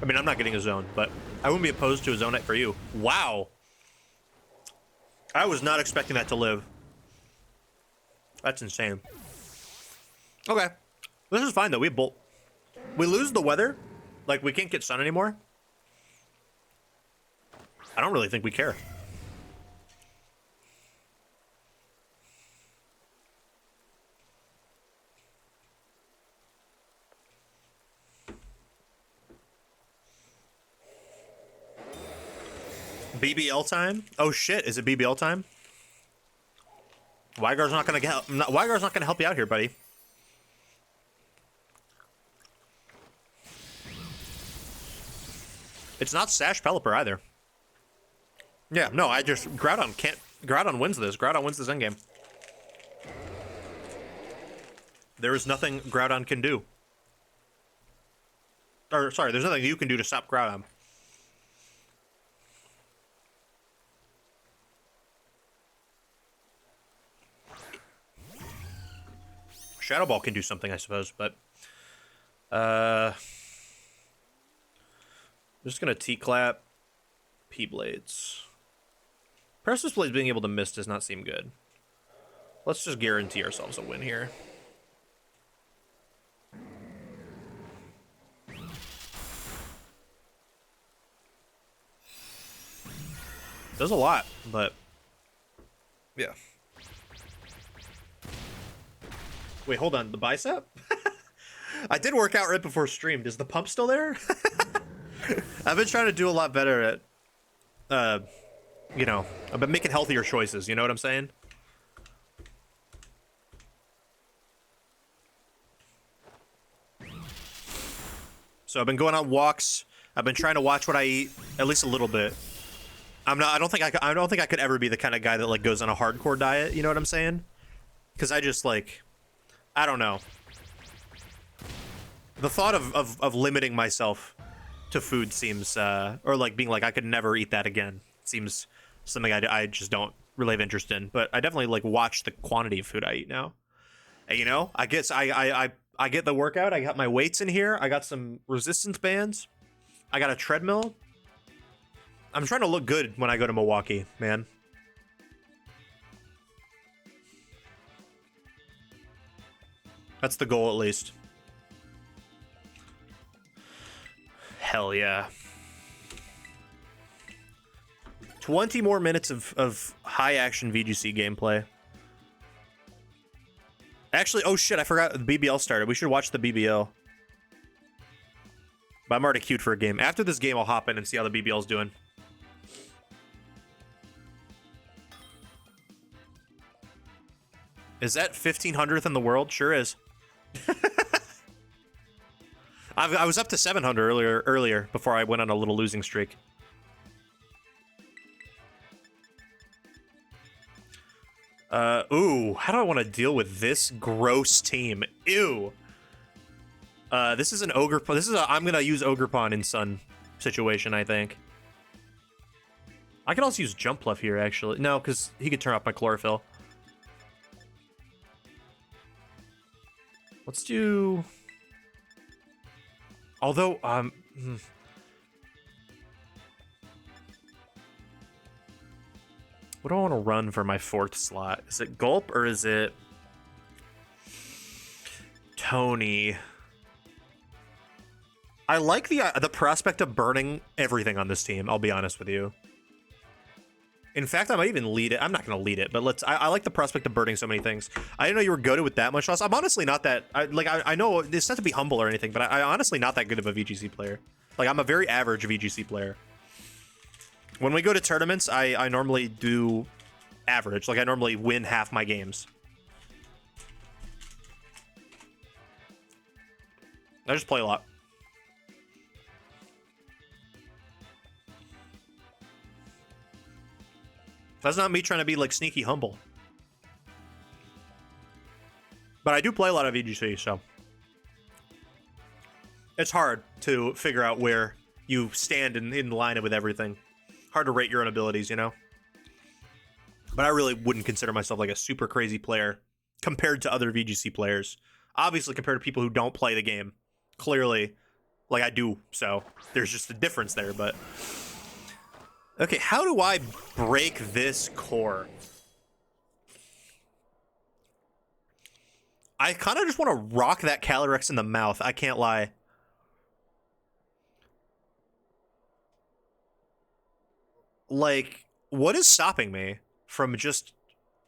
I mean, I'm not getting a Zone, but I wouldn't be opposed to a Zone Knight for you. Wow. I was not expecting that to live. That's insane. Okay. This is fine, though. We have Bolt. We lose the weather. Like, we can't get Sun anymore. I don't really think we care. BBL time? Oh shit, is it BBL time? Wygar's not gonna Wygar's not gonna help you out here, buddy. It's not Sash Pelipper either. Yeah, no, Groudon can't. Groudon wins this. Groudon wins this endgame. There is nothing Groudon can do. Or, sorry, there's nothing you can do to stop Groudon. Shadow Ball can do something, I suppose, but... I'm just gonna T-Clap. P-Blades. Precipice Blades being able to miss does not seem good. Let's just guarantee ourselves a win here. Does a lot, but... yeah. Wait, hold on. The bicep? I did work out right before stream. Is the pump still there? I've been trying to do a lot better at you know, I've been making healthier choices. You know what I'm saying? So I've been going on walks. I've been trying to watch what I eat at least a little bit. I don't think I could ever be the kind of guy that like goes on a hardcore diet. You know what I'm saying? Because I just like, I don't know. The thought of limiting myself to food seems, or like being like I could never eat that again, seems something I just don't really have interest in. But I definitely like watch the quantity of food I eat now. And, you know, I guess I get the workout. I got my weights in here. I got some resistance bands. I got a treadmill. I'm trying to look good when I go to Milwaukee, man. That's the goal, at least. Hell yeah. 20 more minutes of high-action VGC gameplay. Actually, oh shit, I forgot the BBL started. We should watch the BBL. But I'm already queued for a game. After this game, I'll hop in and see how the BBL's doing. Is that 1500th in the world? Sure is. I was up to 700 earlier before I went on a little losing streak. Ooh, how do I want to deal with this gross team? Ew. This is an ogre. This is a I'm gonna use Ogrepawn in Sun situation, I think. I could also use Jumpluff here, actually. No, because he could turn off my chlorophyll. Let's do. Although, what do I want to run for my 4th slot? Is it Gulp or is it Tony? I like the prospect of burning everything on this team, I'll be honest with you. In fact, I might even lead it. I'm not going to lead it, but I like the prospect of burning so many things. I didn't know you were goated with that much loss. I'm honestly not that... I know it's not to be humble or anything, but I'm honestly not that good of a VGC player. Like, I'm a very average VGC player. When we go to tournaments, I normally do average. Like, I normally win half my games. I just play a lot. That's not me trying to be, like, sneaky humble. But I do play a lot of VGC, so... It's hard to figure out where you stand in line with everything. Hard to rate your own abilities, you know? But I really wouldn't consider myself, like, a super crazy player compared to other VGC players. Obviously, compared to people who don't play the game. Clearly, like, I do, so there's just a difference there, but... Okay, how do I break this core? I kind of just want to rock that Calyrex in the mouth. I can't lie. Like, what is stopping me from just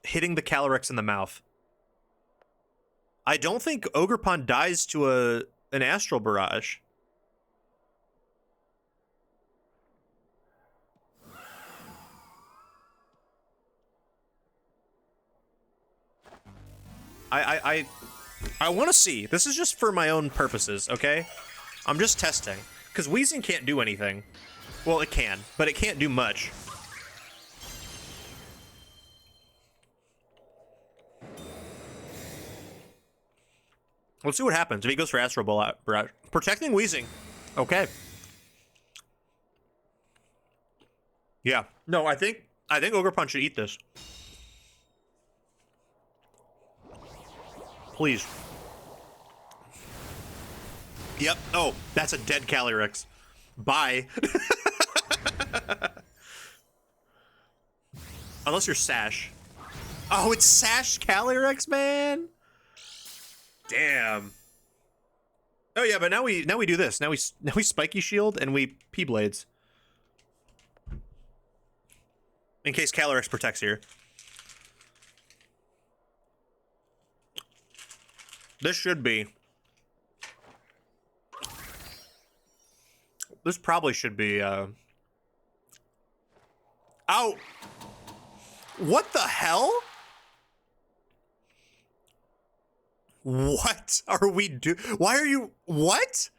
hitting the Calyrex in the mouth? I don't think Ogrepawn dies to an Astral Barrage. I want to see. This is just for my own purposes, okay? I'm just testing. Because Weezing can't do anything. Well, it can, but it can't do much. Let's see what happens if he goes for Astral Barrage. Protecting Weezing. Okay. Yeah. No, I think Ogrepawn should eat this. Please. Yep. Oh, that's a dead Calyrex. Bye. Unless you're Sash. Oh, it's Sash Calyrex, man. Damn. Oh yeah, but now we do this. Now we Spiky Shield and we P-Blades. In case Calyrex protects here. This should be. This probably should be Ow! What the hell? What are we Why are you... What?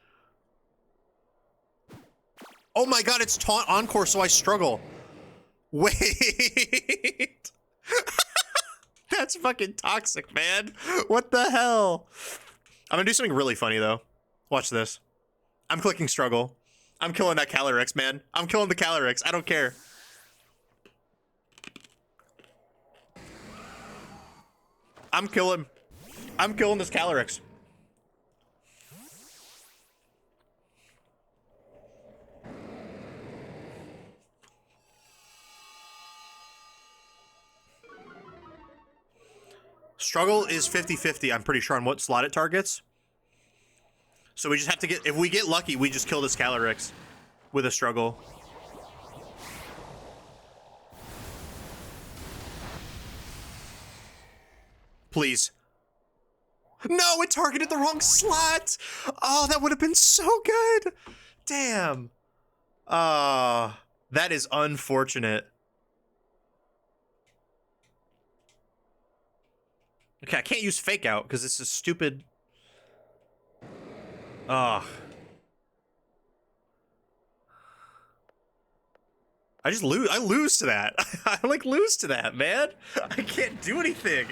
Oh my god, it's taunt encore, so I struggle. Wait. That's fucking toxic, man. What the hell? I'm gonna do something really funny, though. Watch this. I'm clicking struggle. I'm killing that Calyrex, man. I'm killing the Calyrex. I don't care. I'm killing this Calyrex. Struggle is 50-50, I'm pretty sure, on what slot it targets. So we just have to get... If we get lucky, we just kill this Calyrex with a struggle. Please. No, it targeted the wrong slot! Oh, that would have been so good! Damn. That is unfortunate. Okay, I can't use fake out because it's a stupid... I just lose. I lose to that. I like lose to that, man. I can't do anything.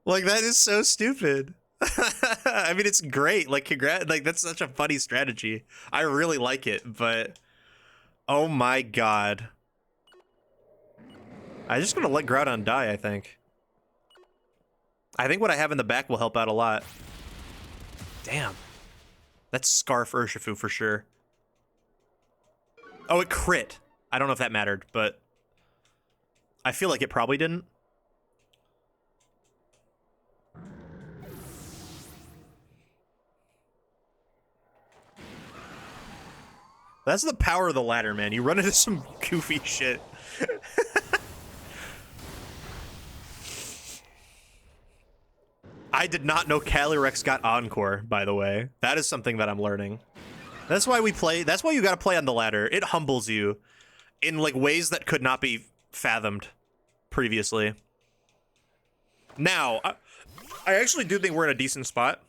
Like, that is so stupid. I mean, it's great. Like, congrats. Like, that's such a funny strategy. I really like it, but oh my god. I'm just gonna let Groudon die, I think. I think what I have in the back will help out a lot. Damn. That's Scarf Urshifu for sure. Oh, it crit. I don't know if that mattered, but I feel like it probably didn't. That's the power of the ladder, man. You run into some goofy shit. I did not know Calyrex got Encore, by the way. That is something that I'm learning. That's why we play. That's why you gotta play on the ladder. It humbles you in like ways that could not be fathomed previously. Now, I actually do think we're in a decent spot.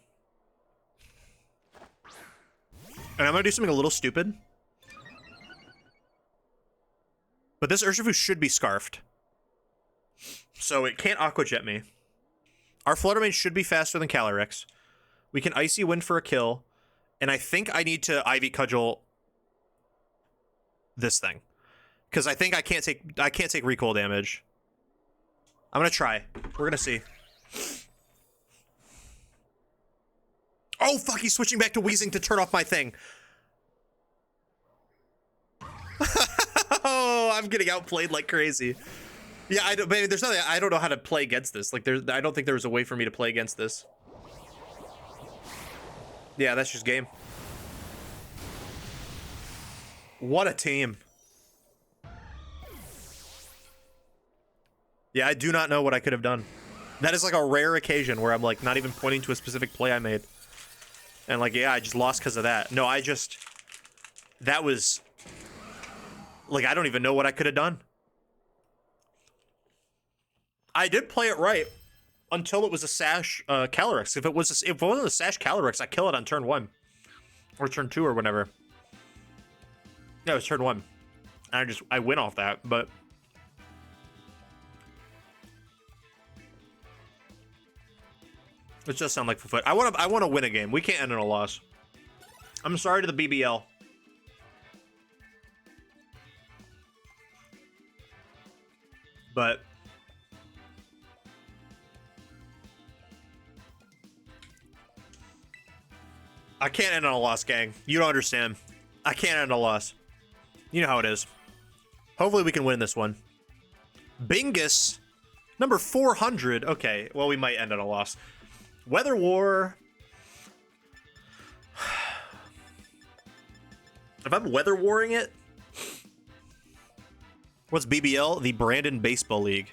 And I'm gonna do something a little stupid. But this Urshifu should be scarfed. So it can't Aqua Jet me. Our Flutter Mane should be faster than Calyrex. We can Icy Wind for a kill. And I think I need to Ivy Cudgel this thing. Because I think I can't take recoil damage. I'm gonna try. We're gonna see. Oh fuck, he's switching back to Weezing to turn off my thing. Oh, I'm getting outplayed like crazy. Yeah, I don't. Maybe there's nothing. I don't know how to play against this. Like, I don't think there was a way for me to play against this. Yeah, that's just game. What a team. Yeah, I do not know what I could have done. That is like a rare occasion where I'm like not even pointing to a specific play I made. And like, yeah, I just lost because of that. No, that was like, I don't even know what I could have done. I did play it right until it was a Sash Calyrex. If it wasn't a Sash Calyrex, I kill it on turn 1 or turn 2 or whatever. Yeah, it was turn 1. And I win off that, but it does sound like foot. I want to win a game. We can't end in a loss. I'm sorry to the BBL. But I can't end on a loss, gang. You don't understand. I can't end on a loss. You know how it is. Hopefully we can win this one. Bingus, number 400. Okay, well, we might end on a loss. Weather War. If I'm Weather Warring it, what's BBL? The Brandon Baseball League.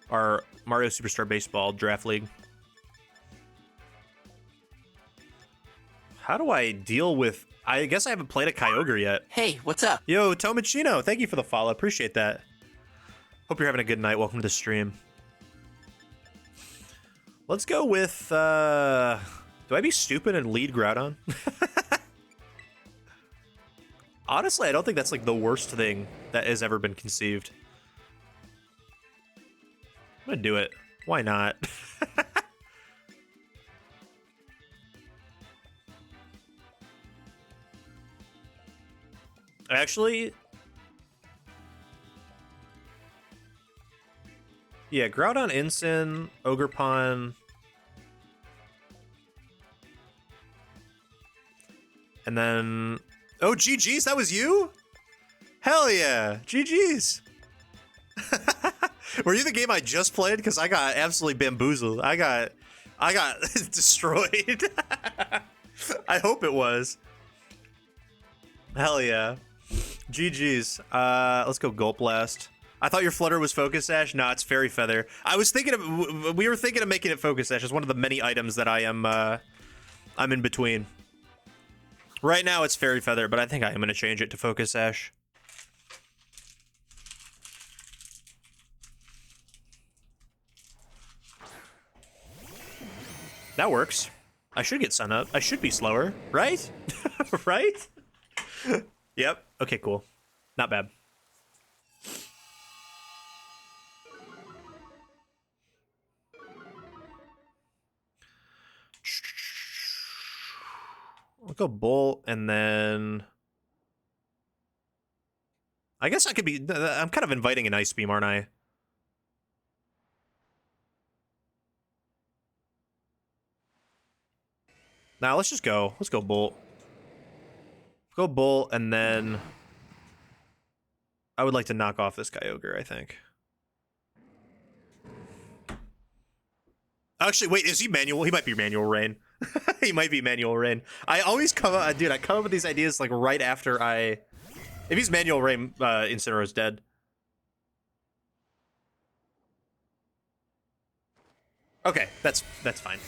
Our Mario Superstar Baseball Draft League. How do I deal with... I guess I haven't played a Kyogre yet. Hey, what's up? Yo, Tomachino, thank you for the follow. Appreciate that. Hope you're having a good night. Welcome to the stream. Let's go with... do I be stupid and lead Groudon? Honestly, I don't think that's like the worst thing that has ever been conceived. I'm gonna do it. Why not? Actually, yeah, Groudon, Ensign, Ogerpon, and then oh, GG's, that was you? Hell yeah, GG's. Were you the game I just played? Because I got absolutely bamboozled. I got destroyed. I hope it was. Hell yeah. GG's. Let's go Gulp Blast. I thought your Flutter was Focus Sash. No, it's Fairy Feather. I was thinking of... We were thinking of making it Focus Sash. It's one of the many items that I am... I'm in between. Right now it's Fairy Feather, but I think I am going to change it to Focus Sash. That works. I should get Sun Up. I should be slower, right? Right? Yep. Okay, cool. Not bad. I'll go Bolt, and then... I guess I could be... I'm kind of inviting an Ice Beam, aren't I? Now, let's just go. Let's go Bolt. Go Bolt, and then... I would like to knock off this Kyogre, I think. Actually, wait, is he manual? He might be manual rain. He might be manual rain. I always come up... Dude, I come up with these ideas, like, right after I... If he's manual rain, Incineroar's dead. Okay, that's fine.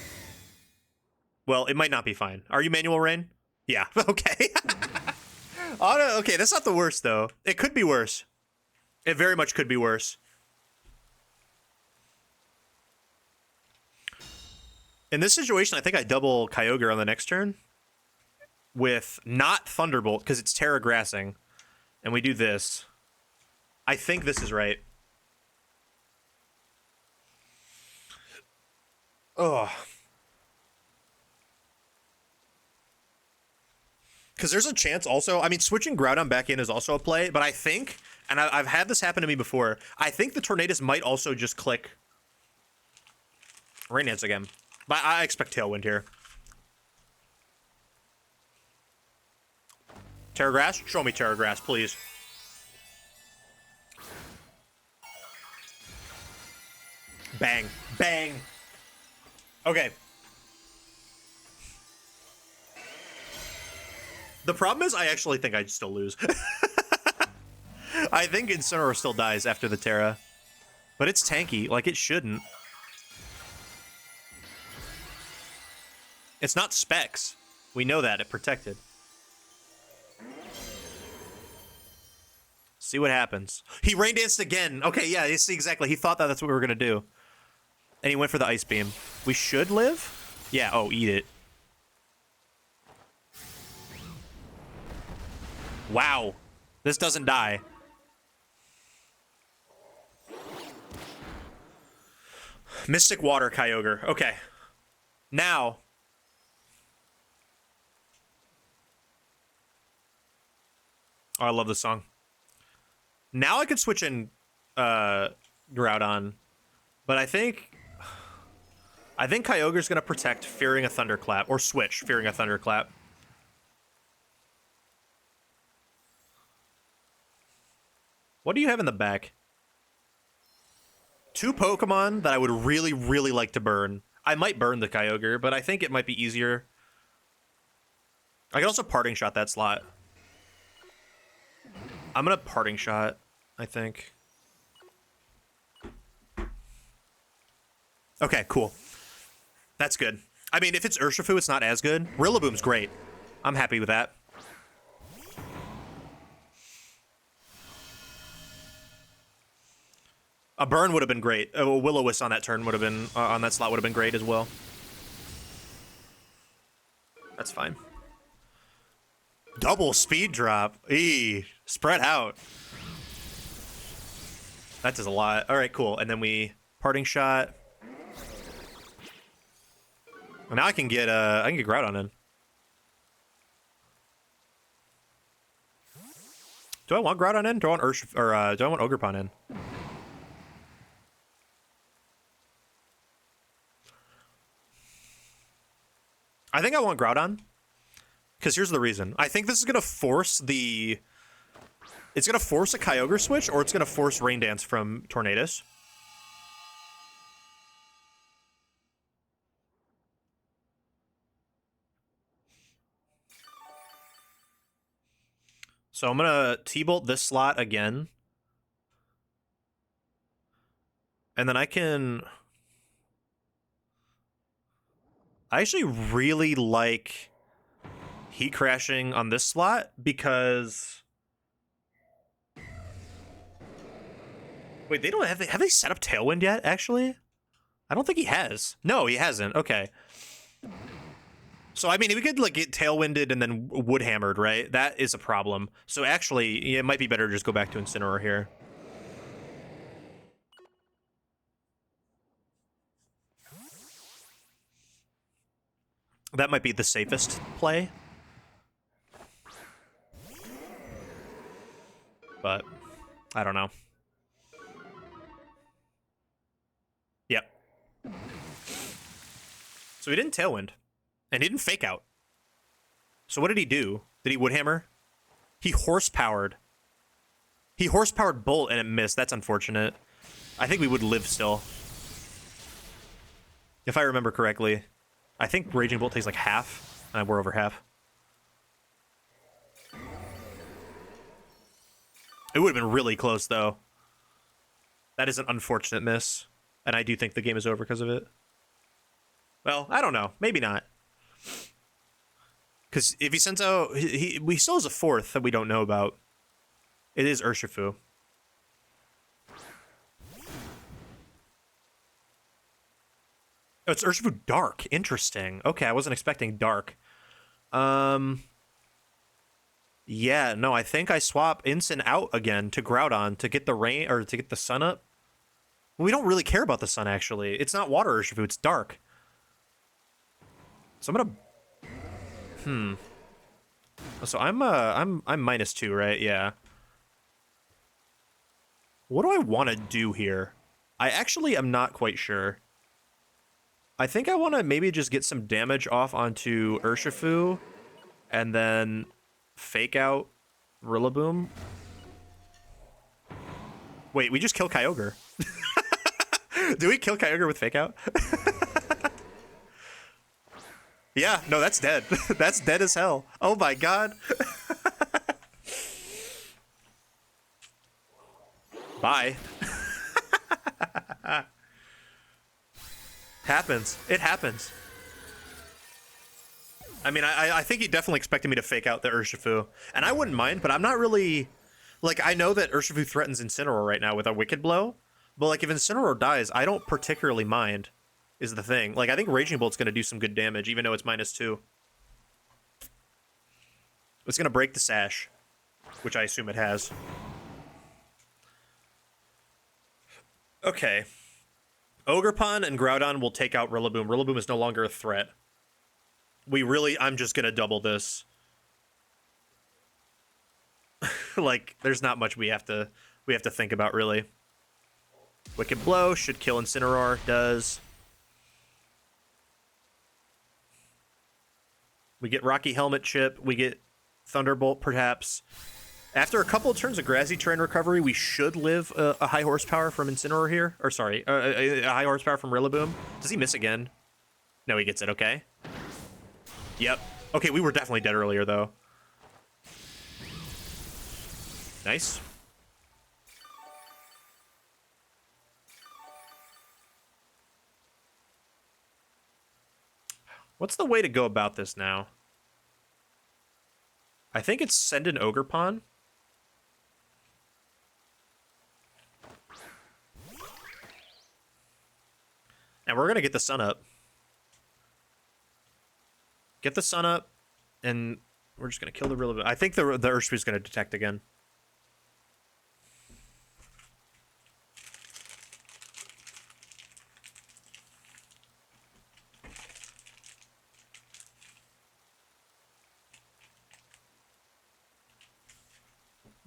Well, it might not be fine. Are you manual rain? Yeah, okay. Okay, that's not the worst, though. It could be worse. It very much could be worse. In this situation, I think I double Kyogre on the next turn. With not Thunderbolt, because it's Terra Grassing. And we do this. I think this is right. Ugh. Because there's a chance also, I mean, switching Groudon back in is also a play, but I think, and I've had this happen to me before, I think the Tornadus might also just click Rain Dance again. But I expect Tailwind here. Terra Grass? Show me Terra Grass, please. Bang. Bang. Okay. The problem is I actually think I'd still lose. I think Incineroar still dies after the Terra. But it's tanky, like it shouldn't. It's not Specs. We know that, it protected. See what happens. He Rain Danced again. Okay, yeah, you see exactly. He thought that that's what we were going to do. And he went for the Ice Beam. We should live? Yeah, oh, eat it. Wow. This doesn't die. Mystic Water Kyogre. Okay. Now. Oh, I love this song. Now I could switch in Groudon. But I think Kyogre's going to protect fearing a Thunderclap. Or switch fearing a Thunderclap. What do you have in the back? 2 Pokemon that I would really, really like to burn. I might burn the Kyogre, but I think it might be easier. I can also Parting Shot that slot. I'm gonna Parting Shot, I think. Okay, cool. That's good. I mean, if it's Urshifu, it's not as good. Rillaboom's great. I'm happy with that. A burn would have been great. A Will-O-Wisp on that turn would have been on that slot would have been great as well. That's fine. Double speed drop. Spread out. That does a lot. All right, cool. And then we parting shot. Well, now I can get Groudon in. Do I want Groudon in? Do I want do I want Ogerpon in? I think I want Groudon. Because here's the reason. I think this is gonna force the... It's gonna force a Kyogre switch, or it's gonna force Rain Dance from Tornadus. So I'm gonna T-Bolt this slot again. And then I can... I actually really like Heat Crashing on this slot because... Wait, they don't have they set up Tailwind yet, actually? I don't think he has. No, he hasn't. Okay. So, I mean, we could, like, get Tailwinded and then Wood Hammered, right? That is a problem. So, actually, it might be better to just go back to Incineroar here. That might be the safest play. But, I don't know. Yep. So he didn't Tailwind. And he didn't Fake Out. So what did he do? Did he Woodhammer? He Horsepowered. He Horsepowered Bolt and it missed. That's unfortunate. I think we would live still. If I remember correctly. I think Raging Bolt takes like half. And we're over half. It would have been really close, though. That is an unfortunate miss. And I do think the game is over because of it. Well, I don't know. Maybe not. Because if he sends out... we still has a fourth that we don't know about. It is Urshifu. Oh, it's Urshifu Dark. Interesting. Okay, I wasn't expecting Dark. Yeah, no, I think I swap Incin out again to Groudon to get the rain or to get the sun up. We don't really care about the sun, actually. It's not water Urshifu, it's dark. So I'm gonna... So I'm -2, right? Yeah. What do I want to do here? I actually am not quite sure. I think I want to maybe just get some damage off onto Urshifu and then Fake Out Rillaboom. Wait, we just kill Kyogre. Do we kill Kyogre with Fake Out? Yeah, no, that's dead. That's dead as hell. Oh my god. Bye. Happens. It happens. I mean, I think he definitely expected me to Fake Out the Urshifu. And I wouldn't mind, but I'm not really... Like, I know that Urshifu threatens Incineroar right now with a Wicked Blow. But, like, if Incineroar dies, I don't particularly mind, is the thing. Like, I think Raging Bolt's going to do some good damage, even though it's -2. It's going to break the Sash, which I assume it has. Okay. Ogerpon and Groudon will take out Rillaboom. Rillaboom is no longer a threat. I'm just going to double this. Like, there's not much we have to think about, really. Wicked Blow should kill Incineroar. Does. We get Rocky Helmet Chip. We get Thunderbolt, perhaps. After a couple of turns of Grassy Terrain Recovery, we should live a high horsepower from Incineroar here. Or, sorry, a high horsepower from Rillaboom. Does he miss again? No, he gets it. Okay. Yep. Okay, we were definitely dead earlier, though. Nice. What's the way to go about this now? I think it's send an Ogerpon. And we're gonna get the sun up. Get the sun up, and we're just gonna kill the real. I think the Urshifu is gonna detect again.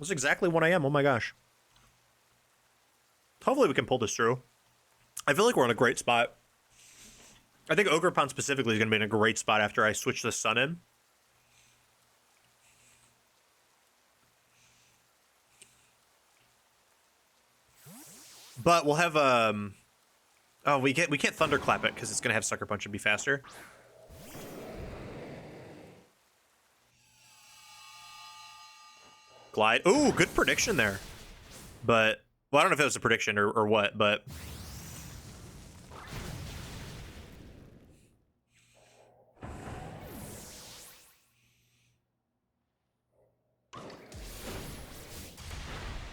It's exactly 1 a.m. Oh my gosh. Hopefully we can pull this through. I feel like we're in a great spot. I think Ogerpon specifically is going to be in a great spot after I switch the sun in. But we'll have oh, we can't thunderclap it because it's going to have Sucker Punch and be faster. Glide. Ooh, good prediction there. But, well, I don't know if it was a prediction or what, but...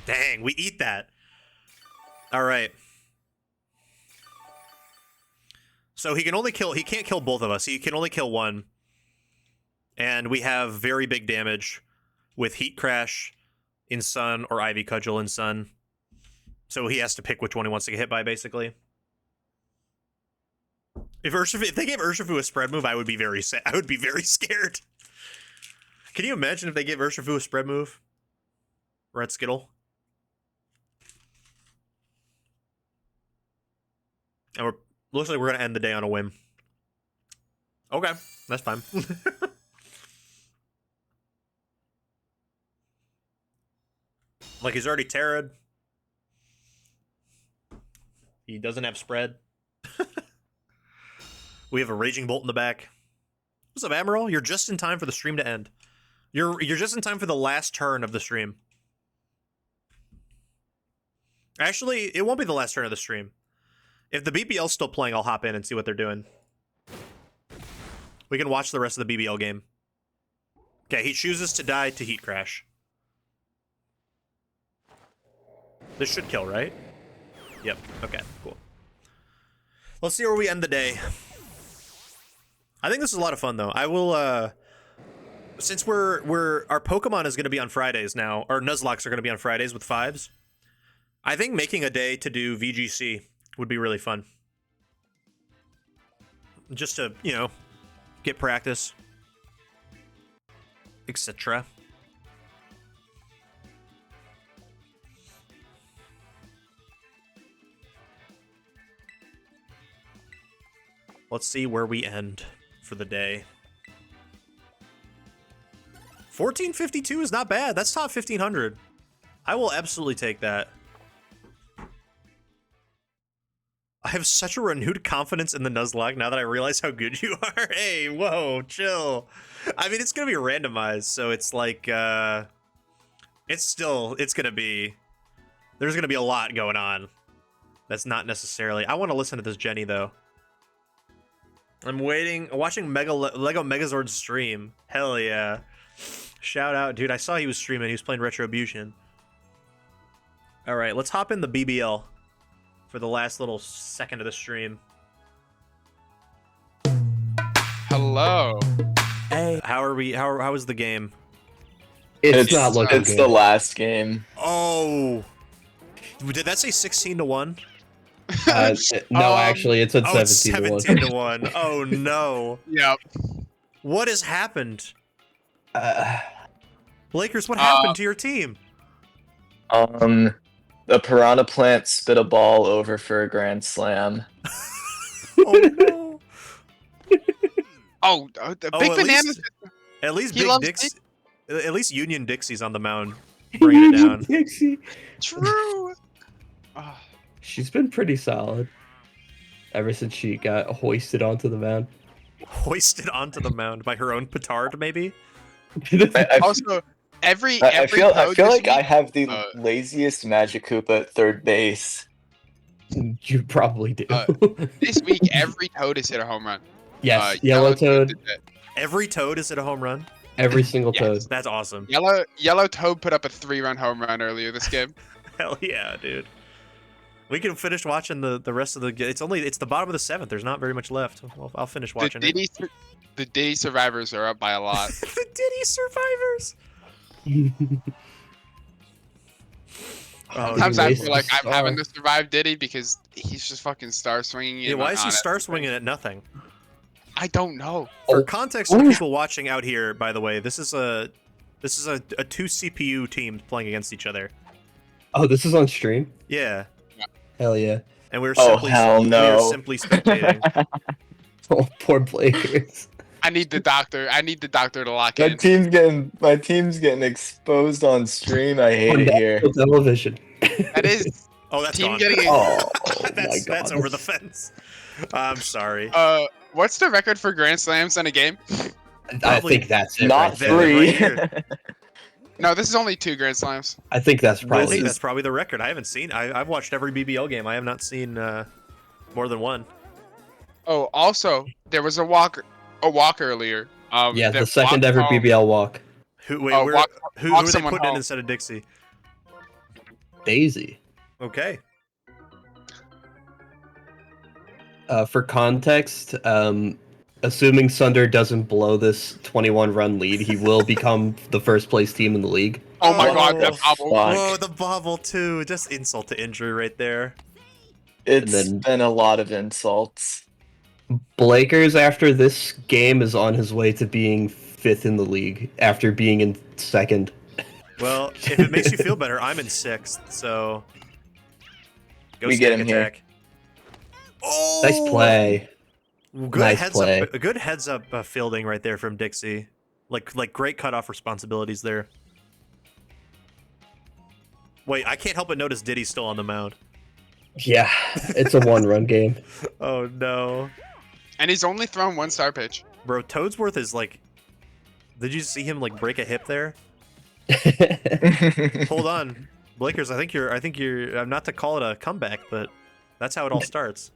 Dang, we eat that. All right. So he can't kill both of us. He can only kill one. And we have very big damage with Heat Crash in Sun or Ivy Cudgel in Sun. So he has to pick which one he wants to get hit by, basically. If they gave Urshifu a spread move, I would be very sad. I would be very scared. Can you imagine if they gave Urshifu a spread move? Red Skittle. And looks like we're gonna end the day on a whim. Okay, that's fine. Like, he's already terra'd. He doesn't have spread. We have a Raging Bolt in the back. What's up, Admiral? You're just in time for the stream to end. You're just in time for the last turn of the stream. Actually, it won't be the last turn of the stream. If the BBL's still playing, I'll hop in and see what they're doing. We can watch the rest of the BBL game. Okay, he chooses to die to Heat Crash. This should kill, right? Yep. Okay, cool. Let's see where we end the day. I think this is a lot of fun, though. I will, since our Pokemon is going to be on Fridays now, our Nuzlockes are going to be on Fridays with 5s, I think making a day to do VGC would be really fun. Just to, you know, get practice, etc. Let's see where we end for the day. 1452 is not bad. That's top 1500. I will absolutely take that. I have such a renewed confidence in the Nuzlocke now that I realize how good you are. Hey, whoa, chill. I mean, it's going to be randomized, so it's like, it's going to be, there's going to be a lot going on. That's not necessarily, I want to listen to this Jenny, though. I'm watching Lego Megazord stream. Hell yeah. Shout out, dude. I saw he was streaming. He was playing Retribution. All right, let's hop in the BBL for the last little second of the stream. Hello. Hey. How is the game? It's not looking It's good. the last game. Oh. Did that say 16-1? No, actually, it's at Oh, it's 17 to 1. 17-1. Oh no. Yep. What has happened? Lakers, what happened to your team? The Piranha Plant spit a ball over for a grand slam. Oh no. The Big Banana. At least He Big loves Dix. At least Union Dixie's on the mound, bringing it down. Dixie. True. She's been pretty solid ever since she got hoisted onto the mound. Hoisted onto the mound by her own petard, maybe. Also, I feel like I have the laziest Magikarp at third base. You probably do. This week, every Toad has hit a home run. Yes, Yellow Toad. Every Toad is at a home run. Every single Yes. Toad. That's awesome. Yellow Toad put up a 3-run home run earlier this game. Hell yeah, dude. We can finish watching the rest of the. It's the bottom of the 7th. There's not very much left. I'll finish watching it. The Diddy survivors are up by a lot. The Diddy survivors. Sometimes I feel like I'm Star. having to survive Diddy because he's just fucking star swinging. Yeah, why is he star swinging at nothing? I don't know. For context for people watching out here, by the way, this is a 2 CPU teams playing against each other. Oh, this is on stream? Yeah, Hell yeah. and we're Oh, simply hell no. we're simply spectating. Oh, poor Blakers. I need the doctor. I need the doctor to lock My in. team's getting exposed on stream. I hate it here. On television. That is Oh, that's team gone. getting. Oh, my that's God. over the fence. I'm sorry. What's the record for grand slams in a game? I Probably think that's it. Not right there, there. right free. here. No, this is only 2 grand slams. I think that's I probably think that's probably the record. I haven't seen. I've watched every BBL game. I have not seen more than one. Oh, also there was a walk earlier. yeah, the that second walked ever home. BBL walk. Who? Wait, Oh, who walk are they someone putting in home. instead of Dixie? Daisy. Okay. For context, assuming Sunder doesn't blow this 21-run lead, he will become the first place team in the league. Oh my Oh, god, that bobble. fuck. Whoa, the bobble too. Just insult to injury right there. It's then- been a lot of insults. Blakers, after this game, is on his way to being 5th in the league after being in 2nd. Well, if it makes you feel better, I'm in 6th, so go We get stack him here. attack. Oh, Nice play. Good Nice heads play. up. A good heads up fielding right there from Dixie. Like great cutoff responsibilities there. Wait, I can't help but notice Diddy's still on the mound. Yeah, it's a 1-run game. Oh no, And he's only thrown 1 star pitch. bro! Toadsworth is like. Did you see him like break a hip there? Hold on, Blakers. I think you're. Not to call it a comeback, but that's how it all starts.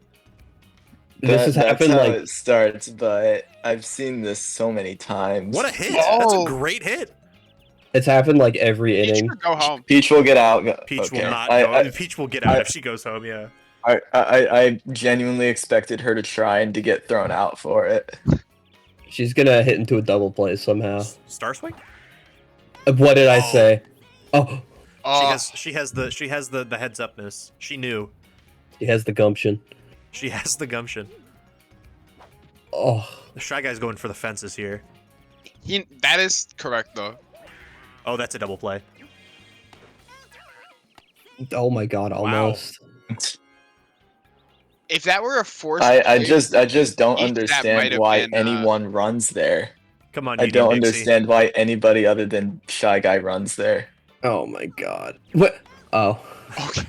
This has That's happened how like it starts, but I've seen this so many times. What a hit! That's a Oh. great hit. it's happened like every He inning. should go home. Peach will get out. Peach Okay. will not. I- go. Peach will get out I- if she goes home. Yeah. I genuinely expected her to try and to get thrown out for it. She's gonna hit into a double play somehow. Star swing. What did I Oh. say? Oh, Oh, She has the heads upness. She knew. he has the gumption. She has the gumption. Oh, The Shy Guy's going for the fences here. that is correct though. Oh, that's a double play. oh my God, almost. If that were a force, I play, just don't That might understand have why been, anyone runs there. Come on, I you don't Dixie. understand why anybody other than Shy Guy runs there. Oh my God. What? Oh. Okay.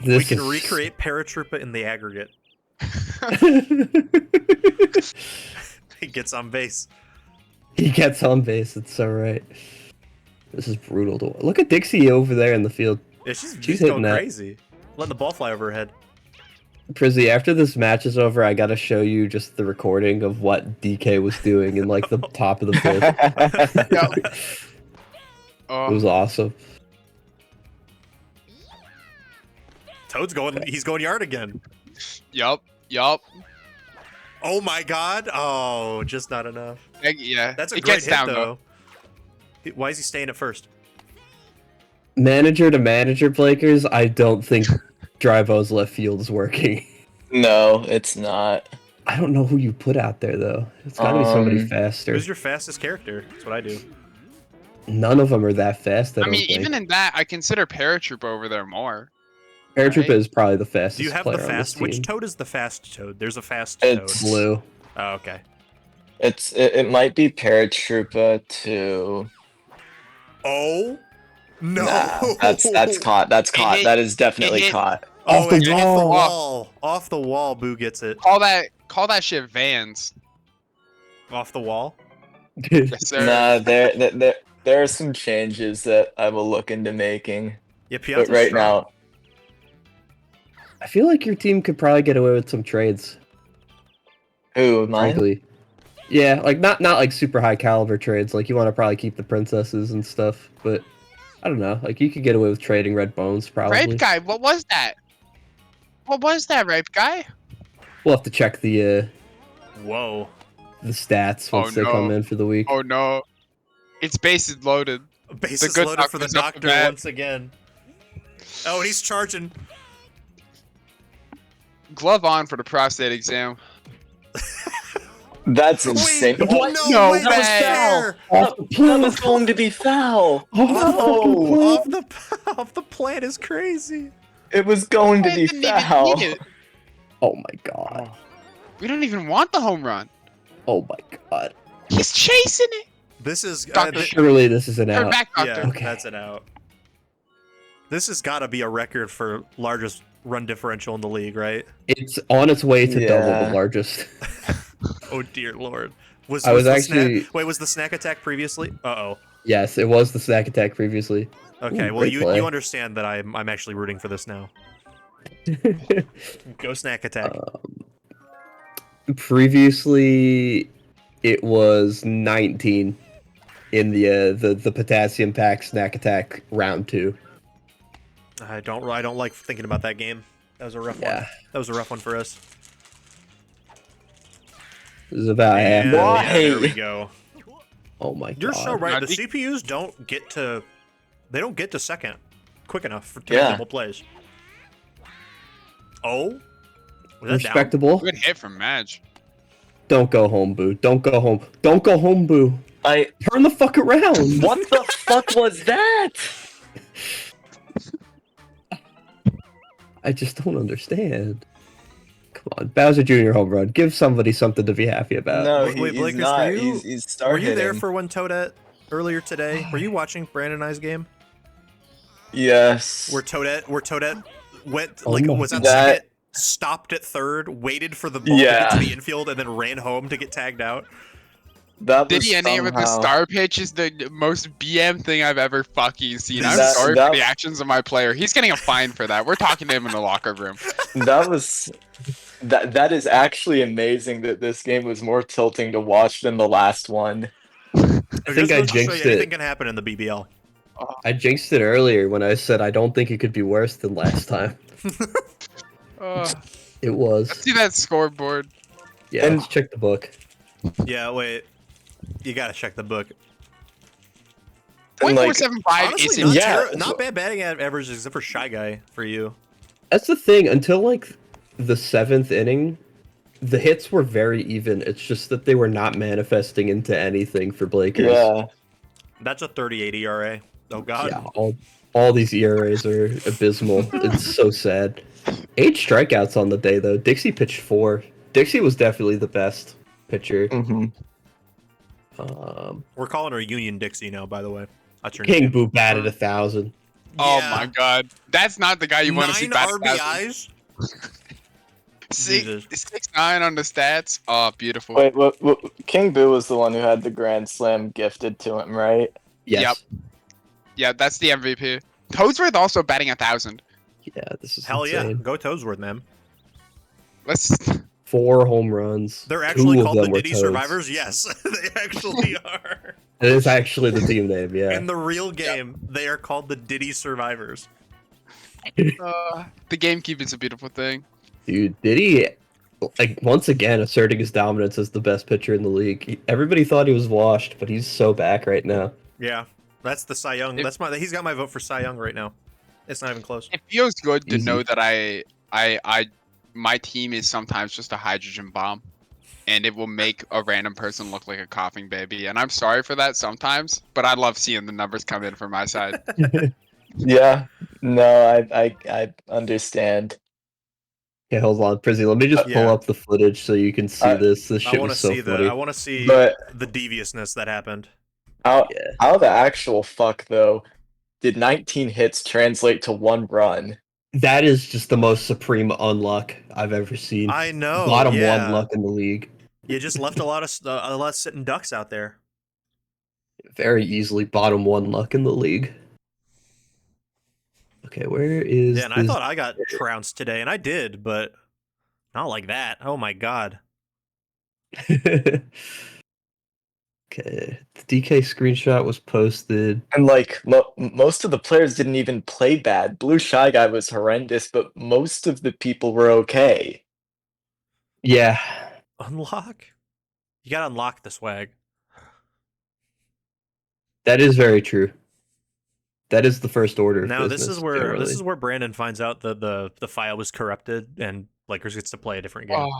We This can is... recreate Paratroopa in the aggregate. He gets on base. He gets on base. It's so right. This is brutal to watch. Look at Dixie over there in the field. Yeah, she's hitting going that. crazy. Letting the ball fly over her head. Prizzy, after this match is over, I gotta show you just the recording of what DK was doing in like the top of the fifth. Oh, It was awesome. Toad's going. He's going yard again. yup. Oh my God! Oh, just not enough. Yeah, That's a it great gets hit down though. Why is he staying at first? Manager to manager, Blakers, I don't think Drybo's left field is working. No, it's not. I don't know who you put out there though. It's gotta be somebody faster. Who's your fastest character? That's what I do. None of them are that fast. I I don't mean, think. even in that, I consider Paratroopa over there more. Paratroopa right? is probably the fastest. Do you have the player on this fast? Which team. Toad is the fast Toad? There's a fast Toad. It's Blue. Oh, okay. it might be Paratroopa too. Oh no! Nah, that's caught. That's caught. hit- That is definitely it hit- caught. Oh, Off the it's off the wall. wall. Off the wall. Boo gets it. Call that shit Vans. Off the wall. Dude, Yes, sir. Nah, there are some changes that I will look into making, Yeah, but Pianta's right strong. now, I feel like your team could probably get away with some trades. who mine? Frankly, Yeah, like not like super high caliber trades. Like you want to probably keep the princesses and stuff, but I don't know. Like you could get away with trading red bones probably. Rape guy, what was that? What was that, rape guy? We'll have to check the Whoa. stats once they no. come in for the week. Oh no. Its base is loaded. Bases good loaded for the doctor's up to doctor bat. once again. Oh, and he's charging. Glove on for the prostate exam. That's insane. Wait, What? no wait, that was way. foul. Off the That plant. was going to be foul. Oh, off the plant is crazy. It was going to I be didn't even foul. need it. Oh my god. We don't even want the home run. Oh my god. He's chasing it. This is Doctor, Surely this is an Turn out. back, yeah, doctor. Okay. that's it out. This has got to be a record for largest run differential in the league, right? It's on its way to double Yeah. the largest. Oh dear lord. Was I was the actually- wait, was the snack attack previously? Uh-oh. Yes, it was the snack attack previously. Okay, Ooh, well great you play. understand that I'm actually rooting for this now. Go snack attack. Previously, it was 19 in the potassium pack snack attack round 2. I don't like thinking about that game. That was a rough one. Yeah, That was a rough one for us. it was about half. And, Why? yeah, there we go. Oh my You're god. so right. The Now, do- CPUs don't get to second quick enough for to Yeah. make double plays. Oh, was that down? Respectable. Good hit from Madge. Don't go home, boo. Don't go home. Don't go home, boo. Turn the fuck around. What the fuck was that? I just don't understand. Come on, Bowser Jr. home run. Give somebody something to be happy about. No, Wait, he's Blakers, not. were you- He's start Were you there hitting. for when Toadette earlier today? Were you watching Brandon and I's game? Yes. Where Toadette went Oh like my was on God. second, stopped at third, waited for the ball to get Yeah. to the infield, and then ran home to get tagged out. That was Diddy ending it with the somehow- star pitch is the most BM thing I've ever fucking seen. I'm That- sorry that- for the actions of my player. He's getting a fine for that. We're talking to him in the locker room. That was that is actually amazing that this game was more tilting to watch than the last one. I think I Just goes to show you jinxed anything it. can happen in the BBL. I jinxed it earlier when I said I don't think it could be worse than last time. It was. See that scoreboard? Yeah, And- let's check the book. Yeah, wait. You gotta check the book. And, like, 0.475 Honestly, isn't not, yeah, not bad batting average except for Shy Guy for you. That's the thing. Until like the 7th inning, the hits were very even. It's just that they were not manifesting into anything for Blakers. Yeah. That's a 38 ERA. Oh god. Yeah, all these ERAs are abysmal. It's so sad. 8 strikeouts on the day though. Dixie pitched 4. Dixie was definitely the best pitcher. hmm We're calling her Union Dixie now, by the way. That's her King name. Boo batted 1,000. Oh Yeah. my god. That's not the guy you want to see 9 back. RBIs. Jesus. 6'9" on the stats. Oh, beautiful. Wait, what? King Boo was the one who had the Grand Slam gifted to him, right? Yes. Yep. Yeah, that's the MVP. Toadsworth also batting 1,000. Yeah, this is Hell yeah. insane. Go Toadsworth, man. Let's. 4 home runs. They're 2 actually of called the them were Diddy Toads. Survivors? Yes, they actually are. It is actually the team name, yeah. In the real game, they are called the Diddy Survivors. The gamekeep is a beautiful thing. Dude, Diddy, like, once again, asserting his dominance as the best pitcher in the league. Everybody thought he was washed, but he's so back right now. Yeah, that's the Cy Young. He's got my vote for Cy Young right now. It's not even close. It feels good to Easy. know that my team is sometimes just a hydrogen bomb, and it will make a random person look like a coughing baby. And I'm sorry for that sometimes, but I love seeing the numbers come in from my side. Yeah. No, I understand. Okay, hold on, Prizzy. Let me just pull Yeah. up the footage so you can see this. This I shit want to was so see funny. I want to see But the deviousness that happened. how Yeah. how the actual fuck though did 19 hits translate to 1 run? That is just the most supreme unluck I've ever seen. I know. Bottom yeah. 1 luck in the league. You just left a lot of sitting ducks out there. Very easily bottom 1 luck in the league. Okay, where is Yeah, and I this- thought I got trounced today, and I did, but not like that. Oh my god. Okay, the DK screenshot was posted. And like most of the players didn't even play bad. Blue Shy Guy was horrendous, but most of the people were okay. Yeah, Unlock? You gotta unlock the swag. that is very true. That is the first order of Now business. this generally. is where Brandon finds out that the file was corrupted and Lakers gets to play a different game.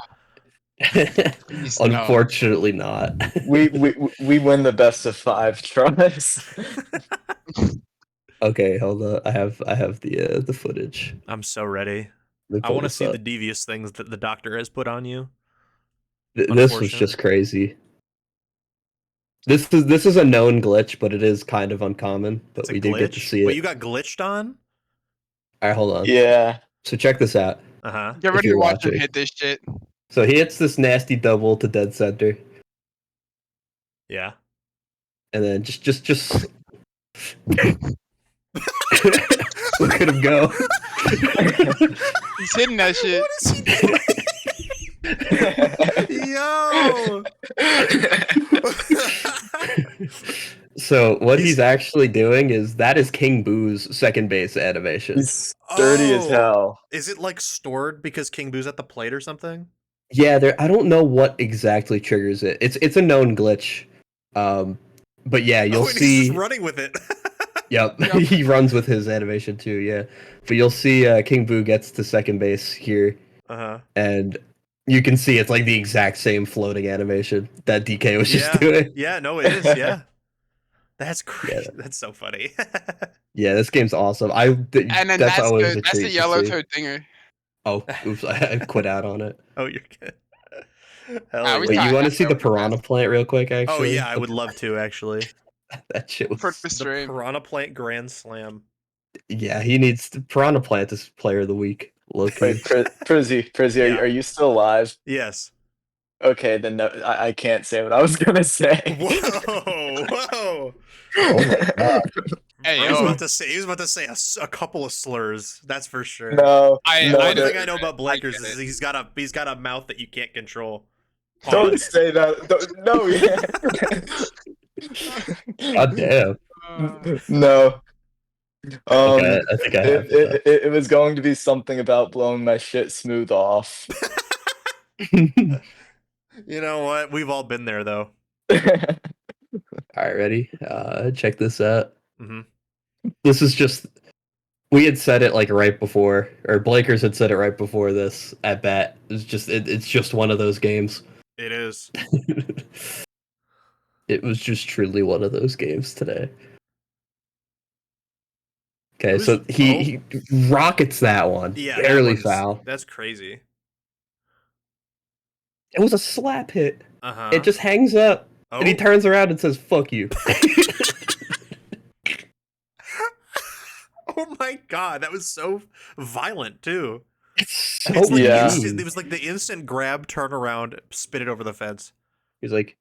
Please, no. Unfortunately, not. We win the best of 5 tries. Okay, hold on. I have the footage. I'm so ready. Let me I pull want to this see up. the devious things that the doctor has put on you. This was just crazy. This is a known glitch, but it is kind of uncommon. But It's a we did get to glitch? see it. But you got glitched on? All right, hold on. Yeah. So check this out. Uh-huh. Get ready to you're watch him watching. hit this shit. So he hits this nasty double to dead center, Yeah. and then just look at him go. He's hitting that shit. What is he doing? Yo! So what he's actually doing is that is King Boo's second base animation. He's sturdy as Oh. hell. Is it like stored because King Boo's at the plate or something? Yeah, I don't know what exactly triggers it. It's a known glitch. But yeah, you'll and see. he's just running with it. Yep, he runs with his animation too. Yeah, but you'll see King Boo gets to second base here, Uh-huh. and you can see it's like the exact same floating animation that DK was just doing. Yeah, no, it is, yeah. That's crazy. That's so funny. Yeah, this game's awesome. And then that's always a that's treat the to yellow see. toad dinger. Oh, oops, I quit out on it. Oh, you're good. Hell Ah, yeah. we Wait, got you want to halfway see the over piranha plant real quick? Actually. Oh yeah, I would love to actually. That shit was. For the The stream. Piranha Plant Grand Slam. Yeah, he needs piranha plant is player of the week. Look. Wait, Prizzy, Yeah. are you still alive? Yes. Okay, then no, I can't say what I was gonna say. Whoa! Whoa! Hey, He was yo. about to say a couple of slurs. That's for sure. No, I- no, One I- thing I know about Blakers get is it. he's got a mouth that you can't control. don't Pause. say that. No, God damn. no. I think I have. It was going to be something about blowing my shit smooth off. You know what? We've all been there though. All right, ready? Check this out. hmm This is just. We had said it like right before, or Blakers had said it right before this at bat. It's just one of those games. It is. It was just truly one of those games today. Okay, Who's- so he rockets that one. Yeah. that barely one's- foul. That's crazy. It was a slap hit. Uh-huh. It just hangs up, and he Oh. turns around and says, "Fuck you." Oh my god, that was so violent too. It's so It's like Yeah. instant, it was like the instant grab, turn around, spit it over the fence. He's like,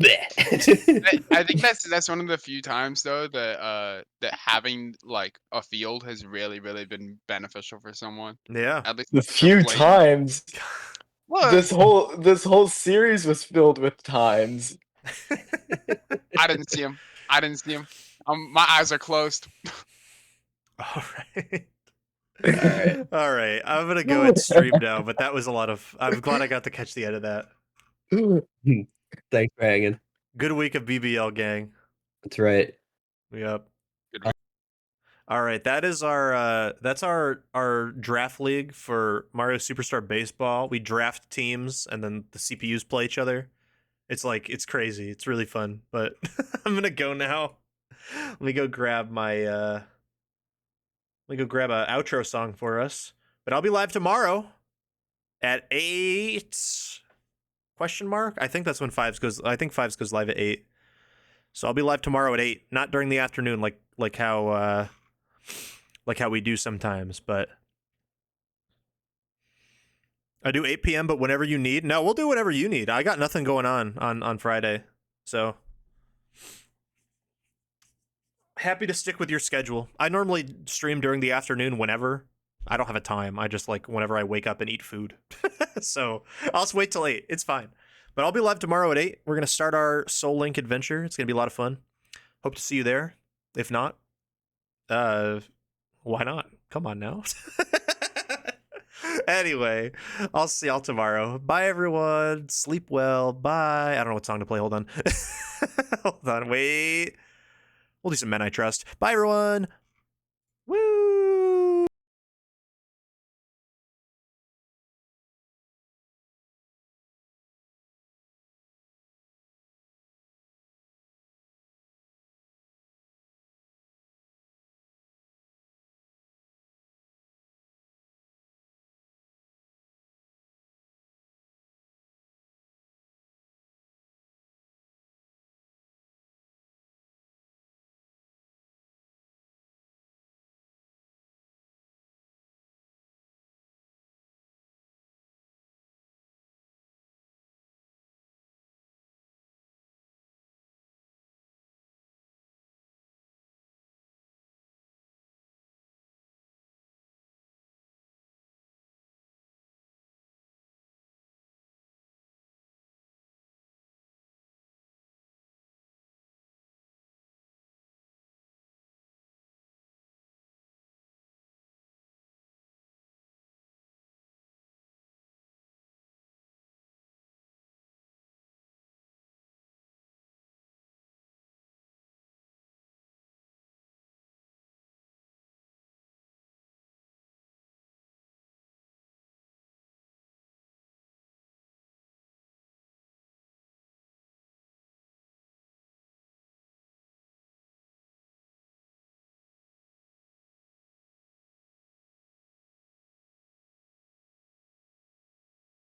I think that's one of the few times though that that having like a field has really been beneficial for someone. Yeah. At least The few playing. times What? this whole series was filled with times. I didn't see him. My eyes are closed. All right. Alright. All right. I'm gonna go and stream now, but that was a lot of. I'm glad I got to catch the end of that. Thanks for hanging. Good week of BBL, gang. That's right. Yep. Good week. All right, that is our that's our draft league for Mario Superstar Baseball. We draft teams and then the CPUs play each other. It's crazy. It's really fun. But I'm gonna go now. Let me go grab my Let me go grab an outro song for us. But I'll be live tomorrow at 8 question mark. I think that's when Fives goes live at 8. So I'll be live tomorrow at 8, not during the afternoon like how we do sometimes, but I do 8 p.m. but whenever you need. No, we'll do whatever you need. I got nothing going on Friday. So happy to stick with your schedule. I normally stream during the afternoon whenever. I don't have a time. I just like whenever I wake up and eat food. So I'll just wait till 8. It's fine. But I'll be live tomorrow at 8. We're going to start our Soul Link adventure. It's going to be a lot of fun. Hope to see you there. If not, why not? Come on now. Anyway, I'll see y'all tomorrow. Bye, everyone. Sleep well. Bye. I don't know what song to play. Hold on. Hold on. Wait. We'll do some Men I Trust. Bye, everyone. Woo.